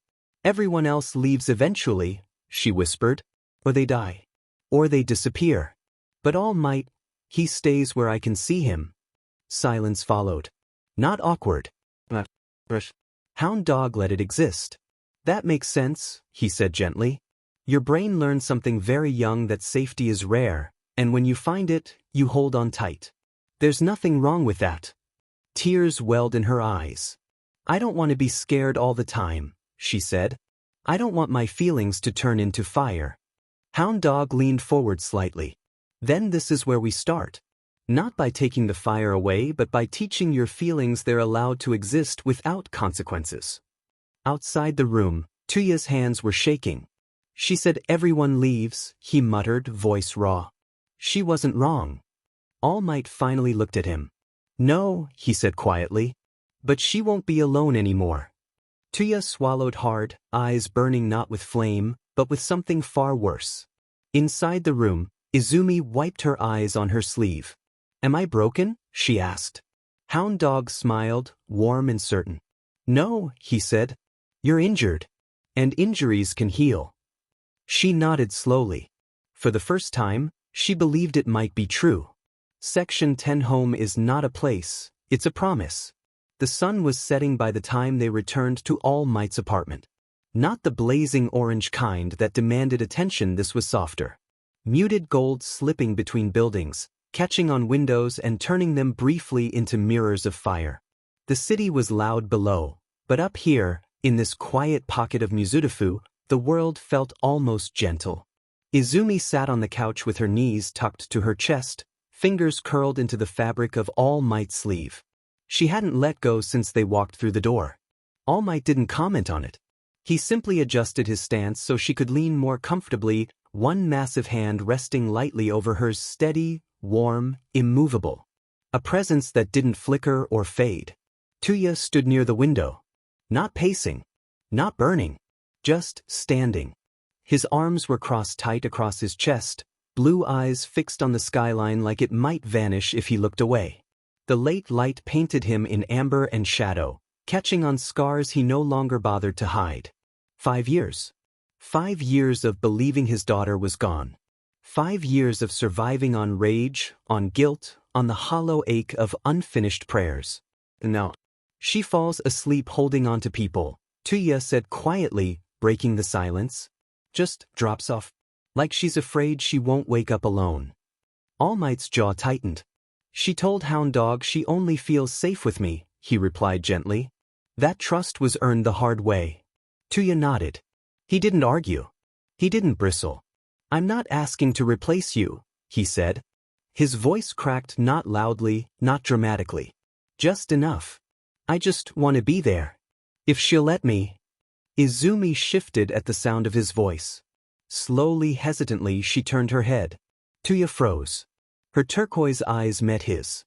Everyone else leaves eventually, she whispered. Or they die. Or they disappear. But All Might, he stays where I can see him. Silence followed. Not awkward. Hound Dog let it exist. That makes sense, he said gently. Your brain learns something very young, that safety is rare, and when you find it, you hold on tight. There's nothing wrong with that. Tears welled in her eyes. I don't want to be scared all the time, she said. I don't want my feelings to turn into fire. Hound Dog leaned forward slightly. Then this is where we start. Not by taking the fire away, but by teaching your feelings they're allowed to exist without consequences. Outside the room, Tuya's hands were shaking. She said everyone leaves, he muttered, voice raw. She wasn't wrong. All Might finally looked at him. No, he said quietly. But she won't be alone anymore. Tuya swallowed hard, eyes burning not with flame, but with something far worse. Inside the room, Izumi wiped her eyes on her sleeve. Am I broken? She asked. Hound Dog smiled, warm and certain. No, he said. You're injured. And injuries can heal. She nodded slowly. For the first time, she believed it might be true. Section 10 home is not a place, it's a promise. The sun was setting by the time they returned to All Might's apartment. Not the blazing orange kind that demanded attention, this was softer. Muted gold slipping between buildings, catching on windows and turning them briefly into mirrors of fire. The city was loud below, but up here, in this quiet pocket of Mizudafu, the world felt almost gentle. Izumi sat on the couch with her knees tucked to her chest, fingers curled into the fabric of All Might's sleeve. She hadn't let go since they walked through the door. All Might didn't comment on it. He simply adjusted his stance so she could lean more comfortably, one massive hand resting lightly over hers, steady, warm, immovable. A presence that didn't flicker or fade. Tuya stood near the window. Not pacing. Not burning. Just standing. His arms were crossed tight across his chest, blue eyes fixed on the skyline like it might vanish if he looked away. The late light painted him in amber and shadow, catching on scars he no longer bothered to hide. 5 years. 5 years of believing his daughter was gone. 5 years of surviving on rage, on guilt, on the hollow ache of unfinished prayers. Now, she falls asleep holding on to people, Tuya said quietly, breaking the silence. Just drops off. Like she's afraid she won't wake up alone. All Might's jaw tightened. She told Hound Dog she only feels safe with me, he replied gently. That trust was earned the hard way. Tuya nodded. He didn't argue. He didn't bristle. I'm not asking to replace you, he said. His voice cracked not loudly, not dramatically. Just enough. I just want to be there. If she'll let me. Izumi shifted at the sound of his voice. Slowly, hesitantly, she turned her head. Tuya froze. Her turquoise eyes met his.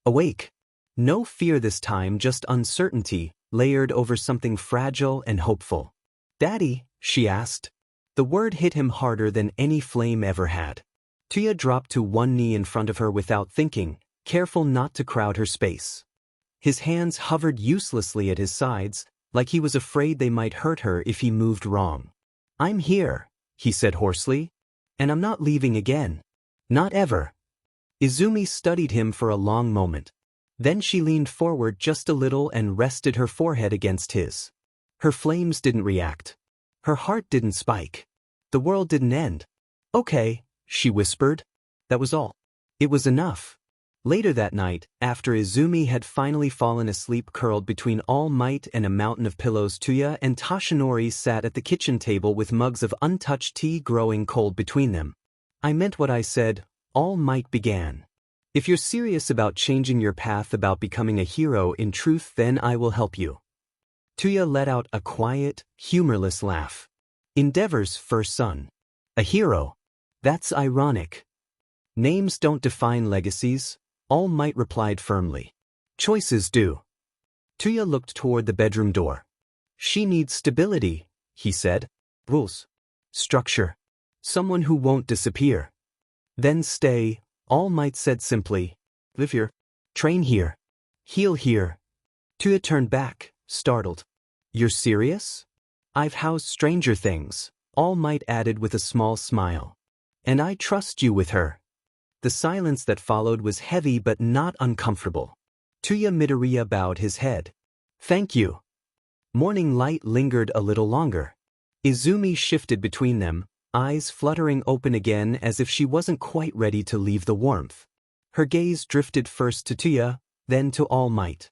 Awake. No fear this time, just uncertainty, layered over something fragile and hopeful. Daddy, she asked. The word hit him harder than any flame ever had. Tuya dropped to one knee in front of her without thinking, careful not to crowd her space. His hands hovered uselessly at his sides, like he was afraid they might hurt her if he moved wrong. I'm here, he said hoarsely. And I'm not leaving again. Not ever. Izumi studied him for a long moment. Then she leaned forward just a little and rested her forehead against his. Her flames didn't react. Her heart didn't spike. The world didn't end. Okay, she whispered. That was all. It was enough. Later that night, after Izumi had finally fallen asleep curled between All Might and a mountain of pillows, Tuya and Toshinori sat at the kitchen table with mugs of untouched tea growing cold between them. I meant what I said, All Might began. If you're serious about changing your path, about becoming a hero in truth, then I will help you. Tuya let out a quiet, humorless laugh. Endeavor's first son. A hero. That's ironic. Names don't define legacies, All Might replied firmly. Choices do. Tuya looked toward the bedroom door. She needs stability, he said. Rules. Structure. Someone who won't disappear. Then stay, All Might said simply. Live here. Train here. Heal here. Tuya turned back, startled. You're serious? I've housed Stranger Things, All Might added with a small smile. And I trust you with her. The silence that followed was heavy but not uncomfortable. Izumi Midoriya bowed his head. Thank you. Morning light lingered a little longer. Izumi shifted between them, eyes fluttering open again as if she wasn't quite ready to leave the warmth. Her gaze drifted first to Tuya, then to All Might.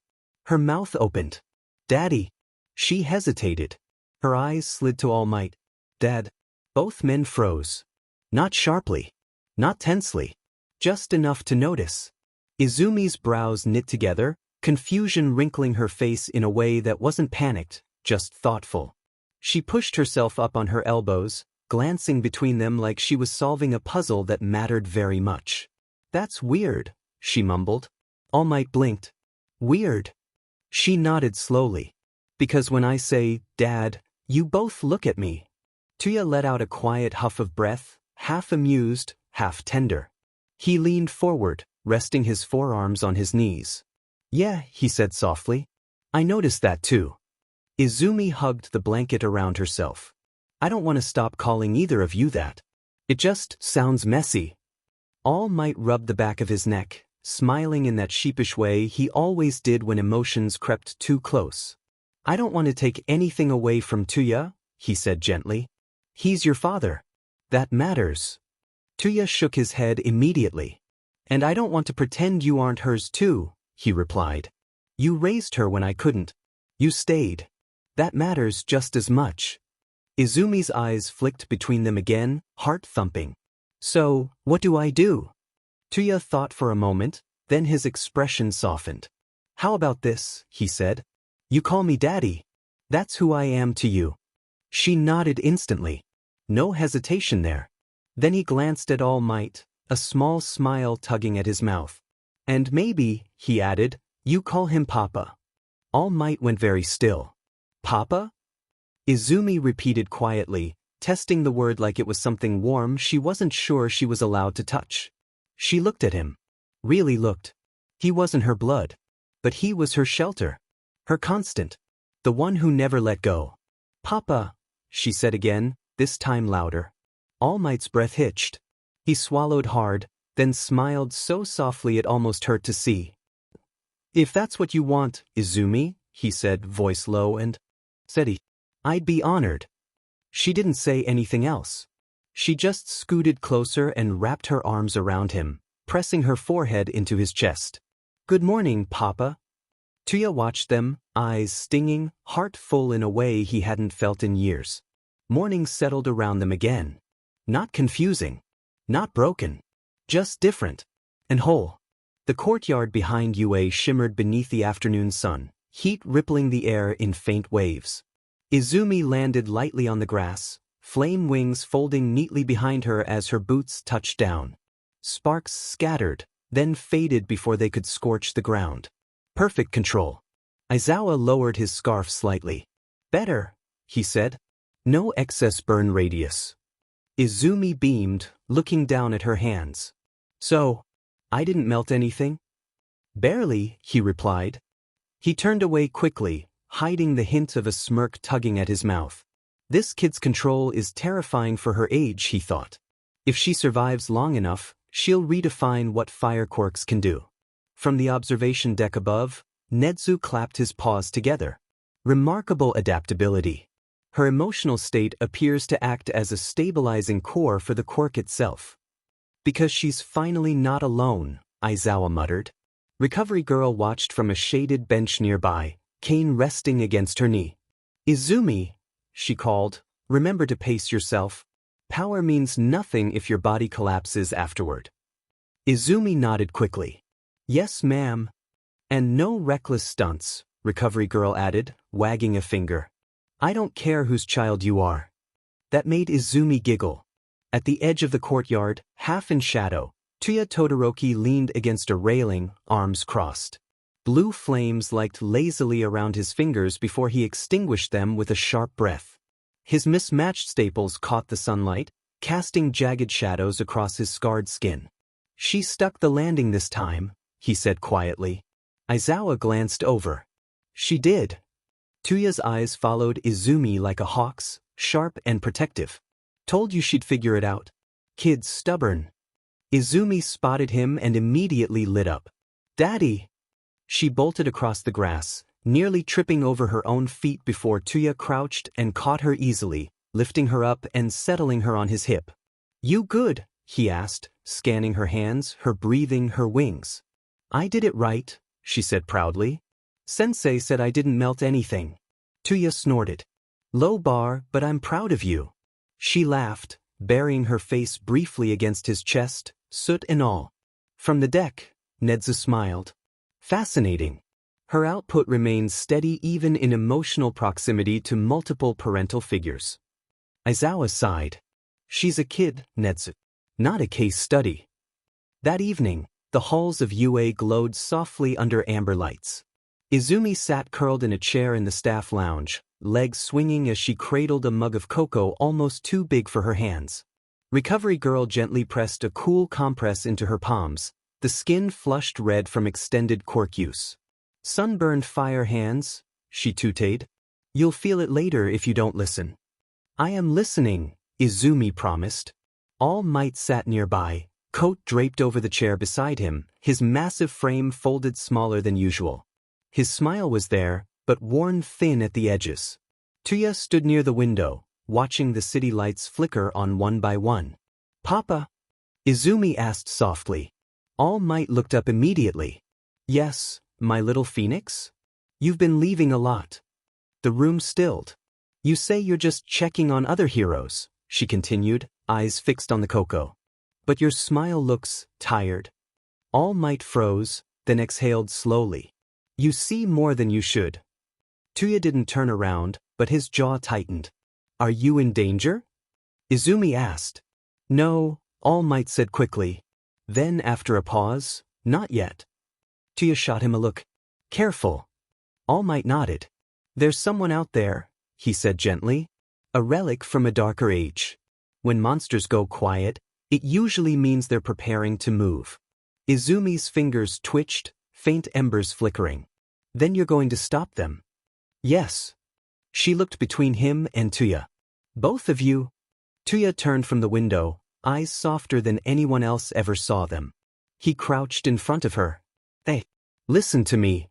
Her mouth opened. Daddy. She hesitated. Her eyes slid to All Might. Dad. Both men froze. Not sharply. Not tensely. Just enough to notice. Izumi's brows knit together, confusion wrinkling her face in a way that wasn't panicked, just thoughtful. She pushed herself up on her elbows, glancing between them like she was solving a puzzle that mattered very much. That's weird, she mumbled. All Might blinked. Weird. She nodded slowly. Because when I say, Dad, you both look at me. Tuya let out a quiet huff of breath, half amused, half tender. He leaned forward, resting his forearms on his knees. Yeah, he said softly. I noticed that too. Izumi hugged the blanket around herself. I don't want to stop calling either of you that. It just sounds messy. All Might rubbed the back of his neck, smiling in that sheepish way he always did when emotions crept too close. I don't want to take anything away from Tuya, he said gently. He's your father. That matters. Tuya shook his head immediately. And I don't want to pretend you aren't hers too, he replied. You raised her when I couldn't. You stayed. That matters just as much. Izumi's eyes flicked between them again, heart thumping. So, what do I do? Tuya thought for a moment, then his expression softened. How about this, he said. You call me Daddy. That's who I am to you. She nodded instantly. No hesitation there. Then he glanced at All Might, a small smile tugging at his mouth. And maybe, he added, you call him Papa. All Might went very still. Papa? Izumi repeated quietly, testing the word like it was something warm she wasn't sure she was allowed to touch. She looked at him. Really looked. He wasn't her blood. But he was her shelter. Her constant. The one who never let go. Papa, she said again, this time louder. All Might's breath hitched. He swallowed hard, then smiled so softly it almost hurt to see. If that's what you want, Izumi, he said, voice low and steady, I'd be honored. She didn't say anything else. She just scooted closer and wrapped her arms around him, pressing her forehead into his chest. Good morning, Papa. Tuya watched them, eyes stinging, heart full in a way he hadn't felt in years. Morning settled around them again. Not confusing. Not broken. Just different. And whole. The courtyard behind UA shimmered beneath the afternoon sun, heat rippling the air in faint waves. Izumi landed lightly on the grass, flame wings folding neatly behind her as her boots touched down. Sparks scattered, then faded before they could scorch the ground. Perfect control. Aizawa lowered his scarf slightly. Better, he said. No excess burn radius. Izumi beamed, looking down at her hands. So, I didn't melt anything? Barely, he replied. He turned away quickly, hiding the hint of a smirk tugging at his mouth. This kid's control is terrifying for her age, he thought. If she survives long enough, she'll redefine what fire quirks can do. From the observation deck above, Nedzu clapped his paws together. Remarkable adaptability. Her emotional state appears to act as a stabilizing core for the quirk itself. Because she's finally not alone, Aizawa muttered. Recovery Girl watched from a shaded bench nearby, cane resting against her knee. Izumi, she called, remember to pace yourself. Power means nothing if your body collapses afterward. Izumi nodded quickly. Yes, ma'am. And no reckless stunts, Recovery Girl added, wagging a finger. I don't care whose child you are. That made Izumi giggle. At the edge of the courtyard, half in shadow, Tuya Todoroki leaned against a railing, arms crossed. Blue flames licked lazily around his fingers before he extinguished them with a sharp breath. His mismatched staples caught the sunlight, casting jagged shadows across his scarred skin. She stuck the landing this time, he said quietly. Aizawa glanced over. She did. Tuya's eyes followed Izumi like a hawk's, sharp and protective. Told you she'd figure it out. Kid's stubborn. Izumi spotted him and immediately lit up. Daddy! She bolted across the grass, nearly tripping over her own feet before Tuya crouched and caught her easily, lifting her up and settling her on his hip. You good? He asked, scanning her hands, her breathing, her wings. I did it right, she said proudly. Sensei said I didn't melt anything. Tuya snorted. Low bar, but I'm proud of you. She laughed, burying her face briefly against his chest, soot and all. From the deck, Nedzu smiled. Fascinating. Her output remains steady even in emotional proximity to multiple parental figures. Aizawa sighed. She's a kid, Nedzu. Not a case study. That evening, the halls of UA glowed softly under amber lights. Izumi sat curled in a chair in the staff lounge, legs swinging as she cradled a mug of cocoa almost too big for her hands. Recovery Girl gently pressed a cool compress into her palms, the skin flushed red from extended quirk use. Sunburned fire hands, she tutade. You'll feel it later if you don't listen. I am listening, Izumi promised. All Might sat nearby, coat draped over the chair beside him, his massive frame folded smaller than usual. His smile was there, but worn thin at the edges. Tuya stood near the window, watching the city lights flicker on one by one. Papa? Izumi asked softly. All Might looked up immediately. Yes, my little phoenix? You've been leaving a lot. The room stilled. You say you're just checking on other heroes, she continued, eyes fixed on the cocoa. But your smile looks tired. All Might froze, then exhaled slowly. You see more than you should. Tuya didn't turn around, but his jaw tightened. Are you in danger? Izumi asked. No, All Might said quickly. Then after a pause, not yet. Tuya shot him a look. Careful. All Might nodded. There's someone out there, he said gently. A relic from a darker age. When monsters go quiet, it usually means they're preparing to move. Izumi's fingers twitched, faint embers flickering. Then you're going to stop them? Yes. She looked between him and Tuya. Both of you? Tuya turned from the window, eyes softer than anyone else ever saw them. He crouched in front of her. Hey, listen to me.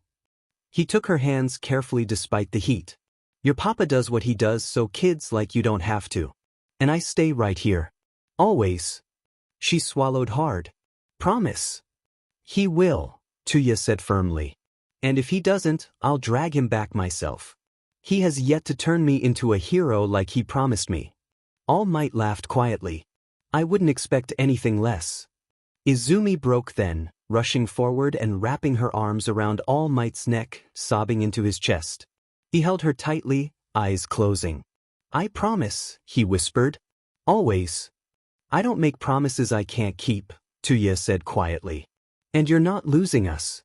He took her hands carefully despite the heat. Your papa does what he does so kids like you don't have to. And I stay right here. Always. She swallowed hard. Promise. He will, Tuya said firmly. And if he doesn't, I'll drag him back myself. He has yet to turn me into a hero like he promised me. All Might laughed quietly. I wouldn't expect anything less. Izumi broke then, rushing forward and wrapping her arms around All Might's neck, sobbing into his chest. He held her tightly, eyes closing. I promise, he whispered. Always. I don't make promises I can't keep, Tuya said quietly. And you're not losing us.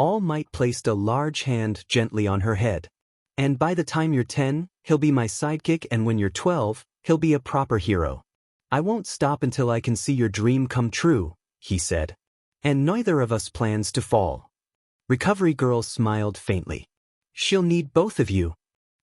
All Might placed a large hand gently on her head. And by the time you're 10, he'll be my sidekick, and when you're 12, he'll be a proper hero. I won't stop until I can see your dream come true, he said. And neither of us plans to fall. Recovery Girl smiled faintly. She'll need both of you.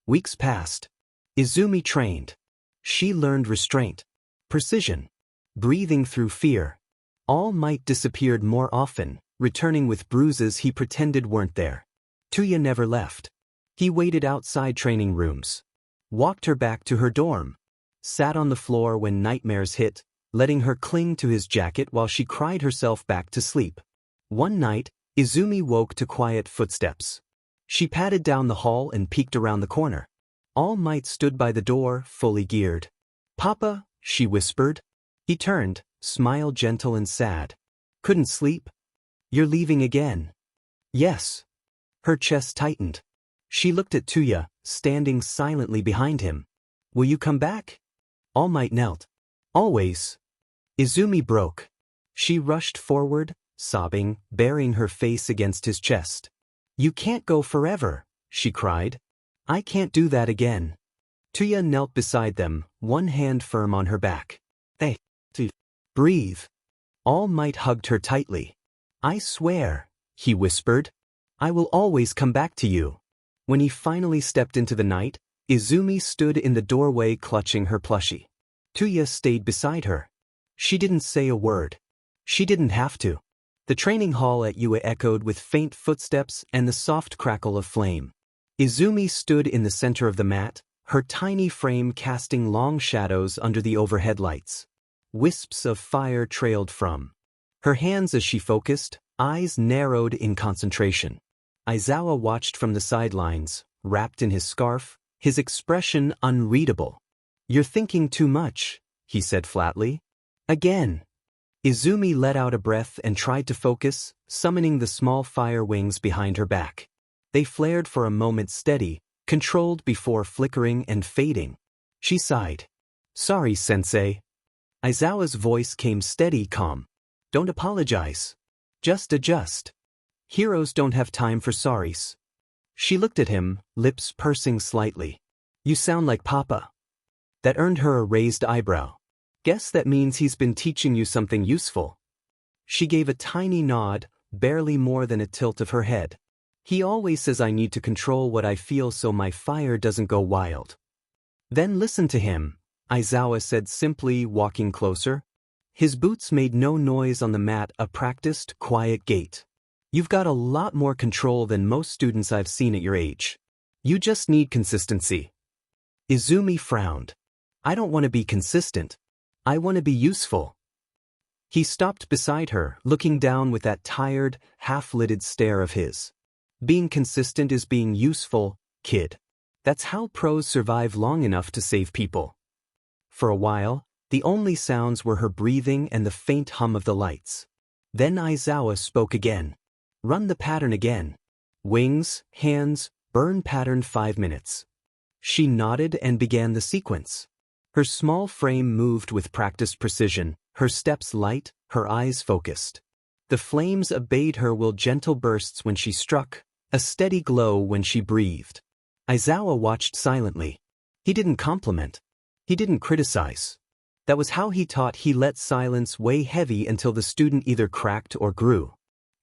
Weeks passed. Izumi trained. She learned restraint, precision, breathing through fear. All Might disappeared more often, returning with bruises he pretended weren't there. Tuya never left. He waited outside training rooms, walked her back to her dorm, sat on the floor when nightmares hit, letting her cling to his jacket while she cried herself back to sleep. One night, Izumi woke to quiet footsteps. She padded down the hall and peeked around the corner. All Might stood by the door, fully geared. Papa, she whispered. He turned, smiled gentle and sad. Couldn't sleep? You're leaving again. Yes. Her chest tightened. She looked at Tuya, standing silently behind him. Will you come back? All Might knelt. Always. Izumi broke. She rushed forward, sobbing, burying her face against his chest. You can't go forever, she cried. I can't do that again. Tuya knelt beside them, one hand firm on her back. Hey, breathe. All Might hugged her tightly. I swear, he whispered. I will always come back to you. When he finally stepped into the night, Izumi stood in the doorway clutching her plushie. Tuya stayed beside her. She didn't say a word. She didn't have to. The training hall at UA echoed with faint footsteps and the soft crackle of flame. Izumi stood in the center of the mat, her tiny frame casting long shadows under the overhead lights. Wisps of fire trailed from her hands as she focused, eyes narrowed in concentration. Aizawa watched from the sidelines, wrapped in his scarf, his expression unreadable. You're thinking too much, he said flatly. Again. Izumi let out a breath and tried to focus, summoning the small fire wings behind her back. They flared for a moment steady, controlled before flickering and fading. She sighed. Sorry, sensei. Aizawa's voice came steady, calm. Don't apologize. Just adjust. Heroes don't have time for sorries. She looked at him, lips pursing slightly. You sound like Papa. That earned her a raised eyebrow. Guess that means he's been teaching you something useful. She gave a tiny nod, barely more than a tilt of her head. He always says I need to control what I feel so my fire doesn't go wild. Then listen to him, Aizawa said simply, walking closer. His boots made no noise on the mat, a practiced, quiet gait. You've got a lot more control than most students I've seen at your age. You just need consistency. Izumi frowned. I don't want to be consistent. I want to be useful. He stopped beside her, looking down with that tired, half-lidded stare of his. Being consistent is being useful, kid. That's how pros survive long enough to save people. For a while, the only sounds were her breathing and the faint hum of the lights. Then Aizawa spoke again. Run the pattern again. Wings, hands, burn pattern 5 minutes. She nodded and began the sequence. Her small frame moved with practiced precision, her steps light, her eyes focused. The flames obeyed her with gentle bursts when she struck, a steady glow when she breathed. Aizawa watched silently. He didn't compliment. He didn't criticize. That was how he taught. He let silence weigh heavy until the student either cracked or grew.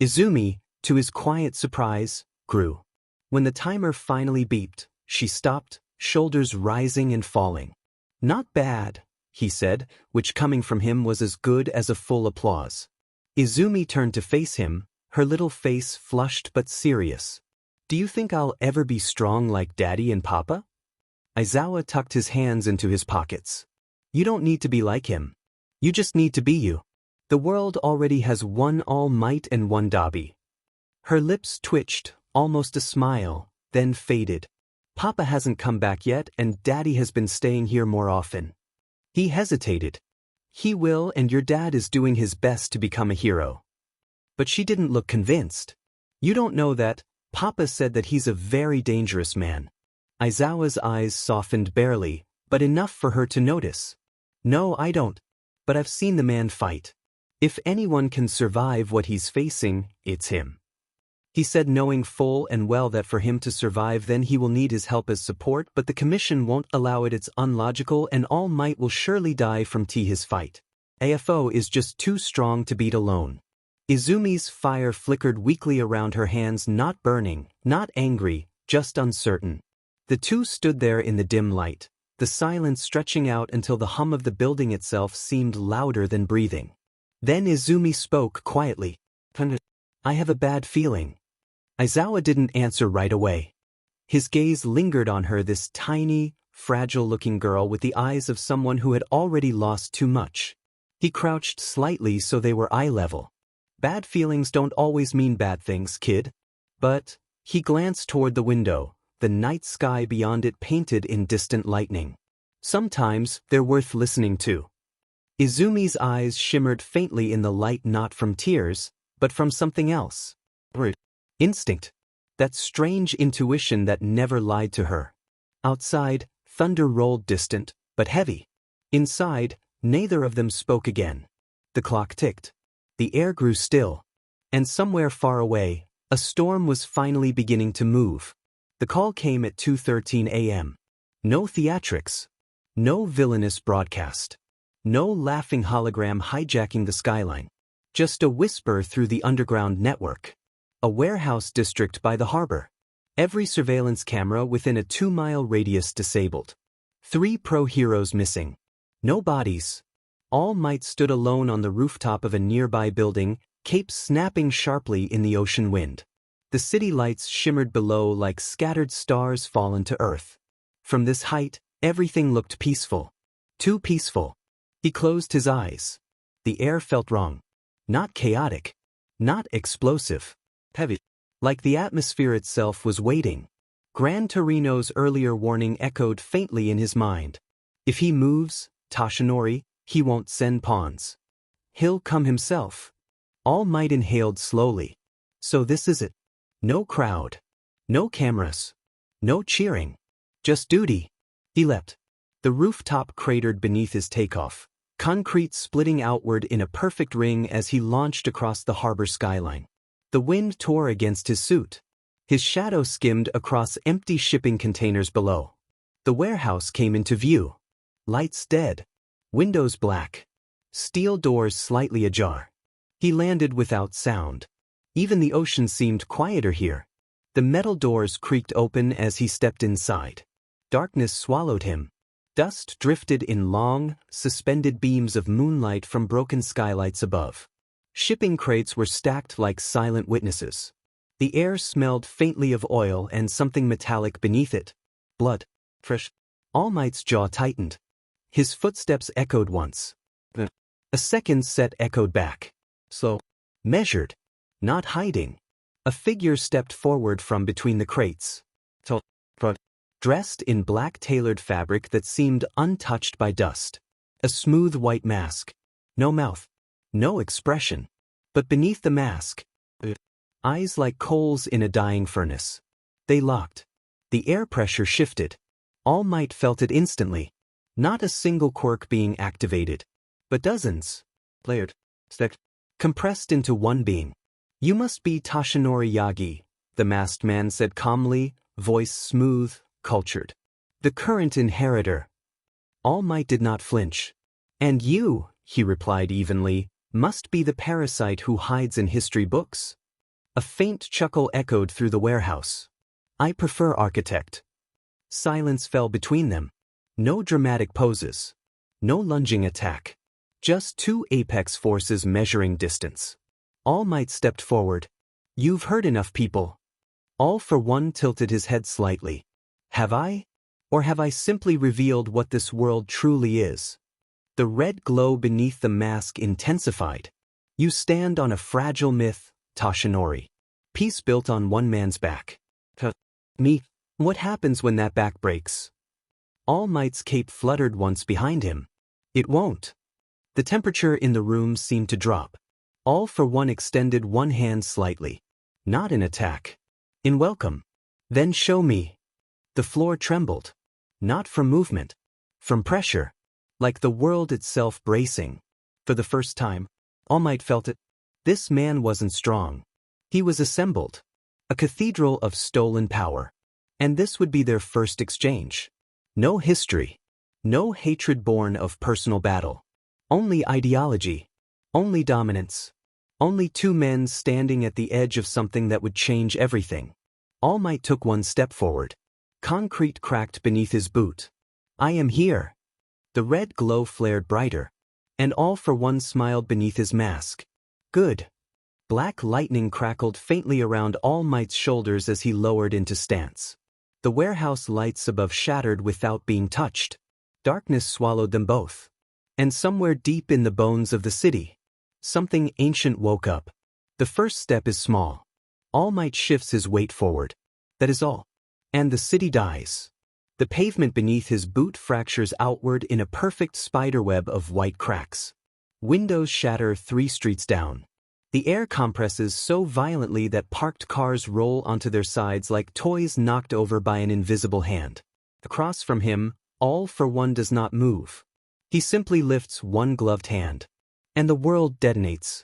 Izumi, to his quiet surprise, grew. When the timer finally beeped, she stopped, shoulders rising and falling. Not bad, he said, which coming from him was as good as a full applause. Izumi turned to face him, her little face flushed but serious. Do you think I'll ever be strong like Daddy and Papa? Aizawa tucked his hands into his pockets. You don't need to be like him. You just need to be you. The world already has one All Might and one Dobby. Her lips twitched, almost a smile, then faded. Papa hasn't come back yet and Daddy has been staying here more often. He hesitated. He will, and your dad is doing his best to become a hero. But she didn't look convinced. You don't know that. Papa said that he's a very dangerous man. Aizawa's eyes softened barely, but enough for her to notice. No, I don't. But I've seen the man fight. If anyone can survive what he's facing, it's him. He said, knowing full and well that for him to survive then he will need his help as support, but the commission won't allow it. It's unlogical and All Might will surely die from his fight. AFO is just too strong to beat alone. Izumi's fire flickered weakly around her hands, not burning, not angry, just uncertain. The two stood there in the dim light, the silence stretching out until the hum of the building itself seemed louder than breathing. Then Izumi spoke quietly. I have a bad feeling. Aizawa didn't answer right away. His gaze lingered on her, this tiny, fragile-looking girl with the eyes of someone who had already lost too much. He crouched slightly so they were eye level. Bad feelings don't always mean bad things, kid. But, he glanced toward the window, the night sky beyond it painted in distant lightning. Sometimes, they're worth listening to. Izumi's eyes shimmered faintly in the light, not from tears, but from something else. Instinct. That strange intuition that never lied to her. Outside, thunder rolled distant, but heavy. Inside, neither of them spoke again. The clock ticked. The air grew still. And somewhere far away, a storm was finally beginning to move. The call came at 2:13 a.m. No theatrics. No villainous broadcast. No laughing hologram hijacking the skyline. Just a whisper through the underground network. A warehouse district by the harbor. Every surveillance camera within a 2-mile radius disabled. 3 pro-heroes missing. No bodies. All Might stood alone on the rooftop of a nearby building, capes snapping sharply in the ocean wind. The city lights shimmered below like scattered stars fallen to earth. From this height, everything looked peaceful. Too peaceful. He closed his eyes. The air felt wrong. Not chaotic. Not explosive. Heavy. Like the atmosphere itself was waiting. Gran Torino's earlier warning echoed faintly in his mind. If he moves, Toshinori, he won't send pawns. He'll come himself. All Might inhaled slowly. So this is it. No crowd. No cameras. No cheering. Just duty. He leapt. The rooftop cratered beneath his takeoff, concrete splitting outward in a perfect ring as he launched across the harbor skyline. The wind tore against his suit. His shadow skimmed across empty shipping containers below. The warehouse came into view. Lights dead. Windows black. Steel doors slightly ajar. He landed without sound. Even the ocean seemed quieter here. The metal doors creaked open as he stepped inside. Darkness swallowed him. Dust drifted in long, suspended beams of moonlight from broken skylights above. Shipping crates were stacked like silent witnesses. The air smelled faintly of oil and something metallic beneath it. Blood. Fresh. All Might's jaw tightened. His footsteps echoed once. A second set echoed back. Slow. Measured. Not hiding. A figure stepped forward from between the crates. Dressed in black tailored fabric that seemed untouched by dust. A smooth white mask. No mouth. No expression. But beneath the mask, eyes like coals in a dying furnace. They locked. The air pressure shifted. All Might felt it instantly. Not a single quirk being activated, but dozens, layered, stacked, compressed into one being. You must be Toshinori Yagi, the masked man said calmly, voice smooth, cultured. The current inheritor. All Might did not flinch. And you, he replied evenly, must be the parasite who hides in history books. A faint chuckle echoed through the warehouse. I prefer architect. Silence fell between them. No dramatic poses. No lunging attack. Just 2 apex forces measuring distance. All Might stepped forward. You've heard enough, people. All for one tilted his head slightly. Have I? Or have I simply revealed what this world truly is? The red glow beneath the mask intensified. You stand on a fragile myth, Toshinori. Peace built on one man's back. Me, what happens when that back breaks? All Might's cape fluttered once behind him. It won't. The temperature in the room seemed to drop. All for One extended one hand slightly. Not in attack. In welcome. Then show me. The floor trembled. Not from movement. From pressure. Like the world itself bracing. For the first time, All Might felt it. This man wasn't strong. He was assembled. A cathedral of stolen power. And this would be their first exchange. No history. No hatred born of personal battle. Only ideology. Only dominance. Only two men standing at the edge of something that would change everything. All Might took one step forward. Concrete cracked beneath his boot. I am here. The red glow flared brighter. And All for One smiled beneath his mask. Good. Black lightning crackled faintly around All Might's shoulders as he lowered into stance. The warehouse lights above shattered without being touched. Darkness swallowed them both. And somewhere deep in the bones of the city, something ancient woke up. The first step is small. All Might shifts his weight forward. That is all. And the city dies. The pavement beneath his boot fractures outward in a perfect spiderweb of white cracks. Windows shatter 3 streets down. The air compresses so violently that parked cars roll onto their sides like toys knocked over by an invisible hand. Across from him, All for One does not move. He simply lifts one gloved hand. And the world detonates.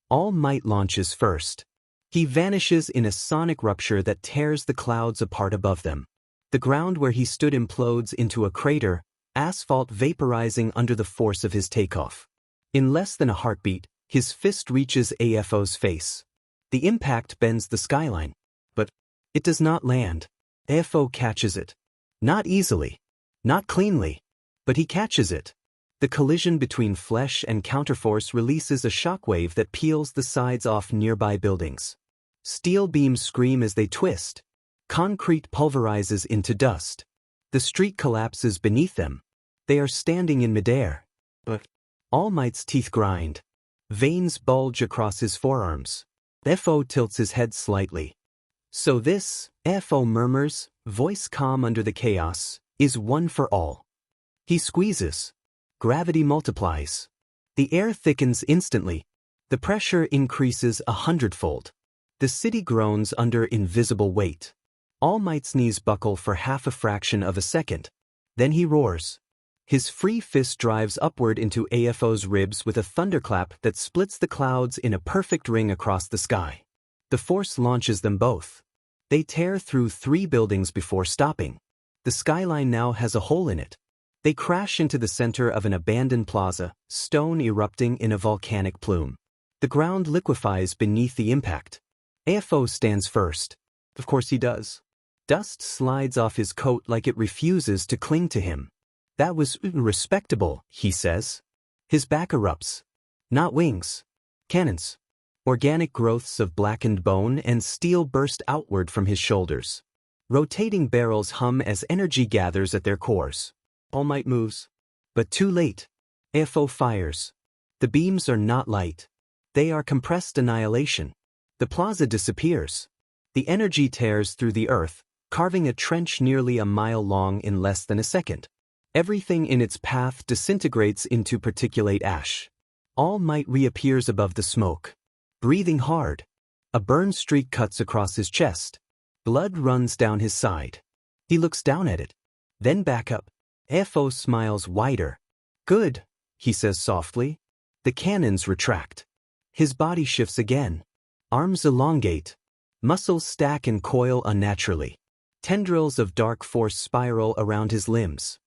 All Might launches first. He vanishes in a sonic rupture that tears the clouds apart above them. The ground where he stood implodes into a crater, asphalt vaporizing under the force of his takeoff. In less than a heartbeat, his fist reaches AFO's face. The impact bends the skyline. But it does not land. AFO catches it. Not easily. Not cleanly. But he catches it. The collision between flesh and counterforce releases a shockwave that peels the sides off nearby buildings. Steel beams scream as they twist. Concrete pulverizes into dust. The street collapses beneath them. They are standing in midair. But All Might's teeth grind. Veins bulge across his forearms. FO tilts his head slightly. So this, FO murmurs, voice calm under the chaos, is one for all. He squeezes. Gravity multiplies. The air thickens instantly. The pressure increases 100-fold. The city groans under invisible weight. All Might's knees buckle for half a fraction of a second. Then he roars. His free fist drives upward into AFO's ribs with a thunderclap that splits the clouds in a perfect ring across the sky. The force launches them both. They tear through 3 buildings before stopping. The skyline now has a hole in it. They crash into the center of an abandoned plaza, stone erupting in a volcanic plume. The ground liquefies beneath the impact. AFO stands first. Of course he does. Dust slides off his coat like it refuses to cling to him. That was respectable, he says. His back erupts. Not wings. Cannons. Organic growths of blackened bone and steel burst outward from his shoulders. Rotating barrels hum as energy gathers at their cores. All Might moves. But too late. AFO fires. The beams are not light. They are compressed annihilation. The plaza disappears. The energy tears through the earth, carving a trench nearly a mile long in less than a second. Everything in its path disintegrates into particulate ash. All Might reappears above the smoke. Breathing hard. A burn streak cuts across his chest. Blood runs down his side. He looks down at it. Then back up. FO smiles wider. Good, he says softly. The cannons retract. His body shifts again. Arms elongate. Muscles stack and coil unnaturally. Tendrils of dark force spiral around his limbs.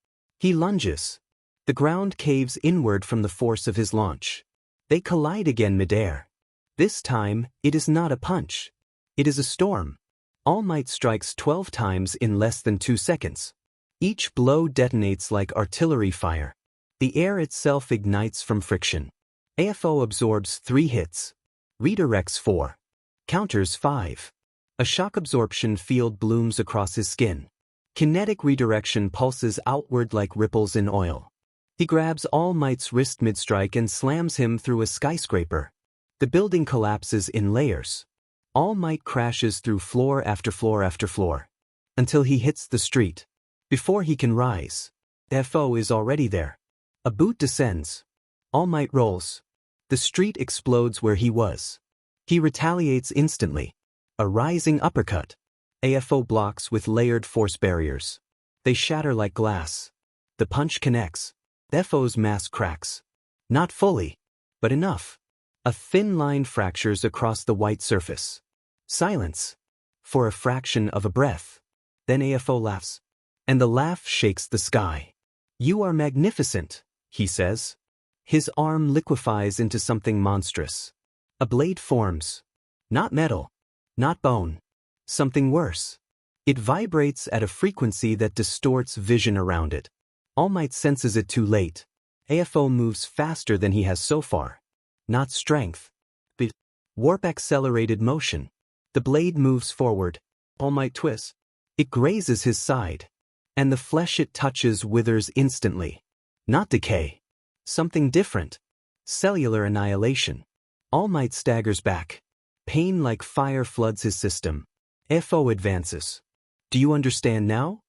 He lunges. The ground caves inward from the force of his launch. They collide again midair. This time, it is not a punch. It is a storm. All Might strikes 12 times in less than 2 seconds. Each blow detonates like artillery fire. The air itself ignites from friction. AFO absorbs 3 hits. Redirects 4. Counters 5. A shock absorption field blooms across his skin. Kinetic redirection pulses outward like ripples in oil. He grabs All Might's wrist mid-strike and slams him through a skyscraper. The building collapses in layers. All Might crashes through floor after floor after floor, until he hits the street. Before he can rise, FO is already there. A boot descends. All Might rolls. The street explodes where he was. He retaliates instantly. A rising uppercut. AFO blocks with layered force barriers. They shatter like glass. The punch connects. FO's mask cracks. Not fully, but enough. A thin line fractures across the white surface. Silence. For a fraction of a breath. Then AFO laughs. And the laugh shakes the sky. "You are magnificent," he says. His arm liquefies into something monstrous. A blade forms. Not metal. Not bone. Something worse. It vibrates at a frequency that distorts vision around it. All Might senses it too late. AFO moves faster than he has so far. Not strength, but warp-accelerated motion. The blade moves forward. All Might twists. It grazes his side. And the flesh it touches withers instantly. Not decay. Something different. Cellular annihilation. All Might staggers back. Pain like fire floods his system. FO advances. "Do you understand now?"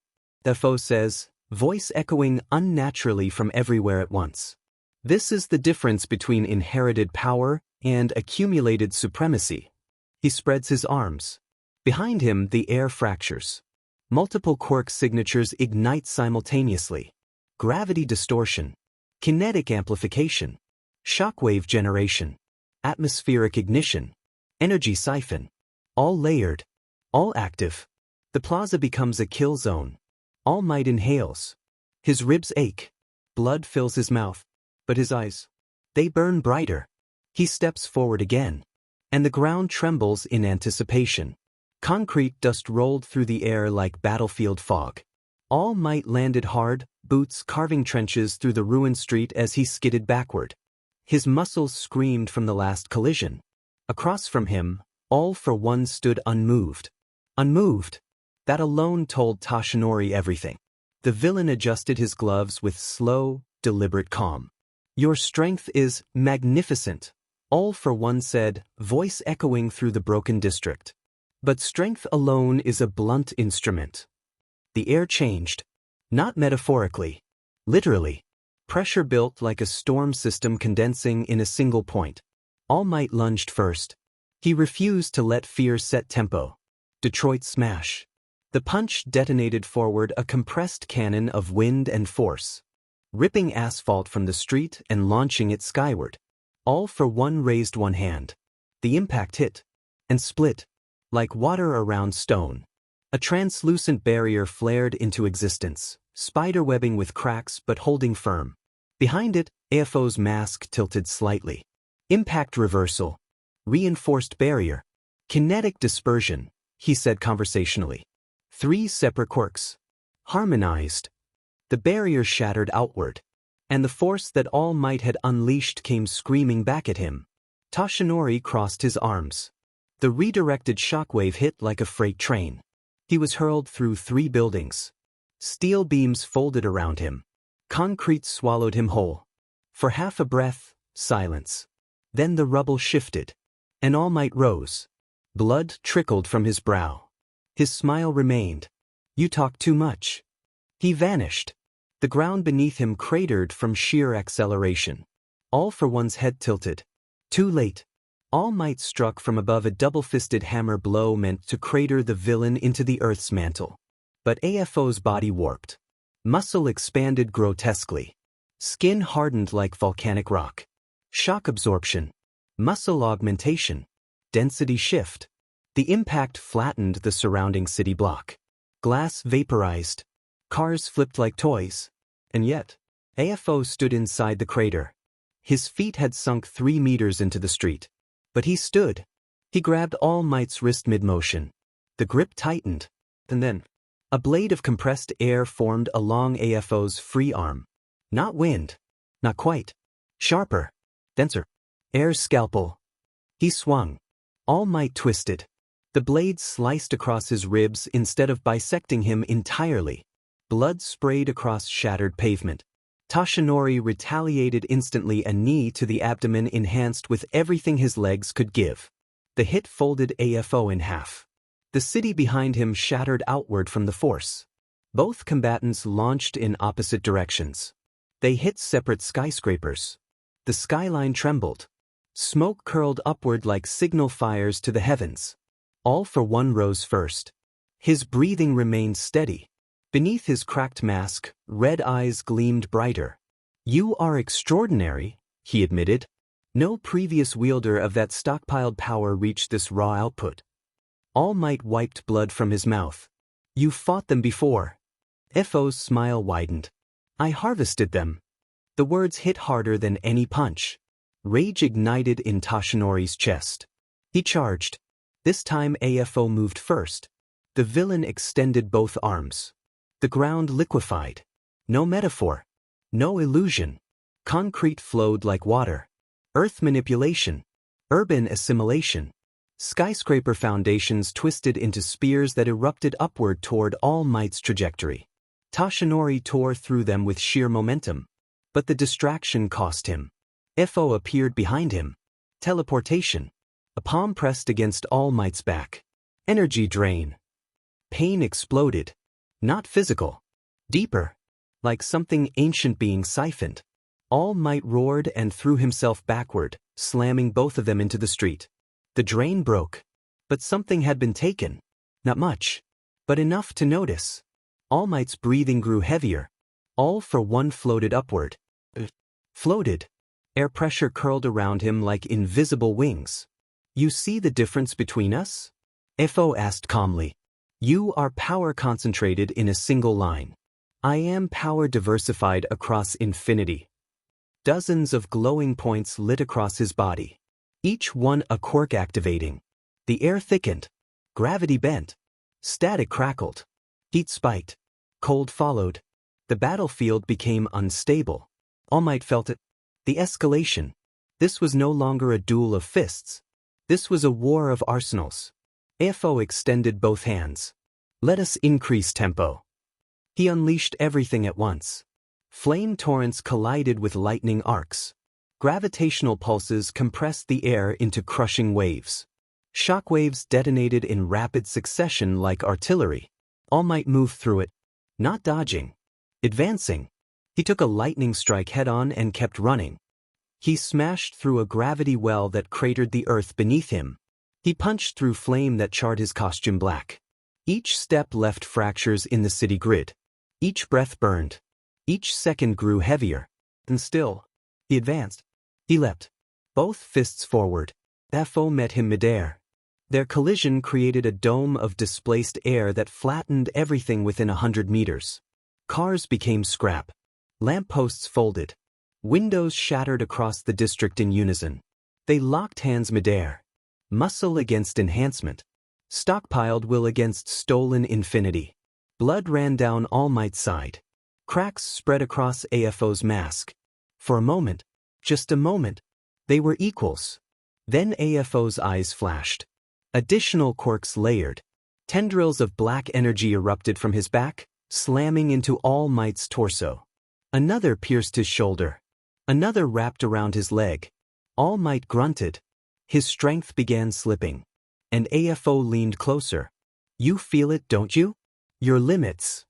FO says, voice echoing unnaturally from everywhere at once. This is the difference between inherited power and accumulated supremacy. He spreads his arms. Behind him, the air fractures. Multiple Quirk signatures ignite simultaneously. Gravity distortion. Kinetic amplification. Shockwave generation. Atmospheric ignition. Energy siphon. All layered. All active. The plaza becomes a kill zone. All Might inhales. His ribs ache. Blood fills his mouth. But his eyes, they burn brighter. He steps forward again. And the ground trembles in anticipation. Concrete dust rolled through the air like battlefield fog. All Might landed hard, boots carving trenches through the ruined street as he skidded backward. His muscles screamed from the last collision. Across from him, All for One stood unmoved. Unmoved. That alone told Toshinori everything. The villain adjusted his gloves with slow, deliberate calm. "Your strength is magnificent," All for One said, voice echoing through the broken district. "But strength alone is a blunt instrument." The air changed. Not metaphorically. Literally. Pressure built like a storm system condensing in a single point. All Might lunged first. He refused to let fear set tempo. Detroit smash. The punch detonated forward a compressed cannon of wind and force, ripping asphalt from the street and launching it skyward. All for One raised one hand. The impact hit and split like water around stone. A translucent barrier flared into existence, spiderwebbing with cracks but holding firm. Behind it, AFO's mask tilted slightly. Impact reversal. Reinforced barrier. Kinetic dispersion, he said conversationally. 3 separate quirks. Harmonized. The barrier shattered outward. And the force that All Might had unleashed came screaming back at him. Toshinori crossed his arms. The redirected shockwave hit like a freight train. He was hurled through 3 buildings. Steel beams folded around him. Concrete swallowed him whole. For half a breath, silence. Then the rubble shifted. And All Might rose. Blood trickled from his brow. His smile remained. "You talk too much." He vanished. The ground beneath him cratered from sheer acceleration. All for One's head tilted. Too late. All Might struck from above, a double-fisted hammer blow meant to crater the villain into the earth's mantle. But AFO's body warped. Muscle expanded grotesquely. Skin hardened like volcanic rock. Shock absorption. Muscle augmentation. Density shift. The impact flattened the surrounding city block. Glass vaporized. Cars flipped like toys. And yet, AFO stood inside the crater. His feet had sunk 3 meters into the street. But he stood. He grabbed All Might's wrist mid-motion. The grip tightened. And then, a blade of compressed air formed along AFO's free arm. Not wind. Not quite. Sharper. Denser. Air scalpel. He swung. All Might twisted. The blade sliced across his ribs instead of bisecting him entirely. Blood sprayed across shattered pavement. Toshinori retaliated instantly, a knee to the abdomen enhanced with everything his legs could give. The hit folded AFO in half. The city behind him shattered outward from the force. Both combatants launched in opposite directions. They hit separate skyscrapers. The skyline trembled. Smoke curled upward like signal fires to the heavens. All for One rose first. His breathing remained steady. Beneath his cracked mask, red eyes gleamed brighter. "You are extraordinary," he admitted. No previous wielder of that stockpiled power reached this raw output. All Might wiped blood from his mouth. "You fought them before." FO's smile widened. "I harvested them." The words hit harder than any punch. Rage ignited in Toshinori's chest. He charged. This time AFO moved first. The villain extended both arms. The ground liquefied. No metaphor. No illusion. Concrete flowed like water. Earth manipulation. Urban assimilation. Skyscraper foundations twisted into spears that erupted upward toward All Might's trajectory. Toshinori tore through them with sheer momentum. But the distraction cost him. FO appeared behind him. Teleportation. A palm pressed against All Might's back. Energy drain. Pain exploded. Not physical. Deeper. Like something ancient being siphoned. All Might roared and threw himself backward, slamming both of them into the street. The drain broke. But something had been taken. Not much. But enough to notice. All Might's breathing grew heavier. All for One floated upward. Floated. Air pressure curled around him like invisible wings. "You see the difference between us?" FO asked calmly. "You are power concentrated in a single line. I am power diversified across infinity." Dozens of glowing points lit across his body. Each one a quirk activating. The air thickened. Gravity bent. Static crackled. Heat spiked. Cold followed. The battlefield became unstable. All Might felt it. The escalation. This was no longer a duel of fists. This was a war of arsenals. AFO extended both hands. "Let us increase tempo." He unleashed everything at once. Flame torrents collided with lightning arcs. Gravitational pulses compressed the air into crushing waves. Shockwaves detonated in rapid succession like artillery. All Might moved through it. Not dodging. Advancing. He took a lightning strike head-on and kept running. He smashed through a gravity well that cratered the earth beneath him. He punched through flame that charred his costume black. Each step left fractures in the city grid. Each breath burned. Each second grew heavier. And still, he advanced. He leapt. Both fists forward. FO met him midair. Their collision created a dome of displaced air that flattened everything within 100 meters. Cars became scrap. Lampposts folded. Windows shattered across the district in unison. They locked hands midair. Muscle against enhancement. Stockpiled will against stolen infinity. Blood ran down All Might's side. Cracks spread across AFO's mask. For a moment, just a moment, they were equals. Then AFO's eyes flashed. Additional quirks layered. Tendrils of black energy erupted from his back, slamming into All Might's torso. Another pierced his shoulder. Another wrapped around his leg. All Might grunted. His strength began slipping. And AFO leaned closer. "You feel it, don't you? Your limits."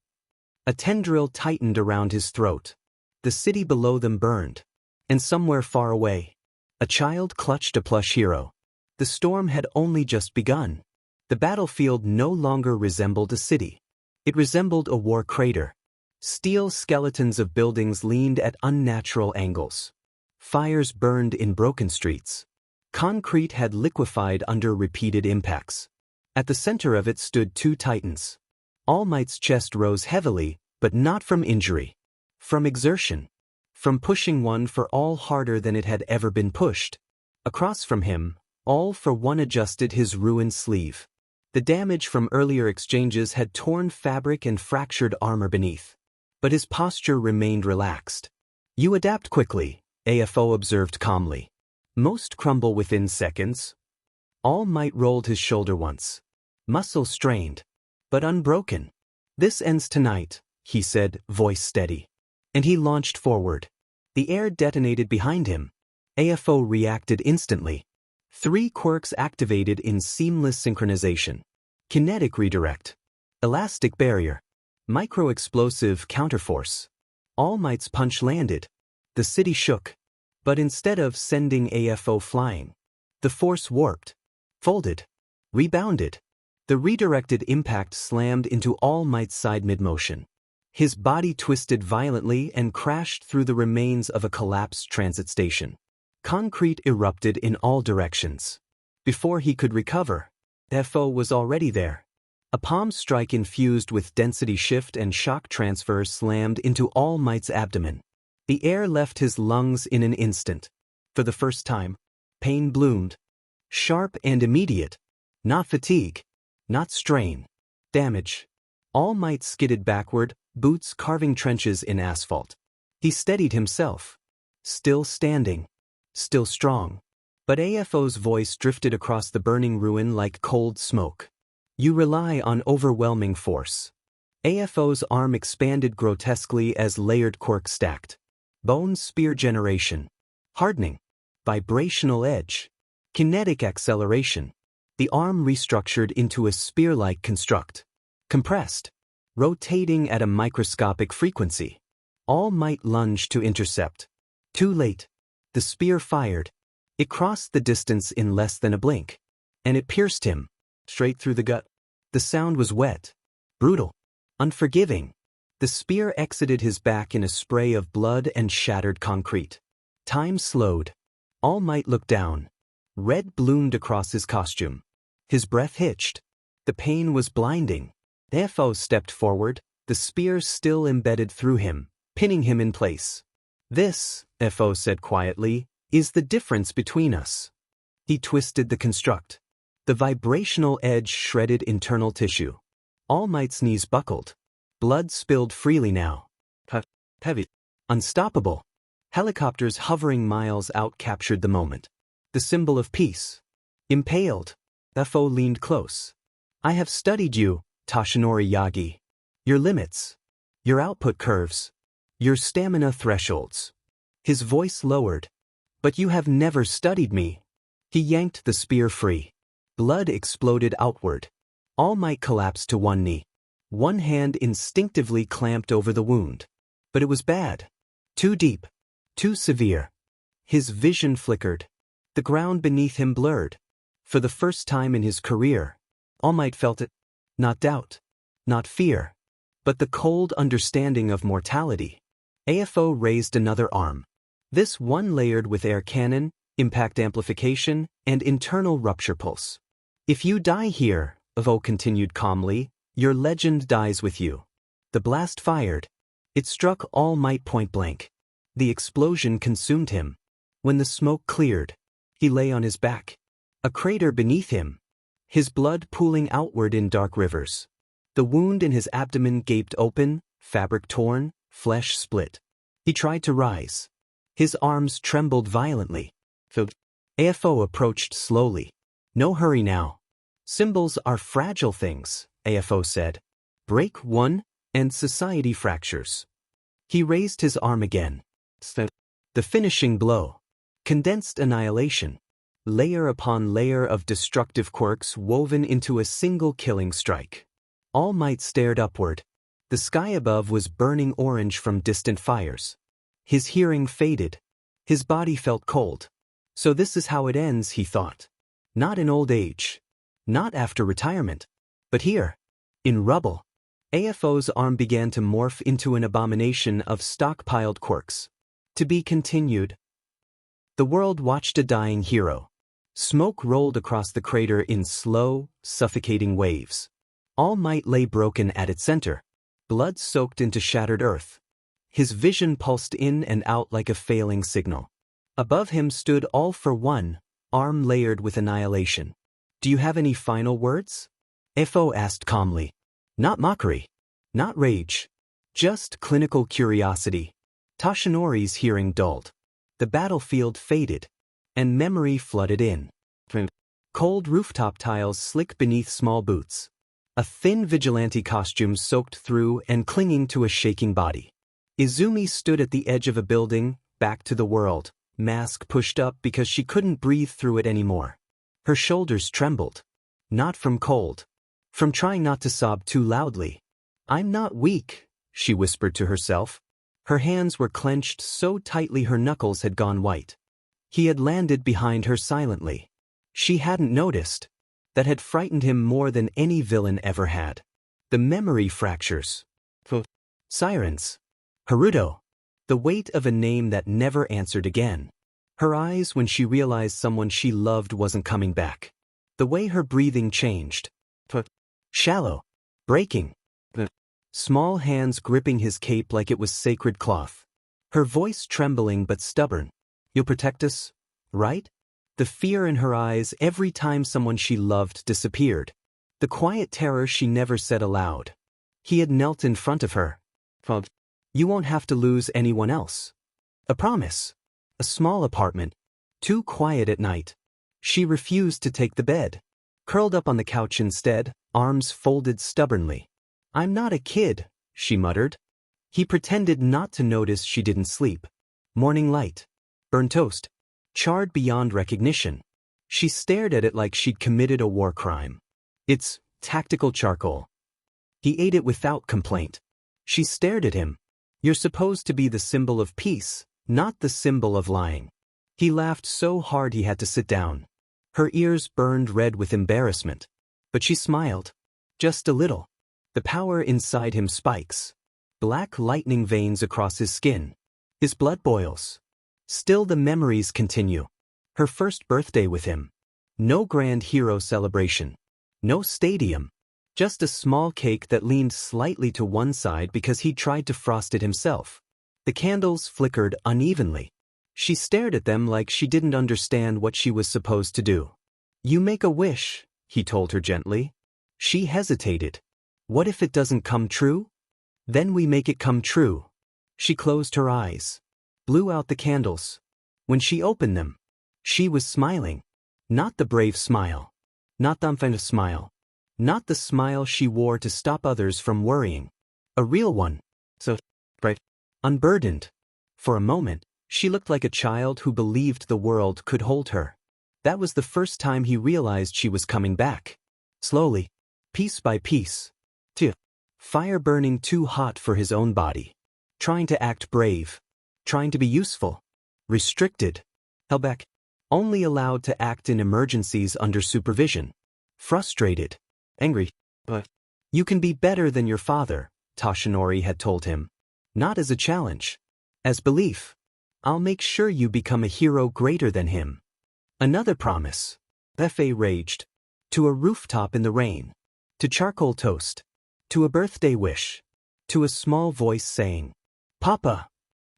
A tendril tightened around his throat. The city below them burned. And somewhere far away, a child clutched a plush hero. The storm had only just begun. The battlefield no longer resembled a city. It resembled a war crater. Steel skeletons of buildings leaned at unnatural angles. Fires burned in broken streets. Concrete had liquefied under repeated impacts. At the center of it stood two titans. All Might's chest rose heavily, but not from injury. From exertion. From pushing One for All harder than it had ever been pushed. Across from him, All for One adjusted his ruined sleeve. The damage from earlier exchanges had torn fabric and fractured armor beneath. But his posture remained relaxed. "You adapt quickly," AFO observed calmly. "Most crumble within seconds." All Might rolled his shoulder once. Muscle strained, but unbroken. "This ends tonight," he said, voice steady. And he launched forward. The air detonated behind him. AFO reacted instantly. 3 quirks activated in seamless synchronization. Kinetic redirect. Elastic barrier. Micro-explosive counterforce. All Might's punch landed. The city shook. But instead of sending AFO flying, the force warped, folded, rebounded. The redirected impact slammed into All Might's side mid-motion. His body twisted violently and crashed through the remains of a collapsed transit station. Concrete erupted in all directions. Before he could recover, AFO was already there. A palm strike infused with density shift and shock transfer slammed into All Might's abdomen. The air left his lungs in an instant. For the first time, pain bloomed. Sharp and immediate. Not fatigue. Not strain. Damage. All Might skidded backward, boots carving trenches in asphalt. He steadied himself. Still standing. Still strong. But AFO's voice drifted across the burning ruin like cold smoke. You rely on overwhelming force. AFO's arm expanded grotesquely as layered quirks stacked. Bone spear generation. Hardening. Vibrational edge. Kinetic acceleration. The arm restructured into a spear-like construct. Compressed. Rotating at a microscopic frequency. All Might lunged to intercept. Too late. The spear fired. It crossed the distance in less than a blink. And it pierced him. Straight through the gut. The sound was wet. Brutal. Unforgiving. The spear exited his back in a spray of blood and shattered concrete. Time slowed. All Might looked down. Red bloomed across his costume. His breath hitched. The pain was blinding. AFO stepped forward, the spear still embedded through him, pinning him in place. This, AFO said quietly, is the difference between us. He twisted the construct. The vibrational edge shredded internal tissue. All Might's knees buckled. Blood spilled freely now. Heavy. Unstoppable. Helicopters hovering miles out captured the moment. The symbol of peace. Impaled. AFO leaned close. I have studied you, Toshinori Yagi. Your limits. Your output curves. Your stamina thresholds. His voice lowered. But you have never studied me. He yanked the spear free. Blood exploded outward. All Might collapsed to one knee. One hand instinctively clamped over the wound. But it was bad. Too deep. Too severe. His vision flickered. The ground beneath him blurred. For the first time in his career, All Might felt it. Not doubt. Not fear. But the cold understanding of mortality. AFO raised another arm. This one layered with air cannon, impact amplification, and internal rupture pulse. If you die here, AFO continued calmly, your legend dies with you. The blast fired. It struck All Might point blank. The explosion consumed him. When the smoke cleared, he lay on his back. A crater beneath him. His blood pooling outward in dark rivers. The wound in his abdomen gaped open, fabric torn, flesh split. He tried to rise. His arms trembled violently. AFO approached slowly. No hurry now. Symbols are fragile things, AFO said. Break one, and society fractures. He raised his arm again. The finishing blow. Condensed annihilation. Layer upon layer of destructive quirks woven into a single killing strike. All Might stared upward. The sky above was burning orange from distant fires. His hearing faded. His body felt cold. So this is how it ends, he thought. Not in old age. Not after retirement. But here. In rubble. AFO's arm began to morph into an abomination of stockpiled quirks. To be continued. The world watched a dying hero. Smoke rolled across the crater in slow, suffocating waves. All Might lay broken at its center. Blood soaked into shattered earth. His vision pulsed in and out like a failing signal. Above him stood All for One, arm layered with annihilation. Do you have any final words? AFO asked calmly. Not mockery. Not rage. Just clinical curiosity. Toshinori's hearing dulled. The battlefield faded. And memory flooded in. Cold rooftop tiles slick beneath small boots. A thin vigilante costume soaked through and clinging to a shaking body. Izumi stood at the edge of a building, back to the world, mask pushed up because she couldn't breathe through it anymore. Her shoulders trembled. Not from cold. From trying not to sob too loudly. I'm not weak, she whispered to herself. Her hands were clenched so tightly her knuckles had gone white. He had landed behind her silently. She hadn't noticed. That had frightened him more than any villain ever had. The memory fractures. Sirens. Haruto. The weight of a name that never answered again. Her eyes when she realized someone she loved wasn't coming back. The way her breathing changed. Shallow. Breaking. Small hands gripping his cape like it was sacred cloth. Her voice trembling but stubborn. You'll protect us, right? The fear in her eyes every time someone she loved disappeared. The quiet terror she never said aloud. He had knelt in front of her. You won't have to lose anyone else. A promise. A small apartment. Too quiet at night. She refused to take the bed. Curled up on the couch instead, arms folded stubbornly. I'm not a kid, she muttered. He pretended not to notice she didn't sleep. Morning light. Burned toast. Charred beyond recognition. She stared at it like she'd committed a war crime. It's tactical charcoal. He ate it without complaint. She stared at him. You're supposed to be the symbol of peace, not the symbol of lying. He laughed so hard he had to sit down. Her ears burned red with embarrassment. But she smiled. Just a little. The power inside him spikes. Black lightning veins across his skin. His blood boils. Still the memories continue. Her first birthday with him. No grand hero celebration. No stadium. Just a small cake that leaned slightly to one side because he tried to frost it himself. The candles flickered unevenly. She stared at them like she didn't understand what she was supposed to do. You make a wish, he told her gently. She hesitated. What if it doesn't come true? Then we make it come true. She closed her eyes. Blew out the candles. When she opened them, she was smiling. Not the brave smile. Not the kind of smile. Not the smile she wore to stop others from worrying. A real one. So, right. Unburdened. For a moment, she looked like a child who believed the world could hold her. That was the first time he realized she was coming back. Slowly. Piece by piece. Fire burning too hot for his own body. Trying to act brave. Trying to be useful. Restricted. Held back. Only allowed to act in emergencies under supervision. Frustrated. Angry. But you can be better than your father, Toshinori had told him. Not as a challenge. As belief. I'll make sure you become a hero greater than him. Another promise. F.A. raged. To a rooftop in the rain. To charcoal toast. To a birthday wish. To a small voice saying, Papa.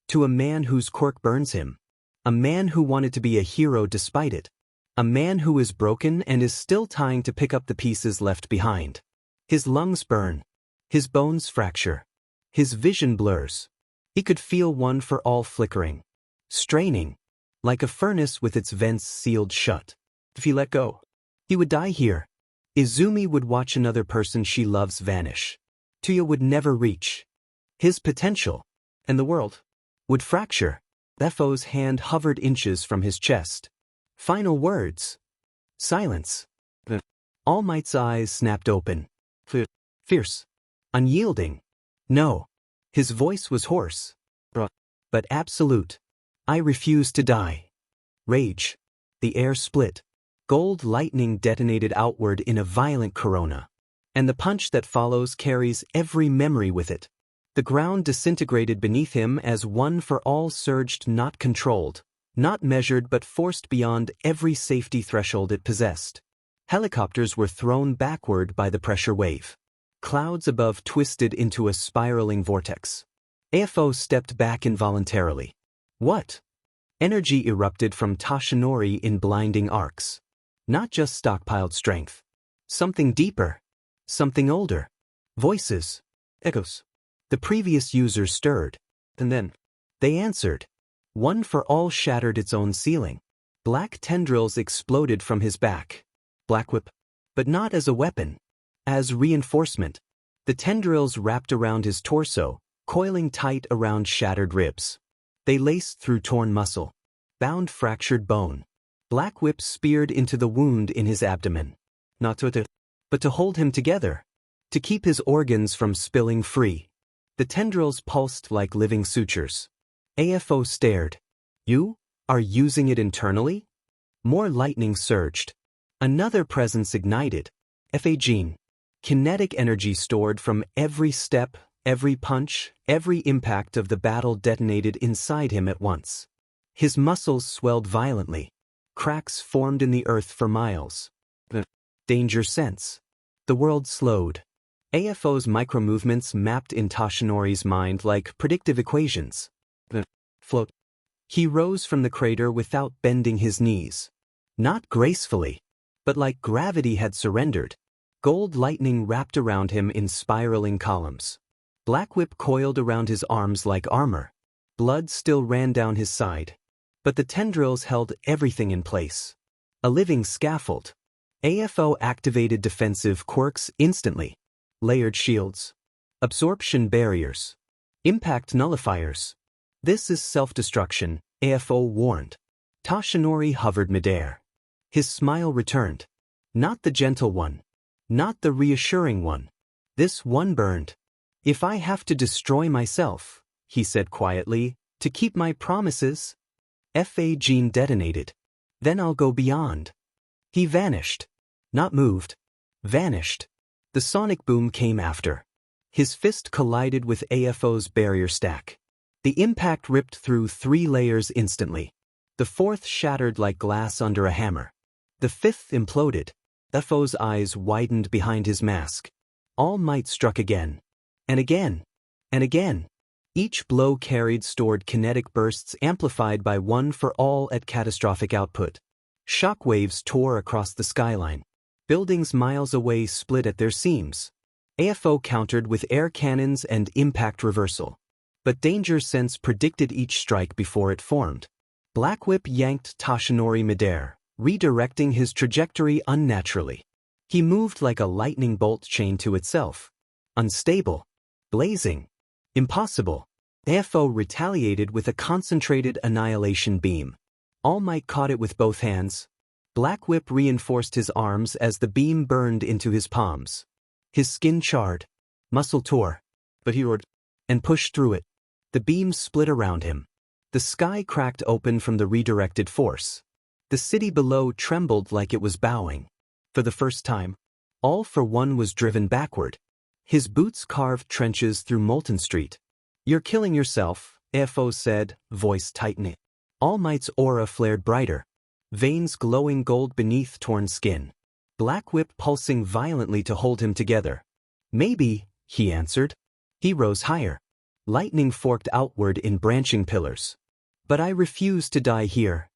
To a man whose quirk burns him. A man who wanted to be a hero despite it. A man who is broken and is still trying to pick up the pieces left behind. His lungs burn. His bones fracture. His vision blurs. He could feel one for all flickering. Straining. Like a furnace with its vents sealed shut. If he let go, he would die here. Izumi would watch another person she loves vanish. Tuya would never reach. His potential, and the world, would fracture. Befo's hand hovered inches from his chest. Final words. Silence. All Might's eyes snapped open. Fierce. Unyielding. No. His voice was hoarse. But absolute. I refuse to die. Rage. The air split. Gold lightning detonated outward in a violent corona. And the punch that follows carries every memory with it. The ground disintegrated beneath him as one for all surged, not controlled, not measured but forced beyond every safety threshold it possessed. Helicopters were thrown backward by the pressure wave. Clouds above twisted into a spiraling vortex. AFO stepped back involuntarily. What? Energy erupted from Toshinori in blinding arcs. Not just stockpiled strength. Something deeper. Something older. Voices. Echoes. The previous users stirred. And then, they answered. One for all shattered its own ceiling. Black tendrils exploded from his back. Black whip. But not as a weapon. As reinforcement. The tendrils wrapped around his torso, coiling tight around shattered ribs. They laced through torn muscle. Bound fractured bone. Black Whip speared into the wound in his abdomen. Not but to hold him together. To keep his organs from spilling free. The tendrils pulsed like living sutures. AFO stared. You are using it internally? More lightning surged. Another presence ignited. Fa gene. Kinetic energy stored from every step, every punch, every impact of the battle detonated inside him at once. His muscles swelled violently. Cracks formed in the earth for miles. Danger sense. The world slowed. AFO's micromovements mapped in Toshinori's mind like predictive equations. Float. He rose from the crater without bending his knees. Not gracefully, but like gravity had surrendered. Gold lightning wrapped around him in spiraling columns. Black Whip coiled around his arms like armor. Blood still ran down his side. But the tendrils held everything in place. A living scaffold. AFO activated defensive quirks instantly. Layered shields. Absorption barriers. Impact nullifiers. This is self-destruction, AFO warned. Toshinori hovered midair. His smile returned. Not the gentle one. Not the reassuring one. This one burned. If I have to destroy myself, he said quietly, to keep my promises. FA gene detonated. Then I'll go beyond. He vanished. Not moved. Vanished. The sonic boom came after. His fist collided with AFO's barrier stack. The impact ripped through 3 layers instantly. The 4th shattered like glass under a hammer. The 5th imploded. AFO's eyes widened behind his mask. All Might struck again. And again. And again. Each blow carried stored kinetic bursts amplified by 1 for all at catastrophic output. Shockwaves tore across the skyline. Buildings miles away split at their seams. AFO countered with air cannons and impact reversal. But danger sense predicted each strike before it formed. Black Whip yanked Toshinori midair, redirecting his trajectory unnaturally. He moved like a lightning bolt chained to itself. Unstable. Blazing. Impossible. AFO retaliated with a concentrated annihilation beam. All Might caught it with both hands. Black Whip reinforced his arms as the beam burned into his palms. His skin charred. Muscle tore. But he roared and pushed through it. The beam split around him. The sky cracked open from the redirected force. The city below trembled like it was bowing. For the first time, All for One was driven backward. His boots carved trenches through Molten Street. You're killing yourself, AFO said, voice tightening. All Might's aura flared brighter. Veins glowing gold beneath torn skin. Black Whip pulsing violently to hold him together. Maybe, he answered. He rose higher. Lightning forked outward in branching pillars. But I refuse to die here.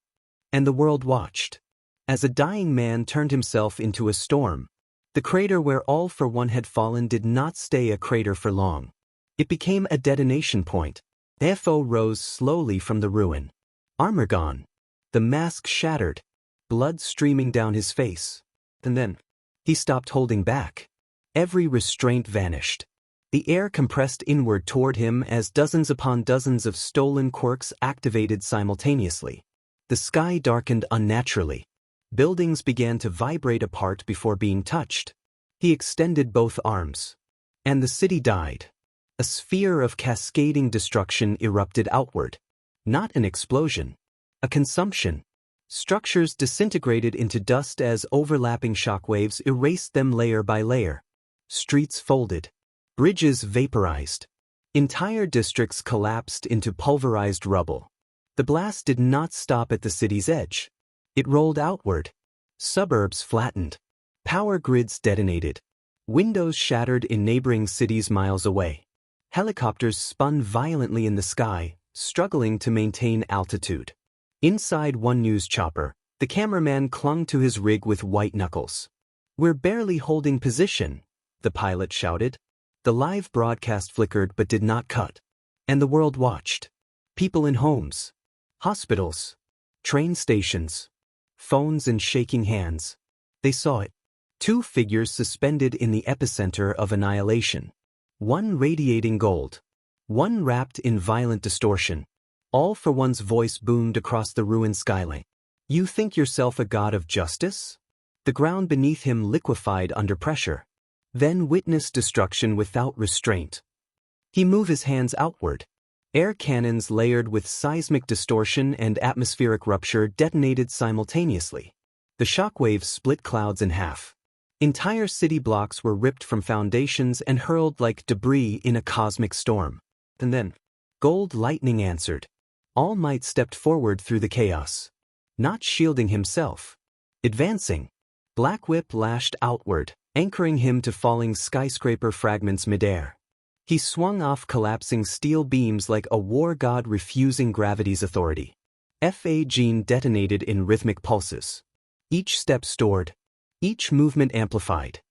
And the world watched. As a dying man turned himself into a storm. The crater where All for One had fallen did not stay a crater for long. It became a detonation point. AFO rose slowly from the ruin. Armor gone. The mask shattered. Blood streaming down his face. And then, he stopped holding back. Every restraint vanished. The air compressed inward toward him as dozens upon dozens of stolen quirks activated simultaneously. The sky darkened unnaturally. Buildings began to vibrate apart before being touched. He extended both arms. And the city died. A sphere of cascading destruction erupted outward. Not an explosion. A consumption. Structures disintegrated into dust as overlapping shockwaves erased them layer by layer. Streets folded. Bridges vaporized. Entire districts collapsed into pulverized rubble. The blast did not stop at the city's edge. It rolled outward. Suburbs flattened. Power grids detonated. Windows shattered in neighboring cities miles away. Helicopters spun violently in the sky, struggling to maintain altitude. Inside one news chopper, the cameraman clung to his rig with white knuckles. We're barely holding position, the pilot shouted. The live broadcast flickered but did not cut. And the world watched. People in homes. Hospitals. Train stations. Phones and shaking hands. They saw it. 2 figures suspended in the epicenter of annihilation. One radiating gold. One wrapped in violent distortion. All for One's voice boomed across the ruined skyline. You think yourself a god of justice? The ground beneath him liquefied under pressure. Then witnessed destruction without restraint. He moved his hands outward. Air cannons layered with seismic distortion and atmospheric rupture detonated simultaneously. The shockwaves split clouds in half. Entire city blocks were ripped from foundations and hurled like debris in a cosmic storm. And then, gold lightning answered. All Might stepped forward through the chaos. Not shielding himself. Advancing. Black Whip lashed outward, anchoring him to falling skyscraper fragments midair. He swung off collapsing steel beams like a war god refusing gravity's authority. FA gene detonated in rhythmic pulses. Each step stored. Each movement amplified.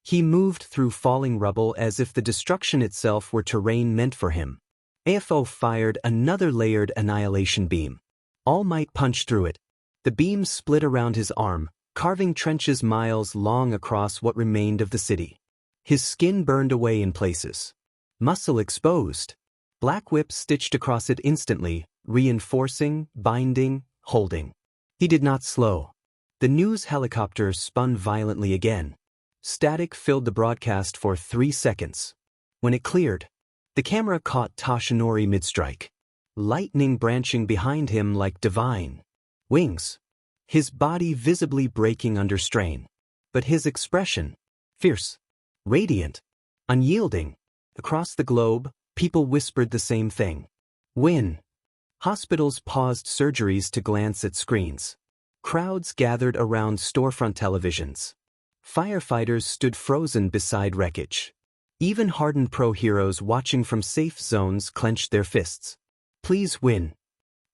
He moved through falling rubble as if the destruction itself were terrain meant for him. AFO fired another layered annihilation beam. All Might punched through it. The beam split around his arm, carving trenches miles long across what remained of the city. His skin burned away in places. Muscle exposed. Black Whip stitched across it instantly, reinforcing, binding, holding. He did not slow. The news helicopter spun violently again. Static filled the broadcast for 3 seconds. When it cleared, the camera caught Toshinori mid-strike. Lightning branching behind him like divine wings. His body visibly breaking under strain. But his expression, fierce, radiant, unyielding. Across the globe, people whispered the same thing. Win. Hospitals paused surgeries to glance at screens. Crowds gathered around storefront televisions. Firefighters stood frozen beside wreckage. Even hardened pro-heroes watching from safe zones clenched their fists. Please win.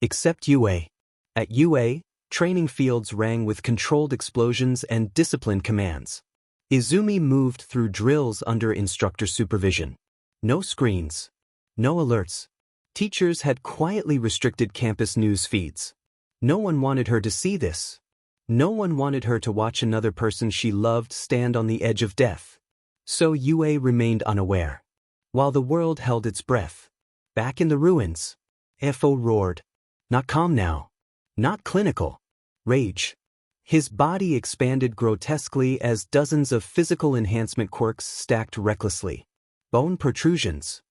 Except UA. At UA, training fields rang with controlled explosions and disciplined commands. Izumi moved through drills under instructor supervision. No screens. No alerts. Teachers had quietly restricted campus news feeds. No one wanted her to see this. No one wanted her to watch another person she loved stand on the edge of death. So UA remained unaware. While the world held its breath. Back in the ruins. FO roared. Not calm now. Not clinical. Rage. His body expanded grotesquely as dozens of physical enhancement quirks stacked recklessly. Bone protrusions.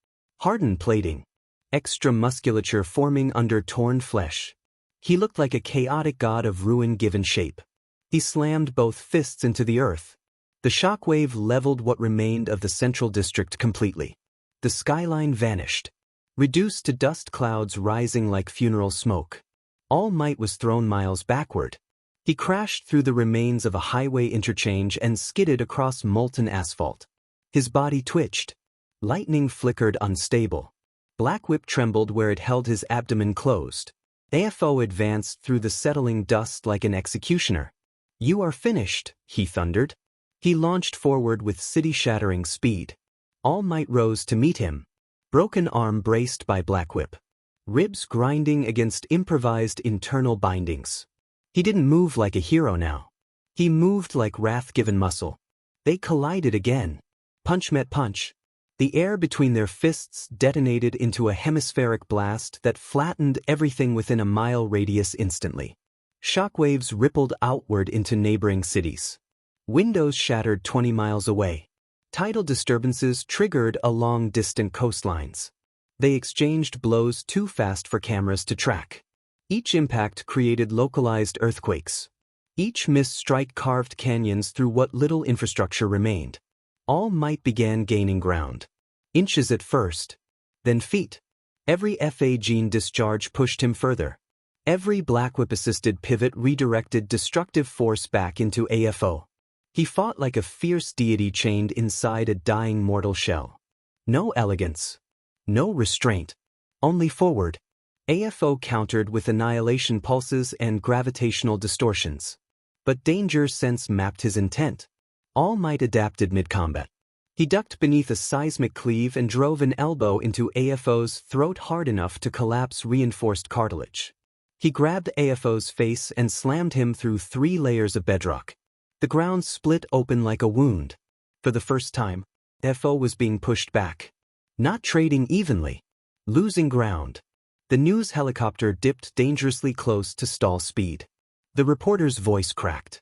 Hardened plating. Extra musculature forming under torn flesh. He looked like a chaotic god of ruin given shape. He slammed both fists into the earth. The shockwave leveled what remained of the central district completely. The skyline vanished. Reduced to dust clouds rising like funeral smoke. All Might was thrown miles backward. He crashed through the remains of a highway interchange and skidded across molten asphalt. His body twitched. Lightning flickered unstable. Black Whip trembled where it held his abdomen closed. AFO advanced through the settling dust like an executioner. You are finished, he thundered. He launched forward with city-shattering speed. All Might rose to meet him. Broken arm braced by Black Whip. Ribs grinding against improvised internal bindings. He didn't move like a hero now. He moved like wrath-given muscle. They collided again. Punch met punch. The air between their fists detonated into a hemispheric blast that flattened everything within a mile radius instantly. Shockwaves rippled outward into neighboring cities. Windows shattered 20 miles away. Tidal disturbances triggered along distant coastlines. They exchanged blows too fast for cameras to track. Each impact created localized earthquakes. Each missed strike carved canyons through what little infrastructure remained. All Might began gaining ground. Inches at first, then feet. Every FA gene discharge pushed him further. Every Black Whip-assisted pivot redirected destructive force back into AFO. He fought like a fierce deity chained inside a dying mortal shell. No elegance. No restraint. Only forward. AFO countered with annihilation pulses and gravitational distortions. But danger sense mapped his intent. All Might adapted mid-combat. He ducked beneath a seismic cleave and drove an elbow into AFO's throat hard enough to collapse reinforced cartilage. He grabbed AFO's face and slammed him through 3 layers of bedrock. The ground split open like a wound. For the first time, FO was being pushed back. Not trading evenly. Losing ground. The news helicopter dipped dangerously close to stall speed. The reporter's voice cracked.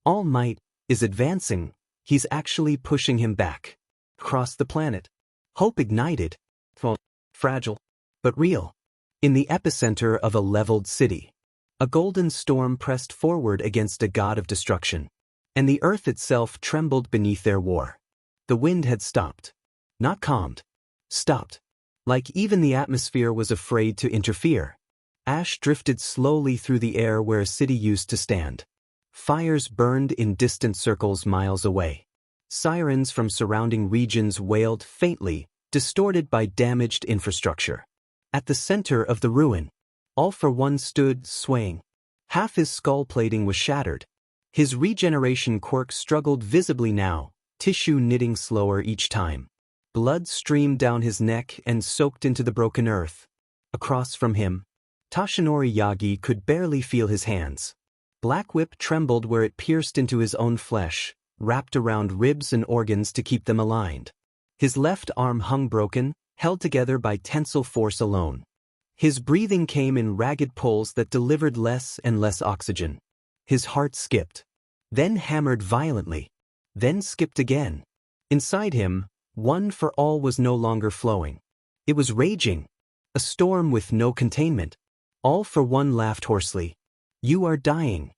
All Might is advancing, he's actually pushing him back. Across the planet. Hope ignited. Well, fragile, but real. In the epicenter of a leveled city. A golden storm pressed forward against a god of destruction. And the earth itself trembled beneath their war. The wind had stopped. Not calmed. Stopped. Like even the atmosphere was afraid to interfere. Ash drifted slowly through the air where a city used to stand. Fires burned in distant circles miles away. Sirens from surrounding regions wailed faintly, distorted by damaged infrastructure. At the center of the ruin, All for One stood, swaying. Half his skull plating was shattered. His regeneration quirk struggled visibly now, tissue knitting slower each time. Blood streamed down his neck and soaked into the broken earth. Across from him, Toshinori Yagi could barely feel his hands. Black Whip trembled where it pierced into his own flesh, wrapped around ribs and organs to keep them aligned. His left arm hung broken, held together by tensile force alone. His breathing came in ragged pulls that delivered less and less oxygen. His heart skipped, then hammered violently, then skipped again. Inside him, One for All was no longer flowing. It was raging, a storm with no containment. All for One laughed hoarsely. You are dying.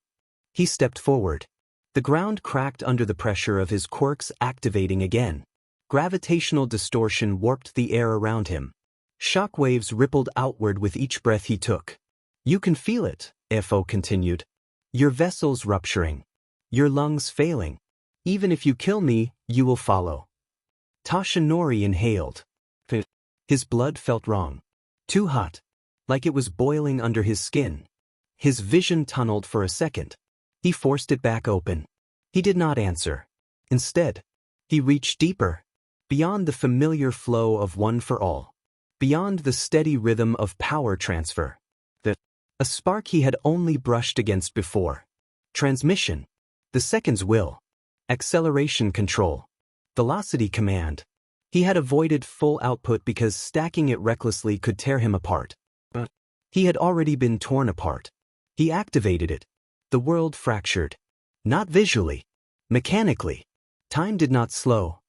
He stepped forward. The ground cracked under the pressure of his quirks activating again. Gravitational distortion warped the air around him. Shock waves rippled outward with each breath he took. You can feel it, FO continued. Your vessels rupturing. Your lungs failing. Even if you kill me, you will follow. Toshinori inhaled. His blood felt wrong. Too hot. Like it was boiling under his skin. His vision tunneled for a second. He forced it back open. He did not answer. Instead, he reached deeper. Beyond the familiar flow of One for All. Beyond the steady rhythm of power transfer. A spark he had only brushed against before. Transmission. The second's will. Acceleration control. Velocity command. He had avoided full output because stacking it recklessly could tear him apart. But he had already been torn apart. He activated it. The world fractured. Not visually. Mechanically. Time did not slow.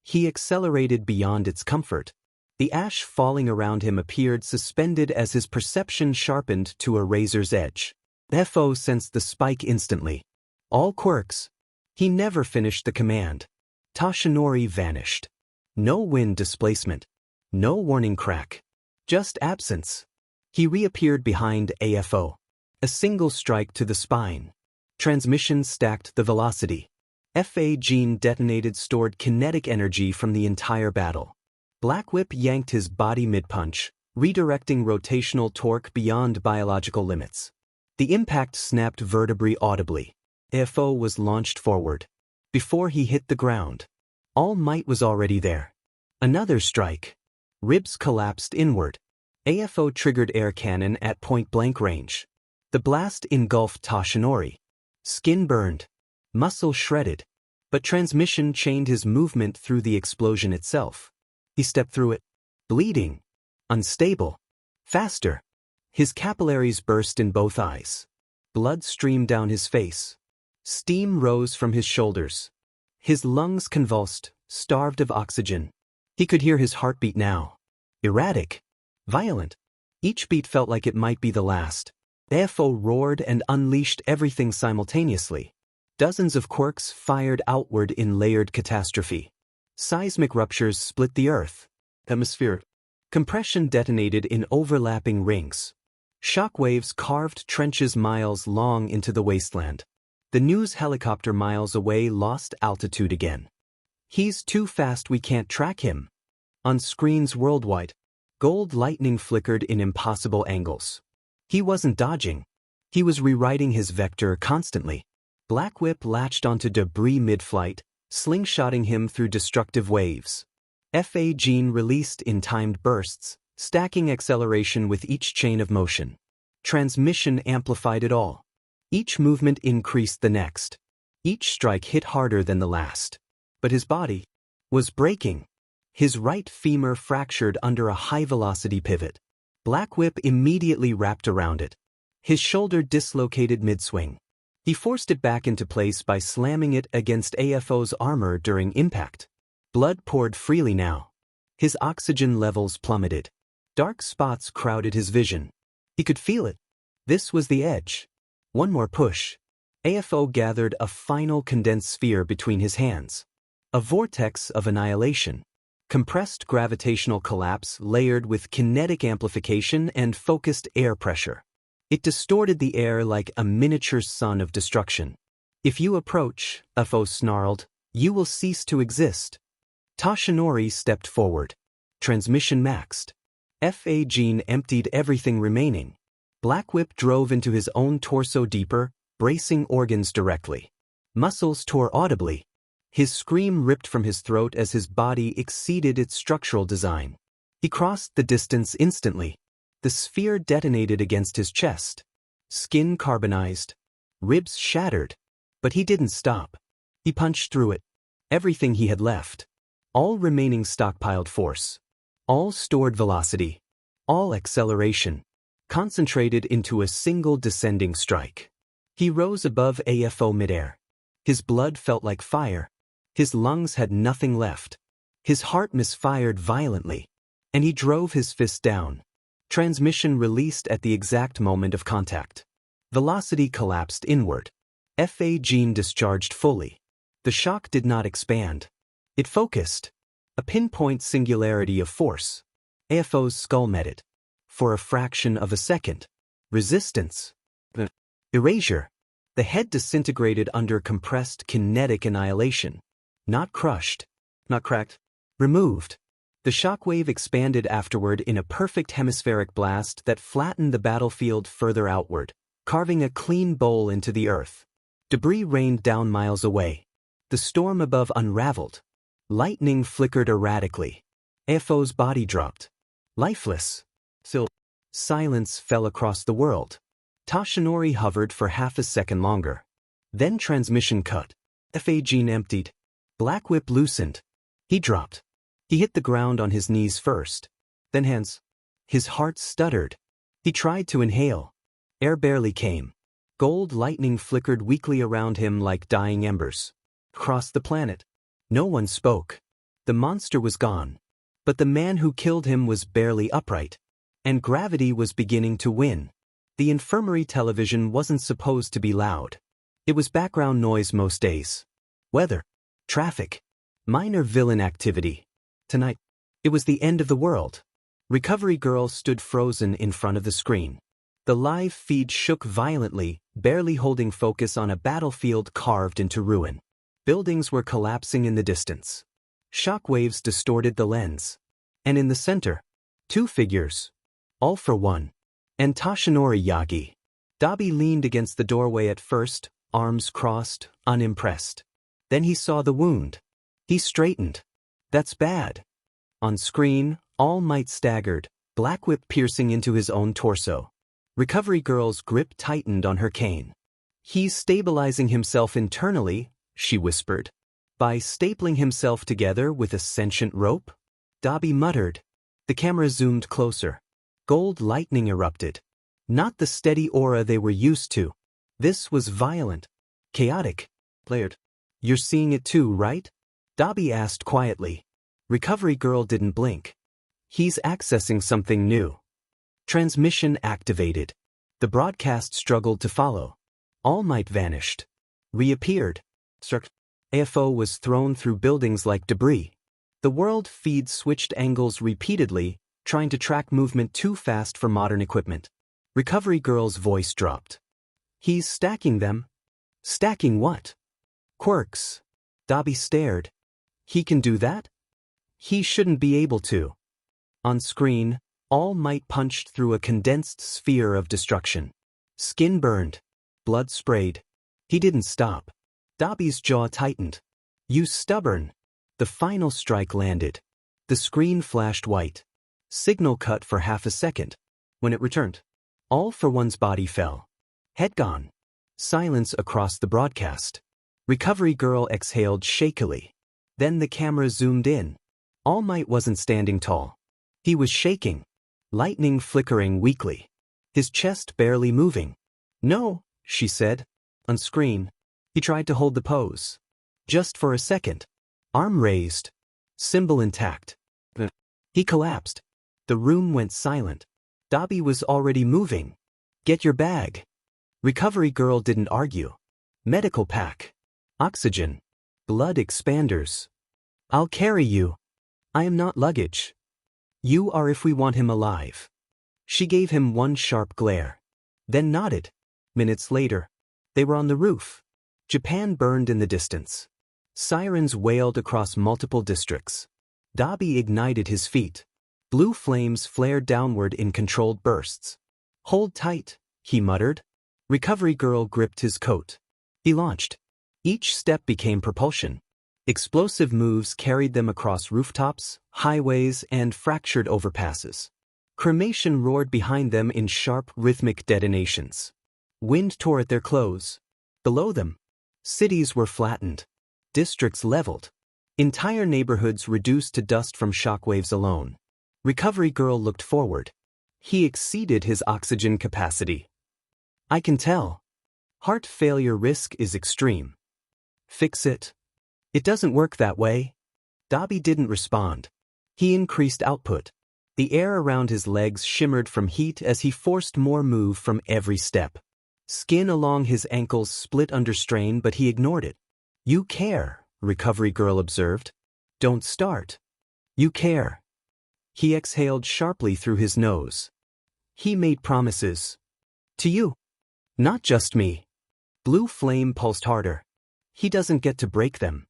He accelerated beyond its comfort. The ash falling around him appeared suspended as his perception sharpened to a razor's edge. FO sensed the spike instantly. All quirks. He never finished the command. Toshinori vanished. No wind displacement. No warning crack. Just absence. He reappeared behind AFO. A single strike to the spine. Transmission stacked the velocity. FA gene detonated stored kinetic energy from the entire battle. Black Whip yanked his body mid-punch, redirecting rotational torque beyond biological limits. The impact snapped vertebrae audibly. AFO was launched forward. Before he hit the ground, All Might was already there. Another strike. Ribs collapsed inward. AFO triggered air cannon at point-blank range. The blast engulfed Toshinori. Skin burned. Muscle shredded. But transmission chained his movement through the explosion itself. He stepped through it. Bleeding. Unstable. Faster. His capillaries burst in both eyes. Blood streamed down his face. Steam rose from his shoulders. His lungs convulsed, starved of oxygen. He could hear his heartbeat now. Erratic. Violent. Each beat felt like it might be the last. AFO roared and unleashed everything simultaneously. Dozens of quirks fired outward in layered catastrophe. Seismic ruptures split the earth. Hemisphere. Compression detonated in overlapping rings. Shock waves carved trenches miles long into the wasteland. The news helicopter miles away lost altitude again. He's too fast, we can't track him. On screens worldwide, gold lightning flickered in impossible angles. He wasn't dodging. He was rewriting his vector constantly. Black Whip latched onto debris mid-flight, slingshotting him through destructive waves. FA gene released in timed bursts, stacking acceleration with each chain of motion. Transmission amplified it all. Each movement increased the next. Each strike hit harder than the last. But his body was breaking. His right femur fractured under a high-velocity pivot. Black Whip immediately wrapped around it. His shoulder dislocated mid-swing. He forced it back into place by slamming it against AFO's armor during impact. Blood poured freely now. His oxygen levels plummeted. Dark spots crowded his vision. He could feel it. This was the edge. One more push. AFO gathered a final condensed sphere between his hands. A vortex of annihilation. Compressed gravitational collapse layered with kinetic amplification and focused air pressure. It distorted the air like a miniature sun of destruction. If you approach, AFO snarled, you will cease to exist. Toshinori stepped forward. Transmission maxed. FA Gene emptied everything remaining. Black Whip drove into his own torso deeper, bracing organs directly. Muscles tore audibly. His scream ripped from his throat as his body exceeded its structural design. He crossed the distance instantly. The sphere detonated against his chest. Skin carbonized. Ribs shattered. But he didn't stop. He punched through it. Everything he had left. All remaining stockpiled force. All stored velocity. All acceleration. Concentrated into a single descending strike. He rose above AFO midair. His blood felt like fire. His lungs had nothing left. His heart misfired violently. And he drove his fist down. Transmission released at the exact moment of contact. Velocity collapsed inward. FA Gene discharged fully. The shock did not expand. It focused. A pinpoint singularity of force. AFO's skull met it. For a fraction of a second. Resistance. Erasure. The head disintegrated under compressed kinetic annihilation. Not crushed. Not cracked. Removed. The shockwave expanded afterward in a perfect hemispheric blast that flattened the battlefield further outward, carving a clean bowl into the earth. Debris rained down miles away. The storm above unraveled. Lightning flickered erratically. AFO's body dropped. Lifeless. Still. Silence fell across the world. Toshinori hovered for half a second longer. Then transmission cut. FA Gene emptied. Black Whip loosened. He dropped. He hit the ground on his knees first, then hands. His heart stuttered. He tried to inhale. Air barely came. Gold lightning flickered weakly around him like dying embers. Across the planet. No one spoke. The monster was gone. But the man who killed him was barely upright. And gravity was beginning to win. The infirmary television wasn't supposed to be loud. It was background noise most days. Weather. Traffic. Minor villain activity. Tonight, it was the end of the world. Recovery Girl stood frozen in front of the screen. The live feed shook violently, barely holding focus on a battlefield carved into ruin. Buildings were collapsing in the distance. Shockwaves distorted the lens. And in the center, two figures. All for one. And Toshinori Yagi. Dobby leaned against the doorway at first, arms crossed, unimpressed. Then he saw the wound. He straightened. That's bad. On screen, All Might staggered, Black Whip piercing into his own torso. Recovery Girl's grip tightened on her cane. He's stabilizing himself internally, she whispered. By stapling himself together with a sentient rope? Dobby muttered. The camera zoomed closer. Gold lightning erupted. Not the steady aura they were used to. This was violent. Chaotic. Layered. You're seeing it too, right? Dobby asked quietly. Recovery Girl didn't blink. He's accessing something new. Transmission activated. The broadcast struggled to follow. All Might vanished. Reappeared. AFO was thrown through buildings like debris. The world feed switched angles repeatedly, trying to track movement too fast for modern equipment. Recovery Girl's voice dropped. He's stacking them. Stacking what? Quirks. Dobby stared. He can do that? He shouldn't be able to. On screen, All Might punched through a condensed sphere of destruction. Skin burned. Blood sprayed. He didn't stop. Dobby's jaw tightened. You stubborn. The final strike landed. The screen flashed white. Signal cut for half a second. When it returned, All for One's body fell. Head gone. Silence across the broadcast. Recovery Girl exhaled shakily. Then the camera zoomed in. All Might wasn't standing tall. He was shaking. Lightning flickering weakly. His chest barely moving. No, she said. On screen, he tried to hold the pose. Just for a second. Arm raised. Symbol intact. He collapsed. The room went silent. Dobby was already moving. Get your bag. Recovery girl didn't argue. Medical pack. Oxygen. Blood expanders. I'll carry you. I am not luggage. You are if we want him alive. She gave him one sharp glare. Then nodded. Minutes later, they were on the roof. Japan burned in the distance. Sirens wailed across multiple districts. Dobby ignited his feet. Blue flames flared downward in controlled bursts. Hold tight, he muttered. Recovery girl gripped his coat. He launched. Each step became propulsion. Explosive moves carried them across rooftops, highways, and fractured overpasses. Cremation roared behind them in sharp, rhythmic detonations. Wind tore at their clothes. Below them, cities were flattened. Districts leveled. Entire neighborhoods reduced to dust from shockwaves alone. Recovery girl looked forward. He exceeded his oxygen capacity. I can tell. Heart failure risk is extreme. Fix it. It doesn't work that way. Dobby didn't respond. He increased output. The air around his legs shimmered from heat as he forced more move from every step. Skin along his ankles split under strain, but he ignored it. You care, recovery girl observed. Don't start. You care. He exhaled sharply through his nose. He made promises. To you. Not just me. Blue flame pulsed harder. He doesn't get to break them.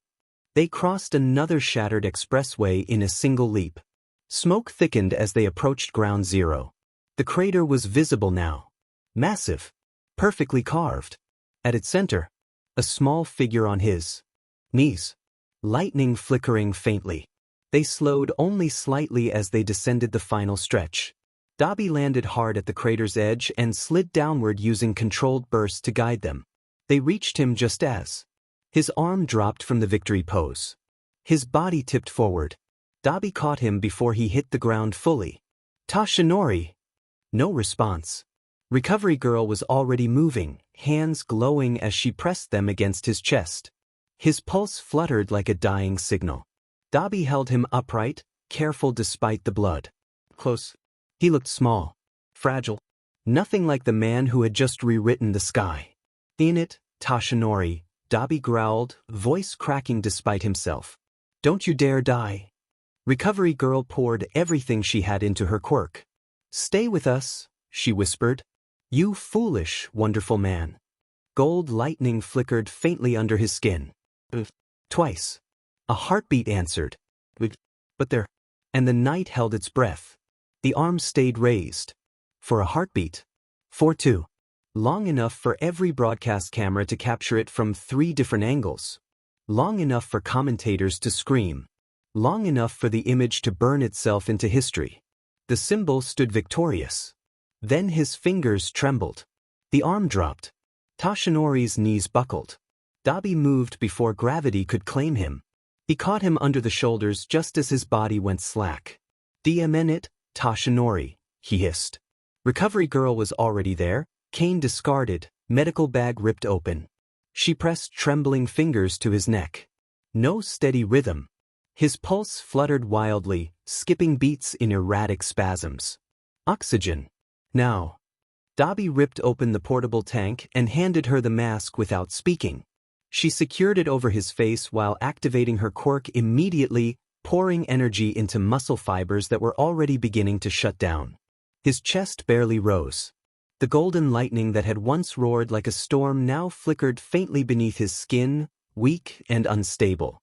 They crossed another shattered expressway in a single leap. Smoke thickened as they approached ground zero. The crater was visible now. Massive. Perfectly carved. At its center, a small figure on his knees. Lightning flickering faintly. They slowed only slightly as they descended the final stretch. Dobby landed hard at the crater's edge and slid downward using controlled bursts to guide them. They reached him just as his arm dropped from the victory pose. His body tipped forward. Dobby caught him before he hit the ground fully. Tashinori! No response. Recovery girl was already moving, hands glowing as she pressed them against his chest. His pulse fluttered like a dying signal. Dobby held him upright, careful despite the blood. Close. He looked small. Fragile. Nothing like the man who had just rewritten the sky. In it, Tashinori, Dobby growled, voice cracking despite himself. Don't you dare die. Recovery girl poured everything she had into her quirk. Stay with us, she whispered. You foolish, wonderful man. Gold lightning flickered faintly under his skin. Twice. A heartbeat answered. But there. And the night held its breath. The arm stayed raised. For a heartbeat. For two. Long enough for every broadcast camera to capture it from 3 different angles. Long enough for commentators to scream. Long enough for the image to burn itself into history. The symbol stood victorious. Then his fingers trembled. The arm dropped. Tashinori's knees buckled. Dobby moved before gravity could claim him. He caught him under the shoulders just as his body went slack. DMN it, Tashinori, he hissed. Recovery girl was already there, cane discarded, medical bag ripped open. She pressed trembling fingers to his neck. No steady rhythm. His pulse fluttered wildly, skipping beats in erratic spasms. Oxygen. Now. Dobby ripped open the portable tank and handed her the mask without speaking. She secured it over his face while activating her quirk immediately, pouring energy into muscle fibers that were already beginning to shut down. His chest barely rose. The golden lightning that had once roared like a storm now flickered faintly beneath his skin, weak and unstable.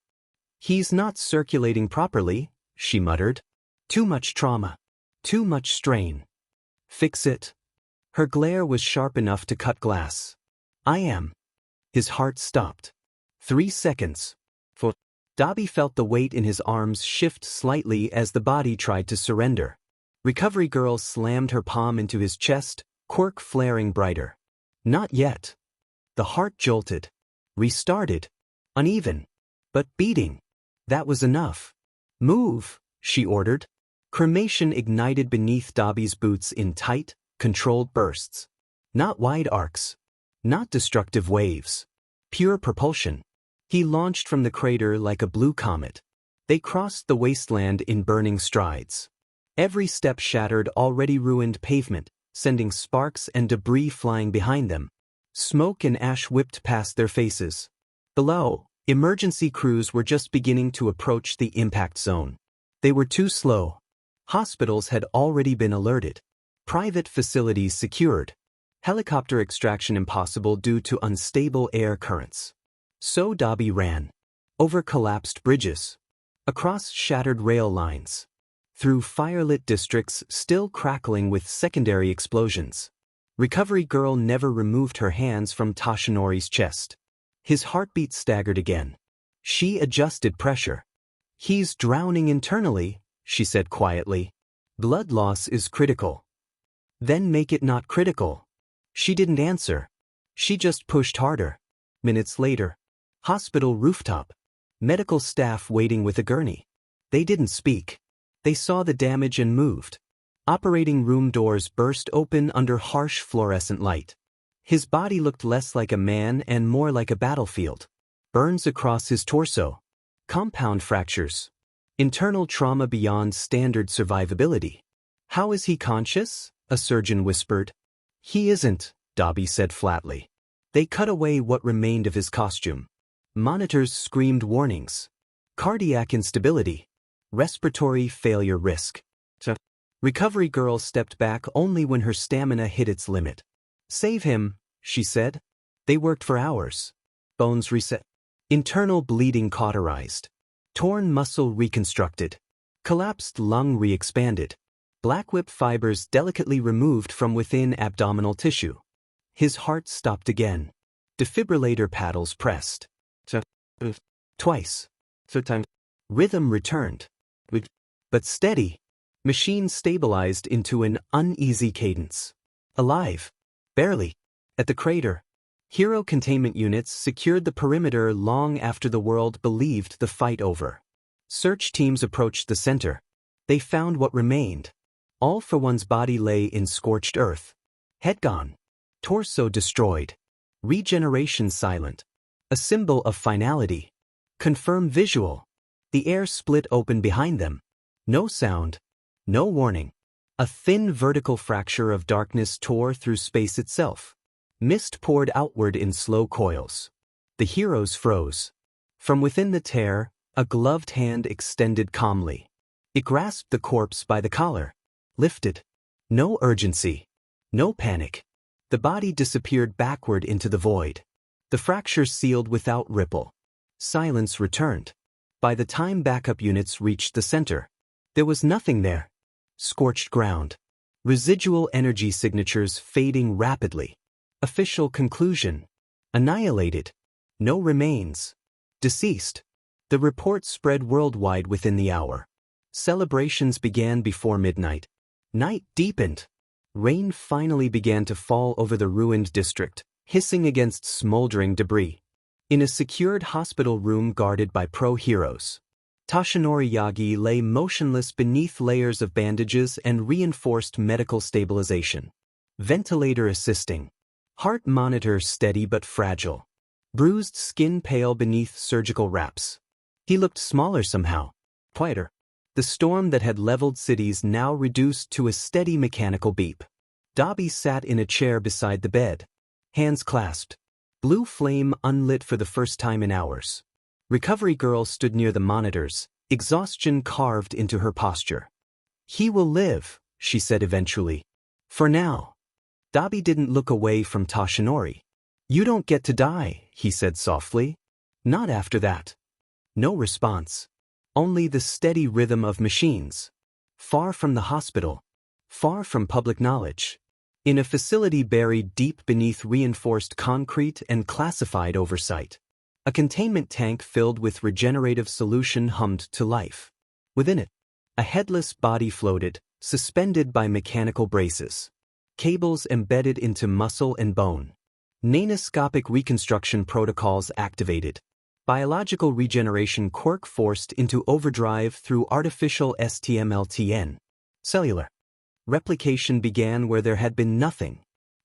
He's not circulating properly, she muttered. Too much trauma. Too much strain. Fix it. Her glare was sharp enough to cut glass. I am. His heart stopped. 3 seconds. For Dobby felt the weight in his arms shift slightly as the body tried to surrender. Recovery girl slammed her palm into his chest, quirk flaring brighter. Not yet. The heart jolted. Restarted. Uneven. But beating. That was enough. Move, she ordered. Cremation ignited beneath Dobby's boots in tight, controlled bursts. Not wide arcs. Not destructive waves. Pure propulsion. He launched from the crater like a blue comet. They crossed the wasteland in burning strides. Every step shattered already ruined pavement, sending sparks and debris flying behind them. Smoke and ash whipped past their faces. Below, emergency crews were just beginning to approach the impact zone. They were too slow. Hospitals had already been alerted. Private facilities secured. Helicopter extraction impossible due to unstable air currents. So Dobby ran. Over collapsed bridges. Across shattered rail lines. Through firelit districts still crackling with secondary explosions. Recovery Girl never removed her hands from Toshinori's chest. His heartbeat staggered again. She adjusted pressure. He's drowning internally, she said quietly. Blood loss is critical. Then make it not critical. She didn't answer. She just pushed harder. Minutes later. Hospital rooftop. Medical staff waiting with a gurney. They didn't speak. They saw the damage and moved. Operating room doors burst open under harsh fluorescent light. His body looked less like a man and more like a battlefield. Burns across his torso. Compound fractures. Internal trauma beyond standard survivability. How is he conscious? A surgeon whispered. He isn't, Dobby said flatly. They cut away what remained of his costume. Monitors screamed warnings. Cardiac instability. Respiratory failure risk. Recovery Girl stepped back only when her stamina hit its limit. Save him, she said. They worked for hours. Bones reset. Internal bleeding cauterized. Torn muscle reconstructed. Collapsed lung re-expanded. Black whip fibers delicately removed from within abdominal tissue. His heart stopped again. Defibrillator paddles pressed. Twice. Rhythm returned. But steady. Machine stabilized into an uneasy cadence. Alive. Barely. At the crater. Hero containment units secured the perimeter long after the world believed the fight over. Search teams approached the center. They found what remained. All for One's body lay in scorched earth. Head gone. Torso destroyed. Regeneration silent. A symbol of finality. Confirm visual. The air split open behind them. No sound. No warning. A thin vertical fracture of darkness tore through space itself. Mist poured outward in slow coils. The heroes froze. From within the tear, a gloved hand extended calmly. It grasped the corpse by the collar. Lifted. No urgency. No panic. The body disappeared backward into the void. The fracture sealed without ripple. Silence returned. By the time backup units reached the center, there was nothing there. Scorched ground. Residual energy signatures fading rapidly. Official conclusion. Annihilated. No remains. Deceased. The report spread worldwide within the hour. Celebrations began before midnight. Night deepened. Rain finally began to fall over the ruined district, hissing against smoldering debris. In a secured hospital room guarded by pro-heroes, Toshinori Yagi lay motionless beneath layers of bandages and reinforced medical stabilization. Ventilator assisting. Heart monitor steady but fragile. Bruised skin pale beneath surgical wraps. He looked smaller somehow. Quieter. The storm that had leveled cities now reduced to a steady mechanical beep. Dobby sat in a chair beside the bed. Hands clasped. Blue flame unlit for the first time in hours. Recovery Girl stood near the monitors, exhaustion carved into her posture. He will live, she said eventually. For now. Dobby didn't look away from Toshinori. You don't get to die, he said softly. Not after that. No response. Only the steady rhythm of machines. Far from the hospital. Far from public knowledge. In a facility buried deep beneath reinforced concrete and classified oversight. A containment tank filled with regenerative solution hummed to life. Within it, a headless body floated, suspended by mechanical braces. Cables embedded into muscle and bone. Nanoscopic reconstruction protocols activated. Biological regeneration Quirk forced into overdrive through artificial STMLTN. Cellular. Replication began where there had been nothing.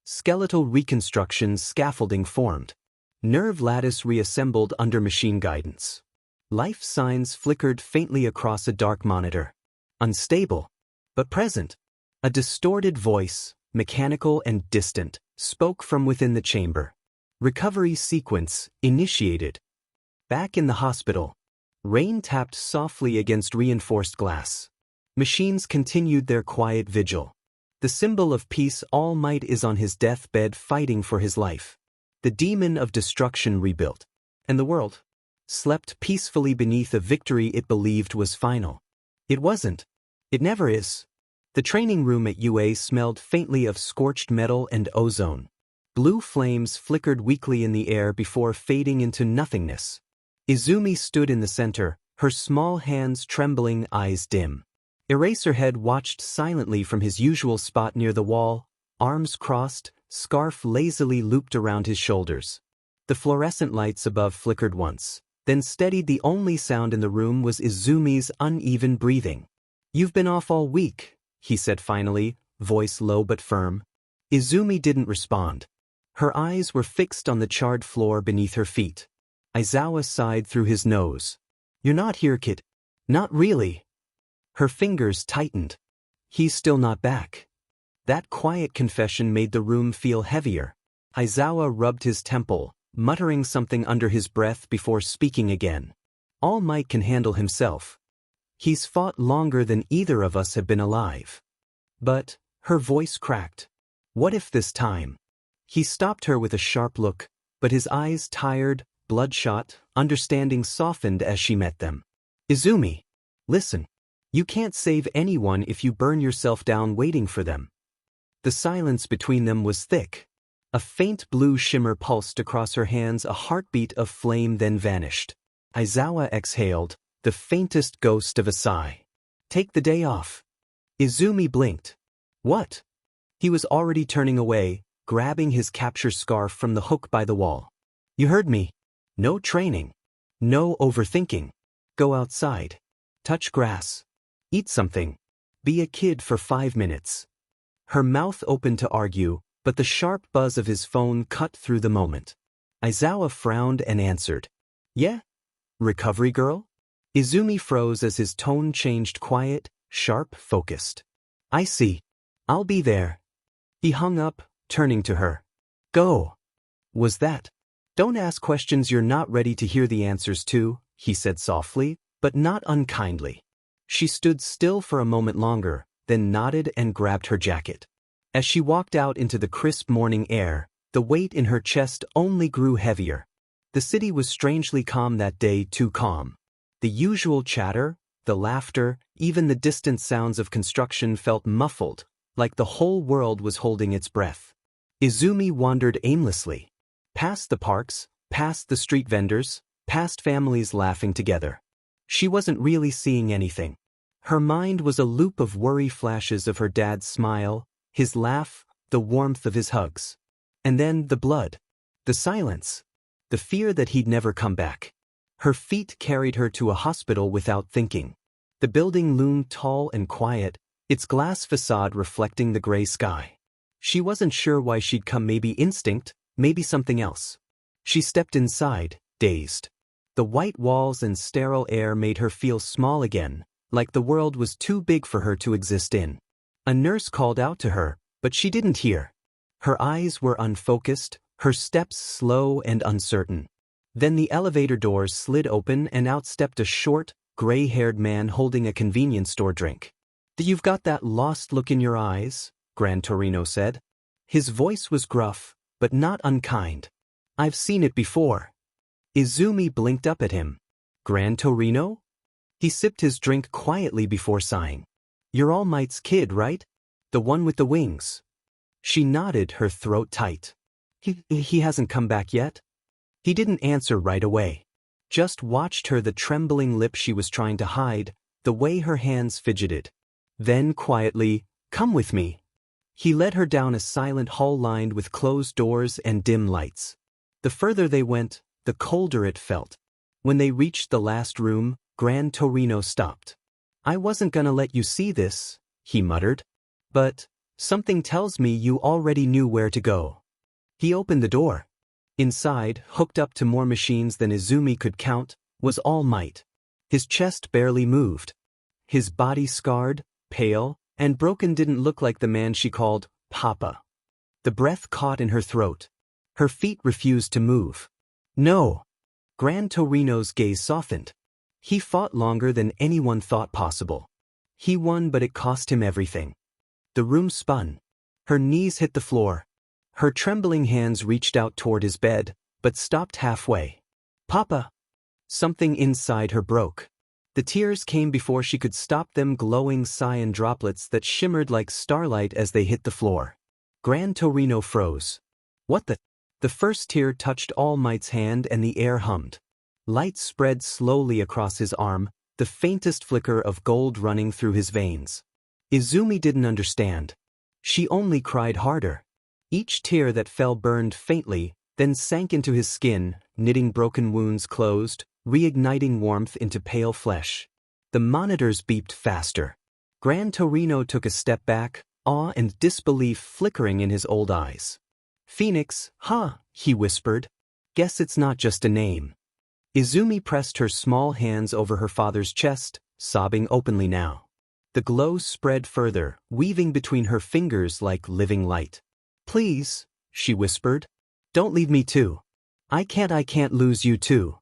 Skeletal reconstruction scaffolding formed. Nerve lattice reassembled under machine guidance. Life signs flickered faintly across a dark monitor. Unstable, but present. A distorted voice, mechanical and distant, spoke from within the chamber. Recovery sequence initiated. Back in the hospital. Rain tapped softly against reinforced glass. Machines continued their quiet vigil. The symbol of peace All Might is on his deathbed fighting for his life. The demon of destruction rebuilt. And the world slept peacefully beneath a victory it believed was final. It wasn't. It never is. The training room at UA smelled faintly of scorched metal and ozone. Blue flames flickered weakly in the air before fading into nothingness. Izumi stood in the center, her small hands trembling, eyes dim. Eraserhead watched silently from his usual spot near the wall, arms crossed, scarf lazily looped around his shoulders. The fluorescent lights above flickered once, then steadied. The only sound in the room was Izumi's uneven breathing. "You've been off all week," he said finally, voice low but firm. Izumi didn't respond. Her eyes were fixed on the charred floor beneath her feet. Aizawa sighed through his nose. "You're not here, kid." "Not really." Her fingers tightened. "He's still not back." That quiet confession made the room feel heavier. Aizawa rubbed his temple, muttering something under his breath before speaking again. "All Might can handle himself. He's fought longer than either of us have been alive." But, her voice cracked. "What if this time?" He stopped her with a sharp look, but his eyes tired, bloodshot, understanding softened as she met them. "Izumi, listen. You can't save anyone if you burn yourself down waiting for them." The silence between them was thick. A faint blue shimmer pulsed across her hands, a heartbeat of flame then vanished. Aizawa exhaled, the faintest ghost of a sigh. "Take the day off." Izumi blinked. "What?" He was already turning away, grabbing his capture scarf from the hook by the wall. "You heard me. No training. No overthinking. Go outside. Touch grass. Eat something. Be a kid for 5 minutes." Her mouth opened to argue, but the sharp buzz of his phone cut through the moment. Aizawa frowned and answered. "Yeah? Recovery girl?" Izumi froze as his tone changed, quiet, sharp, focused. "I see. I'll be there." He hung up, turning to her. "Go." Was that? "Don't ask questions you're not ready to hear the answers to," he said softly, but not unkindly. She stood still for a moment longer, then nodded and grabbed her jacket. As she walked out into the crisp morning air, the weight in her chest only grew heavier. The city was strangely calm that day, too calm. The usual chatter, the laughter, even the distant sounds of construction felt muffled, like the whole world was holding its breath. Izumi wandered aimlessly. Past the parks, past the street vendors, past families laughing together. She wasn't really seeing anything. Her mind was a loop of worry flashes of her dad's smile, his laugh, the warmth of his hugs. And then the blood. The silence. The fear that he'd never come back. Her feet carried her to a hospital without thinking. The building loomed tall and quiet, its glass facade reflecting the gray sky. She wasn't sure why she'd come, maybe instinct, maybe something else. She stepped inside, dazed. The white walls and sterile air made her feel small again, like the world was too big for her to exist in. A nurse called out to her, but she didn't hear. Her eyes were unfocused, her steps slow and uncertain. Then the elevator doors slid open and out stepped a short, gray-haired man holding a convenience store drink. "You've got that lost look in your eyes," Gran Torino said. His voice was gruff, but not unkind. "I've seen it before." Izumi blinked up at him. "Gran Torino?" He sipped his drink quietly before sighing. "You're All Might's kid, right? The one with the wings." She nodded, her throat tight. He hasn't come back yet?" He didn't answer right away. Just watched her, the trembling lip she was trying to hide, the way her hands fidgeted. Then quietly, "Come with me." He led her down a silent hall lined with closed doors and dim lights. The further they went, the colder it felt. When they reached the last room, Gran Torino stopped. "I wasn't gonna let you see this," he muttered. "But, Something tells me you already knew where to go. He opened the door. Inside, hooked up to more machines than Izumi could count, was All Might. His chest barely moved. His body scarred, pale, and broken didn't look like the man she called Papa. The breath caught in her throat. Her feet refused to move. No. Gran Torino's gaze softened. He fought longer than anyone thought possible. He won, but it cost him everything. The room spun. Her knees hit the floor. Her trembling hands reached out toward his bed, but stopped halfway. Papa! Something inside her broke. The tears came before she could stop them, glowing cyan droplets that shimmered like starlight as they hit the floor. Gran Torino froze. What the? The first tear touched All Might's hand and the air hummed. Light spread slowly across his arm, the faintest flicker of gold running through his veins. Izumi didn't understand. She only cried harder. Each tear that fell burned faintly, then sank into his skin, knitting broken wounds closed, reigniting warmth into pale flesh. The monitors beeped faster. Gran Torino took a step back, awe and disbelief flickering in his old eyes. Phoenix, huh, he whispered. Guess it's not just a name. Izumi pressed her small hands over her father's chest, sobbing openly now. The glow spread further, weaving between her fingers like living light. Please, she whispered. Don't leave me too. I can't lose you too.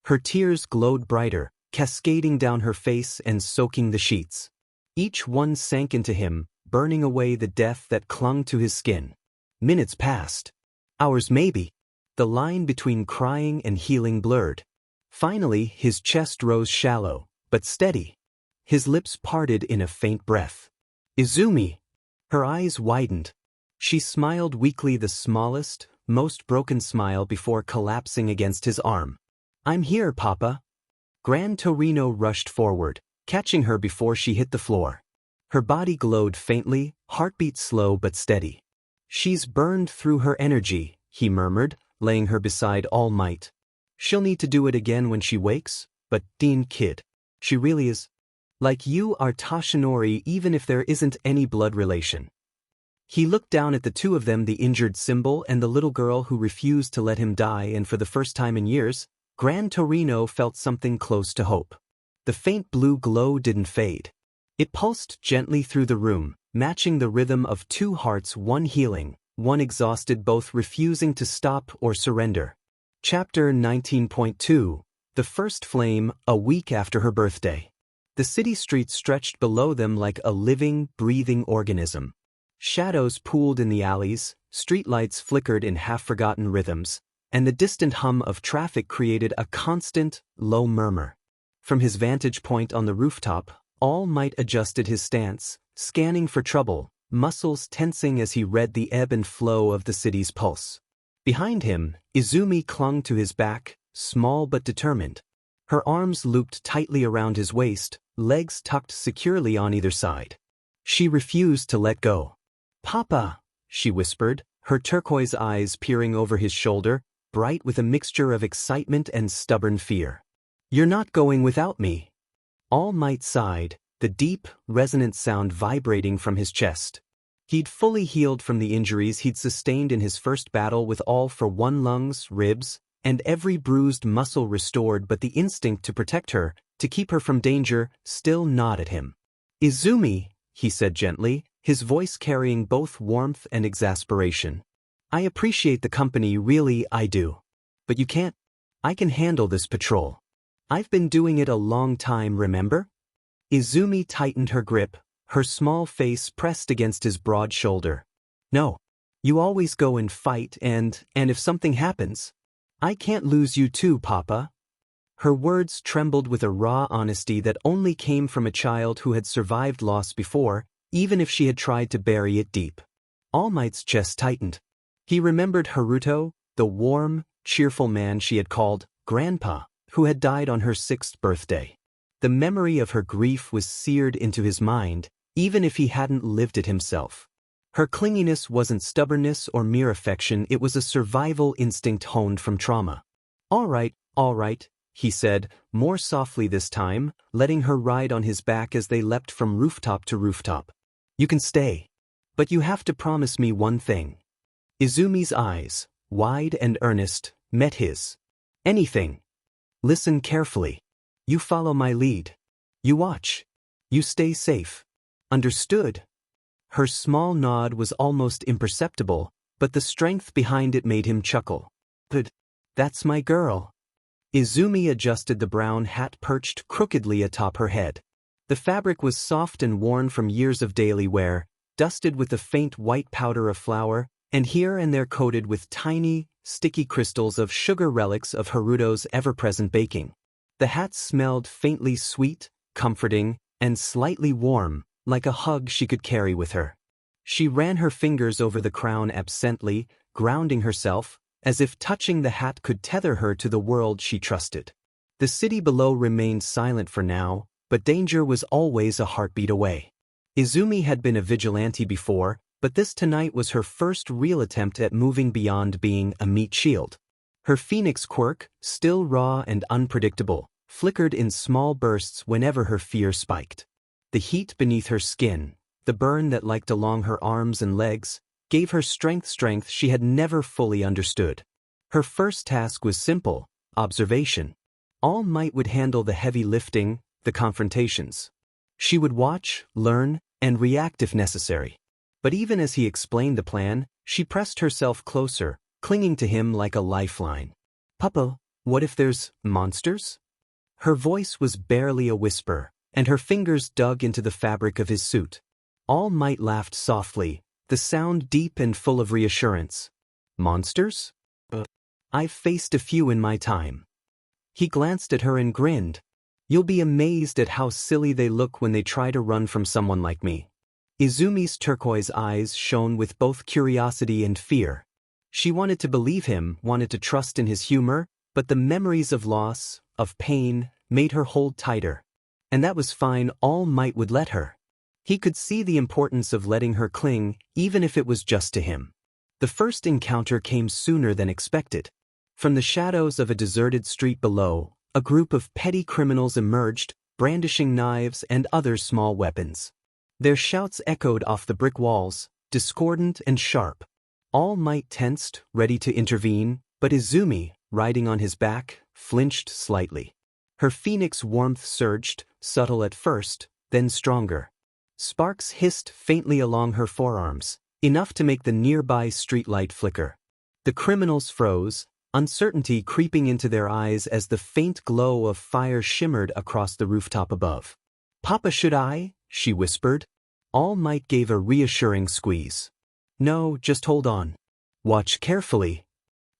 Her tears glowed brighter, cascading down her face and soaking the sheets. Each one sank into him, burning away the death that clung to his skin. Minutes passed. Hours maybe. The line between crying and healing blurred. Finally, his chest rose shallow, but steady. His lips parted in a faint breath. Izumi! Her eyes widened. She smiled weakly, the smallest, most broken smile before collapsing against his arm. I'm here, Papa. Gran Torino rushed forward, catching her before she hit the floor. Her body glowed faintly, heartbeat slow but steady. She's burned through her energy, he murmured, laying her beside All Might. She'll need to do it again when she wakes, but Dean kid, she really is. Like you are Tashinori even if there isn't any blood relation. He looked down at the two of them, the injured symbol and the little girl who refused to let him die, and for the first time in years, Gran Torino felt something close to hope. The faint blue glow didn't fade. It pulsed gently through the room, matching the rhythm of two hearts, one healing, one exhausted, both refusing to stop or surrender. Chapter 19.2 The First Flame, a week after her birthday. The city streets stretched below them like a living, breathing organism. Shadows pooled in the alleys, streetlights flickered in half-forgotten rhythms, and the distant hum of traffic created a constant, low murmur. From his vantage point on the rooftop, All Might adjusted his stance, scanning for trouble, muscles tensing as he read the ebb and flow of the city's pulse. Behind him, Izumi clung to his back, small but determined. Her arms looped tightly around his waist, legs tucked securely on either side. She refused to let go. Papa, she whispered, her turquoise eyes peering over his shoulder, bright with a mixture of excitement and stubborn fear. You're not going without me. All Might sighed, the deep, resonant sound vibrating from his chest. He'd fully healed from the injuries he'd sustained in his first battle with All for One, lungs, ribs, and every bruised muscle restored, but the instinct to protect her, to keep her from danger, still gnawed at him. Izumi, he said gently, his voice carrying both warmth and exasperation. I appreciate the company, really I do. But you can't. I can handle this patrol. I've been doing it a long time, remember? Izumi tightened her grip, her small face pressed against his broad shoulder. No. You always go and fight and if something happens, I can't lose you too, Papa. Her words trembled with a raw honesty that only came from a child who had survived loss before, even if she had tried to bury it deep. All Might's chest tightened. He remembered Haruto, the warm, cheerful man she had called Grandpa, who had died on her 6th birthday. The memory of her grief was seared into his mind, even if he hadn't lived it himself. Her clinginess wasn't stubbornness or mere affection, it was a survival instinct honed from trauma. All right, he said, more softly this time, letting her ride on his back as they leapt from rooftop to rooftop. You can stay. But you have to promise me one thing. Izumi's eyes, wide and earnest, met his. Anything. Listen carefully. You follow my lead. You watch. You stay safe. Understood? Her small nod was almost imperceptible, but the strength behind it made him chuckle. But that's my girl. Izumi adjusted the brown hat perched crookedly atop her head. The fabric was soft and worn from years of daily wear, dusted with the faint white powder of flour, and here and there coated with tiny, sticky crystals of sugar relics of Haruto's ever-present baking. The hat smelled faintly sweet, comforting, and slightly warm, like a hug she could carry with her. She ran her fingers over the crown absently, grounding herself, as if touching the hat could tether her to the world she trusted. The city below remained silent for now, but danger was always a heartbeat away. Izumi had been a vigilante before, but this tonight was her first real attempt at moving beyond being a meat shield. Her Phoenix quirk, still raw and unpredictable, flickered in small bursts whenever her fear spiked. The heat beneath her skin, the burn that liked along her arms and legs, gave her strength she had never fully understood. Her first task was simple: observation. All Might would handle the heavy lifting, the confrontations. She would watch, learn, and react if necessary. But even as he explained the plan, she pressed herself closer, clinging to him like a lifeline. "Papa, what if there's monsters?" Her voice was barely a whisper, and her fingers dug into the fabric of his suit. All Might laughed softly, the sound deep and full of reassurance. "Monsters? I've faced a few in my time." He glanced at her and grinned. "You'll be amazed at how silly they look when they try to run from someone like me." Izumi's turquoise eyes shone with both curiosity and fear. She wanted to believe him, wanted to trust in his humor, but the memories of loss, of pain, made her hold tighter. And that was fine, All Might would let her. He could see the importance of letting her cling, even if it was just to him. The first encounter came sooner than expected. From the shadows of a deserted street below, a group of petty criminals emerged, brandishing knives and other small weapons. Their shouts echoed off the brick walls, discordant and sharp. All Might tensed, ready to intervene, but Izumi, riding on his back, flinched slightly. Her Phoenix warmth surged, subtle at first, then stronger. Sparks hissed faintly along her forearms, enough to make the nearby streetlight flicker. The criminals froze, uncertainty creeping into their eyes as the faint glow of fire shimmered across the rooftop above. "Papa, should I?" she whispered. All Might gave a reassuring squeeze. "No, just hold on. Watch carefully."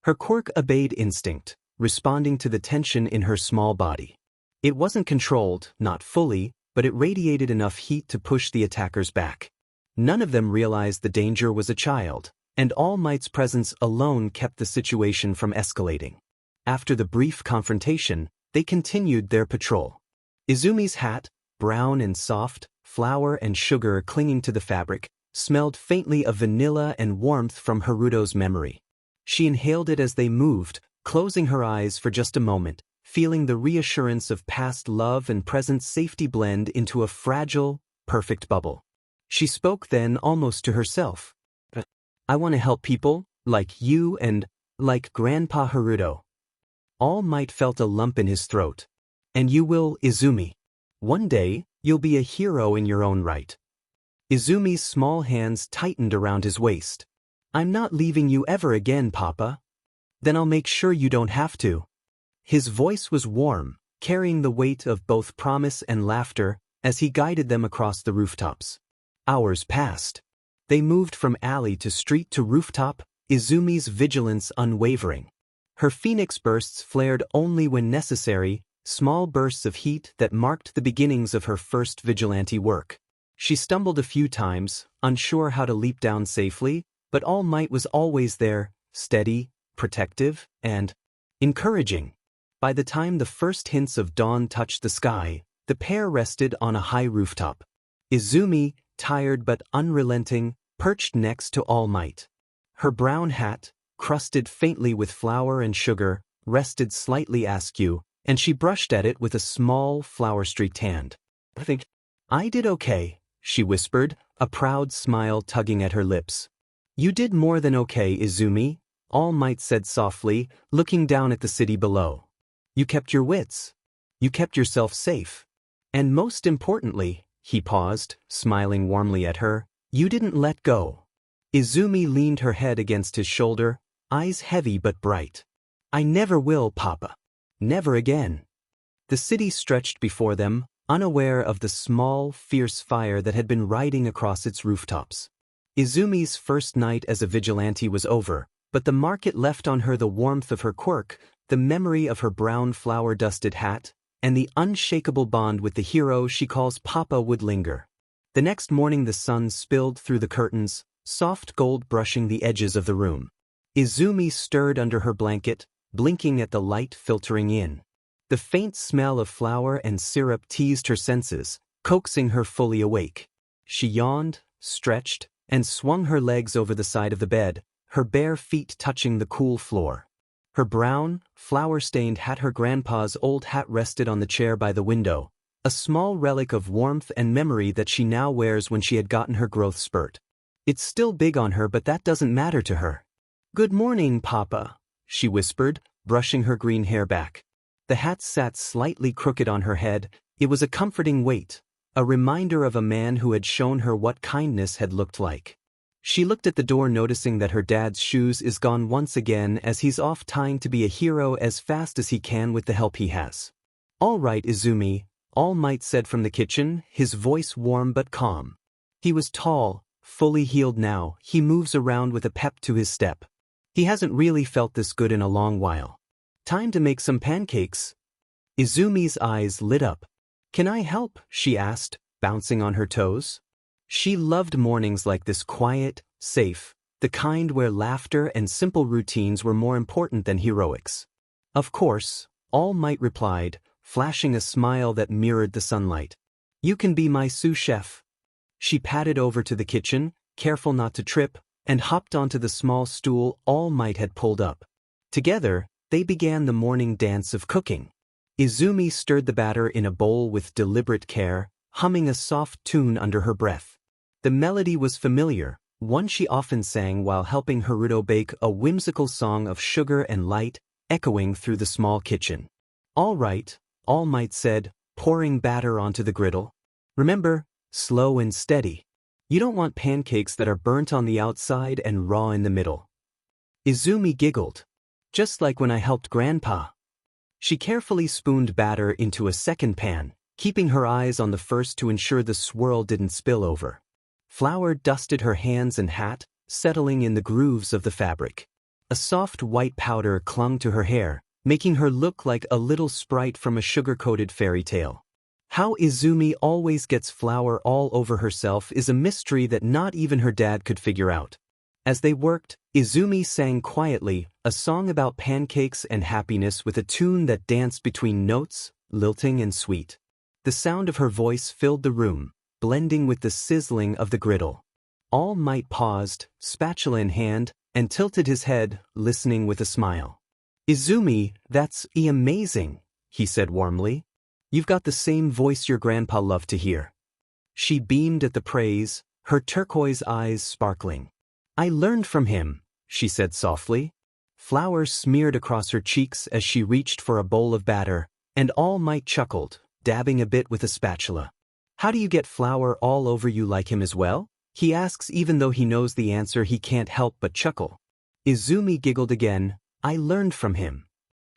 Her quirk obeyed instinct, responding to the tension in her small body. It wasn't controlled, not fully, but it radiated enough heat to push the attackers back. None of them realized the danger was a child, and All Might's presence alone kept the situation from escalating. After the brief confrontation, they continued their patrol. Izumi's hat, brown and soft, flour and sugar clinging to the fabric, smelled faintly of vanilla and warmth from Haruto's memory. She inhaled it as they moved, closing her eyes for just a moment, feeling the reassurance of past love and present safety blend into a fragile, perfect bubble. She spoke then almost to herself. "I want to help people, like you and, like Grandpa Haruto." All Might felt a lump in his throat. "And you will, Izumi. One day, you'll be a hero in your own right." Izumi's small hands tightened around his waist. "I'm not leaving you ever again, Papa." "Then I'll make sure you don't have to." His voice was warm, carrying the weight of both promise and laughter as he guided them across the rooftops. Hours passed. They moved from alley to street to rooftop, Izumi's vigilance unwavering. Her Phoenix bursts flared only when necessary, small bursts of heat that marked the beginnings of her first vigilante work. She stumbled a few times, unsure how to leap down safely, but All Might was always there, steady, protective, and encouraging. By the time the first hints of dawn touched the sky, the pair rested on a high rooftop. Izumi, tired but unrelenting, perched next to All Might. Her brown hat, crusted faintly with flour and sugar, rested slightly askew, and she brushed at it with a small, flour-streaked hand. "I think I did okay," she whispered, a proud smile tugging at her lips. You did more than okay, Izumi, All Might said softly, looking down at the city below. You kept your wits. You kept yourself safe. And most importantly, he paused, smiling warmly at her, you didn't let go. Izumi leaned her head against his shoulder, eyes heavy but bright. I never will, Papa. Never again. The city stretched before them, unaware of the small, fierce fire that had been riding across its rooftops. Izumi's first night as a vigilante was over, but the market left on her the warmth of her quirk, the memory of her brown flower-dusted hat, and the unshakable bond with the hero she calls Papa would linger. The next morning the sun spilled through the curtains, soft gold brushing the edges of the room. Izumi stirred under her blanket, blinking at the light filtering in. The faint smell of flour and syrup teased her senses, coaxing her fully awake. She yawned, stretched, and swung her legs over the side of the bed, her bare feet touching the cool floor. Her brown, flour-stained hat, her grandpa's old hat, rested on the chair by the window, a small relic of warmth and memory that she now wears when she had gotten her growth spurt. It's still big on her, but that doesn't matter to her. Good morning, Papa, she whispered, brushing her green hair back. The hat sat slightly crooked on her head. It was a comforting weight, a reminder of a man who had shown her what kindness had looked like. She looked at the door, noticing that her dad's shoes is gone once again, as he's off trying to be a hero as fast as he can with the help he has. All right, Izumi, All Might said from the kitchen, his voice warm but calm. He was tall, fully healed now. He moves around with a pep to his step. He hasn't really felt this good in a long while. Time to make some pancakes. Izumi's eyes lit up. Can I help? She asked, bouncing on her toes. She loved mornings like this, quiet, safe, the kind where laughter and simple routines were more important than heroics. Of course, All Might replied, flashing a smile that mirrored the sunlight. You can be my sous chef. She padded over to the kitchen, careful not to trip, and hopped onto the small stool All Might had pulled up. Together, they began the morning dance of cooking. Izumi stirred the batter in a bowl with deliberate care, humming a soft tune under her breath. The melody was familiar, one she often sang while helping Haruto bake, a whimsical song of sugar and light, echoing through the small kitchen. All right, All Might said, pouring batter onto the griddle. Remember, slow and steady. You don't want pancakes that are burnt on the outside and raw in the middle. Izumi giggled. Just like when I helped Grandpa. She carefully spooned batter into a second pan, keeping her eyes on the first to ensure the swirl didn't spill over. Flour dusted her hands and hat, settling in the grooves of the fabric. A soft white powder clung to her hair, making her look like a little sprite from a sugar-coated fairy tale. How Izumi always gets flour all over herself is a mystery that not even her dad could figure out. As they worked, Izumi sang quietly, a song about pancakes and happiness with a tune that danced between notes, lilting and sweet. The sound of her voice filled the room, blending with the sizzling of the griddle. All Might paused, spatula in hand, and tilted his head, listening with a smile. Izumi, that's amazing, he said warmly. You've got the same voice your grandpa loved to hear. She beamed at the praise, her turquoise eyes sparkling. I learned from him, she said softly. Flour smeared across her cheeks as she reached for a bowl of batter, and All Might chuckled, dabbing a bit with a spatula. How do you get flour all over you like him as well? He asks, even though he knows the answer. He can't help but chuckle. Izumi giggled again. I learned from him.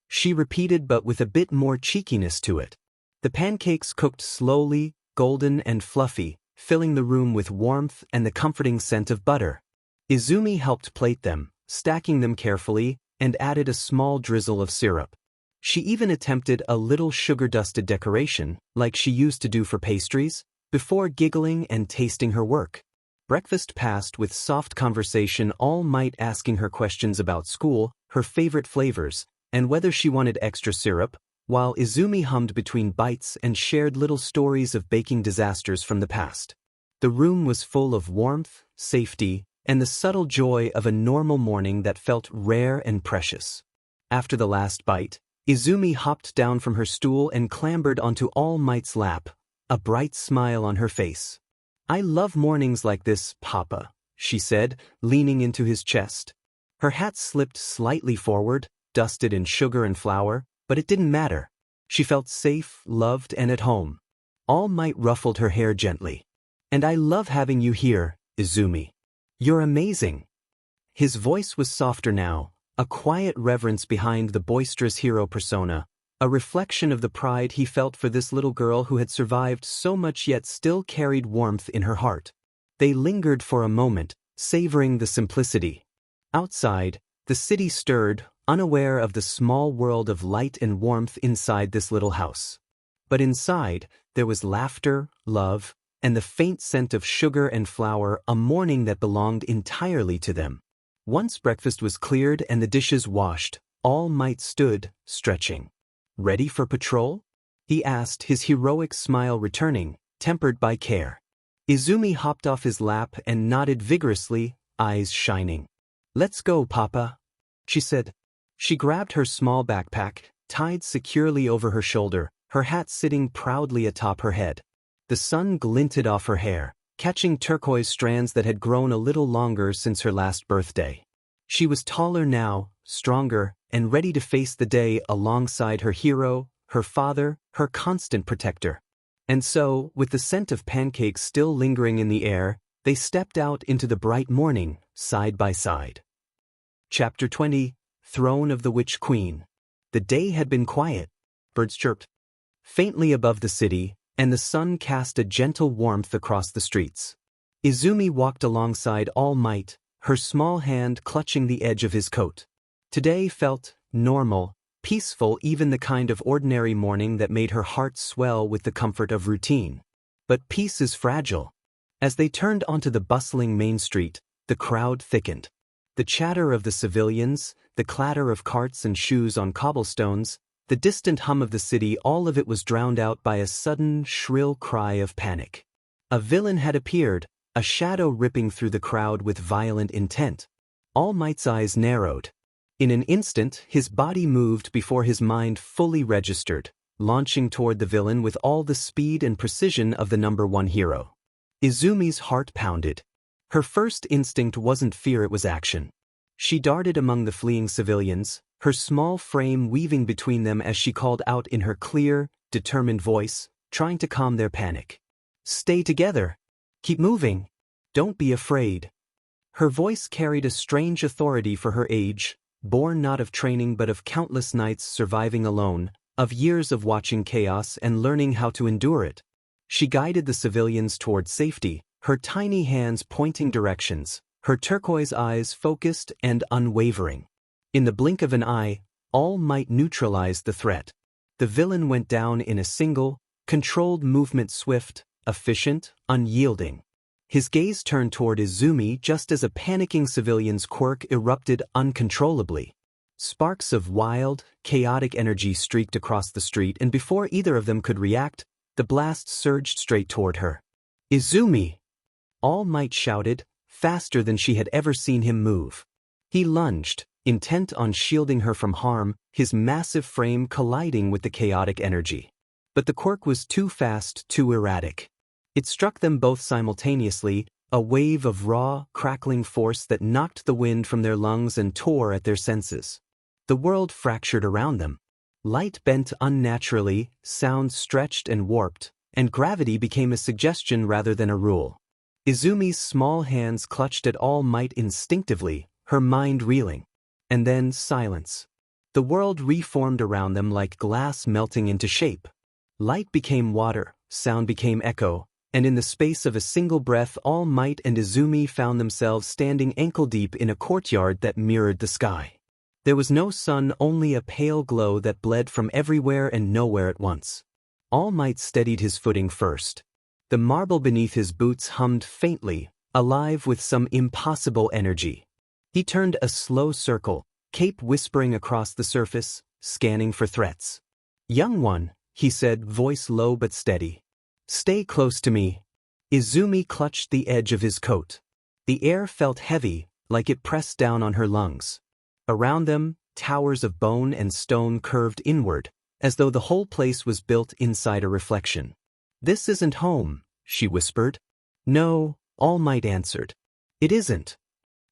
She repeated, but with a bit more cheekiness to it. The pancakes cooked slowly, golden and fluffy, filling the room with warmth and the comforting scent of butter. Izumi helped plate them, stacking them carefully, and added a small drizzle of syrup. She even attempted a little sugar-dusted decoration, like she used to do for pastries, before giggling and tasting her work. Breakfast passed with soft conversation, All Might asking her questions about school, her favorite flavors, and whether she wanted extra syrup, while Izumi hummed between bites and shared little stories of baking disasters from the past. The room was full of warmth, safety, and the subtle joy of a normal morning that felt rare and precious. After the last bite, Izumi hopped down from her stool and clambered onto All Might's lap, a bright smile on her face. I love mornings like this, Papa, she said, leaning into his chest. Her hat slipped slightly forward, dusted in sugar and flour, but it didn't matter. She felt safe, loved, and at home. All Might ruffled her hair gently. And I love having you here, Izumi. You're amazing. His voice was softer now, a quiet reverence behind the boisterous hero persona, a reflection of the pride he felt for this little girl who had survived so much yet still carried warmth in her heart. They lingered for a moment, savoring the simplicity. Outside, the city stirred, unaware of the small world of light and warmth inside this little house. But inside, there was laughter, love, and the faint scent of sugar and flour, a morning that belonged entirely to them. Once breakfast was cleared and the dishes washed, All Might stood, stretching. Ready for patrol? He asked, his heroic smile returning, tempered by care. Izumi hopped off his lap and nodded vigorously, eyes shining. Let's go, Papa, she said. She grabbed her small backpack, tied securely over her shoulder, her hat sitting proudly atop her head. The sun glinted off her hair, catching turquoise strands that had grown a little longer since her last birthday. She was taller now, stronger, and ready to face the day alongside her hero, her father, her constant protector. And so, with the scent of pancakes still lingering in the air, they stepped out into the bright morning, side by side. Chapter 20, Throne of the Witch Queen. The day had been quiet. Birds chirped faintly above the city, and the sun cast a gentle warmth across the streets. Izumi walked alongside All Might, her small hand clutching the edge of his coat. Today felt normal, peaceful, even the kind of ordinary morning that made her heart swell with the comfort of routine. But peace is fragile. As they turned onto the bustling main street, the crowd thickened. The chatter of the civilians, the clatter of carts and shoes on cobblestones, the distant hum of the city, all of it was drowned out by a sudden, shrill cry of panic. A villain had appeared, a shadow ripping through the crowd with violent intent. All Might's eyes narrowed. In an instant, his body moved before his mind fully registered, launching toward the villain with all the speed and precision of the #1 hero. Izumi's heart pounded. Her first instinct wasn't fear, it was action. She darted among the fleeing civilians, her small frame weaving between them as she called out in her clear, determined voice, trying to calm their panic. Stay together. Keep moving. Don't be afraid. Her voice carried a strange authority for her age, born not of training but of countless nights surviving alone, of years of watching chaos and learning how to endure it. She guided the civilians toward safety, her tiny hands pointing directions, her turquoise eyes focused and unwavering. In the blink of an eye, All Might neutralized the threat. The villain went down in a single, controlled movement, swift, efficient, unyielding. His gaze turned toward Izumi just as a panicking civilian's Quirk erupted uncontrollably. Sparks of wild, chaotic energy streaked across the street, and before either of them could react, the blast surged straight toward her. Izumi! All Might shouted, faster than she had ever seen him move. He lunged, intent on shielding her from harm, his massive frame colliding with the chaotic energy. But the Quirk was too fast, too erratic. It struck them both simultaneously, a wave of raw, crackling force that knocked the wind from their lungs and tore at their senses. The world fractured around them. Light bent unnaturally, sound stretched and warped, and gravity became a suggestion rather than a rule. Izumi's small hands clutched at All Might instinctively, her mind reeling. And then silence. The world reformed around them like glass melting into shape. Light became water, sound became echo, and in the space of a single breath All Might and Izumi found themselves standing ankle-deep in a courtyard that mirrored the sky. There was no sun, only a pale glow that bled from everywhere and nowhere at once. All Might steadied his footing first. The marble beneath his boots hummed faintly, alive with some impossible energy. He turned a slow circle, cape whispering across the surface, scanning for threats. Young one, he said, voice low but steady. Stay close to me. Izumi clutched the edge of his coat. The air felt heavy, like it pressed down on her lungs. Around them, towers of bone and stone curved inward, as though the whole place was built inside a reflection. This isn't home, she whispered. No, All Might answered. It isn't.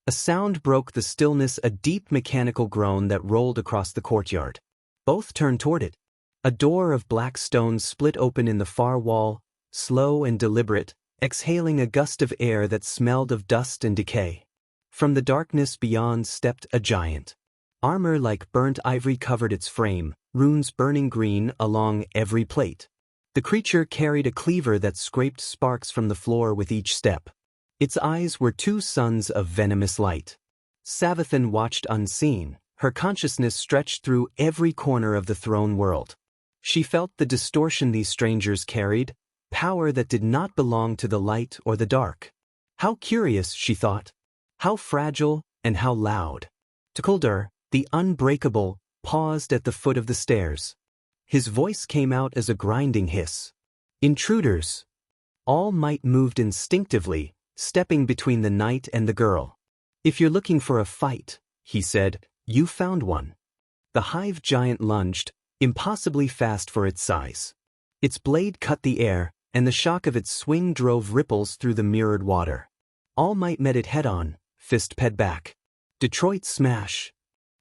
A sound broke the stillness, a deep mechanical groan that rolled across the courtyard. Both turned toward it. A door of black stone split open in the far wall, slow and deliberate, exhaling a gust of air that smelled of dust and decay. From the darkness beyond stepped a giant. Armor like burnt ivory covered its frame, runes burning green along every plate. The creature carried a cleaver that scraped sparks from the floor with each step. Its eyes were two suns of venomous light. Savathun watched unseen, her consciousness stretched through every corner of the throne world. She felt the distortion these strangers carried, power that did not belong to the light or the dark. How curious, she thought. How fragile and how loud. Tukuldur, the unbreakable, paused at the foot of the stairs. His voice came out as a grinding hiss. Intruders. All Might moved instinctively, stepping between the knight and the girl. If you're looking for a fight, he said, you found one. The hive giant lunged, impossibly fast for its size. Its blade cut the air, and the shock of its swing drove ripples through the mirrored water. All Might met it head-on, fist ped back. Detroit smash.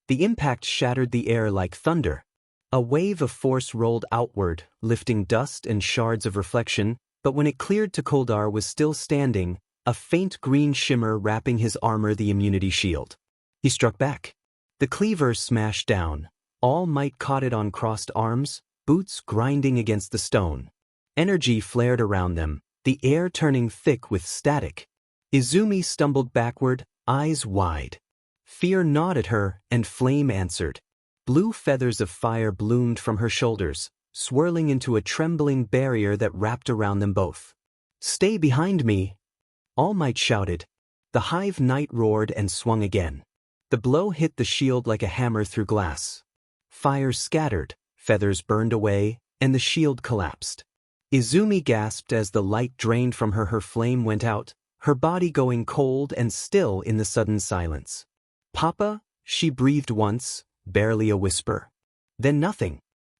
The impact shattered the air like thunder. A wave of force rolled outward, lifting dust and shards of reflection, but when it cleared, Tukuldur was still standing, a faint green shimmer wrapping his armor, the immunity shield. He struck back. The cleaver smashed down. All Might caught it on crossed arms, boots grinding against the stone. Energy flared around them, the air turning thick with static. Izumi stumbled backward, eyes wide. Fear gnawed at her, and flame answered. Blue feathers of fire bloomed from her shoulders, swirling into a trembling barrier that wrapped around them both. Stay behind me! All Might shouted. The hive knight roared and swung again. The blow hit the shield like a hammer through glass. Fire scattered, feathers burned away, and the shield collapsed. Izumi gasped as the light drained from her. Her flame went out, her body going cold and still in the sudden silence. Papa, she breathed once, barely a whisper. Then nothing.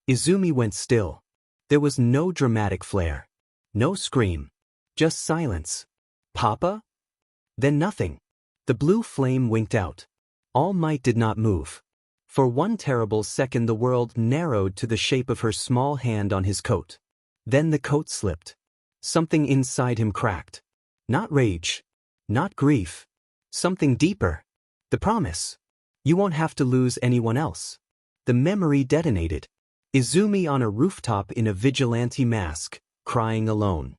Izumi went still. There was no dramatic flare. No scream. Just silence. Papa? Then nothing. The blue flame winked out. All Might did not move. For one terrible second the world narrowed to the shape of her small hand on his coat. Then the coat slipped. Something inside him cracked. Not rage. Not grief. Something deeper. The promise. You won't have to lose anyone else. The memory detonated. Izumi on a rooftop in a vigilante mask, crying alone.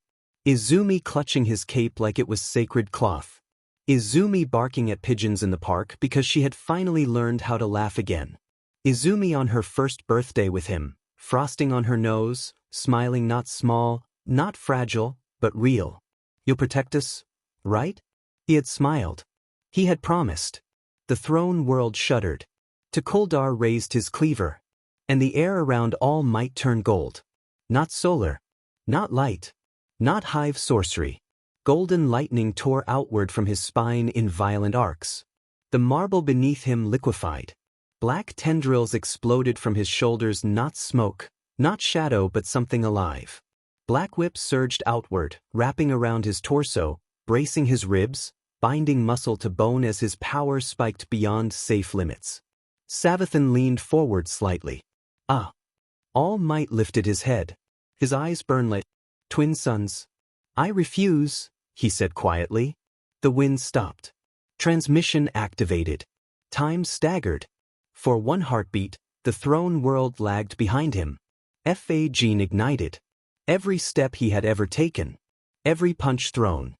Izumi clutching his cape like it was sacred cloth. Izumi barking at pigeons in the park because she had finally learned how to laugh again. Izumi on her first birthday with him, frosting on her nose, smiling, not small, not fragile, but real. You'll protect us, right? He had smiled. He had promised. The throne world shuddered. Tukuldur raised his cleaver, and the air around All Might turned gold. Not solar. Not light. Not hive sorcery. Golden lightning tore outward from his spine in violent arcs. The marble beneath him liquefied. Black tendrils exploded from his shoulders, not smoke, not shadow, but something alive. Black whip surged outward, wrapping around his torso, bracing his ribs, binding muscle to bone as his power spiked beyond safe limits. Savathun leaned forward slightly. Ah! All Might lifted his head. His eyes burnlit. Twin sons. I refuse, he said quietly. The wind stopped. Transmission activated. Time staggered. For one heartbeat, the throne world lagged behind him. FA gene ignited. Every step he had ever taken. Every punch thrown.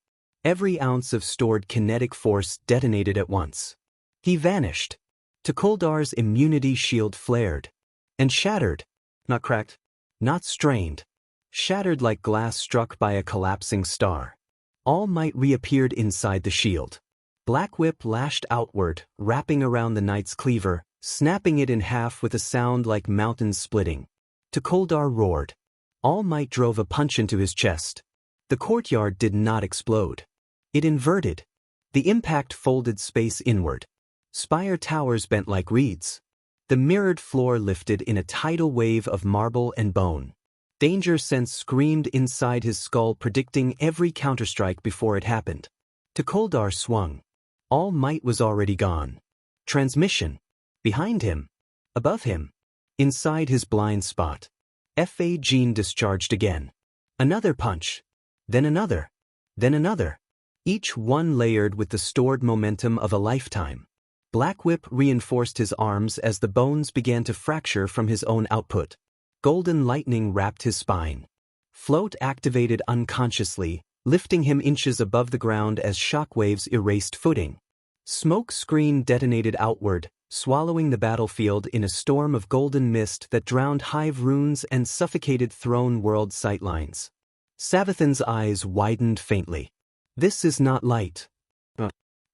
Every ounce of stored kinetic force detonated at once. He vanished. Tukuldur's immunity shield flared. And shattered. Not cracked. Not strained. Shattered like glass struck by a collapsing star. All Might reappeared inside the shield. Black whip lashed outward, wrapping around the knight's cleaver, snapping it in half with a sound like mountains splitting. Tukuldur roared. All Might drove a punch into his chest. The courtyard did not explode. It inverted. The impact folded space inward. Spire towers bent like reeds. The mirrored floor lifted in a tidal wave of marble and bone. Danger sense screamed inside his skull, predicting every counterstrike before it happened. Tukoldar swung. All Might was already gone. Transmission. Behind him. Above him. Inside his blind spot. Fa Gene discharged again. Another punch. Then another. Then another. Each one layered with the stored momentum of a lifetime. Black Whip reinforced his arms as the bones began to fracture from his own output. Golden lightning wrapped his spine. Float activated unconsciously, lifting him inches above the ground as shockwaves erased footing. Smoke screen detonated outward, swallowing the battlefield in a storm of golden mist that drowned hive runes and suffocated throne world sightlines. Savathun's eyes widened faintly. This is not light.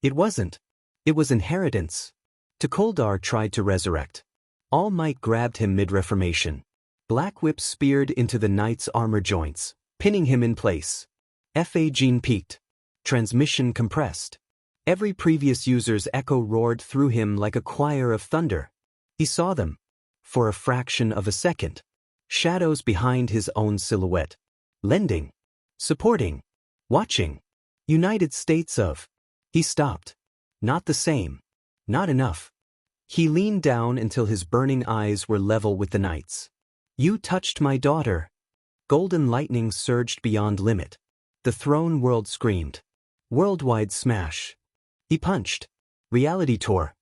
It wasn't. It was inheritance. Tukoldar tried to resurrect. All Might grabbed him mid-reformation. Black Whip speared into the knight's armor joints, pinning him in place. Fa Gene peaked. Transmission compressed. Every previous user's echo roared through him like a choir of thunder. He saw them. For a fraction of a second. Shadows behind his own silhouette. Lending. Supporting. Watching. United States of. He stopped. Not the same. Not enough. He leaned down until his burning eyes were level with the knight's. You touched my daughter. Golden lightning surged beyond limit. The throne world screamed. Worldwide smash. He punched. Reality tore.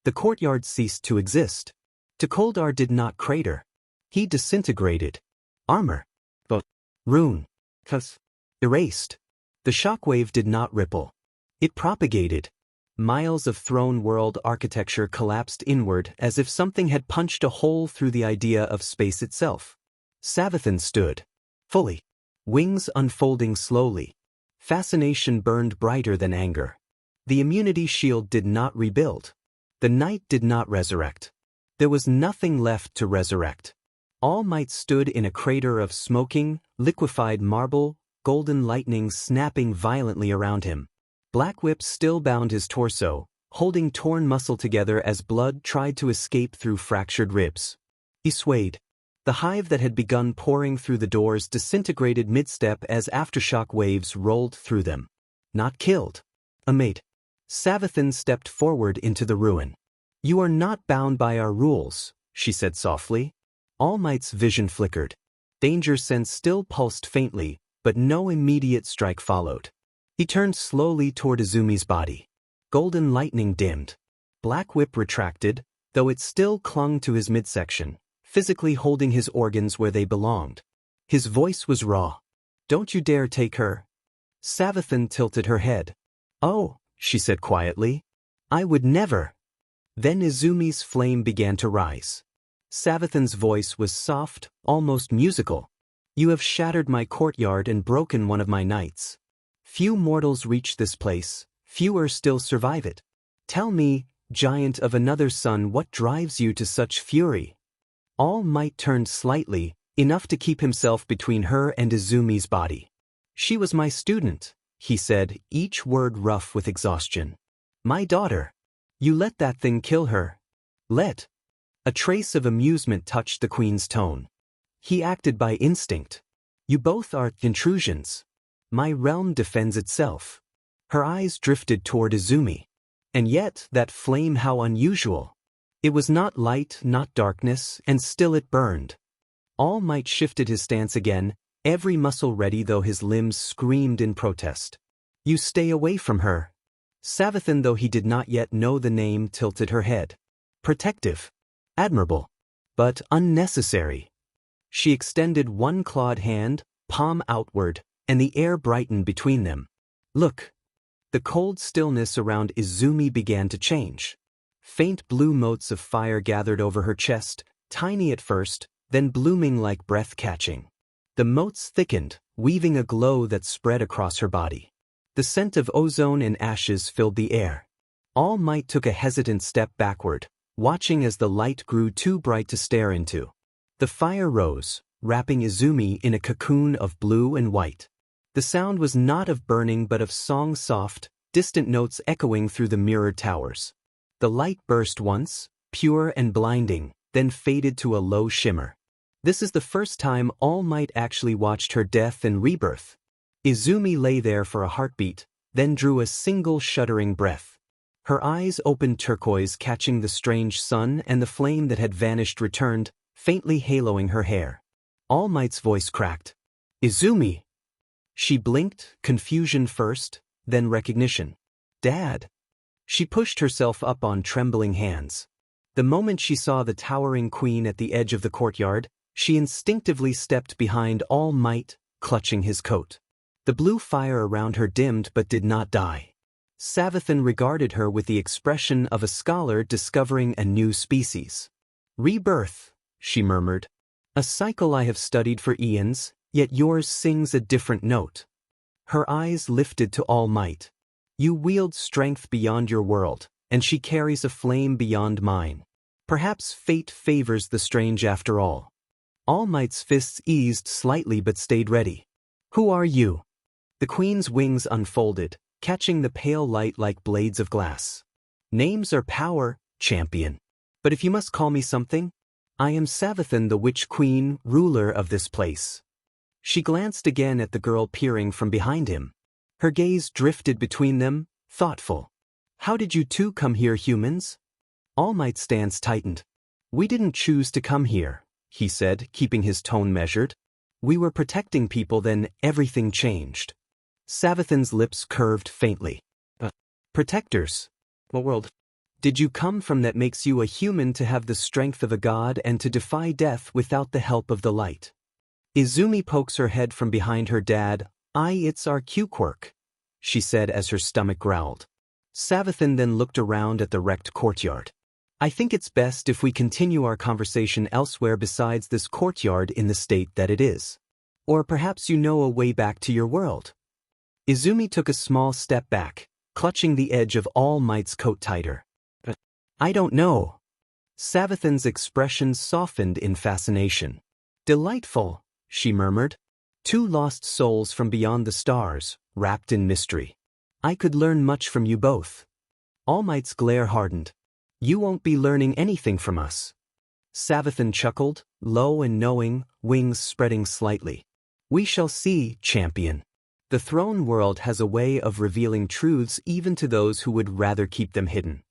The courtyard ceased to exist. Tukoldar did not crater. He disintegrated. Armor. Rune. Erased. The shockwave did not ripple. It propagated. Miles of throne world architecture collapsed inward as if something had punched a hole through the idea of space itself. Savathun stood. Fully. Wings unfolding slowly. Fascination burned brighter than anger. The immunity shield did not rebuild. The knight did not resurrect. There was nothing left to resurrect. All Might stood in a crater of smoking, liquefied marble, golden lightning snapping violently around him. Black Whip still bound his torso, holding torn muscle together as blood tried to escape through fractured ribs. He swayed. The hive that had begun pouring through the doors disintegrated mid-step as aftershock waves rolled through them. Not killed. A mate. Savathun stepped forward into the ruin. You are not bound by our rules, she said softly. All Might's vision flickered. Danger sense still pulsed faintly, but no immediate strike followed. He turned slowly toward Izumi's body. Golden lightning dimmed. Black Whip retracted, though it still clung to his midsection, physically holding his organs where they belonged. His voice was raw. Don't you dare take her. Savathun tilted her head. Oh, she said quietly. I would never. Then Izumi's flame began to rise. Savathun's voice was soft, almost musical. You have shattered my courtyard and broken one of my knights. Few mortals reach this place, fewer still survive it. Tell me, giant of another sun, what drives you to such fury? All Might turned slightly, enough to keep himself between her and Izumi's body. She was my student, he said, each word rough with exhaustion. My daughter. You let that thing kill her. Let. A trace of amusement touched the queen's tone. He acted by instinct. You both are intrusions. My realm defends itself. Her eyes drifted toward Izumi. And yet, that flame, how unusual. It was not light, not darkness, and still it burned. All Might shifted his stance again, every muscle ready though his limbs screamed in protest. You stay away from her. Savathun, though he did not yet know the name, tilted her head. Protective. Admirable. But unnecessary. She extended one clawed hand, palm outward, and the air brightened between them. Look. The cold stillness around Izumi began to change. Faint blue motes of fire gathered over her chest, tiny at first, then blooming like breath-catching. The motes thickened, weaving a glow that spread across her body. The scent of ozone and ashes filled the air. All Might took a hesitant step backward, watching as the light grew too bright to stare into. The fire rose, wrapping Izumi in a cocoon of blue and white. The sound was not of burning but of song, soft, distant notes echoing through the mirrored towers. The light burst once, pure and blinding, then faded to a low shimmer. This is the first time All Might actually watched her death and rebirth. Izumi lay there for a heartbeat, then drew a single shuddering breath. Her eyes opened turquoise, catching the strange sun, and the flame that had vanished returned, faintly haloing her hair. All Might's voice cracked. Izumi! She blinked, confusion first, then recognition. Dad! She pushed herself up on trembling hands. The moment she saw the towering queen at the edge of the courtyard, she instinctively stepped behind All Might, clutching his coat. The blue fire around her dimmed but did not die. Savithan regarded her with the expression of a scholar discovering a new species. Rebirth, she murmured. A cycle I have studied for eons, yet yours sings a different note. Her eyes lifted to All Might. You wield strength beyond your world, and she carries a flame beyond mine. Perhaps fate favors the strange after all. All Might's fists eased slightly but stayed ready. Who are you? The queen's wings unfolded, catching the pale light like blades of glass. Names are power, champion. But if you must call me something, I am Savithan, the Witch Queen, ruler of this place. She glanced again at the girl peering from behind him. Her gaze drifted between them, thoughtful. How did you two come here, humans? All Might's stance tightened. We didn't choose to come here, he said, keeping his tone measured. We were protecting people, then everything changed. Savithan's lips curved faintly. Protectors? What world did you come from that makes you a human to have the strength of a god and to defy death without the help of the light? Izumi pokes her head from behind her dad. It's our Quirk, she said as her stomach growled. Savithan then looked around at the wrecked courtyard. I think it's best if we continue our conversation elsewhere besides this courtyard in the state that it is. Or perhaps you know a way back to your world. Izumi took a small step back, clutching the edge of All Might's coat tighter. I don't know. Savithan's expression softened in fascination. Delightful, she murmured. Two lost souls from beyond the stars, wrapped in mystery. I could learn much from you both. All Might's glare hardened. You won't be learning anything from us. Savithan chuckled, low and knowing, wings spreading slightly. We shall see, champion. The throne world has a way of revealing truths even to those who would rather keep them hidden.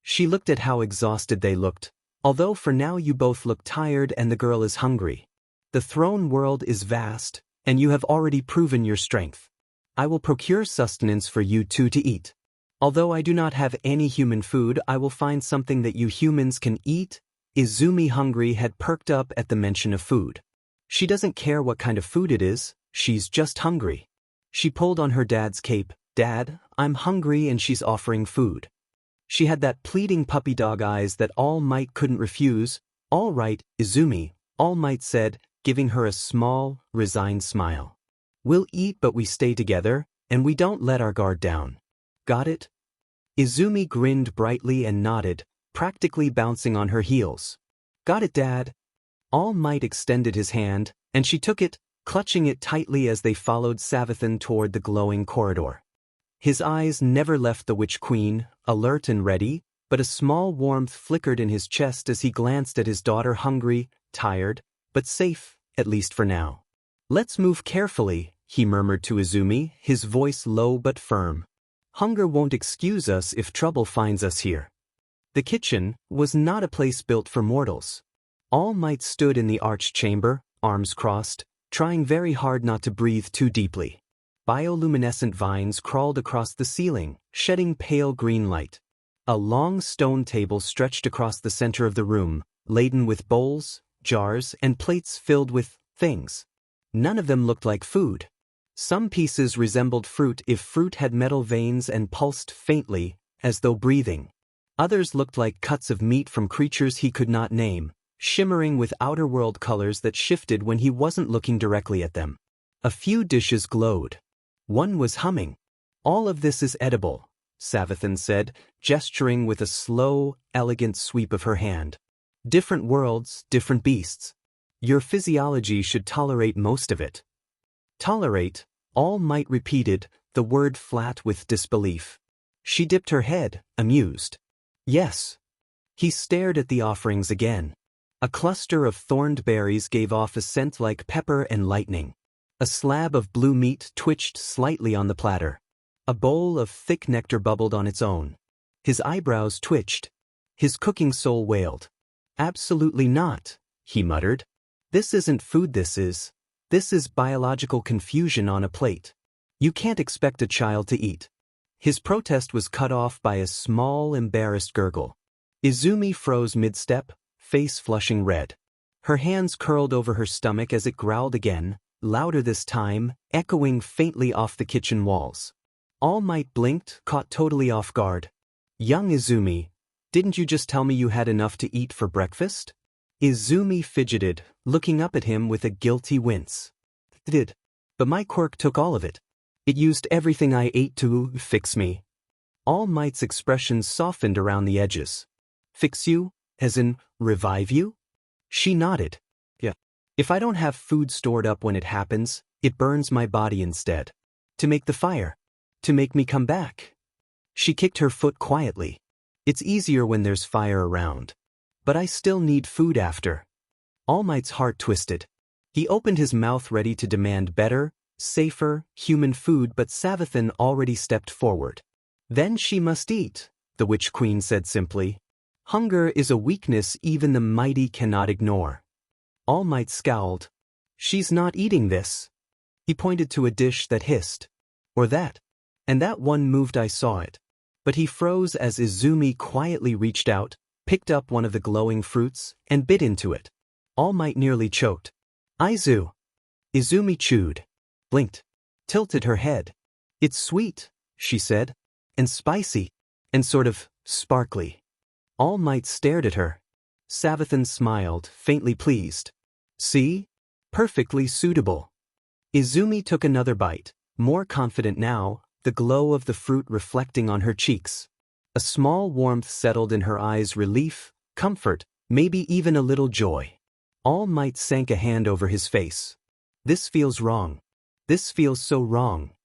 She looked at how exhausted they looked. Although for now you both look tired and the girl is hungry. The throne world is vast, and you have already proven your strength. I will procure sustenance for you two to eat. Although I do not have any human food, I will find something that you humans can eat. Izumi hungry had perked up at the mention of food. She doesn't care what kind of food it is, she's just hungry. She pulled on her dad's cape. Dad, I'm hungry, and she's offering food. She had that pleading puppy dog eyes that All Might couldn't refuse. All right, Izumi, All Might said, giving her a small, resigned smile. We'll eat, but we stay together, and we don't let our guard down. Got it? Izumi grinned brightly and nodded, practically bouncing on her heels. Got it, Dad. All Might extended his hand, and she took it, clutching it tightly as they followed Savithan toward the glowing corridor. His eyes never left the Witch Queen, alert and ready, but a small warmth flickered in his chest as he glanced at his daughter, hungry, tired, but safe, at least for now. Let's move carefully, he murmured to Izumi, his voice low but firm. Hunger won't excuse us if trouble finds us here. The kitchen was not a place built for mortals. All Might stood in the arched chamber, arms crossed, trying very hard not to breathe too deeply. Bioluminescent vines crawled across the ceiling, shedding pale green light. A long stone table stretched across the center of the room, laden with bowls, jars, and plates filled with things. None of them looked like food. Some pieces resembled fruit if fruit had metal veins and pulsed faintly, as though breathing. Others looked like cuts of meat from creatures he could not name, shimmering with outer-world colors that shifted when he wasn't looking directly at them. A few dishes glowed. One was humming. All of this is edible, Savithan said, gesturing with a slow, elegant sweep of her hand. Different worlds, different beasts. Your physiology should tolerate most of it. Tolerate, All Might repeated, the word flat with disbelief. She dipped her head, amused. Yes. He stared at the offerings again. A cluster of thorned berries gave off a scent like pepper and lightning. A slab of blue meat twitched slightly on the platter. A bowl of thick nectar bubbled on its own. His eyebrows twitched. His cooking soul wailed. "Absolutely not," he muttered. "This isn't food, this is biological confusion on a plate. You can't expect a child to eat." His protest was cut off by a small, embarrassed gurgle. Izumi froze mid-step, face flushing red. Her hands curled over her stomach as it growled again, louder this time, echoing faintly off the kitchen walls. All Might blinked, caught totally off guard. "Young Izumi, didn't you just tell me you had enough to eat for breakfast?" Izumi fidgeted, looking up at him with a guilty wince. "Did. But my Quirk took all of it. It used everything I ate to fix me." All Might's expression softened around the edges. "Fix you? As in, revive you?" She nodded. "Yeah. If I don't have food stored up when it happens, it burns my body instead. To make the fire. To make me come back." She kicked her foot quietly. "It's easier when there's fire around. But I still need food after." All Might's heart twisted. He opened his mouth ready to demand better, safer, human food, but Savathun already stepped forward. "Then she must eat," the Witch Queen said simply. "Hunger is a weakness even the mighty cannot ignore." All Might scowled. "She's not eating this." He pointed to a dish that hissed. "Or that. And that one moved, I saw it." But he froze as Izumi quietly reached out, picked up one of the glowing fruits, and bit into it. All Might nearly choked. "Izu." Izumi chewed, blinked, tilted her head. "It's sweet," she said, "and spicy, and sort of sparkly." All Might stared at her. Savathun smiled, faintly pleased. "See? Perfectly suitable." Izumi took another bite, more confident now, the glow of the fruit reflecting on her cheeks. A small warmth settled in her eyes, relief, comfort, maybe even a little joy. All Might sank a hand over his face. "This feels wrong. This feels so wrong."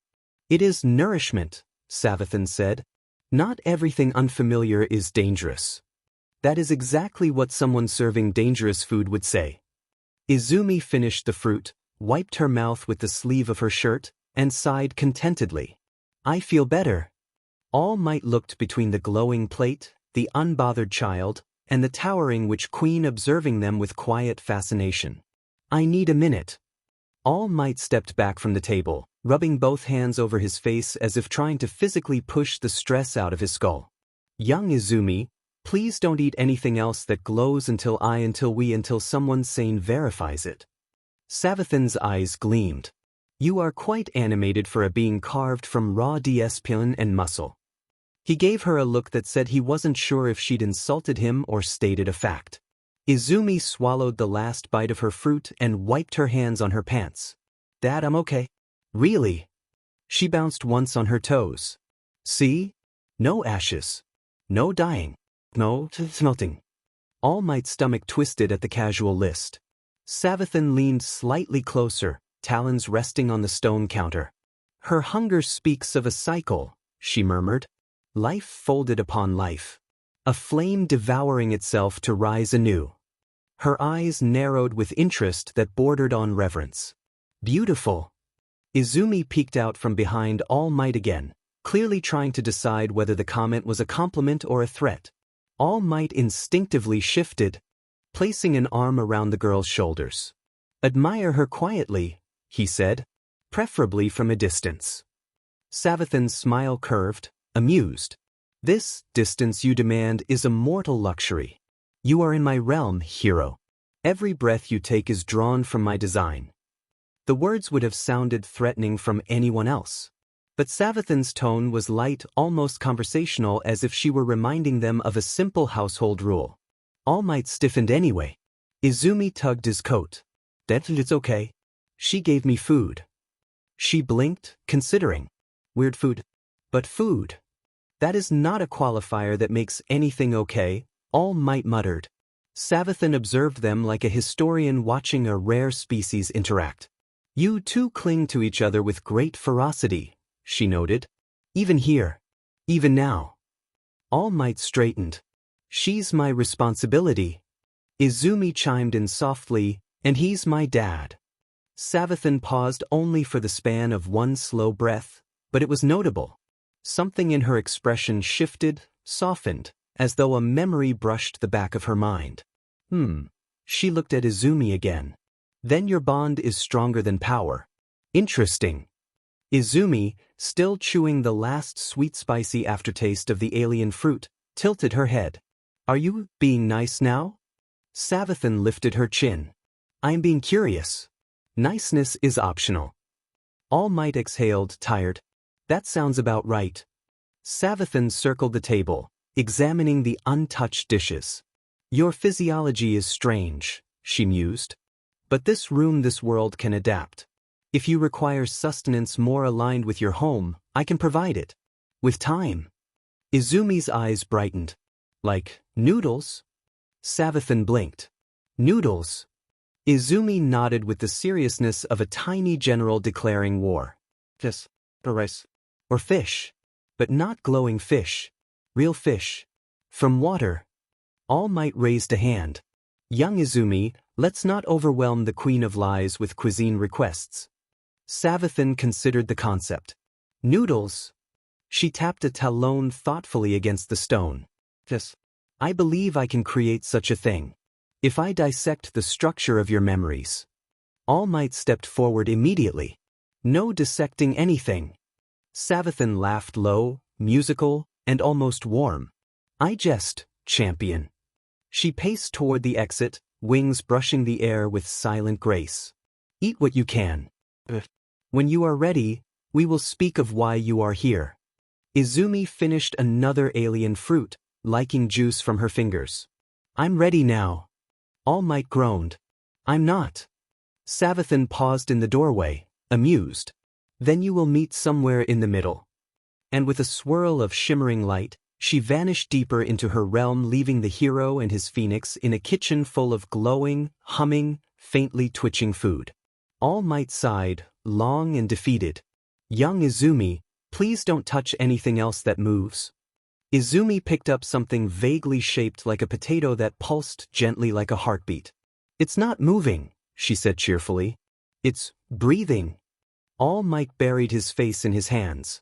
"It is nourishment," Savathun said. "Not everything unfamiliar is dangerous." That is exactly what someone serving dangerous food would say. Izumi finished the fruit, wiped her mouth with the sleeve of her shirt, and sighed contentedly. "I feel better." All Might looked between the glowing plate, the unbothered child, and the towering Witch Queen, observing them with quiet fascination. "I need a minute." All Might stepped back from the table, rubbing both hands over his face as if trying to physically push the stress out of his skull. "Young Izumi, please don't eat anything else that glows until someone sane verifies it." Savathun's eyes gleamed. "You are quite animated for a being carved from raw DSPN and muscle." He gave her a look that said he wasn't sure if she'd insulted him or stated a fact. Izumi swallowed the last bite of her fruit and wiped her hands on her pants. "Dad, I'm okay." "Really?" She bounced once on her toes. "See? No ashes. No dying. No smelting." All Might's stomach twisted at the casual list. Savathun leaned slightly closer, talons resting on the stone counter. "Her hunger speaks of a cycle," she murmured. "Life folded upon life. A flame devouring itself to rise anew." Her eyes narrowed with interest that bordered on reverence. "Beautiful." Izumi peeked out from behind All Might again, clearly trying to decide whether the comment was a compliment or a threat. All Might instinctively shifted, placing an arm around the girl's shoulders. "Admire her quietly," he said, "preferably from a distance." Savathun's smile curved, amused. "This distance you demand is a mortal luxury. You are in my realm, hero. Every breath you take is drawn from my design." The words would have sounded threatening from anyone else. But Savathun's tone was light, almost conversational, as if she were reminding them of a simple household rule. All Might stiffened anyway. Izumi tugged his coat. "It's okay. She gave me food." She blinked, considering. "Weird food. But food. That is not a qualifier that makes anything okay," All Might muttered. Savathun observed them like a historian watching a rare species interact. "You two cling to each other with great ferocity," she noted. "Even here. Even now." All Might straightened. "She's my responsibility." Izumi chimed in softly, and he's my dad. Savathan paused only for the span of one slow breath, but it was notable. Something in her expression shifted, softened, as though a memory brushed the back of her mind. She looked at Izumi again. Then your bond is stronger than power. Interesting. Izumi, still chewing the last sweet spicy aftertaste of the alien fruit, tilted her head. Are you being nice now? Savathan lifted her chin. I'm being curious. Niceness is optional. All Might exhaled, tired. That sounds about right. Savathan circled the table, examining the untouched dishes. Your physiology is strange, she mused. But this world can adapt. If you require sustenance more aligned with your home, I can provide it. With time. Izumi's eyes brightened. Like, noodles? Savathan blinked. Noodles? Izumi nodded with the seriousness of a tiny general declaring war. Yes, or rice. Or fish. But not glowing fish. Real fish. From water. All Might raised a hand. Young Izumi, let's not overwhelm the Queen of Lies with cuisine requests. Savathan considered the concept. Noodles? She tapped a talon thoughtfully against the stone. Yes. I believe I can create such a thing. If I dissect the structure of your memories. All Might stepped forward immediately. No dissecting anything. Savathan laughed low, musical, and almost warm. I jest, champion. She paced toward the exit, wings brushing the air with silent grace. Eat what you can. When you are ready, we will speak of why you are here. Izumi finished another alien fruit, liking juice from her fingers. I'm ready now. All Might groaned. I'm not. Savathan paused in the doorway, amused. Then you will meet somewhere in the middle. And with a swirl of shimmering light, she vanished deeper into her realm, leaving the hero and his phoenix in a kitchen full of glowing, humming, faintly twitching food. All Might sighed, long and defeated. Young Izumi, please don't touch anything else that moves. Izumi picked up something vaguely shaped like a potato that pulsed gently like a heartbeat. It's not moving, she said cheerfully. It's breathing. All Might buried his face in his hands.